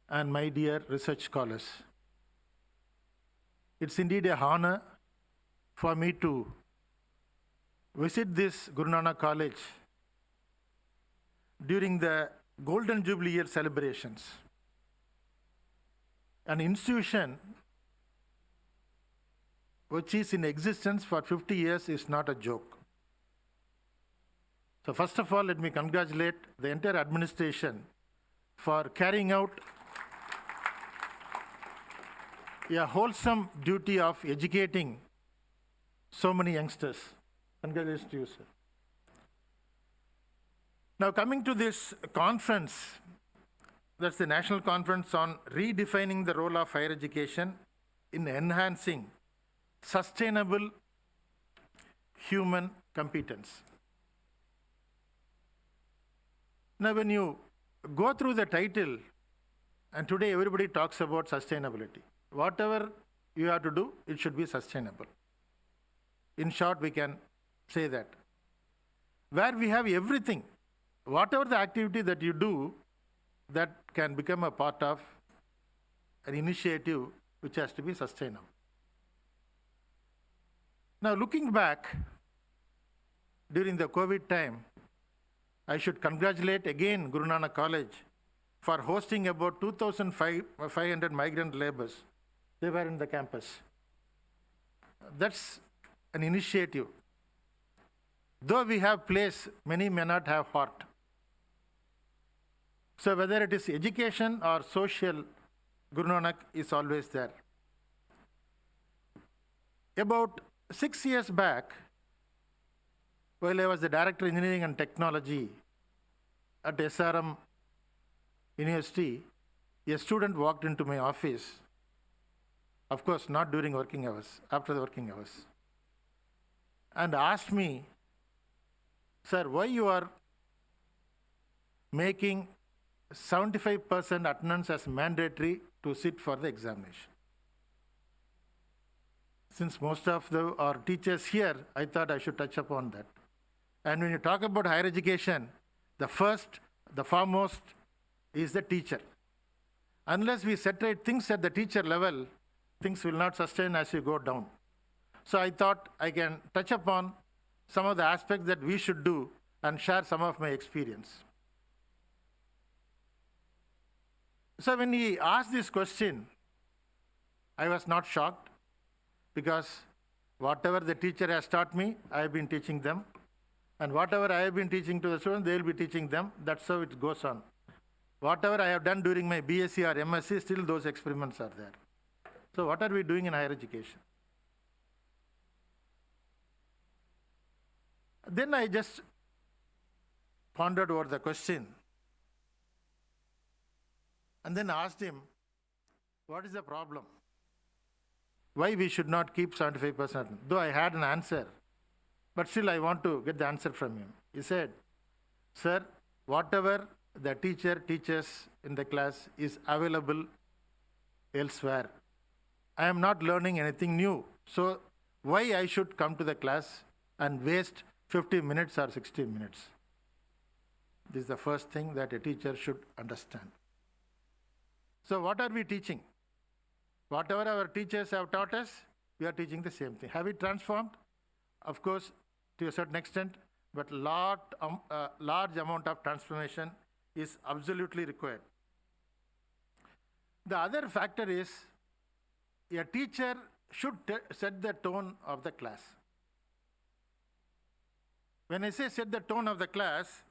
S20: and my dear research scholars. It's indeed a honor for me to visit this Guru Nanak College during the Golden Jubilee Year celebrations. An institution which is in existence for 50 years is not a joke. So first of all, let me congratulate the entire administration for carrying out a wholesome duty of educating so many youngsters. Congratulations to you, sir. Now coming to this conference, that's the National Conference on Redefining the Role of Higher Education in Enhancing Sustainable Human Competence. Now when you go through the title, and today everybody talks about sustainability. Whatever you have to do, it should be sustainable. In short, we can say that. Where we have everything, whatever the activity that you do, that can become a part of an initiative which has to be sustainable. Now looking back, during the COVID time, I should congratulate again Guru Nanak College for hosting about 2,500 migrant laborers. They were in the campus. That's an initiative. Though we have place, many may not have heart. So whether it is education or social, Guru Nanak is always there. About 6 years back, while I was the Director of Engineering and Technology at SRM University, a student walked into my office. Of course, not during working hours, after the working hours, and asked me, "Sir, why you are making 75% attendance as mandatory to sit for the examination?" Since most of our teachers here, I thought I should touch upon that. And when you talk about higher education, the foremost is the teacher. Unless we separate things at the teacher level, things will not sustain as you go down. So I thought I can touch upon some of the aspects that we should do and share some of my experience. So when he asked this question, I was not shocked, because whatever the teacher has taught me, I have been teaching them. And whatever I have been teaching to the students, they will be teaching them. That's how it goes on. Whatever I have done during my BSc or MSc, still those experiments are there. So what are we doing in higher education? Then I just pondered over the question and then asked him, what is the problem? Why we should not keep 75%? Though I had an answer, But still, I want to get the answer from him. He said, "Sir, whatever the teacher teaches in the class is available elsewhere. I am not learning anything new. So why I should come to the class and waste 50 minutes or 60 minutes?" This is the first thing that a teacher should understand. So what are we teaching? Whatever our teachers have taught us, we are teaching the same thing. Have we transformed? Of course, to a certain extent, but large amount of transformation is absolutely required. The other factor is a teacher should set the tone of the class. When I say set the tone of the class,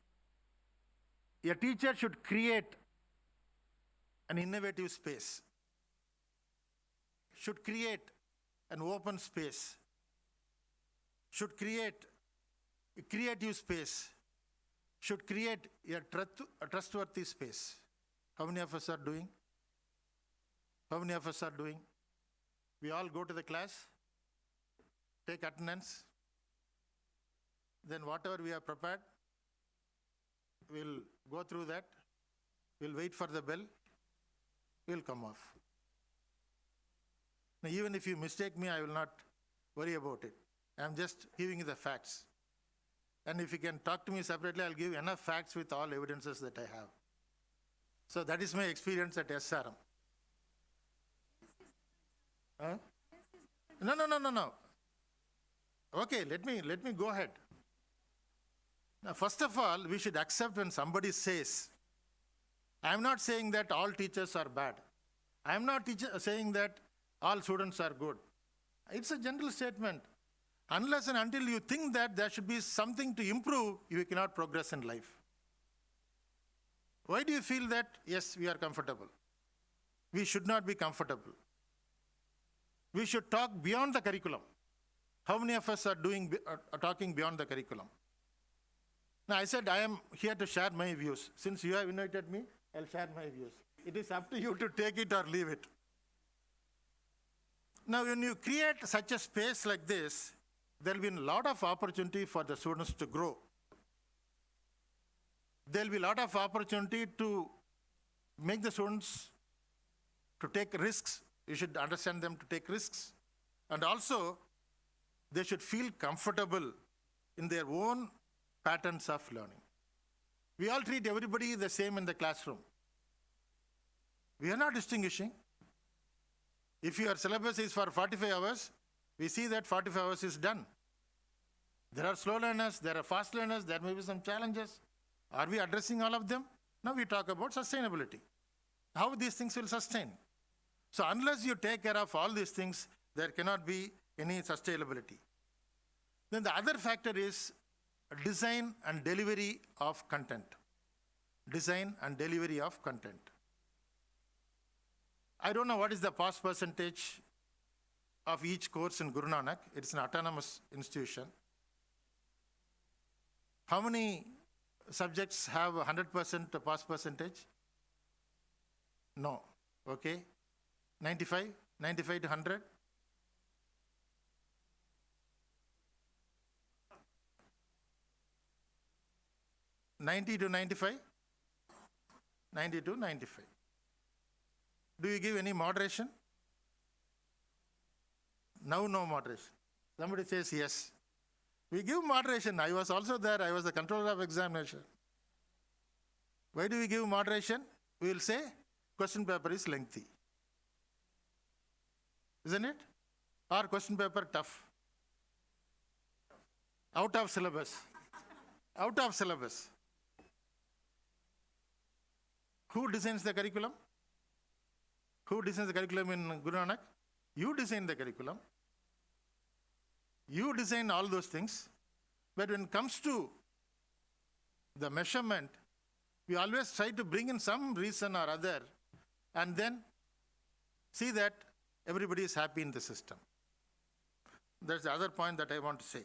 S20: a teacher should create an innovative space, should create an open space, should create a creative space, should create a trustworthy space. How many of us are doing? How many of us are doing? We all go to the class, take attendance, then whatever we have prepared, we'll go through that, we'll wait for the bell, we'll come off. Now, even if you mistake me, I will not worry about it. I'm just giving you the facts. And if you can talk to me separately, I'll give you enough facts with all evidences that I have. So that is my experience at SRM. Huh? No. Okay, let me go ahead. Now, first of all, we should accept when somebody says, I'm not saying that all teachers are bad. I'm not saying that all students are good. It's a general statement. Unless and until you think that there should be something to improve, you cannot progress in life. Why do you feel that, yes, we are comfortable? We should not be comfortable. We should talk beyond the curriculum. How many of us are talking beyond the curriculum? Now, I said I am here to share my views. Since you have invited me, I'll share my views. It is up to you to take it or leave it. Now, when you create such a space like this, there will be a lot of opportunity for the students to grow. There will be a lot of opportunity to make the students to take risks. You should understand them to take risks. And also, they should feel comfortable in their own patterns of learning. We all treat everybody the same in the classroom. We are not distinguishing. If your syllabus is for 45 hours, we see that 45 hours is done. There are slow learners, there are fast learners, there may be some challenges. Are we addressing all of them? Now we talk about sustainability. How these things will sustain. So unless you take care of all these things, there cannot be any sustainability. Then the other factor is design and delivery of content. Design and delivery of content. I don't know what is the pass percentage of each course in Guru Nanak. It's an autonomous institution. How many subjects have 100% pass percentage? No. Okay. 95? 95 to 100? $90 to $95? $90 to $95. Do you give any moderation? Now, no moderation. Somebody says yes. We give moderation. I was also there. I was the controller of examination. Why do we give moderation? We will say question paper is lengthy. Isn't it? Or question paper tough. Out of syllabus. Out of syllabus. Who designs the curriculum? Who designs the curriculum in Guru Nanak? You design the curriculum. You design all those things. But when it comes to the measurement, we always try to bring in some reason or other and then see that everybody is happy in the system. That's the other point that I want to say.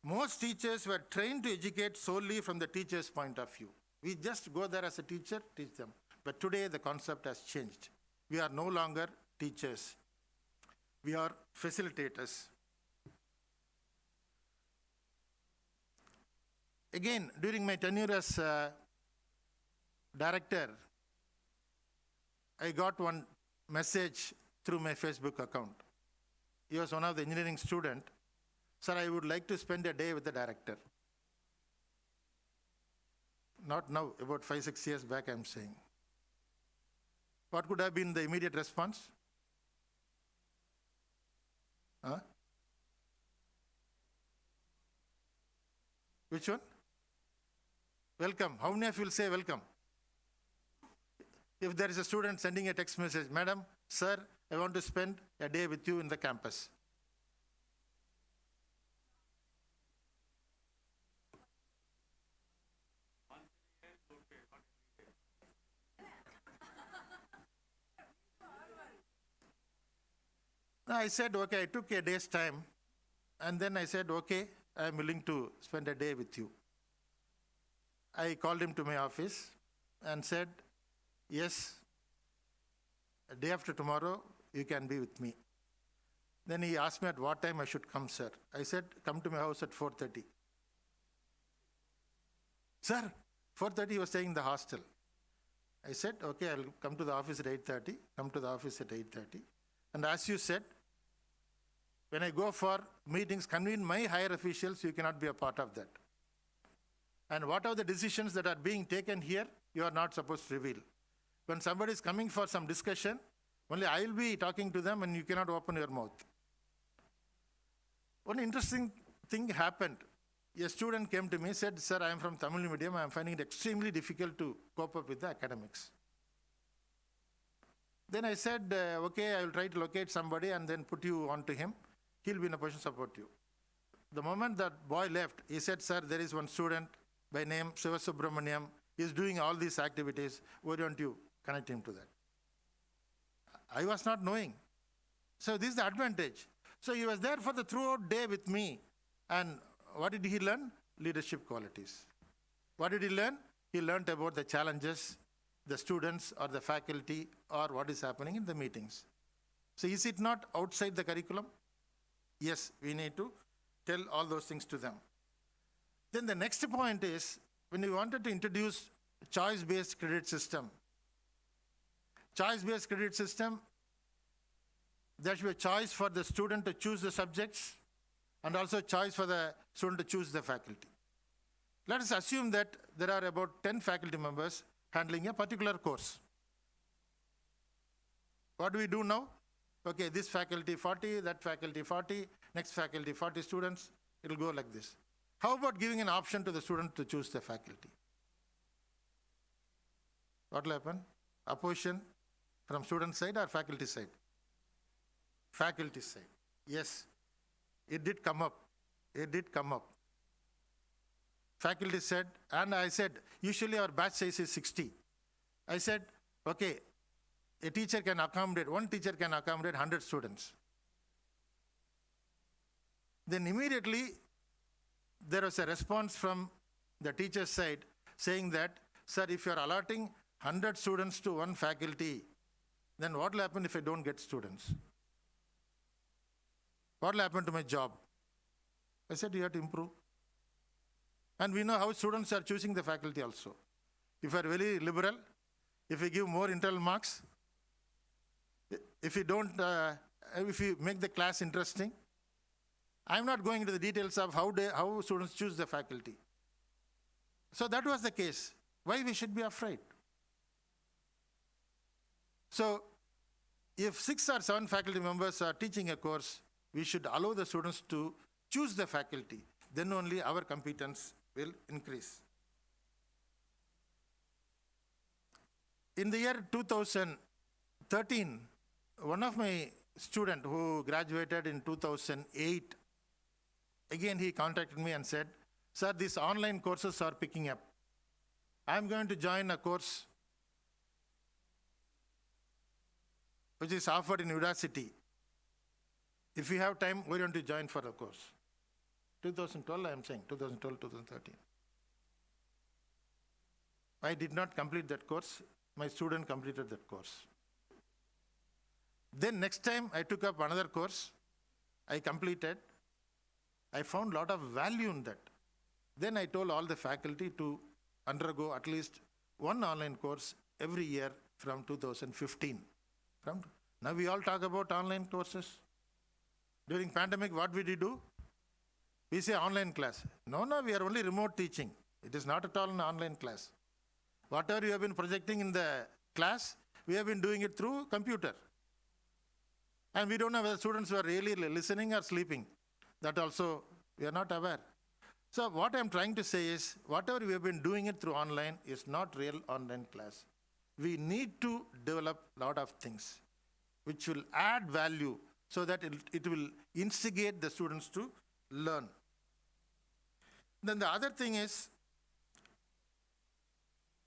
S20: Most teachers were trained to educate solely from the teacher's point of view. We just go there as a teacher, teach them. But today the concept has changed. We are no longer teachers. We are facilitators. Again, during my tenure as director, I got one message through my Facebook account. He was one of the engineering student. Sir, I would like to spend a day with the director. Not now, about 5-6 years back, I'm saying. What could have been the immediate response? Huh? Which one? Welcome. How many of you will say welcome? If there is a student sending a text message, Madam, Sir, I want to spend a day with you in the campus. I said, okay, I took a day's time, and then I said, okay, I'm willing to spend a day with you. I called him to my office and said, yes, a day after tomorrow, you can be with me. Then he asked me at what time I should come, sir. I said, come to my house at 4:30. Sir, 4:30 he was staying in the hostel. I said, okay, I'll come to the office at 8:30. Come to the office at 8:30. And as you said, when I go for meetings, convene my higher officials, you cannot be a part of that. And what are the decisions that are being taken here, you are not supposed to reveal. When somebody is coming for some discussion, only I will be talking to them and you cannot open your mouth. One interesting thing happened. A student came to me and said, sir, I am from Tamil medium, I am finding it extremely difficult to cope up with the academics. Then I said, okay, I will try to locate somebody and then put you on to him. He'll be in a position to support you. The moment that boy left, he said, sir, there is one student by name Shiva Subramaniam. He is doing all these activities. Why don't you connect him to that? I was not knowing. So this is the advantage. So he was there for the throughout day with me. And what did he learn? Leadership qualities. What did he learn? He learned about the challenges, the students or the faculty or what is happening in the meetings. So is it not outside the curriculum? Yes, we need to tell all those things to them. Then the next point is, when we wanted to introduce choice-based credit system, choice-based credit system, there should be a choice for the student to choose the subjects and also a choice for the student to choose the faculty. Let us assume that there are about 10 faculty members handling a particular course. What do we do now? Okay, this faculty 40, that faculty 40, next faculty 40 students. It will go like this. How about giving an option to the student to choose the faculty? What will happen? Opposition from student side or faculty side? Faculty side. Yes, it did come up. It did come up. Faculty said, and I said, usually our batch size is 60. I said, okay, a teacher can accommodate, one teacher can accommodate 100 students. Then immediately there was a response from the teacher's side saying that, sir, if you are allotting 100 students to one faculty, then what will happen if I don't get students? What will happen to my job? I said, you have to improve. And we know how students are choosing the faculty also. If you are very liberal, if you give more internal marks, if you don't, if you make the class interesting, I'm not going into the details of how students choose the faculty. So that was the case. Why we should be afraid? So if 6 or 7 faculty members are teaching a course, we should allow the students to choose the faculty. Then only our competence will increase. In the year 2013, one of my students who graduated in 2008, again he contacted me and said, sir, these online courses are picking up. I'm going to join a course which is offered in Udacity. If you have time, why don't you join for the course? 2012, I am saying, 2012, 2013. I did not complete that course. My student completed that course. Then next time I took up another course, I completed. I found a lot of value in that. Then I told all the faculty to undergo at least one online course every year from 2015. Now we all talk about online courses. During pandemic, what did we do? We say online class. No, we are only remote teaching. It is not at all an online class. Whatever you have been projecting in the class, we have been doing it through computer. And we don't know whether students were really listening or sleeping. That also we are not aware. So what I'm trying to say is, whatever we have been doing it through online is not real online class. We need to develop a lot of things which will add value so that it will instigate the students to learn. Then the other thing is,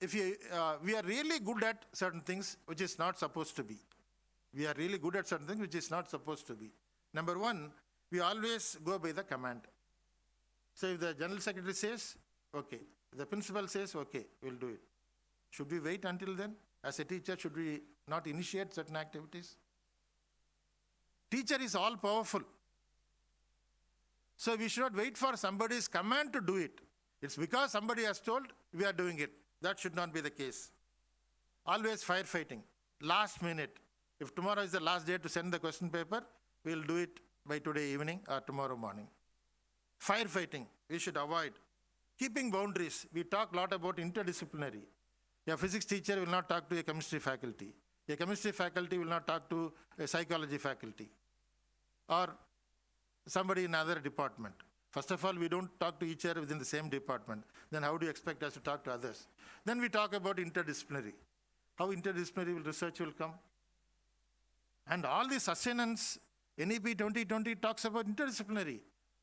S20: if we are really good at certain things which is not supposed to be. We are really good at certain things which is not supposed to be. Number one, we always go by the command. So if the general secretary says, okay. If the principal says, okay, we'll do it. Should we wait until then? As a teacher, should we not initiate certain activities? Teacher is all powerful. So we should not wait for somebody's command to do it. It's because somebody has told, we are doing it. That should not be the case. Always firefighting. Last minute. If tomorrow is the last day to send the question paper, we'll do it by today evening or tomorrow morning. Firefighting, we should avoid. Keeping boundaries. We talk a lot about interdisciplinary. A physics teacher will not talk to a chemistry faculty. A chemistry faculty will not talk to a psychology faculty. Or somebody in another department. First of all, we don't talk to each other within the same department. Then how do you expect us to talk to others? Then we talk about interdisciplinary. How interdisciplinary research will come? And all the sustenance, NEP 2020 talks about interdisciplinary.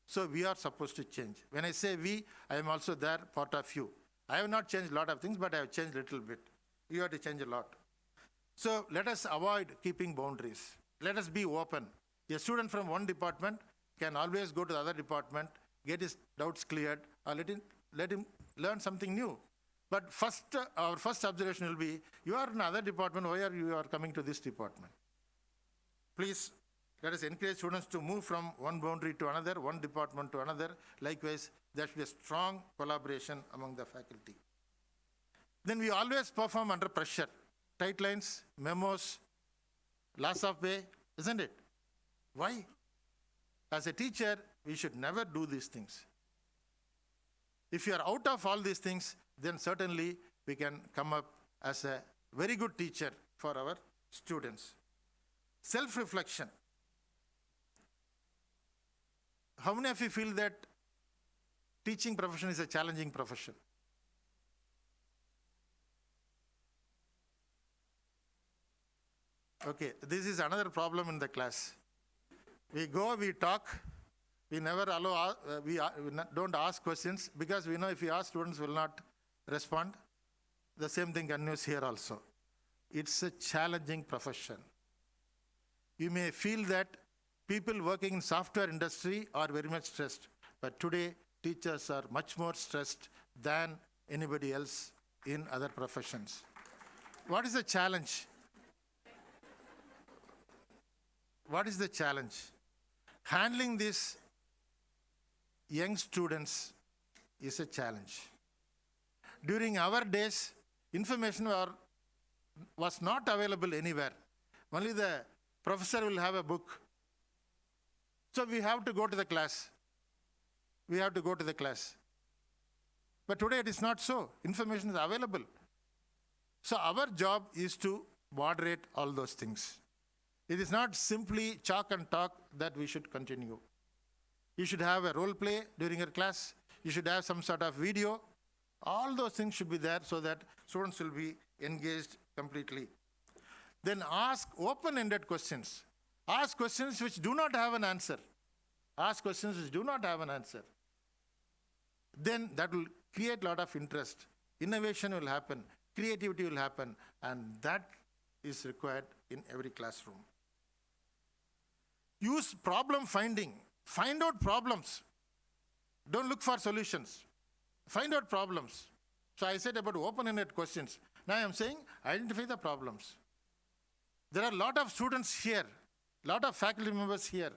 S20: So we are supposed to change. When I say we, I am also there, part of you. I have not changed a lot of things, but I have changed a little bit. You have to change a lot. So let us avoid keeping boundaries. Let us be open. A student from one department can always go to the other department, get his doubts cleared, or let him learn something new. But our first observation will be, you are in another department, why are you coming to this department? Please, let us encourage students to move from one boundary to another, one department to another. Likewise, there should be a strong collaboration among the faculty. Then we always perform under pressure. Tight lines, memos, loss of pay, isn't it? Why? As a teacher, we should never do these things. If you are out of all these things, then certainly we can come up as a very good teacher for our students. Self-reflection. How many of you feel that teaching profession is a challenging profession? Okay, this is another problem in the class. We go, we talk, we never allow, we don't ask questions because we know if we ask, students will not respond. The same thing continues here also. It's a challenging profession. You may feel that people working in software industry are very much stressed, but today teachers are much more stressed than anybody else in other professions. What is the challenge? What is the challenge? Handling these young students is a challenge. During our days, information was not available anywhere. Only the professor will have a book. So we have to go to the class. We have to go to the class. But today it is not so. Information is available. So our job is to moderate all those things. It is not simply chalk and talk that we should continue. You should have a role play during your class. You should have some sort of video. All those things should be there so that students will be engaged completely. Then ask open-ended questions. Ask questions which do not have an answer. Ask questions which do not have an answer. Then that will create a lot of interest. Innovation will happen. Creativity will happen. And that is required in every classroom. Use problem finding. Find out problems. Don't look for solutions. Find out problems. So I said about open-ended questions. Now I am saying identify the problems. There are a lot of students here, a lot of faculty members here.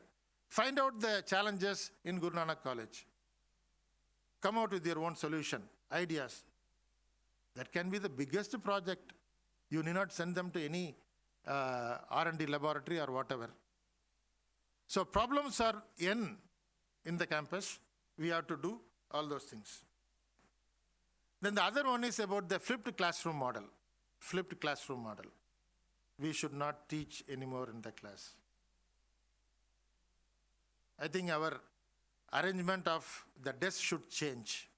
S20: Find out the challenges in Guru Nanak College. come out with your own solution, ideas. That can be the biggest project. You need not send them to any R&D laboratory or whatever. So problems are in the campus. We have to do all those things. Then the other one is about the flipped classroom model. Flipped classroom model. We should not teach anymore in the class. I think our arrangement of the desk should change.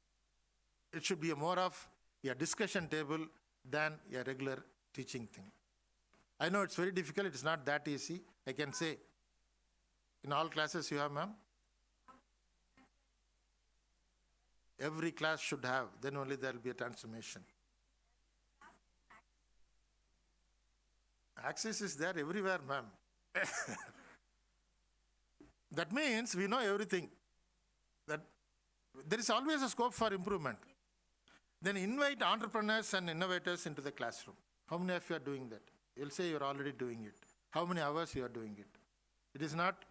S20: It should be more of a discussion table than a regular teaching thing. I know it's very difficult. It's not that easy. I can say, in all classes you have, ma'am? Every class should have. Then only there will be a transformation. Access is there everywhere, ma'am. That means we know everything. That there is always a scope for improvement. Then invite entrepreneurs and innovators into the classroom. How many of you are doing that? You'll say you're already doing it. How many hours you are doing it? It is not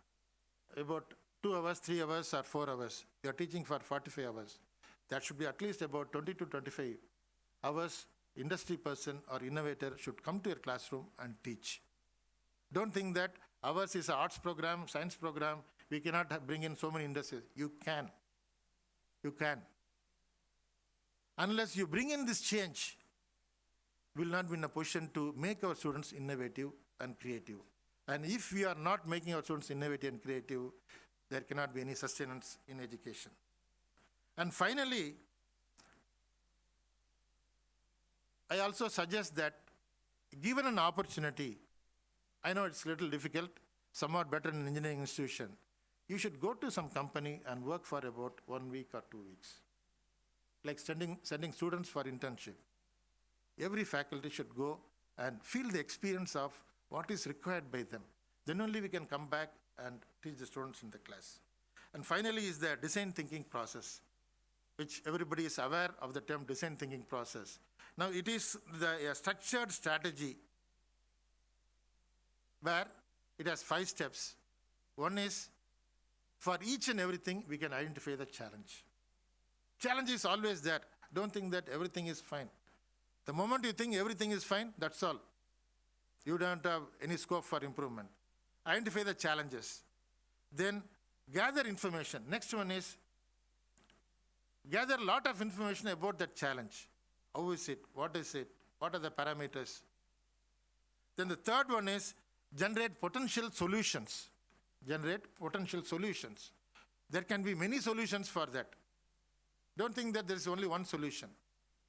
S20: about 2 hours, 3 hours, or 4 hours. You are teaching for 45 hours. That should be at least about 20 to 25 hours. Industry person or innovator should come to your classroom and teach. Don't think that ours is an arts program, science program. We cannot bring in so many industries. You can. You can. Unless you bring in this change, we will not be in a position to make our students innovative and creative. And if we are not making our students innovative and creative, there cannot be any sustenance in education. And finally, I also suggest that given an opportunity, I know it's a little difficult, somewhat better in an engineering institution, you should go to some company and work for about 1 week or 2 weeks. Like sending students for internship. Every faculty should go and feel the experience of what is required by them. Then only we can come back and teach the students in the class. And finally is the design thinking process, which everybody is aware of the term design thinking process. Now it is a structured strategy where it has 5 steps. One is, for each and everything, we can identify the challenge. Challenge is always there. Don't think that everything is fine. The moment you think everything is fine, that's all. You don't have any scope for improvement. Identify the challenges. Then gather information. Next one is gather a lot of information about that challenge. How is it? What is it? What are the parameters? Then the third one is generate potential solutions. Generate potential solutions. There can be many solutions for that. Don't think that there is only one solution.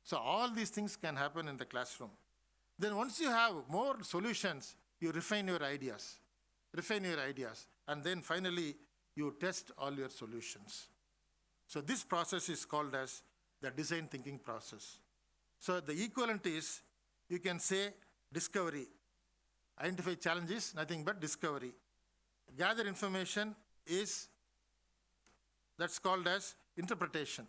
S20: So all these things can happen in the classroom. Then once you have more solutions, you refine your ideas. Refine your ideas. And then finally, you test all your solutions. So this process is called as the design thinking process. So the equivalent is, you can say discovery. Identify challenges, nothing but discovery. Gather information is, that's called as interpretation.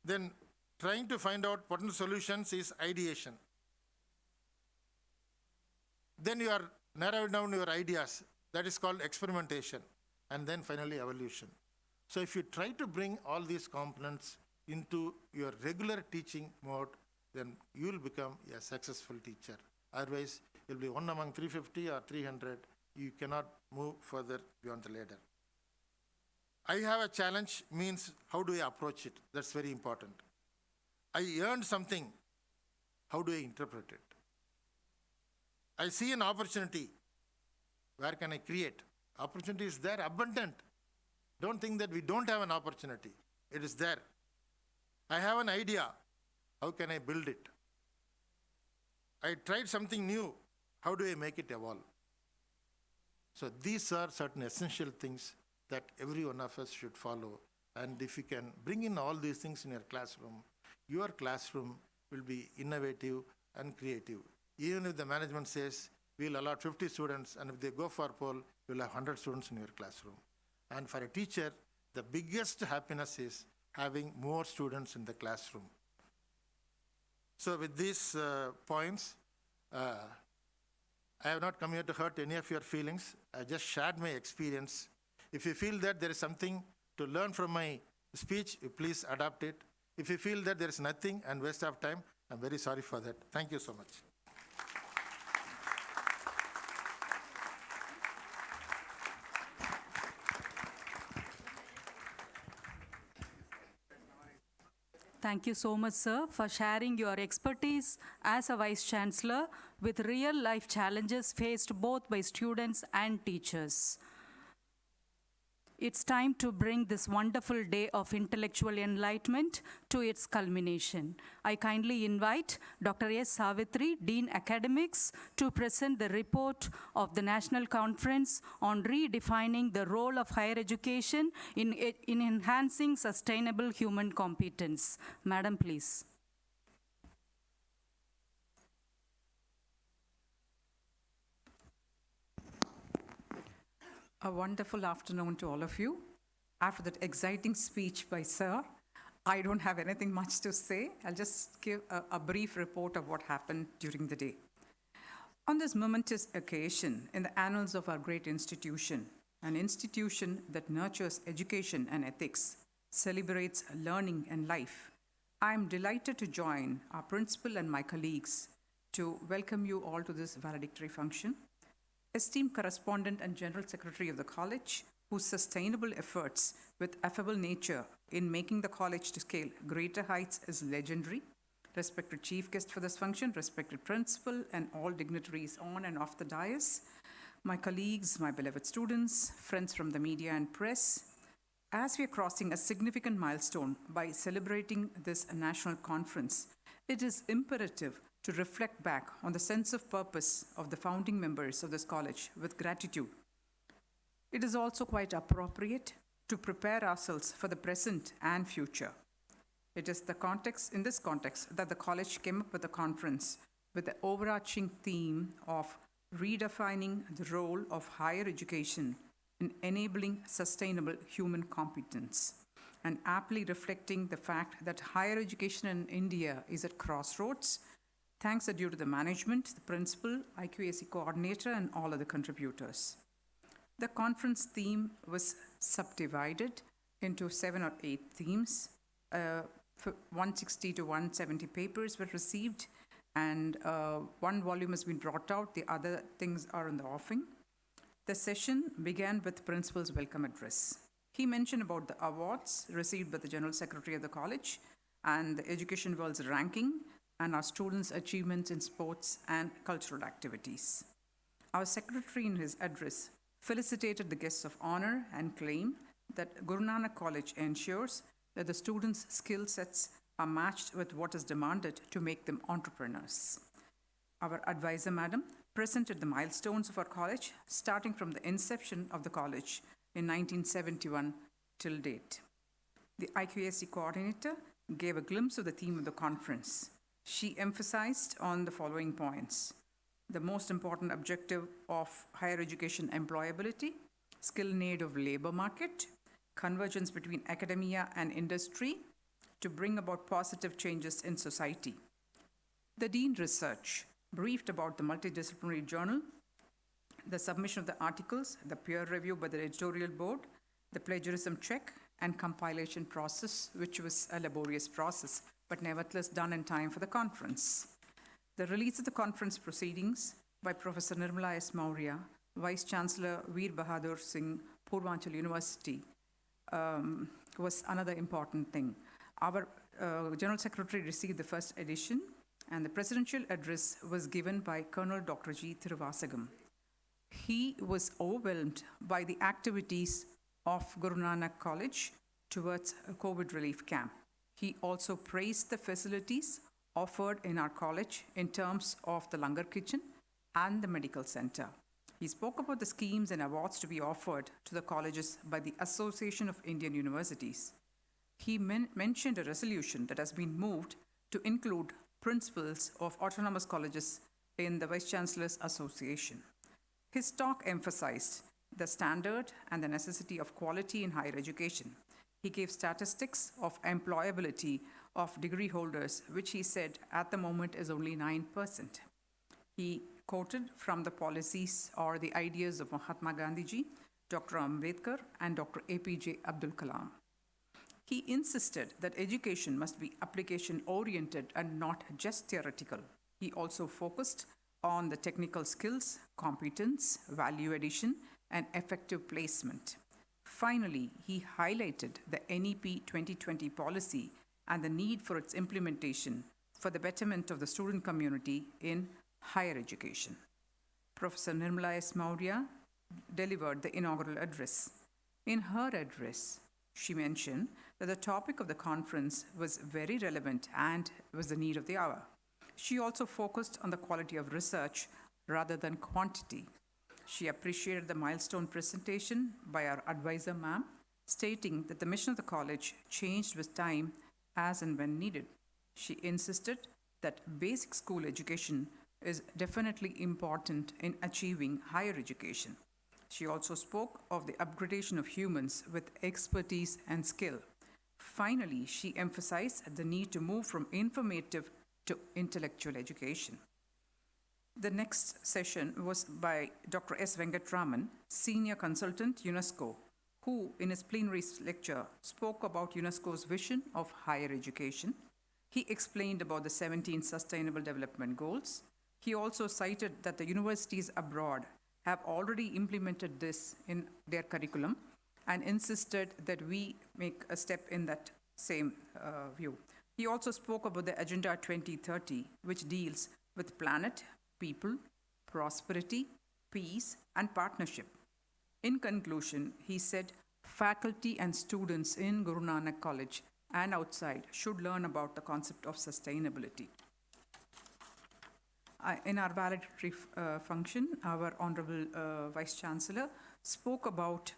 S20: Then trying to find out potential solutions is ideation. Then you are narrowing down your ideas. That is called experimentation. And then finally evolution. So if you try to bring all these components into your regular teaching mode, then you will become a successful teacher. Otherwise, you'll be one among 350 or 300. You cannot move further beyond the ladder. I have a challenge means how do I approach it? That's very important. I earned something. How do I interpret it? I see an opportunity. Where can I create? Opportunity is there, abundant. Don't think that we don't have an opportunity. It is there. I have an idea. How can I build it? I tried something new. How do I make it evolve? So these are certain essential things that every one of us should follow. And if you can bring in all these things in your classroom will be innovative and creative. Even if the management says, we'll allot 50 students, and if they go for poll, you'll have 100 students in your classroom. And for a teacher, the biggest happiness is having more students in the classroom. So with these points, I have not come here to hurt any of your feelings. I just shared my experience. If you feel that there is something to learn from my speech, please adapt it. If you feel that there is nothing and waste of time, I'm very sorry for that. Thank you so much.
S16: Thank you so much, sir, for sharing your expertise as a Vice Chancellor with real-life challenges faced both by students and teachers. It's time to bring this wonderful day of intellectual enlightenment to its culmination. I kindly invite Dr. S. Savitri, Dean Academics, to present the report of the National Conference on redefining the role of higher education in enhancing sustainable human competence. Madam, please.
S21: A wonderful afternoon to all of you. After that exciting speech by Sir, I don't have anything much to say. I'll just give a brief report of what happened during the day. On this momentous occasion in the annals of our great institution, an institution that nurtures education and ethics, celebrates learning and life, I am delighted to join our principal and my colleagues to welcome you all to this valedictory function. Esteemed correspondent and general secretary of the college, whose sustainable efforts with affable nature in making the college to scale greater heights is legendary. Respected chief guest for this function, respected principal and all dignitaries on and off the dais, my colleagues, my beloved students, friends from the media and press, as we are crossing a significant milestone by celebrating this national conference, it is imperative to reflect back on the sense of purpose of the founding members of this college with gratitude. It is also quite appropriate to prepare ourselves for the present and future. It is in this context that the college came up with a conference with the overarching theme of redefining the role of higher education in enabling sustainable human competence, and aptly reflecting the fact that higher education in India is at crossroads. Thanks are due to the management, the principal, IQAC coordinator, and all other contributors. The conference theme was subdivided into 7 or 8 themes. 160 to 170 papers were received, and one volume has been brought out. The other things are in the offing. The session began with principal's welcome address. He mentioned about the awards received by the General Secretary of the college and the Education World's ranking, and our students' achievements in sports and cultural activities. Our secretary in his address felicitated the guests of honor and claimed that Guru Nanak College ensures that the students' skill sets are matched with what is demanded to make them entrepreneurs. Our advisor, madam, presented the milestones of our college, starting from the inception of the college in 1971 till date. The IQAC coordinator gave a glimpse of the theme of the conference. She emphasized on the following points: the most important objective of higher education employability, skill need of labor market, convergence between academia and industry to bring about positive changes in society. The Dean Research briefed about the multidisciplinary journal, the submission of the articles, the peer review by the editorial board, the plagiarism check, and compilation process, which was a laborious process, but nevertheless done in time for the conference. The release of the conference proceedings by Professor Nirmala S. Maurya, Vice Chancellor Veer Bahadur Singh, Purvanchal University, was another important thing. Our General Secretary received the first edition, and the presidential address was given by Colonel Dr. G. Thiruvasagam. He was overwhelmed by the activities of Guru Nanak College towards a COVID relief camp. He also praised the facilities offered in our college in terms of the Langar kitchen and the medical center. He spoke about the schemes and awards to be offered to the colleges by the Association of Indian Universities. He mentioned a resolution that has been moved to include principals of autonomous colleges in the Vice Chancellor's Association. His talk emphasized the standard and the necessity of quality in higher education. He gave statistics of employability of degree holders, which he said at the moment is only 9%. He quoted from the policies or the ideas of Mahatma Gandhi ji Dr. Ambedkar, and Dr. APJ Abdul Kalam. He insisted that education must be application-oriented and not just theoretical. He also focused on the technical skills, competence, value addition, and effective placement. Finally, he highlighted the NEP 2020 policy and the need for its implementation for the betterment of the student community in higher education. Professor Nirmala S. Maurya delivered the inaugural address. In her address, she mentioned that the topic of the conference was very relevant and was the need of the hour. She also focused on the quality of research rather than quantity. She appreciated the milestone presentation by our advisor, ma'am, stating that the mission of the college changed with time as and when needed. She insisted that basic school education is definitely important in achieving higher education. She also spoke of the upgradation of humans with expertise and skill. Finally, she emphasized the need to move from informative to intellectual education. The next session was by Dr. S. Venkatraman, Senior Consultant, UNESCO, who, in his plenary lecture, spoke about UNESCO's vision of higher education. He explained about the 17 Sustainable Development Goals. He also cited that the universities abroad have already implemented this in their curriculum and insisted that we make a step in that same view. He also spoke about the Agenda 2030, which deals with planet, people, prosperity, peace, and partnership. In conclusion, he said faculty and students in Guru Nanak College and outside should learn about the concept of sustainability. In our valedictory function, our Honorable Vice Chancellor spoke about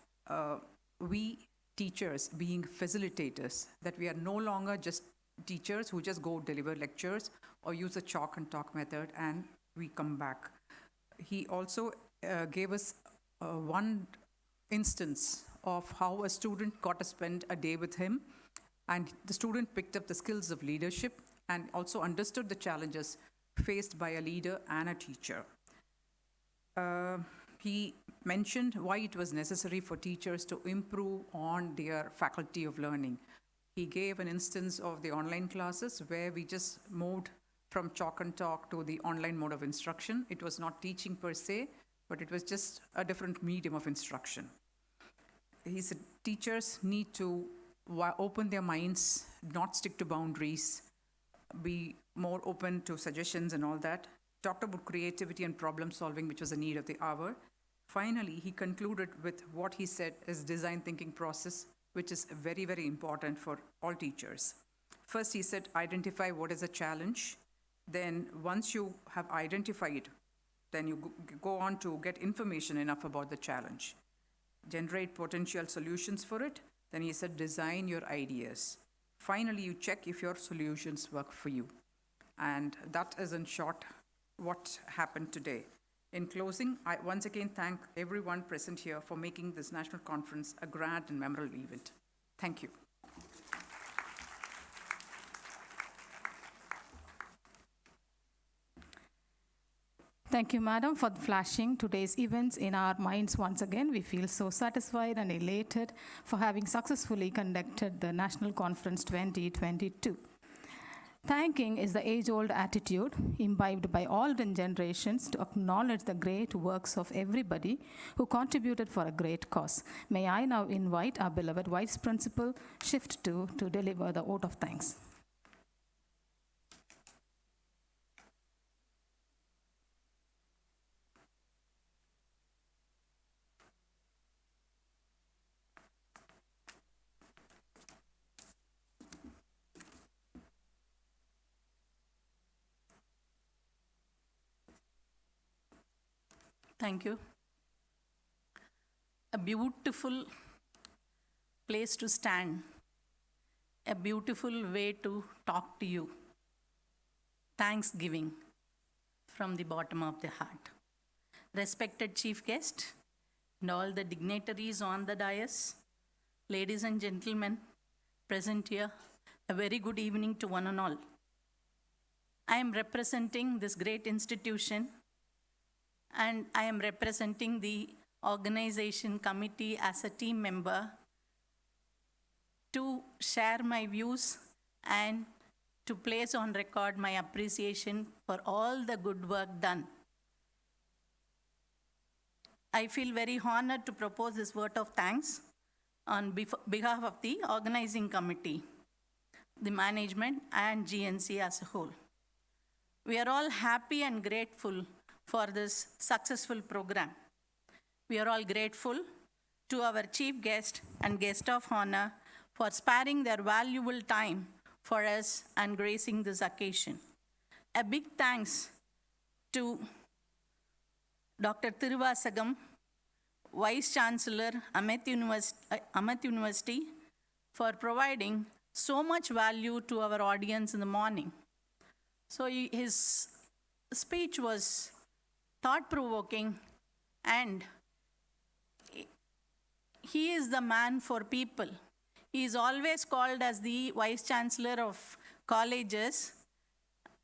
S21: we teachers being facilitators, that we are no longer just teachers who just go deliver lectures or use the chalk and talk method and we come back. He also gave us one instance of how a student got to spend a day with him, and the student picked up the skills of leadership and also understood the challenges faced by a leader and a teacher. He mentioned why it was necessary for teachers to improve on their faculty of learning. He gave an instance of the online classes where we just moved from chalk and talk to the online mode of instruction. It was not teaching per se, but it was just a different medium of instruction. He said teachers need to open their minds, not stick to boundaries, be more open to suggestions and all that. Talked about creativity and problem solving, which was a need of the hour. Finally, he concluded with what he said is design thinking process, which is very, very important for all teachers. First, he said, identify what is a challenge. Then once you have identified, then you go on to get information enough about the challenge. Generate potential solutions for it. Then he said, design your ideas. Finally, you check if your solutions work for you. And that is in short what happened today. In closing, I once again thank everyone present here for making this national conference a grand and memorable event. Thank you.
S11: Thank you, Madam, for flashing today's events in our minds once again. We feel so satisfied and elated for having successfully conducted the National Conference 2022. Thanking is the age-old attitude imbibed by all generations to acknowledge the great works of everybody who contributed for a great cause. May I now invite our beloved Vice Principal, Shift 2, to deliver the vote of thanks.
S1: Thank you. A beautiful place to stand, a beautiful way to talk to you. Thanksgiving from the bottom of the heart. Respected chief guest and all the dignitaries on the dais, ladies and gentlemen present here, a very good evening to one and all. I am representing this great institution and I am representing the
S2: organization committee as a team member to share my views and to place on record my appreciation for all the good work done. I feel very honored to propose this word of thanks on behalf of the organizing committee, the management, and GNC as a whole. We are all happy and grateful for this successful program. We are all grateful to our chief guest and guest of honor for sparing their valuable time for us and gracing this occasion. A big thanks to Dr. Tiruvasagam, Vice Chancellor, Amidst University, for providing so much value to our audience in the morning. So his speech was thought-provoking, and he is the man for people. He is always called as the Vice Chancellor of colleges.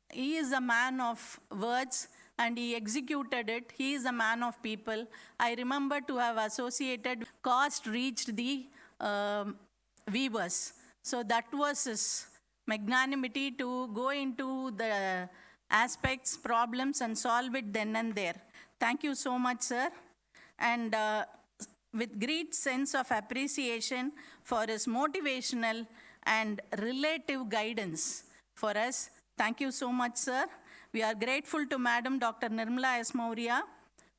S2: He is a man of words, and he executed it. He is a man of people. I remember to have associated cost reached the weavers. So that was his magnanimity to go into the aspects, problems, and solve it then and there. Thank you so much, sir. And with great sense of appreciation for his motivational and relative guidance for us. Thank you so much, sir. We are grateful to Madam Dr. Nirmala S. Maurya,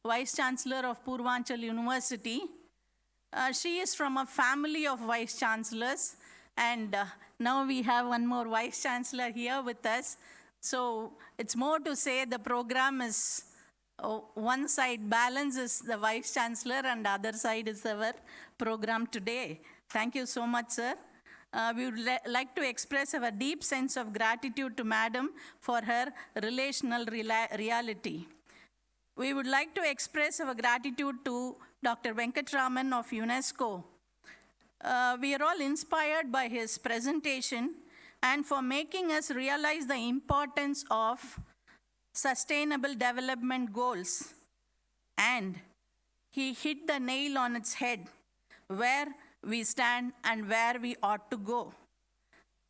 S2: Vice Chancellor of Purvanchal University. She is from a family of Vice Chancellors, and now we have one more Vice Chancellor here with us. So it's more to say the program is one side balance is the Vice Chancellor and the other side is our program today. Thank you so much, sir. We would like to express our deep sense of gratitude to Madam for her relational reality. We would like to express our gratitude to Dr. Venkatraman of UNESCO. We are all inspired by his presentation and for making us realize the importance of sustainable development goals. And he hit the nail on its head, where we stand and where we ought to go.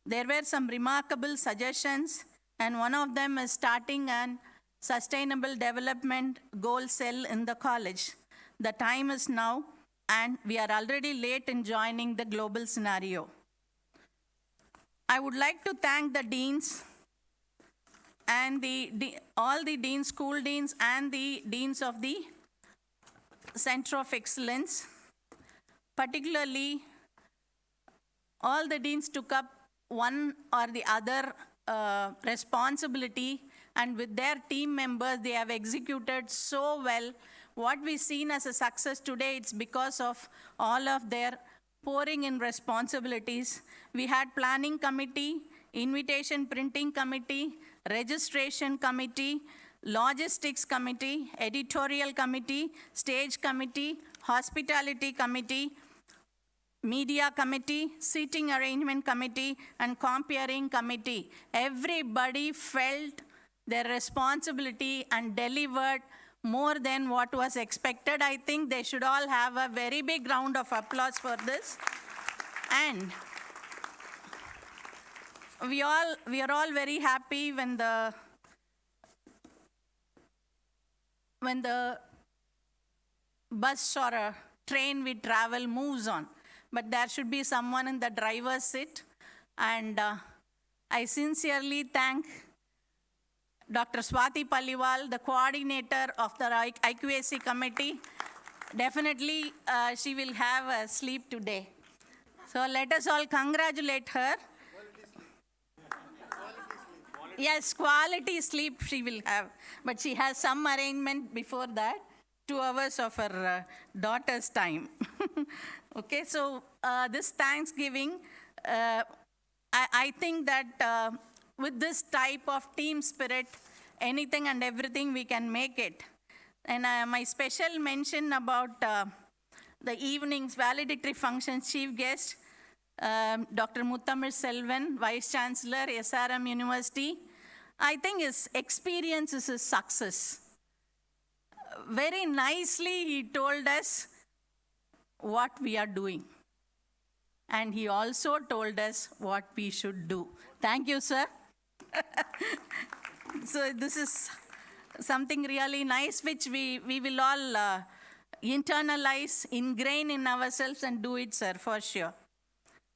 S2: There were some remarkable suggestions, and one of them is starting an sustainable development goal cell in the college. The time is now, and we are already late in joining the global scenario. I would like to thank the deans and all the deans, school deans, and the deans of the Center of Excellence. Particularly, all the deans took up one or the other responsibility, and with their team members, they have executed so well. What we've seen as a success today, it's because of all of their pouring in responsibilities. We had planning committee, invitation printing committee, registration committee, logistics committee, editorial committee, stage committee, hospitality committee, media committee, seating arrangement committee, and comparing committee. Everybody felt their responsibility and delivered more than what was expected. I think they should all have a very big round of applause for this. And we are all very happy when the bus or a train we travel moves on. But there should be someone in the driver's seat. And I sincerely thank Dr. Swati Paliwal, the coordinator of the IQAC committee. Definitely, she will have a sleep today. So let us all congratulate her. Yes, quality sleep she will have. But she has some arrangement before that, 2 hours of her daughter's time. Okay, so this Thanksgiving, I think that with this type of team spirit, anything and everything we can make it. And my special mention about the evening's valedictory functions chief guest, Dr. Muthamil Selvan, Vice Chancellor, SRM University. I think his experience is his success. very nicely he told us what we are doing. And he also told us what we should do. Thank you, sir. So this is something really nice which we will all internalize, ingrain in ourselves and do it, sir, for sure.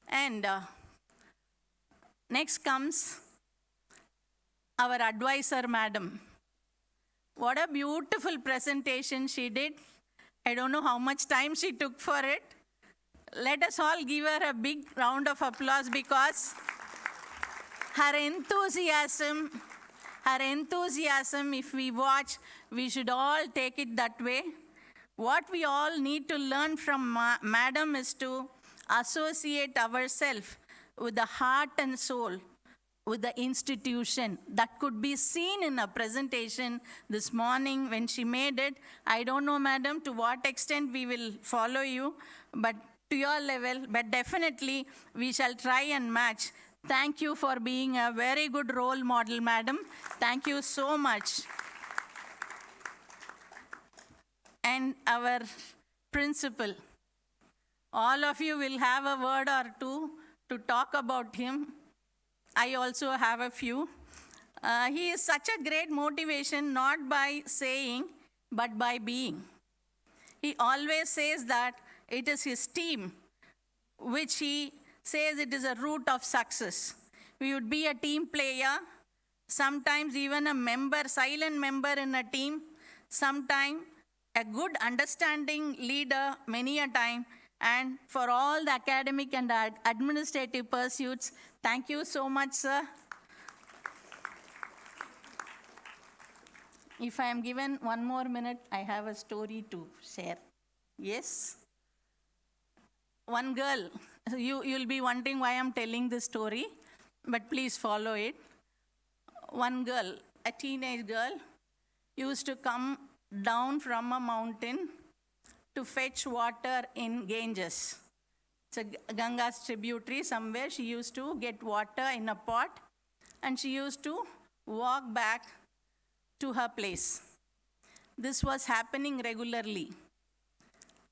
S2: And next comes our advisor, madam. What a beautiful presentation she did. I don't know how much time she took for it. Let us all give her a big round of applause because her enthusiasm, if we watch, we should all take it that way. What we all need to learn from Madam is to associate ourselves with the heart and soul, with the institution. That could be seen in a presentation this morning when she made it. I don't know, Madam, to what extent we will follow you, but to your level, but definitely we shall try and match. Thank you for being a very good role model, Madam. Thank you so much. And our principal, all of you will have a word or two to talk about him. I also have a few. He is such a great motivation, not by saying, but by being. He always says that it is his team, which he says it is a root of success. We would be a team player, sometimes even a member, silent member in a team, sometimes a good understanding leader many a time, and for all the academic and administrative pursuits, thank you so much, sir. If I am given one more minute, I have a story to share. Yes? One girl, you'll be wondering why I'm telling this story, but please follow it. One girl, a teenage girl, used to come down from a mountain to fetch water in Ganges. It's a Ganga's tributary somewhere. She used to get water in a pot, and she used to walk back to her place. This was happening regularly.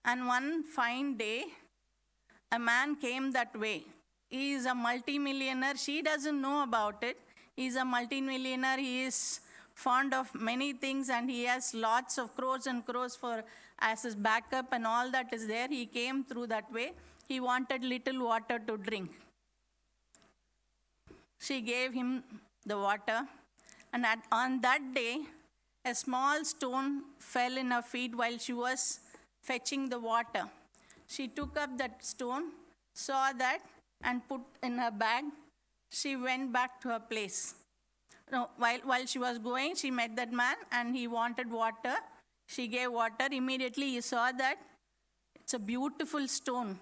S2: And one fine day, a man came that way. He is a multimillionaire. She doesn't know about it. He's a multimillionaire. He is fond of many things, and he has lots of crores and crores as his backup, and all that is there. He came through that way. He wanted little water to drink. She gave him the water, and on that day, a small stone fell in her feet while she was fetching the water. She took up that stone, saw that, and put in her bag. She went back to her place. No, while she was going, she met that man, and he wanted water. She gave water. Immediately he saw that it's a beautiful stone.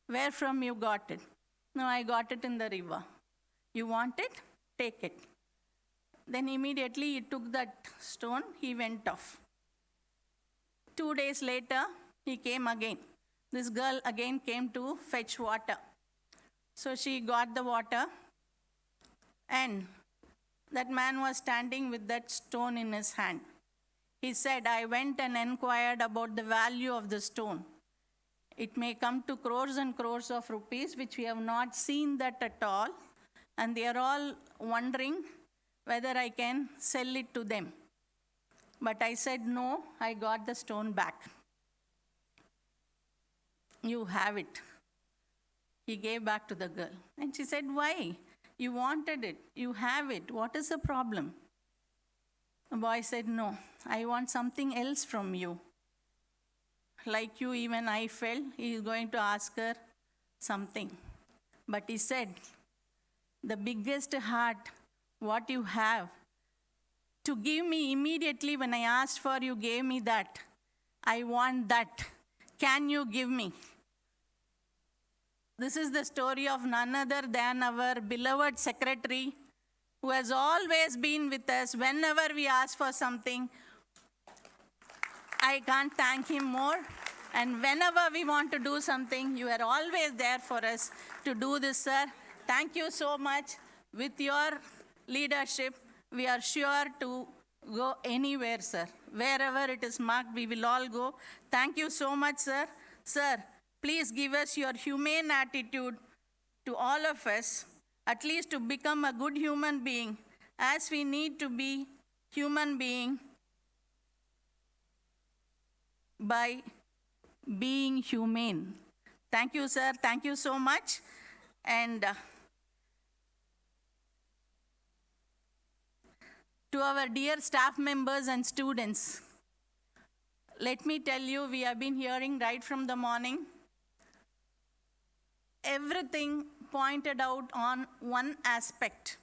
S2: Where from you got it? No, I got it in the river. You want it? Take it. Then immediately he took that stone. He went off. 2 days later, he came again. This girl again came to fetch water. So she got the water, and that man was standing with that stone in his hand. He said, I went and inquired about the value of the stone. It may come to crores and crores of rupees, which we have not seen that at all. And they are all wondering whether I can sell it to them. But I said, no, I got the stone back. You have it. He gave back to the girl. And she said, why? You wanted it. You have it. What is the problem? The boy said, no, I want something else from you. Like you, even I felt he is going to ask her something. But he said, the biggest heart, what you have, to give me immediately when I asked for, you gave me that. I want that. Can you give me? This is the story of none other than our beloved secretary, who has always been with us whenever we ask for something. I can't thank him more. And whenever we want to do something, you are always there for us to do this, sir. Thank you so much. With your leadership, we are sure to go anywhere, sir. Wherever it is marked, we will all go. Thank you so much, sir. Sir, please give us your humane attitude to all of us, at least to become a good human being, as we need to be human being by being humane. Thank you, sir. Thank you so much. And to our dear staff members and students, let me tell you, we have been hearing right from the morning. Everything pointed out on one aspect,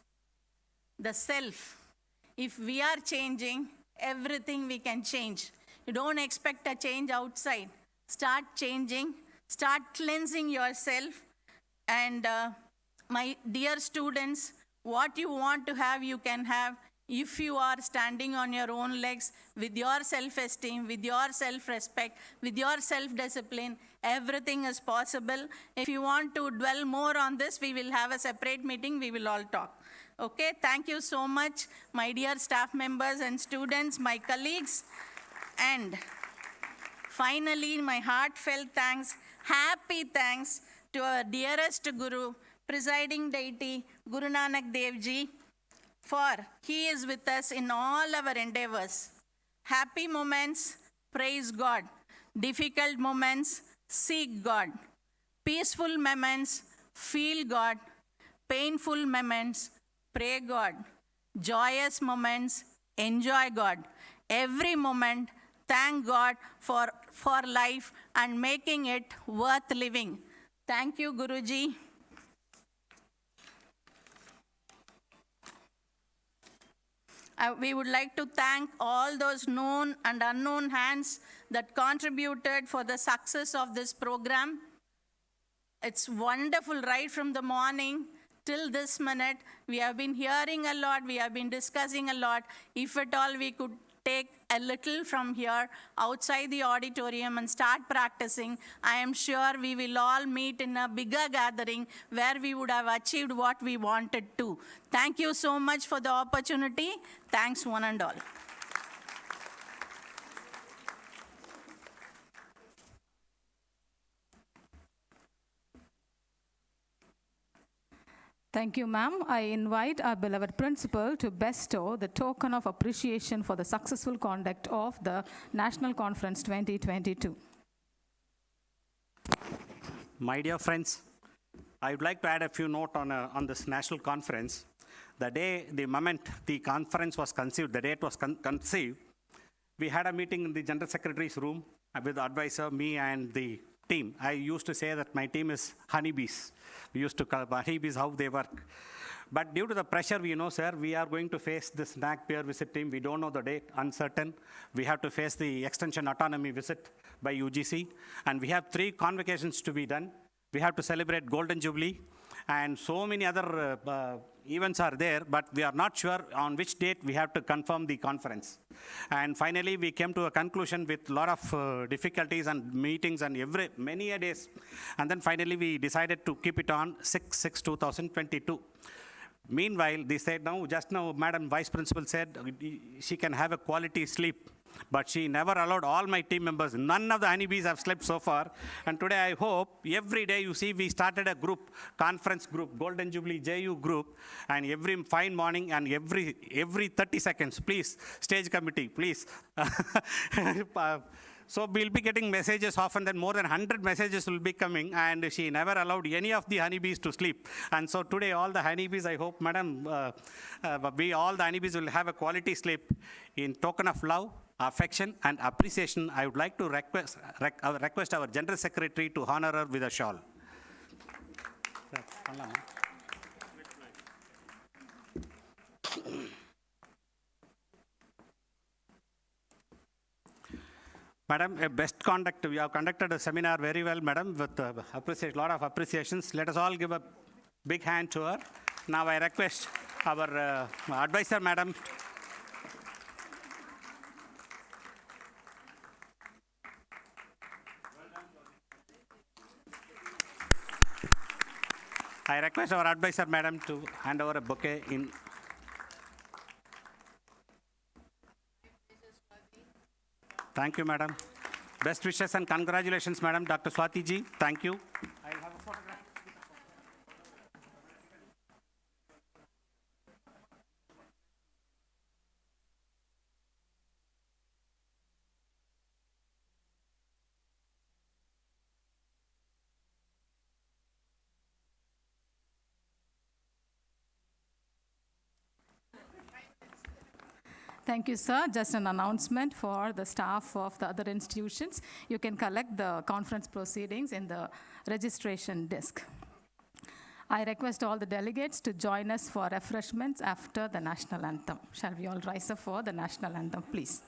S2: the self. If we are changing, everything we can change. You don't expect a change outside. Start changing, start cleansing yourself. And my dear students, what you want to have, you can have if you are standing on your own legs with your self-esteem, with your self-respect, with your self-discipline. Everything is possible. If you want to dwell more on this, we will have a separate meeting. We will all talk. Okay, thank you so much, my dear staff members and students, my colleagues. And finally, my heartfelt thanks, happy thanks to our dearest Guru, presiding deity, Guru Nanak Devji, for he is with us in all our endeavors. Happy moments, praise God. Difficult moments, seek God. Peaceful moments, feel God. Painful moments, pray God. Joyous moments, enjoy God. Every moment, thank God for life and making it worth living. Thank you, Guruji. We would like to thank all those known and unknown hands that contributed for the success of this program. It's wonderful right from the morning till this minute. We have been hearing a lot, we have been discussing a lot. If at all we could take a little from here outside the auditorium and start practicing, I am sure we will all meet in a bigger gathering where we would have achieved what we wanted to. Thank you so much for the opportunity. Thanks one and all.
S11: Thank you, ma'am. I invite our beloved principal to bestow the token of appreciation for the successful conduct of the National Conference 2022.
S3: My dear friends, I would like to add a few notes on this national conference. The moment the conference was conceived, the date was conceived, we had a meeting in the General Secretary's room with the advisor, me and the team. I used to say that my team is honeybees. We used to call honeybees how they work. But due to the pressure, we know, sir, we are going to face this NAC peer visit team. We don't know the date, uncertain. We have to face the extension autonomy visit by UGC. And we have 3 convocations to be done. We have to celebrate Golden Jubilee. And so many other events are there, but we are not sure on which date we have to confirm the conference. And finally, we came to a conclusion with a lot of difficulties and meetings and many days. And then finally, we decided to keep it on 6/6/2022. Meanwhile, they said just now, Madam Vice Principal said she can have a quality sleep. But she never allowed all my team members. None of the honeybees have slept so far. And today I hope every day you see we started a group, conference group, Golden Jubilee JU group. And every fine morning and every 30 seconds, please, stage committee, please. So we'll be getting messages often, then more than 100 messages will be coming, and she never allowed any of the honeybees to sleep. And so today all the honeybees, I hope, Madam, all the honeybees will have a quality sleep. In token of love, affection, and appreciation, I would like to request our General Secretary to honor her with a shawl. Madam, best conduct. We have conducted a seminar very well, Madam, with a lot of appreciations. Let us all give a big hand to her. Now I request our advisor, Madam. I request our advisor, Madam, to hand over a bouquet in. Thank you, madam. Best wishes and congratulations, madam. Dr. Swati ji, thank you. I'll have a photograph.
S11: Thank you, sir. Just an announcement for the staff of the other institutions. You can collect the conference proceedings in the registration desk. I request all the delegates to join us for refreshments after the national anthem. Shall we all rise up for the national anthem, please?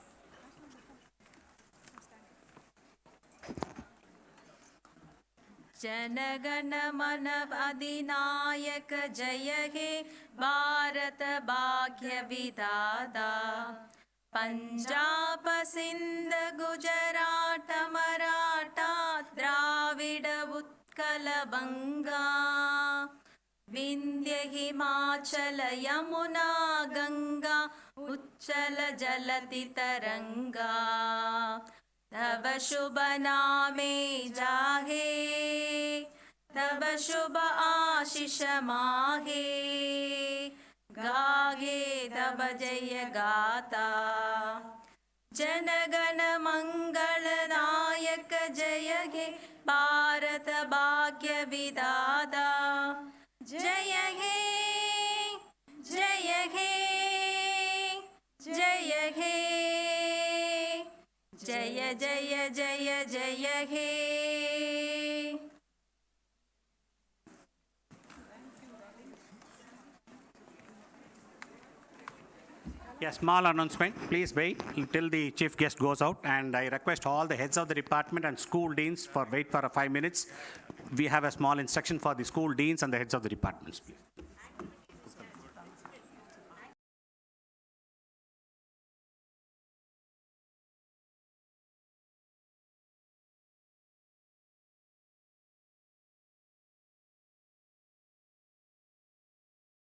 S4: जनगण मन अधिनायक जय हे भारत भाग्य विधाता पंजाब सिंध गुजरात मराठा द्राविड उत्कल बंगा विंध्य हिमाचल यमुना गंगा उच्चल जलति तरंगा तब शुभ नामे जाहे तब शुभ आशीष माहे गाहे तब जय गाता जनगण मंगल नायक जय हे भारत भाग्य विधाता जय हे जय हे जय हे जय जय जय जय हे
S3: A small announcement. Please wait until the chief guest goes out, and I request all the heads of the department and school deans for wait for 5 minutes. We have a small instruction for the school deans and the heads of the departments, please.